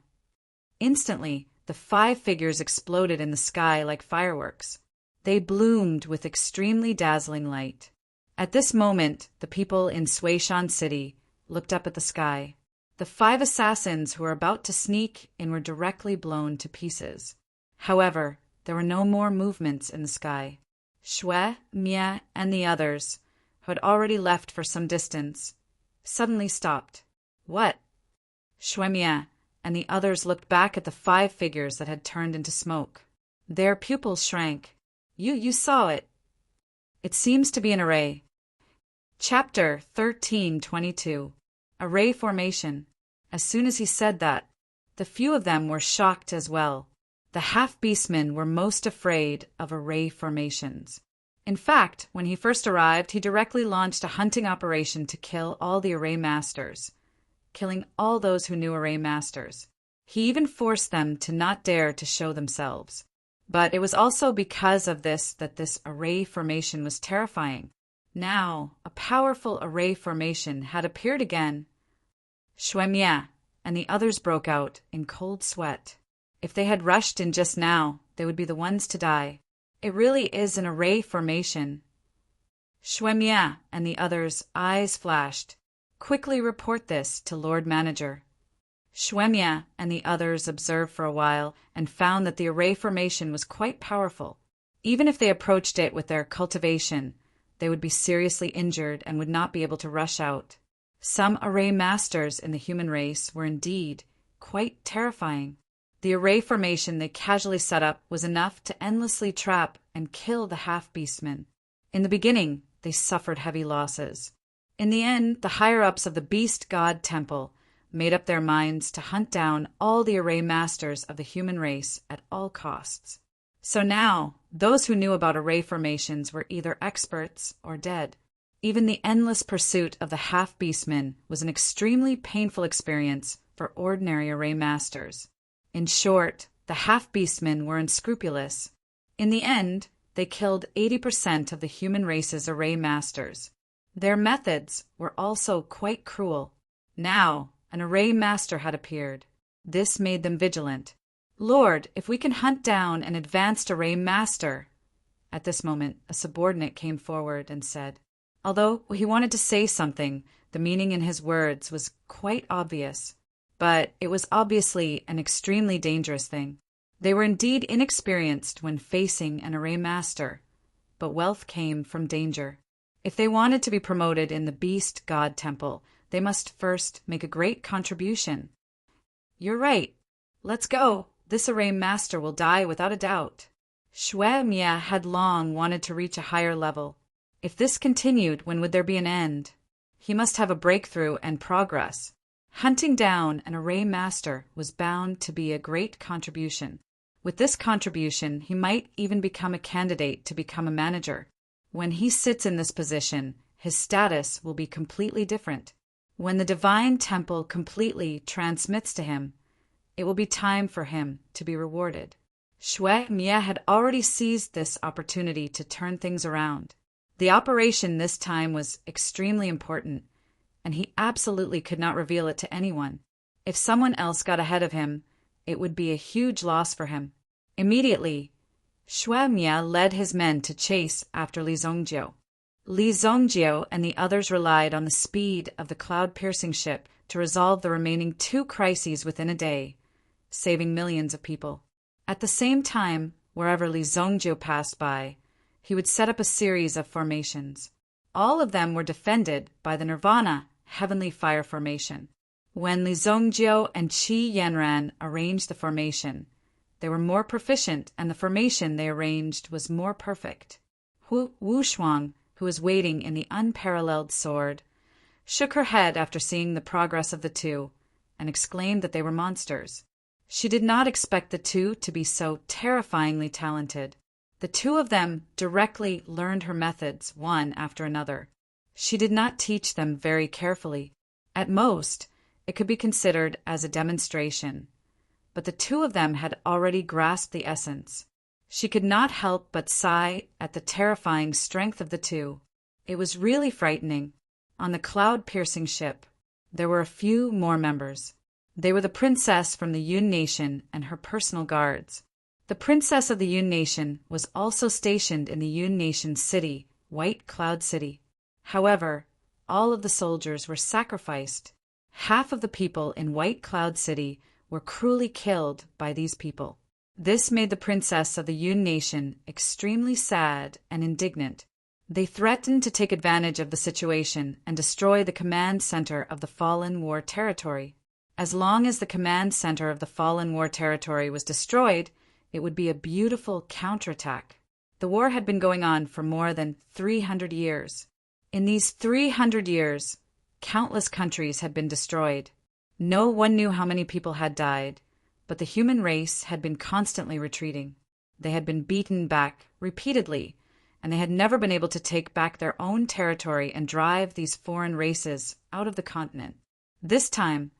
Instantly, the 5 figures exploded in the sky like fireworks. They bloomed with extremely dazzling light. At this moment, the people in Suishan City looked up at the sky. The 5 assassins who were about to sneak in were directly blown to pieces. However, there were no more movements in the sky. Shuemia and the others, who had already left for some distance, suddenly stopped. What? Shuemia and the others looked back at the 5 figures that had turned into smoke. Their pupils shrank. You saw it. It seems to be an array. Chapter 13:22. Array formation. As soon as he said that, the few of them were shocked as well. The half-beastmen were most afraid of array formations. In fact, when he first arrived, he directly launched a hunting operation to kill all the array masters, killing all those who knew array masters. He even forced them to not dare to show themselves. But it was also because of this that this array formation was terrifying. Now, a powerful array formation had appeared again. Shuemia and the others broke out in cold sweat. If they had rushed in just now, they would be the ones to die. It really is an array formation. Shuemia and the others' eyes flashed. Quickly report this to Lord Manager. Shuemia and the others observed for a while and found that the array formation was quite powerful. Even if they approached it with their cultivation, they would be seriously injured and would not be able to rush out. Some array masters in the human race were indeed quite terrifying. The array formation they casually set up was enough to endlessly trap and kill the half-beastmen. In the beginning, they suffered heavy losses. In the end, the higher-ups of the Beast God Temple made up their minds to hunt down all the array masters of the human race at all costs. So now, those who knew about array formations were either experts or dead. Even the endless pursuit of the half-beastmen was an extremely painful experience for ordinary array masters. In short, the half-beastmen were unscrupulous. In the end, they killed 80% of the human race's array masters. Their methods were also quite cruel. Now, an array master had appeared. This made them vigilant. "Lord, if we can hunt down an advanced array master." At this moment, a subordinate came forward and said, although he wanted to say something, the meaning in his words was quite obvious. But it was obviously an extremely dangerous thing. They were indeed inexperienced when facing an array master, but wealth came from danger. If they wanted to be promoted in the Beast God Temple, they must first make a great contribution. "You're right. Let's go. This array master will die without a doubt." Shui Mia had long wanted to reach a higher level. If this continued, when would there be an end? He must have a breakthrough and progress. Hunting down an array master was bound to be a great contribution. With this contribution, he might even become a candidate to become a manager. When he sits in this position, his status will be completely different. When the divine temple completely transmits to him, it will be time for him to be rewarded. Shui Mia had already seized this opportunity to turn things around. The operation this time was extremely important, and he absolutely could not reveal it to anyone. If someone else got ahead of him, it would be a huge loss for him. Immediately, Shui Mia led his men to chase after Li Zongjiu. Li Zongjiu and the others relied on the speed of the cloud-piercing ship to resolve the remaining 2 crises within a day, saving millions of people. At the same time, wherever Li Zongjiu passed by, he would set up a series of formations. All of them were defended by the Nirvana Heavenly Fire Formation. When Li Zongjiu and Qi Yanran arranged the formation, they were more proficient, and the formation they arranged was more perfect. Wu Shuang, who was waiting in the unparalleled sword, shook her head after seeing the progress of the 2, and exclaimed that they were monsters. She did not expect the 2 to be so terrifyingly talented. The 2 of them directly learned her methods, one after another. She did not teach them very carefully. At most, it could be considered as a demonstration. But the 2 of them had already grasped the essence. She could not help but sigh at the terrifying strength of the 2. It was really frightening. On the cloud-piercing ship, there were a few more members. They were the princess from the Yun Nation and her personal guards. The princess of the Yun Nation was also stationed in the Yun Nation city, White Cloud City. However, all of the soldiers were sacrificed. Half of the people in White Cloud City were cruelly killed by these people. This made the princess of the Yun Nation extremely sad and indignant. They threatened to take advantage of the situation and destroy the command center of the Fallen War Territory. As long as the command center of the Fallen War Territory was destroyed, it would be a beautiful counterattack. The war had been going on for more than 300 years. In these 300 years, countless countries had been destroyed. No one knew how many people had died, but the human race had been constantly retreating. They had been beaten back repeatedly, and they had never been able to take back their own territory and drive these foreign races out of the continent. This time,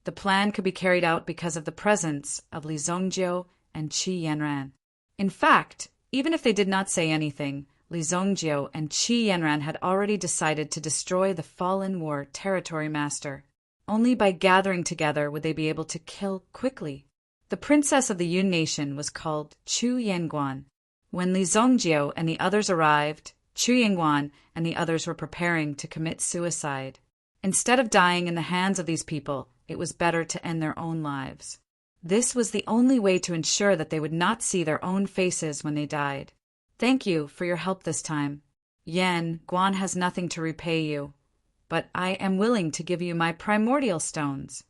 the plan could be carried out because of the presence of Li Zongjiu and Qi Yanran. In fact, even if they did not say anything, Li Zongjiu and Qi Yanran had already decided to destroy the Fallen War Territory Master. Only by gathering together would they be able to kill quickly. The princess of the Yun Nation was called Chu Yanguan. When Li Zongjiu and the others arrived, Chu Yanguan and the others were preparing to commit suicide. Instead of dying in the hands of these people, it was better to end their own lives. This was the only way to ensure that they would not see their own faces when they died. Thank you for your help this time. Yan, Guan has nothing to repay you, but I am willing to give you my primordial stones.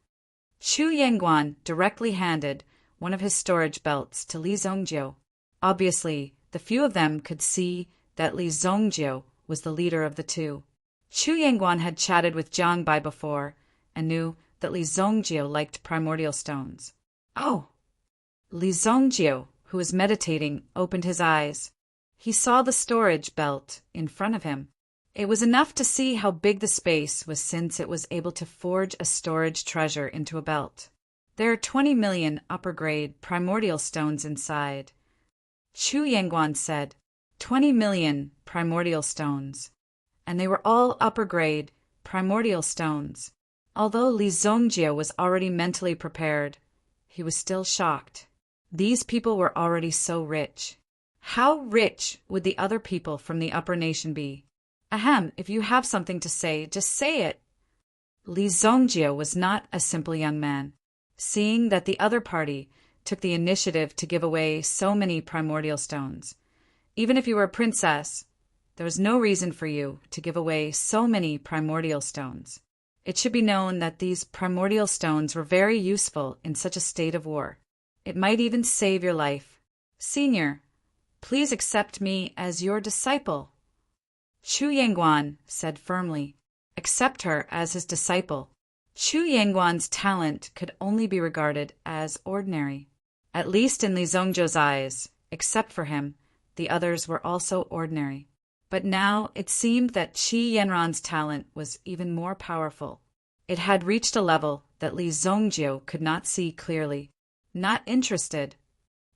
Chu Yanguan directly handed one of his storage belts to Li Zongjiu. Obviously, the few of them could see that Li Zongjiu was the leader of the 2. Chu Yanguan had chatted with Jiang Bai before and knew that Li Zongjiu liked primordial stones. Oh! Li Zongjiu, who was meditating, opened his eyes. He saw the storage belt in front of him. It was enough to see how big the space was, since it was able to forge a storage treasure into a belt. There are 20 million upper-grade primordial stones inside. Chu Yangguan said, 20 million primordial stones. And they were all upper-grade primordial stones. Although Li Zongjie was already mentally prepared, he was still shocked. These people were already so rich. How rich would the other people from the upper nation be? Ahem, if you have something to say, just say it. Li Zongjie was not a simple young man. Seeing that the other party took the initiative to give away so many primordial stones, even if you were a princess, there was no reason for you to give away so many primordial stones. It should be known that these primordial stones were very useful in such a state of war. It might even save your life. Senior, please accept me as your disciple. Chu Yangguan said firmly, accept her as his disciple. Chu Yangguan's talent could only be regarded as ordinary. At least in Li Zongjie's eyes, except for him, the others were also ordinary. But now it seemed that Qi Yanran's talent was even more powerful. It had reached a level that Li Zongjie could not see clearly. Not interested.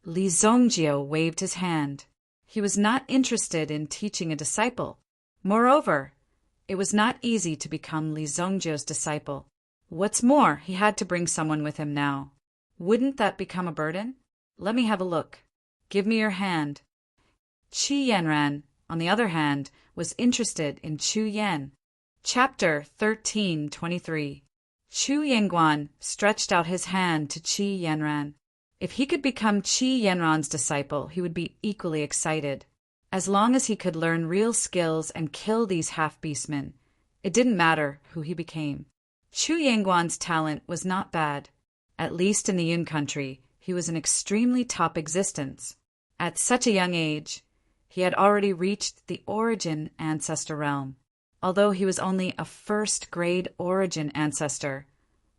Li Zongjie waved his hand. He was not interested in teaching a disciple. Moreover, it was not easy to become Li Zongjie's disciple. What's more, he had to bring someone with him now. Wouldn't that become a burden? Let me have a look. Give me your hand. Qi Yanran, on the other hand, was interested in Chu Yan. Chapter 13:23. Chu Yangguan stretched out his hand to Qi Yanran. If he could become Qi Yanran's disciple, he would be equally excited. As long as he could learn real skills and kill these half-beastmen, it didn't matter who he became. Chu Yangguan's talent was not bad. At least in the Yun country, he was an extremely top existence. At such a young age, he had already reached the origin ancestor realm. Although he was only a first-grade origin ancestor,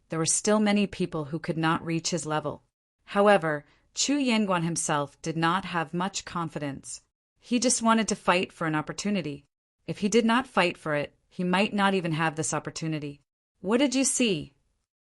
there were still many people who could not reach his level. However, Chu Yangguan himself did not have much confidence. He just wanted to fight for an opportunity. If he did not fight for it, he might not even have this opportunity. What did you see?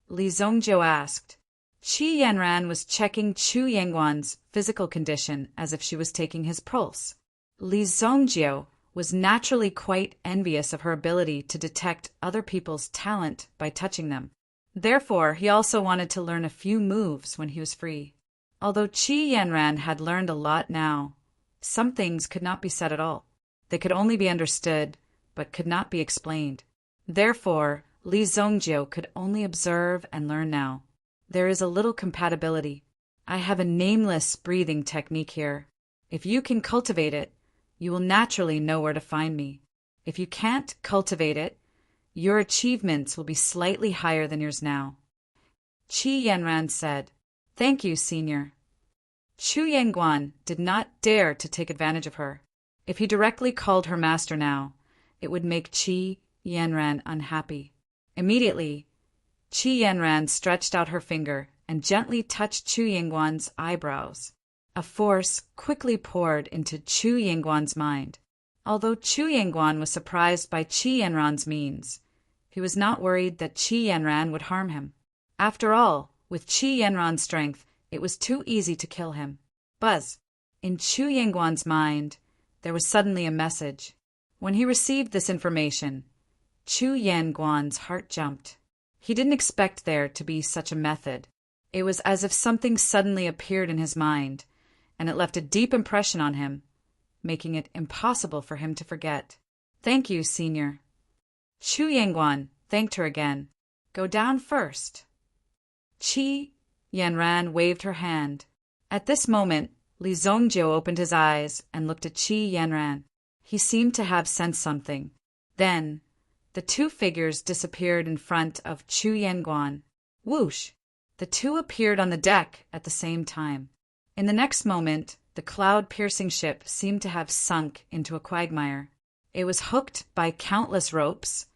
Li Zongjie asked. Qi Yanran was checking Chu Yangguan's physical condition as if she was taking his pulse. Li Zongjie was naturally quite envious of her ability to detect other people's talent by touching them. Therefore, he also wanted to learn a few moves when he was free. Although Qi Yanran had learned a lot now, some things could not be said at all. They could only be understood, but could not be explained. Therefore, Li Zongjie could only observe and learn now. There is a little compatibility. I have a nameless breathing technique here. If you can cultivate it, you will naturally know where to find me. If you can't cultivate it, your achievements will be slightly higher than yours now. Qi Yanran said, Thank you, Senior. Chu Yangguan did not dare to take advantage of her. If he directly called her master now, it would make Qi Yanran unhappy. Immediately, Qi Yanran stretched out her finger and gently touched Chu Yangguan's eyebrows. A force quickly poured into Chu Yangguan's mind. Although Chu Yangguan was surprised by Qi Yanran's means, he was not worried that Qi Yanran would harm him. After all, with Qi Yanran's strength, it was too easy to kill him. Buzz! In Chu Yangguan's mind, there was suddenly a message. When he received this information, Chu Yangguan's heart jumped. He didn't expect there to be such a method. It was as if something suddenly appeared in his mind, and it left a deep impression on him, making it impossible for him to forget. Thank you, Senior. Chu Yangguan thanked her again. Go down first. Qi Yanran waved her hand. At this moment, Li Zongjie opened his eyes and looked at Qi Yanran. He seemed to have sensed something. Then, the two figures disappeared in front of Chu Yangguan. Whoosh! The two appeared on the deck at the same time. In the next moment, the cloud-piercing ship seemed to have sunk into a quagmire. It was hooked by countless ropes,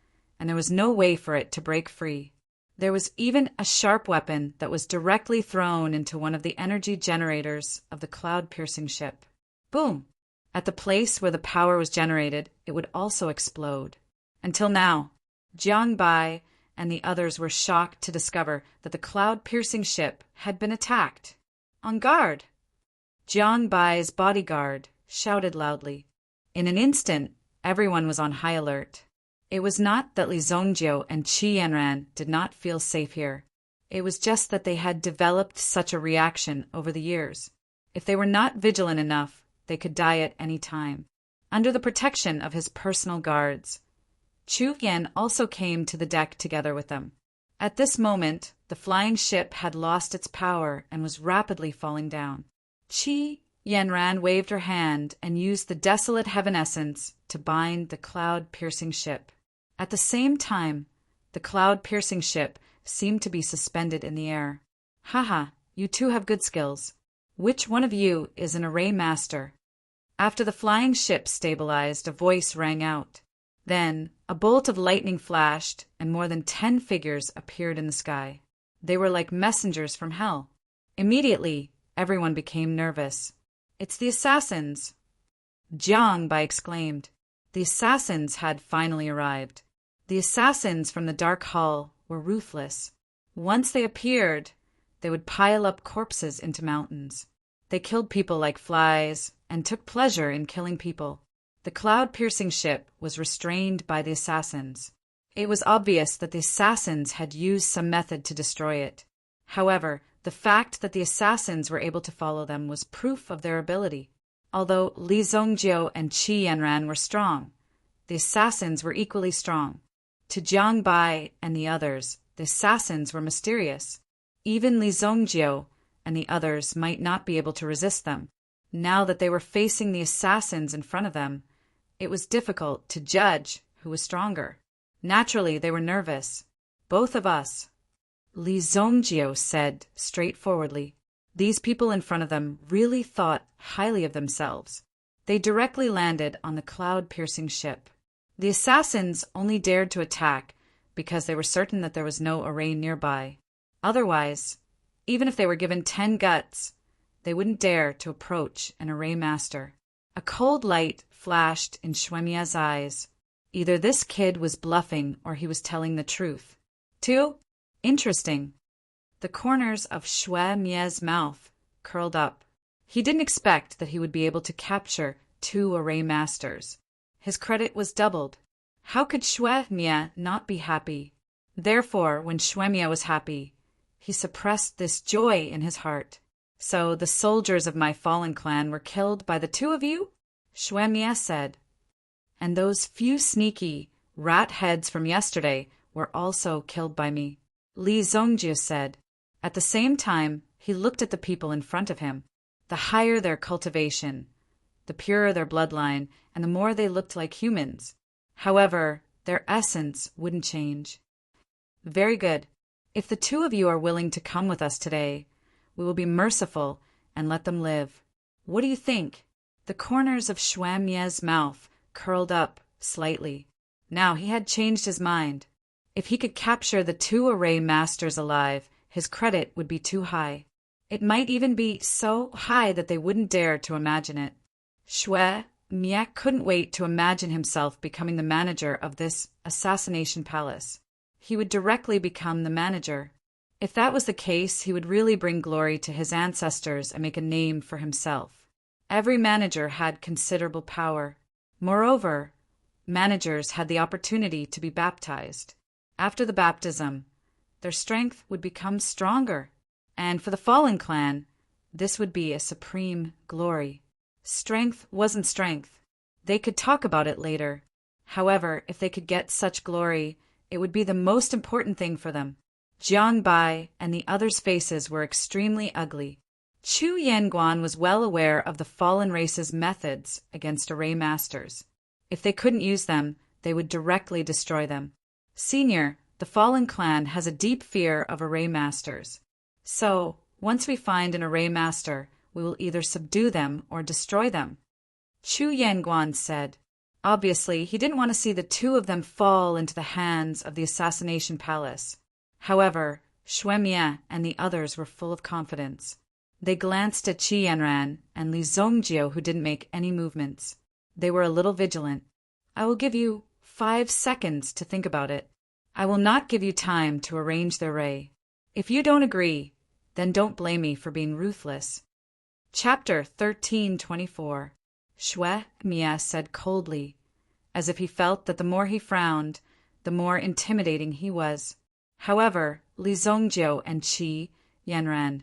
and there was no way for it to break free. There was even a sharp weapon that was directly thrown into one of the energy generators of the cloud-piercing ship. Boom! At the place where the power was generated, it would also explode. Until now, Jiang Bai and the others were shocked to discover that the cloud-piercing ship had been attacked. On guard! Jiang Bai's bodyguard shouted loudly. In an instant, everyone was on high alert. It was not that Li Zongjiu and Qi Yanran did not feel safe here. It was just that they had developed such a reaction over the years. If they were not vigilant enough, they could die at any time. Under the protection of his personal guards, Chu Yan also came to the deck together with them. At this moment, the flying ship had lost its power and was rapidly falling down. Qi Yanran waved her hand and used the desolate heaven essence to bind the cloud-piercing ship. At the same time, the cloud-piercing ship seemed to be suspended in the air. Haha, you two have good skills. Which one of you is an array master? After the flying ship stabilized, a voice rang out. Then, a bolt of lightning flashed, and more than 10 figures appeared in the sky. They were like messengers from hell. Immediately, everyone became nervous. It's the assassins! Jiang Bai exclaimed. The assassins had finally arrived. The assassins from the dark hall were ruthless. Once they appeared, they would pile up corpses into mountains. They killed people like flies and took pleasure in killing people. The cloud-piercing ship was restrained by the assassins. It was obvious that the assassins had used some method to destroy it. However, the fact that the assassins were able to follow them was proof of their ability. Although Li Zongjiu and Qi Yanran were strong, the assassins were equally strong. To Jiang Bai and the others, the assassins were mysterious. Even Li Zongjiu and the others might not be able to resist them. Now that they were facing the assassins in front of them, it was difficult to judge who was stronger. Naturally, they were nervous. Both of us. Li Zongjiu said straightforwardly. These people in front of them really thought highly of themselves. They directly landed on the cloud-piercing ship. The assassins only dared to attack because they were certain that there was no array nearby. Otherwise, even if they were given 10 guts, they wouldn't dare to approach an array master. A cold light flashed in Xuemia's eyes. Either this kid was bluffing or he was telling the truth. 2. Interesting. The corners of Xuemia's mouth curled up. He didn't expect that he would be able to capture 2 array masters. His credit was doubled. How could Xuemia not be happy? Therefore, when Xuemia was happy, he suppressed this joy in his heart. So the soldiers of my fallen clan were killed by the 2 of you? Xuemia said. And those few sneaky rat heads from yesterday were also killed by me. Li Zongjiu said. At the same time, he looked at the people in front of him. The higher their cultivation, the purer their bloodline, and the more they looked like humans. However, their essence wouldn't change. Very good. If the 2 of you are willing to come with us today, we will be merciful and let them live. What do you think? The corners of Xuemia's mouth curled up slightly. Now he had changed his mind. If he could capture the 2 array masters alive, his credit would be too high. It might even be so high that they wouldn't dare to imagine it. Xuemia couldn't wait to imagine himself becoming the manager of this assassination palace. He would directly become the manager. If that was the case, he would really bring glory to his ancestors and make a name for himself. Every manager had considerable power. Moreover, managers had the opportunity to be baptized. After the baptism, their strength would become stronger, and for the fallen clan, this would be a supreme glory. Strength wasn't strength. They could talk about it later. However, if they could get such glory, it would be the most important thing for them. Jiang Bai and the others' faces were extremely ugly. Chu Yanguan was well aware of the fallen race's methods against array masters. If they couldn't use them, they would directly destroy them. Senior, the fallen clan has a deep fear of array masters. So, once we find an array master, we will either subdue them or destroy them. Chu Yanguan said. Obviously, he didn't want to see the 2 of them fall into the hands of the assassination palace. However, Xue Mie and the others were full of confidence. They glanced at Qi Yanran and Li Zongjio, who didn't make any movements. They were a little vigilant. I will give you 5 seconds to think about it. I will not give you time to arrange their ray. If you don't agree, then don't blame me for being ruthless. Chapter 1324. Xue Mie said coldly, as if he felt that the more he frowned, the more intimidating he was. However, Li Zongjio and Qi Yanran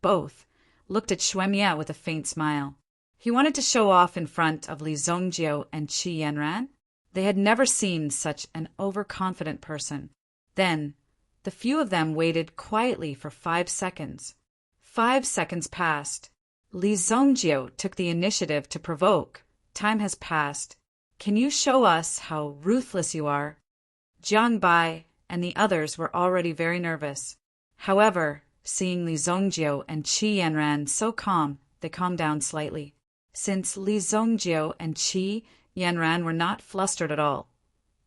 both looked at Xue Mie with a faint smile. He wanted to show off in front of Li Zongjio and Qi Yanran. They had never seen such an overconfident person. Then, the few of them waited quietly for 5 seconds. 5 seconds passed. Li Zongjio took the initiative to provoke. Time has passed. Can you show us how ruthless you are? Jiang Bai and the others were already very nervous. However, seeing Li Zongjio and Qi Yanran so calm, they calmed down slightly. Since Li Zongjio and Qi Yanran were not flustered at all,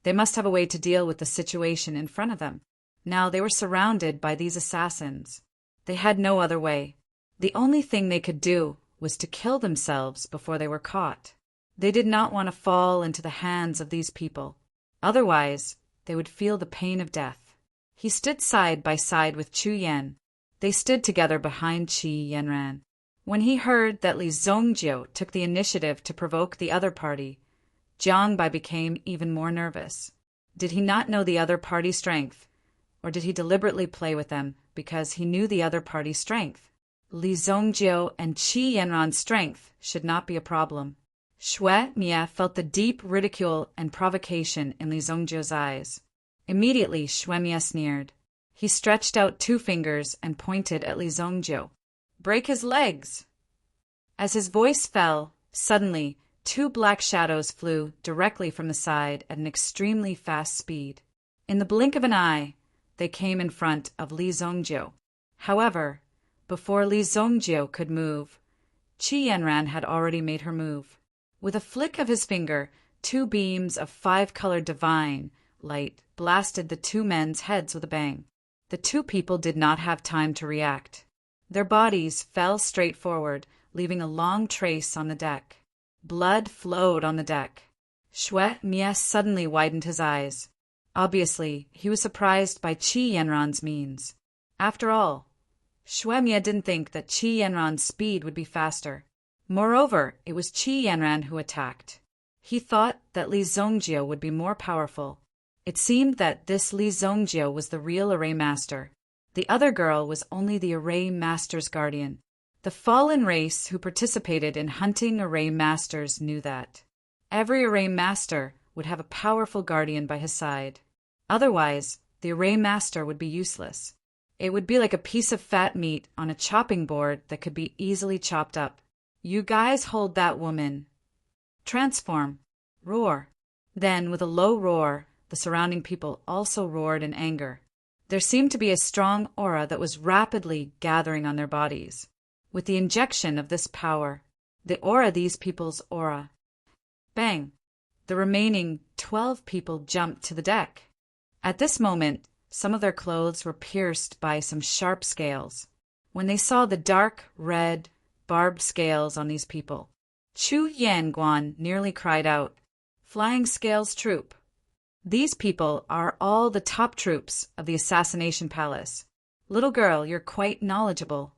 they must have a way to deal with the situation in front of them. Now they were surrounded by these assassins. They had no other way. The only thing they could do was to kill themselves before they were caught. They did not want to fall into the hands of these people. Otherwise, they would feel the pain of death. He stood side by side with Chu Yan. They stood together behind Qi Yanran. When he heard that Li Zongjio took the initiative to provoke the other party, Jiang Bai became even more nervous. Did he not know the other party's strength, or did he deliberately play with them because he knew the other party's strength? Li Zongjio and Qi Yanran's strength should not be a problem. Xue Mie felt the deep ridicule and provocation in Li Zongjio's eyes. Immediately, Xue Mie sneered. He stretched out 2 fingers and pointed at Li Zongjio. Break his legs! As his voice fell, suddenly, 2 black shadows flew directly from the side at an extremely fast speed. In the blink of an eye, they came in front of Li Zongjio. However, before Li Zongjio could move, Qi Yanran had already made her move. With a flick of his finger, 2 beams of 5-colored divine light blasted the 2 men's heads with a bang. The 2 people did not have time to react. Their bodies fell straight forward, leaving a long trace on the deck. Blood flowed on the deck. Xue Mie suddenly widened his eyes. Obviously, he was surprised by Qi Yanran's means. After all, Xue Mie didn't think that Qi Yanran's speed would be faster. Moreover, it was Qi Yanran who attacked. He thought that Li Zongjio would be more powerful. It seemed that this Li Zongjio was the real array master. The other girl was only the array master's guardian. The fallen race who participated in hunting array masters knew that. Every array master would have a powerful guardian by his side. Otherwise, the array master would be useless. It would be like a piece of fat meat on a chopping board that could be easily chopped up. You guys hold that woman. Transform. Roar. Then, with a low roar, the surrounding people also roared in anger. There seemed to be a strong aura that was rapidly gathering on their bodies. With the injection of this power, the aura these people's aura. Bang! The remaining 12 people jumped to the deck. At this moment, some of their clothes were pierced by some sharp scales. When they saw the dark, red, barbed scales on these people, Chu Yanguan nearly cried out, "Flying Scales Troop! These people are all the top troops of the Assassination Palace. Little girl, you're quite knowledgeable."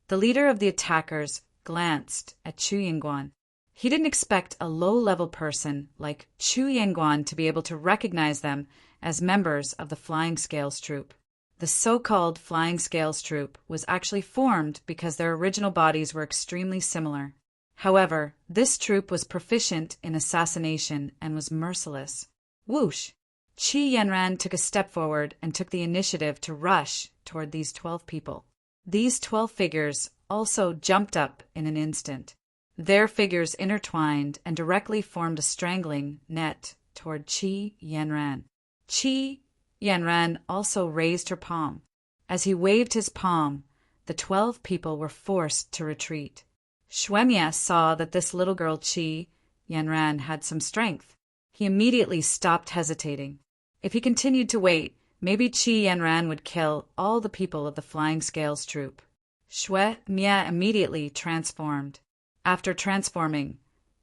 The leader of the attackers glanced at Chu Yanguan. He didn't expect a low-level person like Chu Yanguan to be able to recognize them as members of the Flying Scales Troop. The so-called Flying Scales Troop was actually formed because their original bodies were extremely similar. However, this troop was proficient in assassination and was merciless. Whoosh! Qi Yanran took a step forward and took the initiative to rush toward these 12 people. These 12 figures also jumped up in an instant. Their figures intertwined and directly formed a strangling net toward Qi Yanran. Qi Yanran also raised her palm. As he waved his palm, the 12 people were forced to retreat. Xue Mie saw that this little girl Qi Yanran had some strength. He immediately stopped hesitating. If he continued to wait, Maybe Qi Yanran would kill all the people of the Flying Scales troop. Xue Mie immediately transformed. After transforming,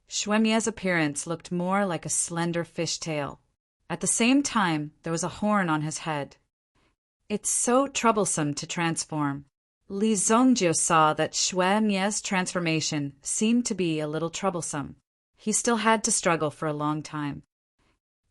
Xue Mie's appearance looked more like a slender fishtail. At the same time, there was a horn on his head. It's so troublesome to transform. Li Zongjie saw that Xue Mie's transformation seemed to be a little troublesome. He still had to struggle for a long time.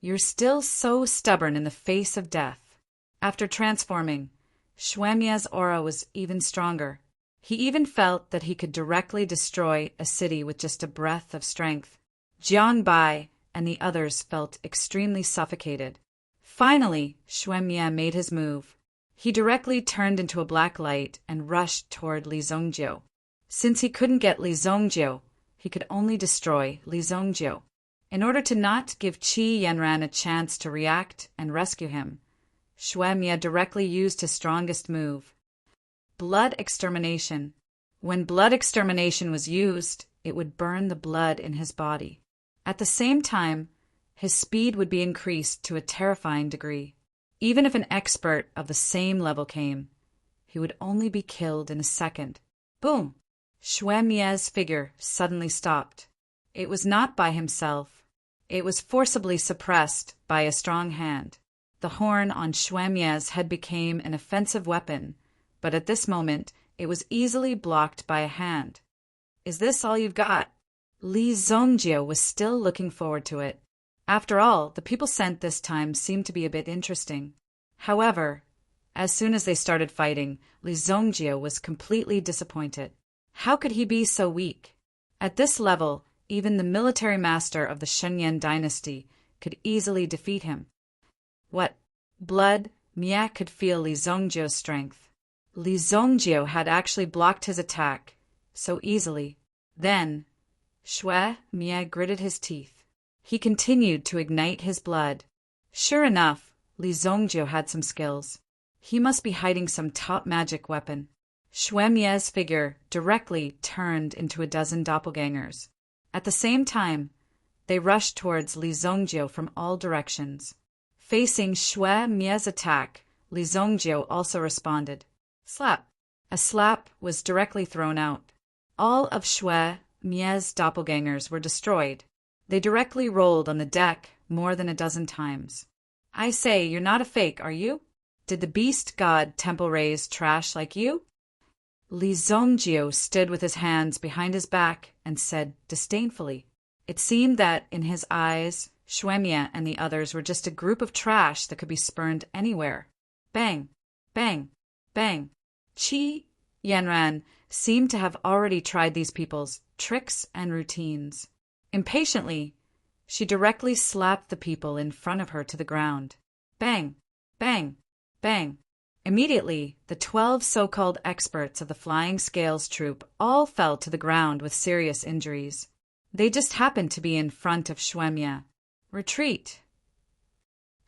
You're still so stubborn in the face of death. After transforming, Xue Mie's aura was even stronger. He even felt that he could directly destroy a city with just a breath of strength. Jiang Bai and the others felt extremely suffocated. Finally, Xue Mie made his move. He directly turned into a black light and rushed toward Li Zongjie. Since he couldn't get Li Zongjie, he could only destroy Li Zongjie. In order to not give Qi Yanran a chance to react and rescue him, Xue Mie directly used his strongest move, blood extermination. When blood extermination was used, it would burn the blood in his body. At the same time, his speed would be increased to a terrifying degree. Even if an expert of the same level came, he would only be killed in a second. Boom! Xue Mie's figure suddenly stopped. It was not by himself. It was forcibly suppressed by a strong hand. The horn on Xue Mie's head became an offensive weapon, but at this moment it was easily blocked by a hand. Is this all you've got? Li Zongjie was still looking forward to it. After all, the people sent this time seemed to be a bit interesting. However, as soon as they started fighting, Li Zongjie was completely disappointed. How could he be so weak? At this level, even the military master of the Shenyan dynasty could easily defeat him. What? Blood? Mie could feel Li Zongjie's strength. Li Zongjie had actually blocked his attack so easily. Then, Xue Mie gritted his teeth. He continued to ignite his blood. Sure enough, Li Zongjie had some skills. He must be hiding some top magic weapon. Xue Mie's figure directly turned into a dozen doppelgangers. At the same time, they rushed towards Li Zongjie from all directions. Facing Xue Mie's attack, Li Zongjie also responded. Slap! A slap was directly thrown out. All of Xue Mie's doppelgangers were destroyed. They directly rolled on the deck more than a dozen times. I say, you're not a fake, are you? Did the beast god temple raise trash like you? Li Zongjie stood with his hands behind his back and said disdainfully. It seemed that, in his eyes, Xue Mie and the others were just a group of trash that could be spurned anywhere. Bang! Bang! Bang! Qi Yanran seemed to have already tried these people's tricks and routines. Impatiently, she directly slapped the people in front of her to the ground. Bang! Bang! Bang! Immediately, the 12 so-called experts of the Flying Scales troop all fell to the ground with serious injuries. They just happened to be in front of Xue Mie. Retreat!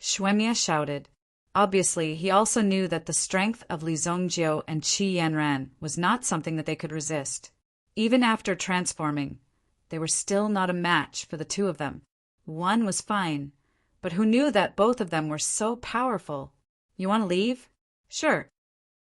Xue Mie shouted. Obviously, he also knew that the strength of Li Zongjie and Qi Yanran was not something that they could resist. Even after transforming, they were still not a match for the two of them. One was fine, but who knew that both of them were so powerful? You want to leave? Sure.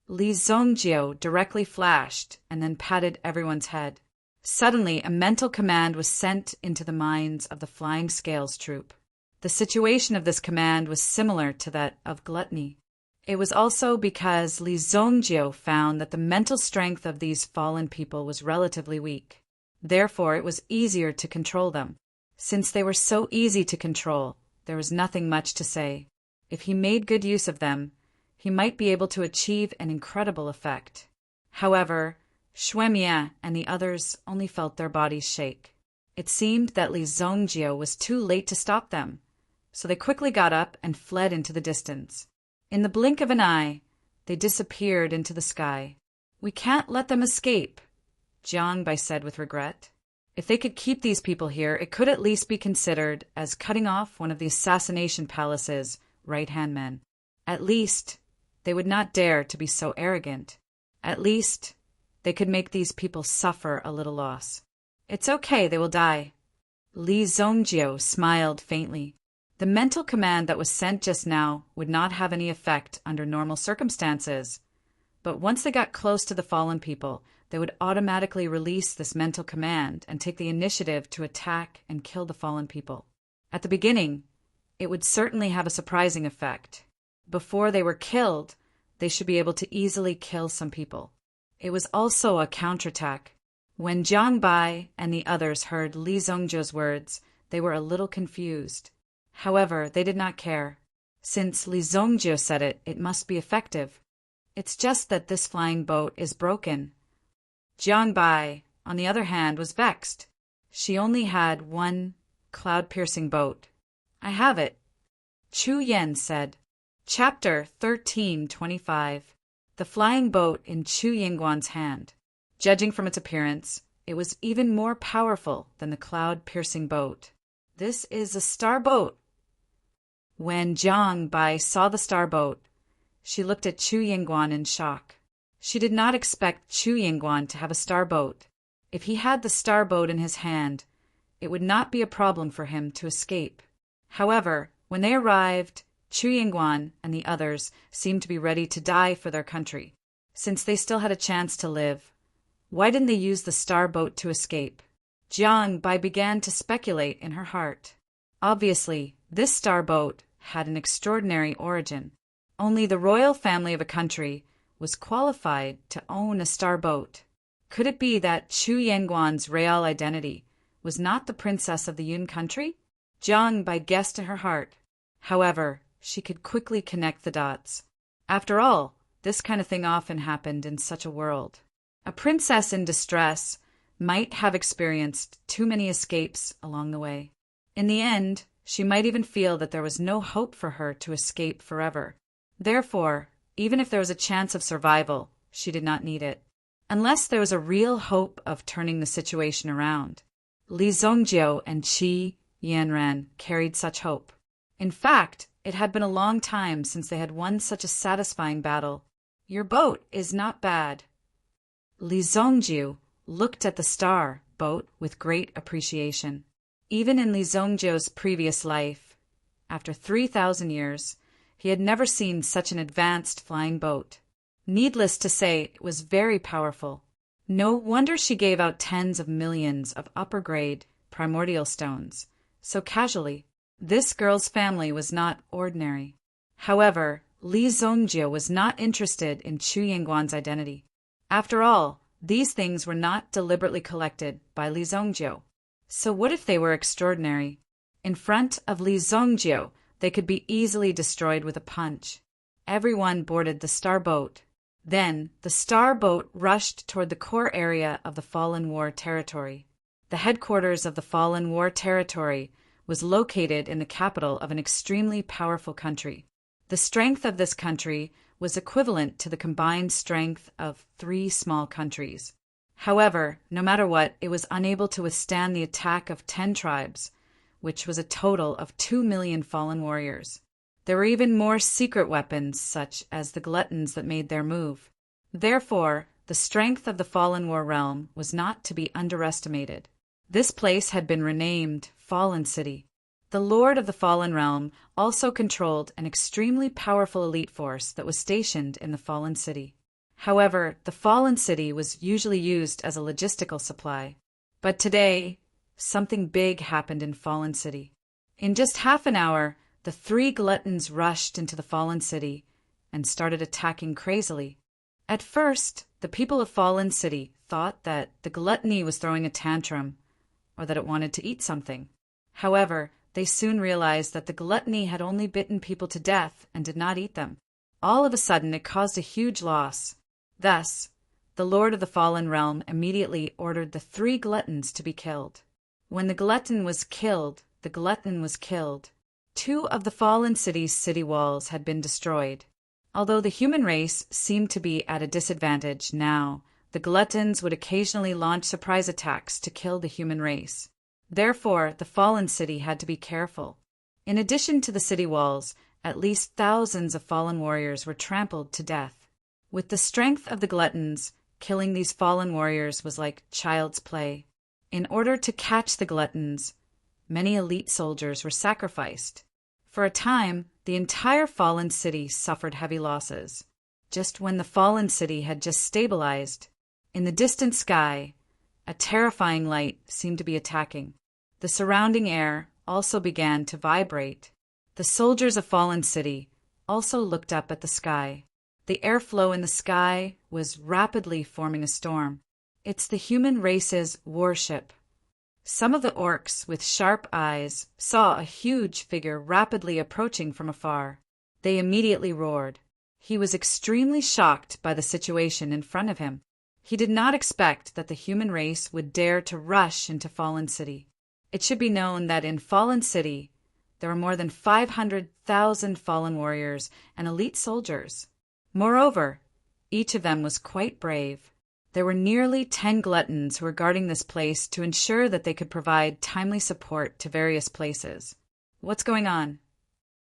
Li Zongjie directly flashed and then patted everyone's head. Suddenly, a mental command was sent into the minds of the Flying Scales troop. The situation of this command was similar to that of gluttony. It was also because Li Zongjie found that the mental strength of these fallen people was relatively weak. Therefore, it was easier to control them. Since they were so easy to control, there was nothing much to say. If he made good use of them, he might be able to achieve an incredible effect. However, Xue Mie and the others only felt their bodies shake. It seemed that Li Zongjie was too late to stop them, so they quickly got up and fled into the distance. In the blink of an eye, they disappeared into the sky. We can't let them escape, Jiang Bai said with regret. If they could keep these people here, it could at least be considered as cutting off one of the assassination palace's right-hand men. At least, they would not dare to be so arrogant. At least, they could make these people suffer a little loss. It's okay, they will die. Li Zongjie smiled faintly. The mental command that was sent just now would not have any effect under normal circumstances, but once they got close to the fallen people, they would automatically release this mental command and take the initiative to attack and kill the fallen people. At the beginning, it would certainly have a surprising effect. Before they were killed, they should be able to easily kill some people. It was also a counterattack. When Jiang Bai and the others heard Li Zongjiu's words, they were a little confused. However, they did not care. Since Li Zongjiu said it, it must be effective. It's just that this flying boat is broken. Jiang Bai, on the other hand, was vexed. She only had one cloud-piercing boat. I have it. Chu Yen said. Chapter 1325. The flying boat in Chu Yingguan's hand. Judging from its appearance, it was even more powerful than the cloud-piercing boat. This is a star boat. When Jiang Bai saw the star boat, she looked at Chu Yingguan in shock. She did not expect Chu Yingguan to have a star boat. If he had the star boat in his hand, it would not be a problem for him to escape. However, when they arrived, Chu Yingguan and the others seemed to be ready to die for their country. Since they still had a chance to live, why didn't they use the star boat to escape? Jiang Bai began to speculate in her heart. Obviously, this star boat had an extraordinary origin. Only the royal family of a country was qualified to own a star boat. Could it be that Chu Yingguan's real identity was not the princess of the Yun country? Jiang Bai guessed in her heart. However, she could quickly connect the dots. After all, this kind of thing often happened in such a world. A princess in distress might have experienced too many escapes along the way. In the end, she might even feel that there was no hope for her to escape forever. Therefore, even if there was a chance of survival, she did not need it. Unless there was a real hope of turning the situation around. Li Zongjiu and Qi Yanran carried such hope. In fact, it had been a long time since they had won such a satisfying battle. Your boat is not bad. Li Zongjiu looked at the star boat with great appreciation. Even in Li Zongjiu's previous life, after 3,000 years, he had never seen such an advanced flying boat. Needless to say, it was very powerful. No wonder she gave out tens of millions of upper-grade primordial stones so casually. This girl's family was not ordinary. However, Li Zongjiu was not interested in Chu Yingguan's identity. After all, these things were not deliberately collected by Li Zongjiu. So what if they were extraordinary? In front of Li Zongjiu, they could be easily destroyed with a punch. Everyone boarded the star boat. Then, the star boat rushed toward the core area of the Fallen War territory. The headquarters of the Fallen War territory was located in the capital of an extremely powerful country. The strength of this country was equivalent to the combined strength of 3 small countries. However, no matter what, it was unable to withstand the attack of 10 tribes, which was a total of 2 million fallen warriors. There were even more secret weapons, such as the gluttons that made their move. Therefore, the strength of the Fallen War realm was not to be underestimated. This place had been renamed Fallen City. The Lord of the Fallen Realm also controlled an extremely powerful elite force that was stationed in the Fallen City. However, the Fallen City was usually used as a logistical supply. But today, something big happened in Fallen City. In just half an hour, the 3 gluttons rushed into the Fallen City and started attacking crazily. At first, the people of Fallen City thought that the gluttony was throwing a tantrum, or that it wanted to eat something. However, they soon realized that the gluttony had only bitten people to death and did not eat them. All of a sudden, it caused a huge loss. Thus, the Lord of the Fallen Realm immediately ordered the 3 gluttons to be killed. When the glutton was killed, 2 of the Fallen City's city walls had been destroyed. Although the human race seemed to be at a disadvantage now, the gluttons would occasionally launch surprise attacks to kill the human race. Therefore, the Fallen City had to be careful. In addition to the city walls, at least thousands of fallen warriors were trampled to death. With the strength of the gluttons, killing these fallen warriors was like child's play. In order to catch the gluttons, many elite soldiers were sacrificed. For a time, the entire fallen city suffered heavy losses. Just when the fallen city had just stabilized, in the distant sky, a terrifying light seemed to be attacking. The surrounding air also began to vibrate. The soldiers of Fallen City also looked up at the sky. The airflow in the sky was rapidly forming a storm. It's the human race's warship. Some of the orcs with sharp eyes saw a huge figure rapidly approaching from afar. They immediately roared. He was extremely shocked by the situation in front of him. He did not expect that the human race would dare to rush into Fallen City. It should be known that in Fallen City, there are more than 500,000 fallen warriors and elite soldiers. Moreover, each of them was quite brave. There were nearly 10 gluttons who were guarding this place to ensure that they could provide timely support to various places. What's going on?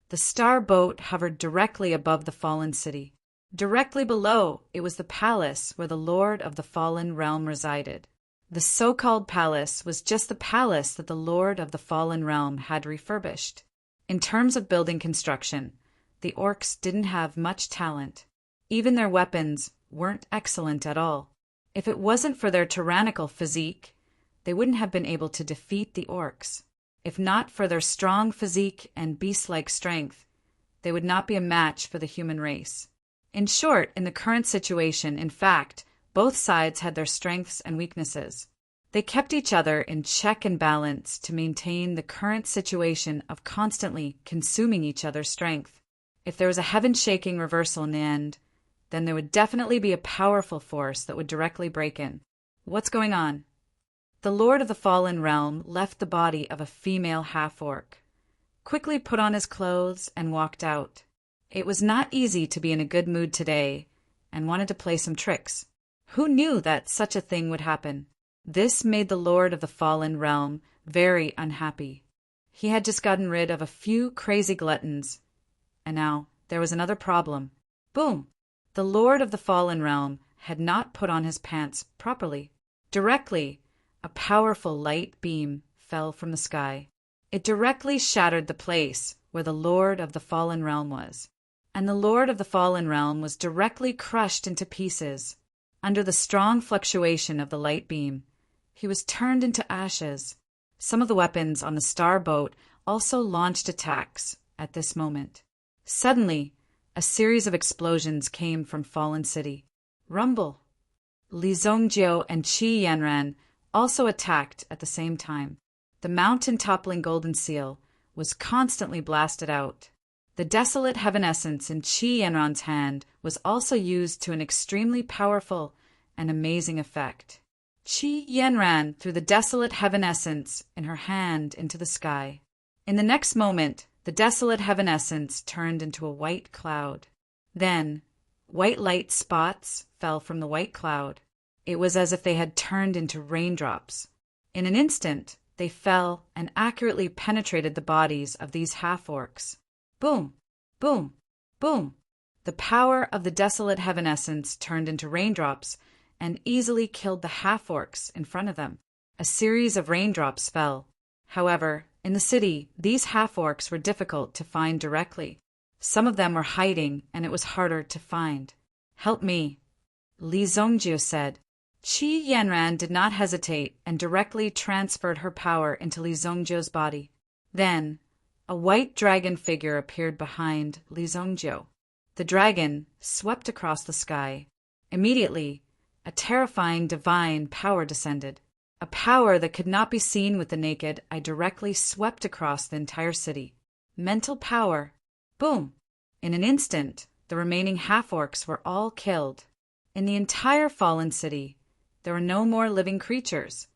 The star boat hovered directly above the fallen city. Directly below, it was the palace where the Lord of the Fallen Realm resided. The so-called palace was just the palace that the Lord of the Fallen Realm had refurbished. In terms of building construction, the orcs didn't have much talent. Even their weapons weren't excellent at all. If it wasn't for their tyrannical physique, they wouldn't have been able to defeat the orcs. If not for their strong physique and beast-like strength, they would not be a match for the human race. In short, in the current situation, in fact, both sides had their strengths and weaknesses. They kept each other in check and balance to maintain the current situation of constantly consuming each other's strength. If there was a heaven-shaking reversal in the end, then there would definitely be a powerful force that would directly break in. What's going on? The Lord of the Fallen Realm left the body of a female half-orc, quickly put on his clothes, and walked out. It was not easy to be in a good mood today, and wanted to play some tricks. Who knew that such a thing would happen? This made the Lord of the Fallen Realm very unhappy. He had just gotten rid of a few crazy gluttons, and now there was another problem. Boom! The Lord of the Fallen Realm had not put on his pants properly. Directly, a powerful light beam fell from the sky. It directly shattered the place where the Lord of the Fallen Realm was, and the Lord of the Fallen Realm was directly crushed into pieces. Under the strong fluctuation of the light beam, he was turned into ashes. Some of the weapons on the star boat also launched attacks at this moment. Suddenly, a series of explosions came from Fallen City. Rumble! Li Zhongjie and Qi Yanran also attacked at the same time. The mountain-toppling golden seal was constantly blasted out. The desolate heaven essence in Qi Yanran's hand was also used to an extremely powerful and amazing effect. Qi Yanran threw the desolate heaven essence in her hand into the sky. In the next moment, the desolate heaven essence turned into a white cloud. Then, white light spots fell from the white cloud. It was as if they had turned into raindrops. In an instant, they fell and accurately penetrated the bodies of these half-orcs. Boom! Boom! Boom! The power of the desolate heaven essence turned into raindrops and easily killed the half-orcs in front of them. A series of raindrops fell. However, in the city, these half-orcs were difficult to find directly. Some of them were hiding, and it was harder to find. "Help me," Li Zhongjie said. Qi Yanran did not hesitate and directly transferred her power into Li Zhongjie's body. Then, a white dragon figure appeared behind Li Zhongjie. The dragon swept across the sky. Immediately, a terrifying divine power descended. A power that could not be seen with the naked eye directly swept across the entire city. Mental power. Boom! In an instant, the remaining half-orcs were all killed. In the entire fallen city, there were no more living creatures.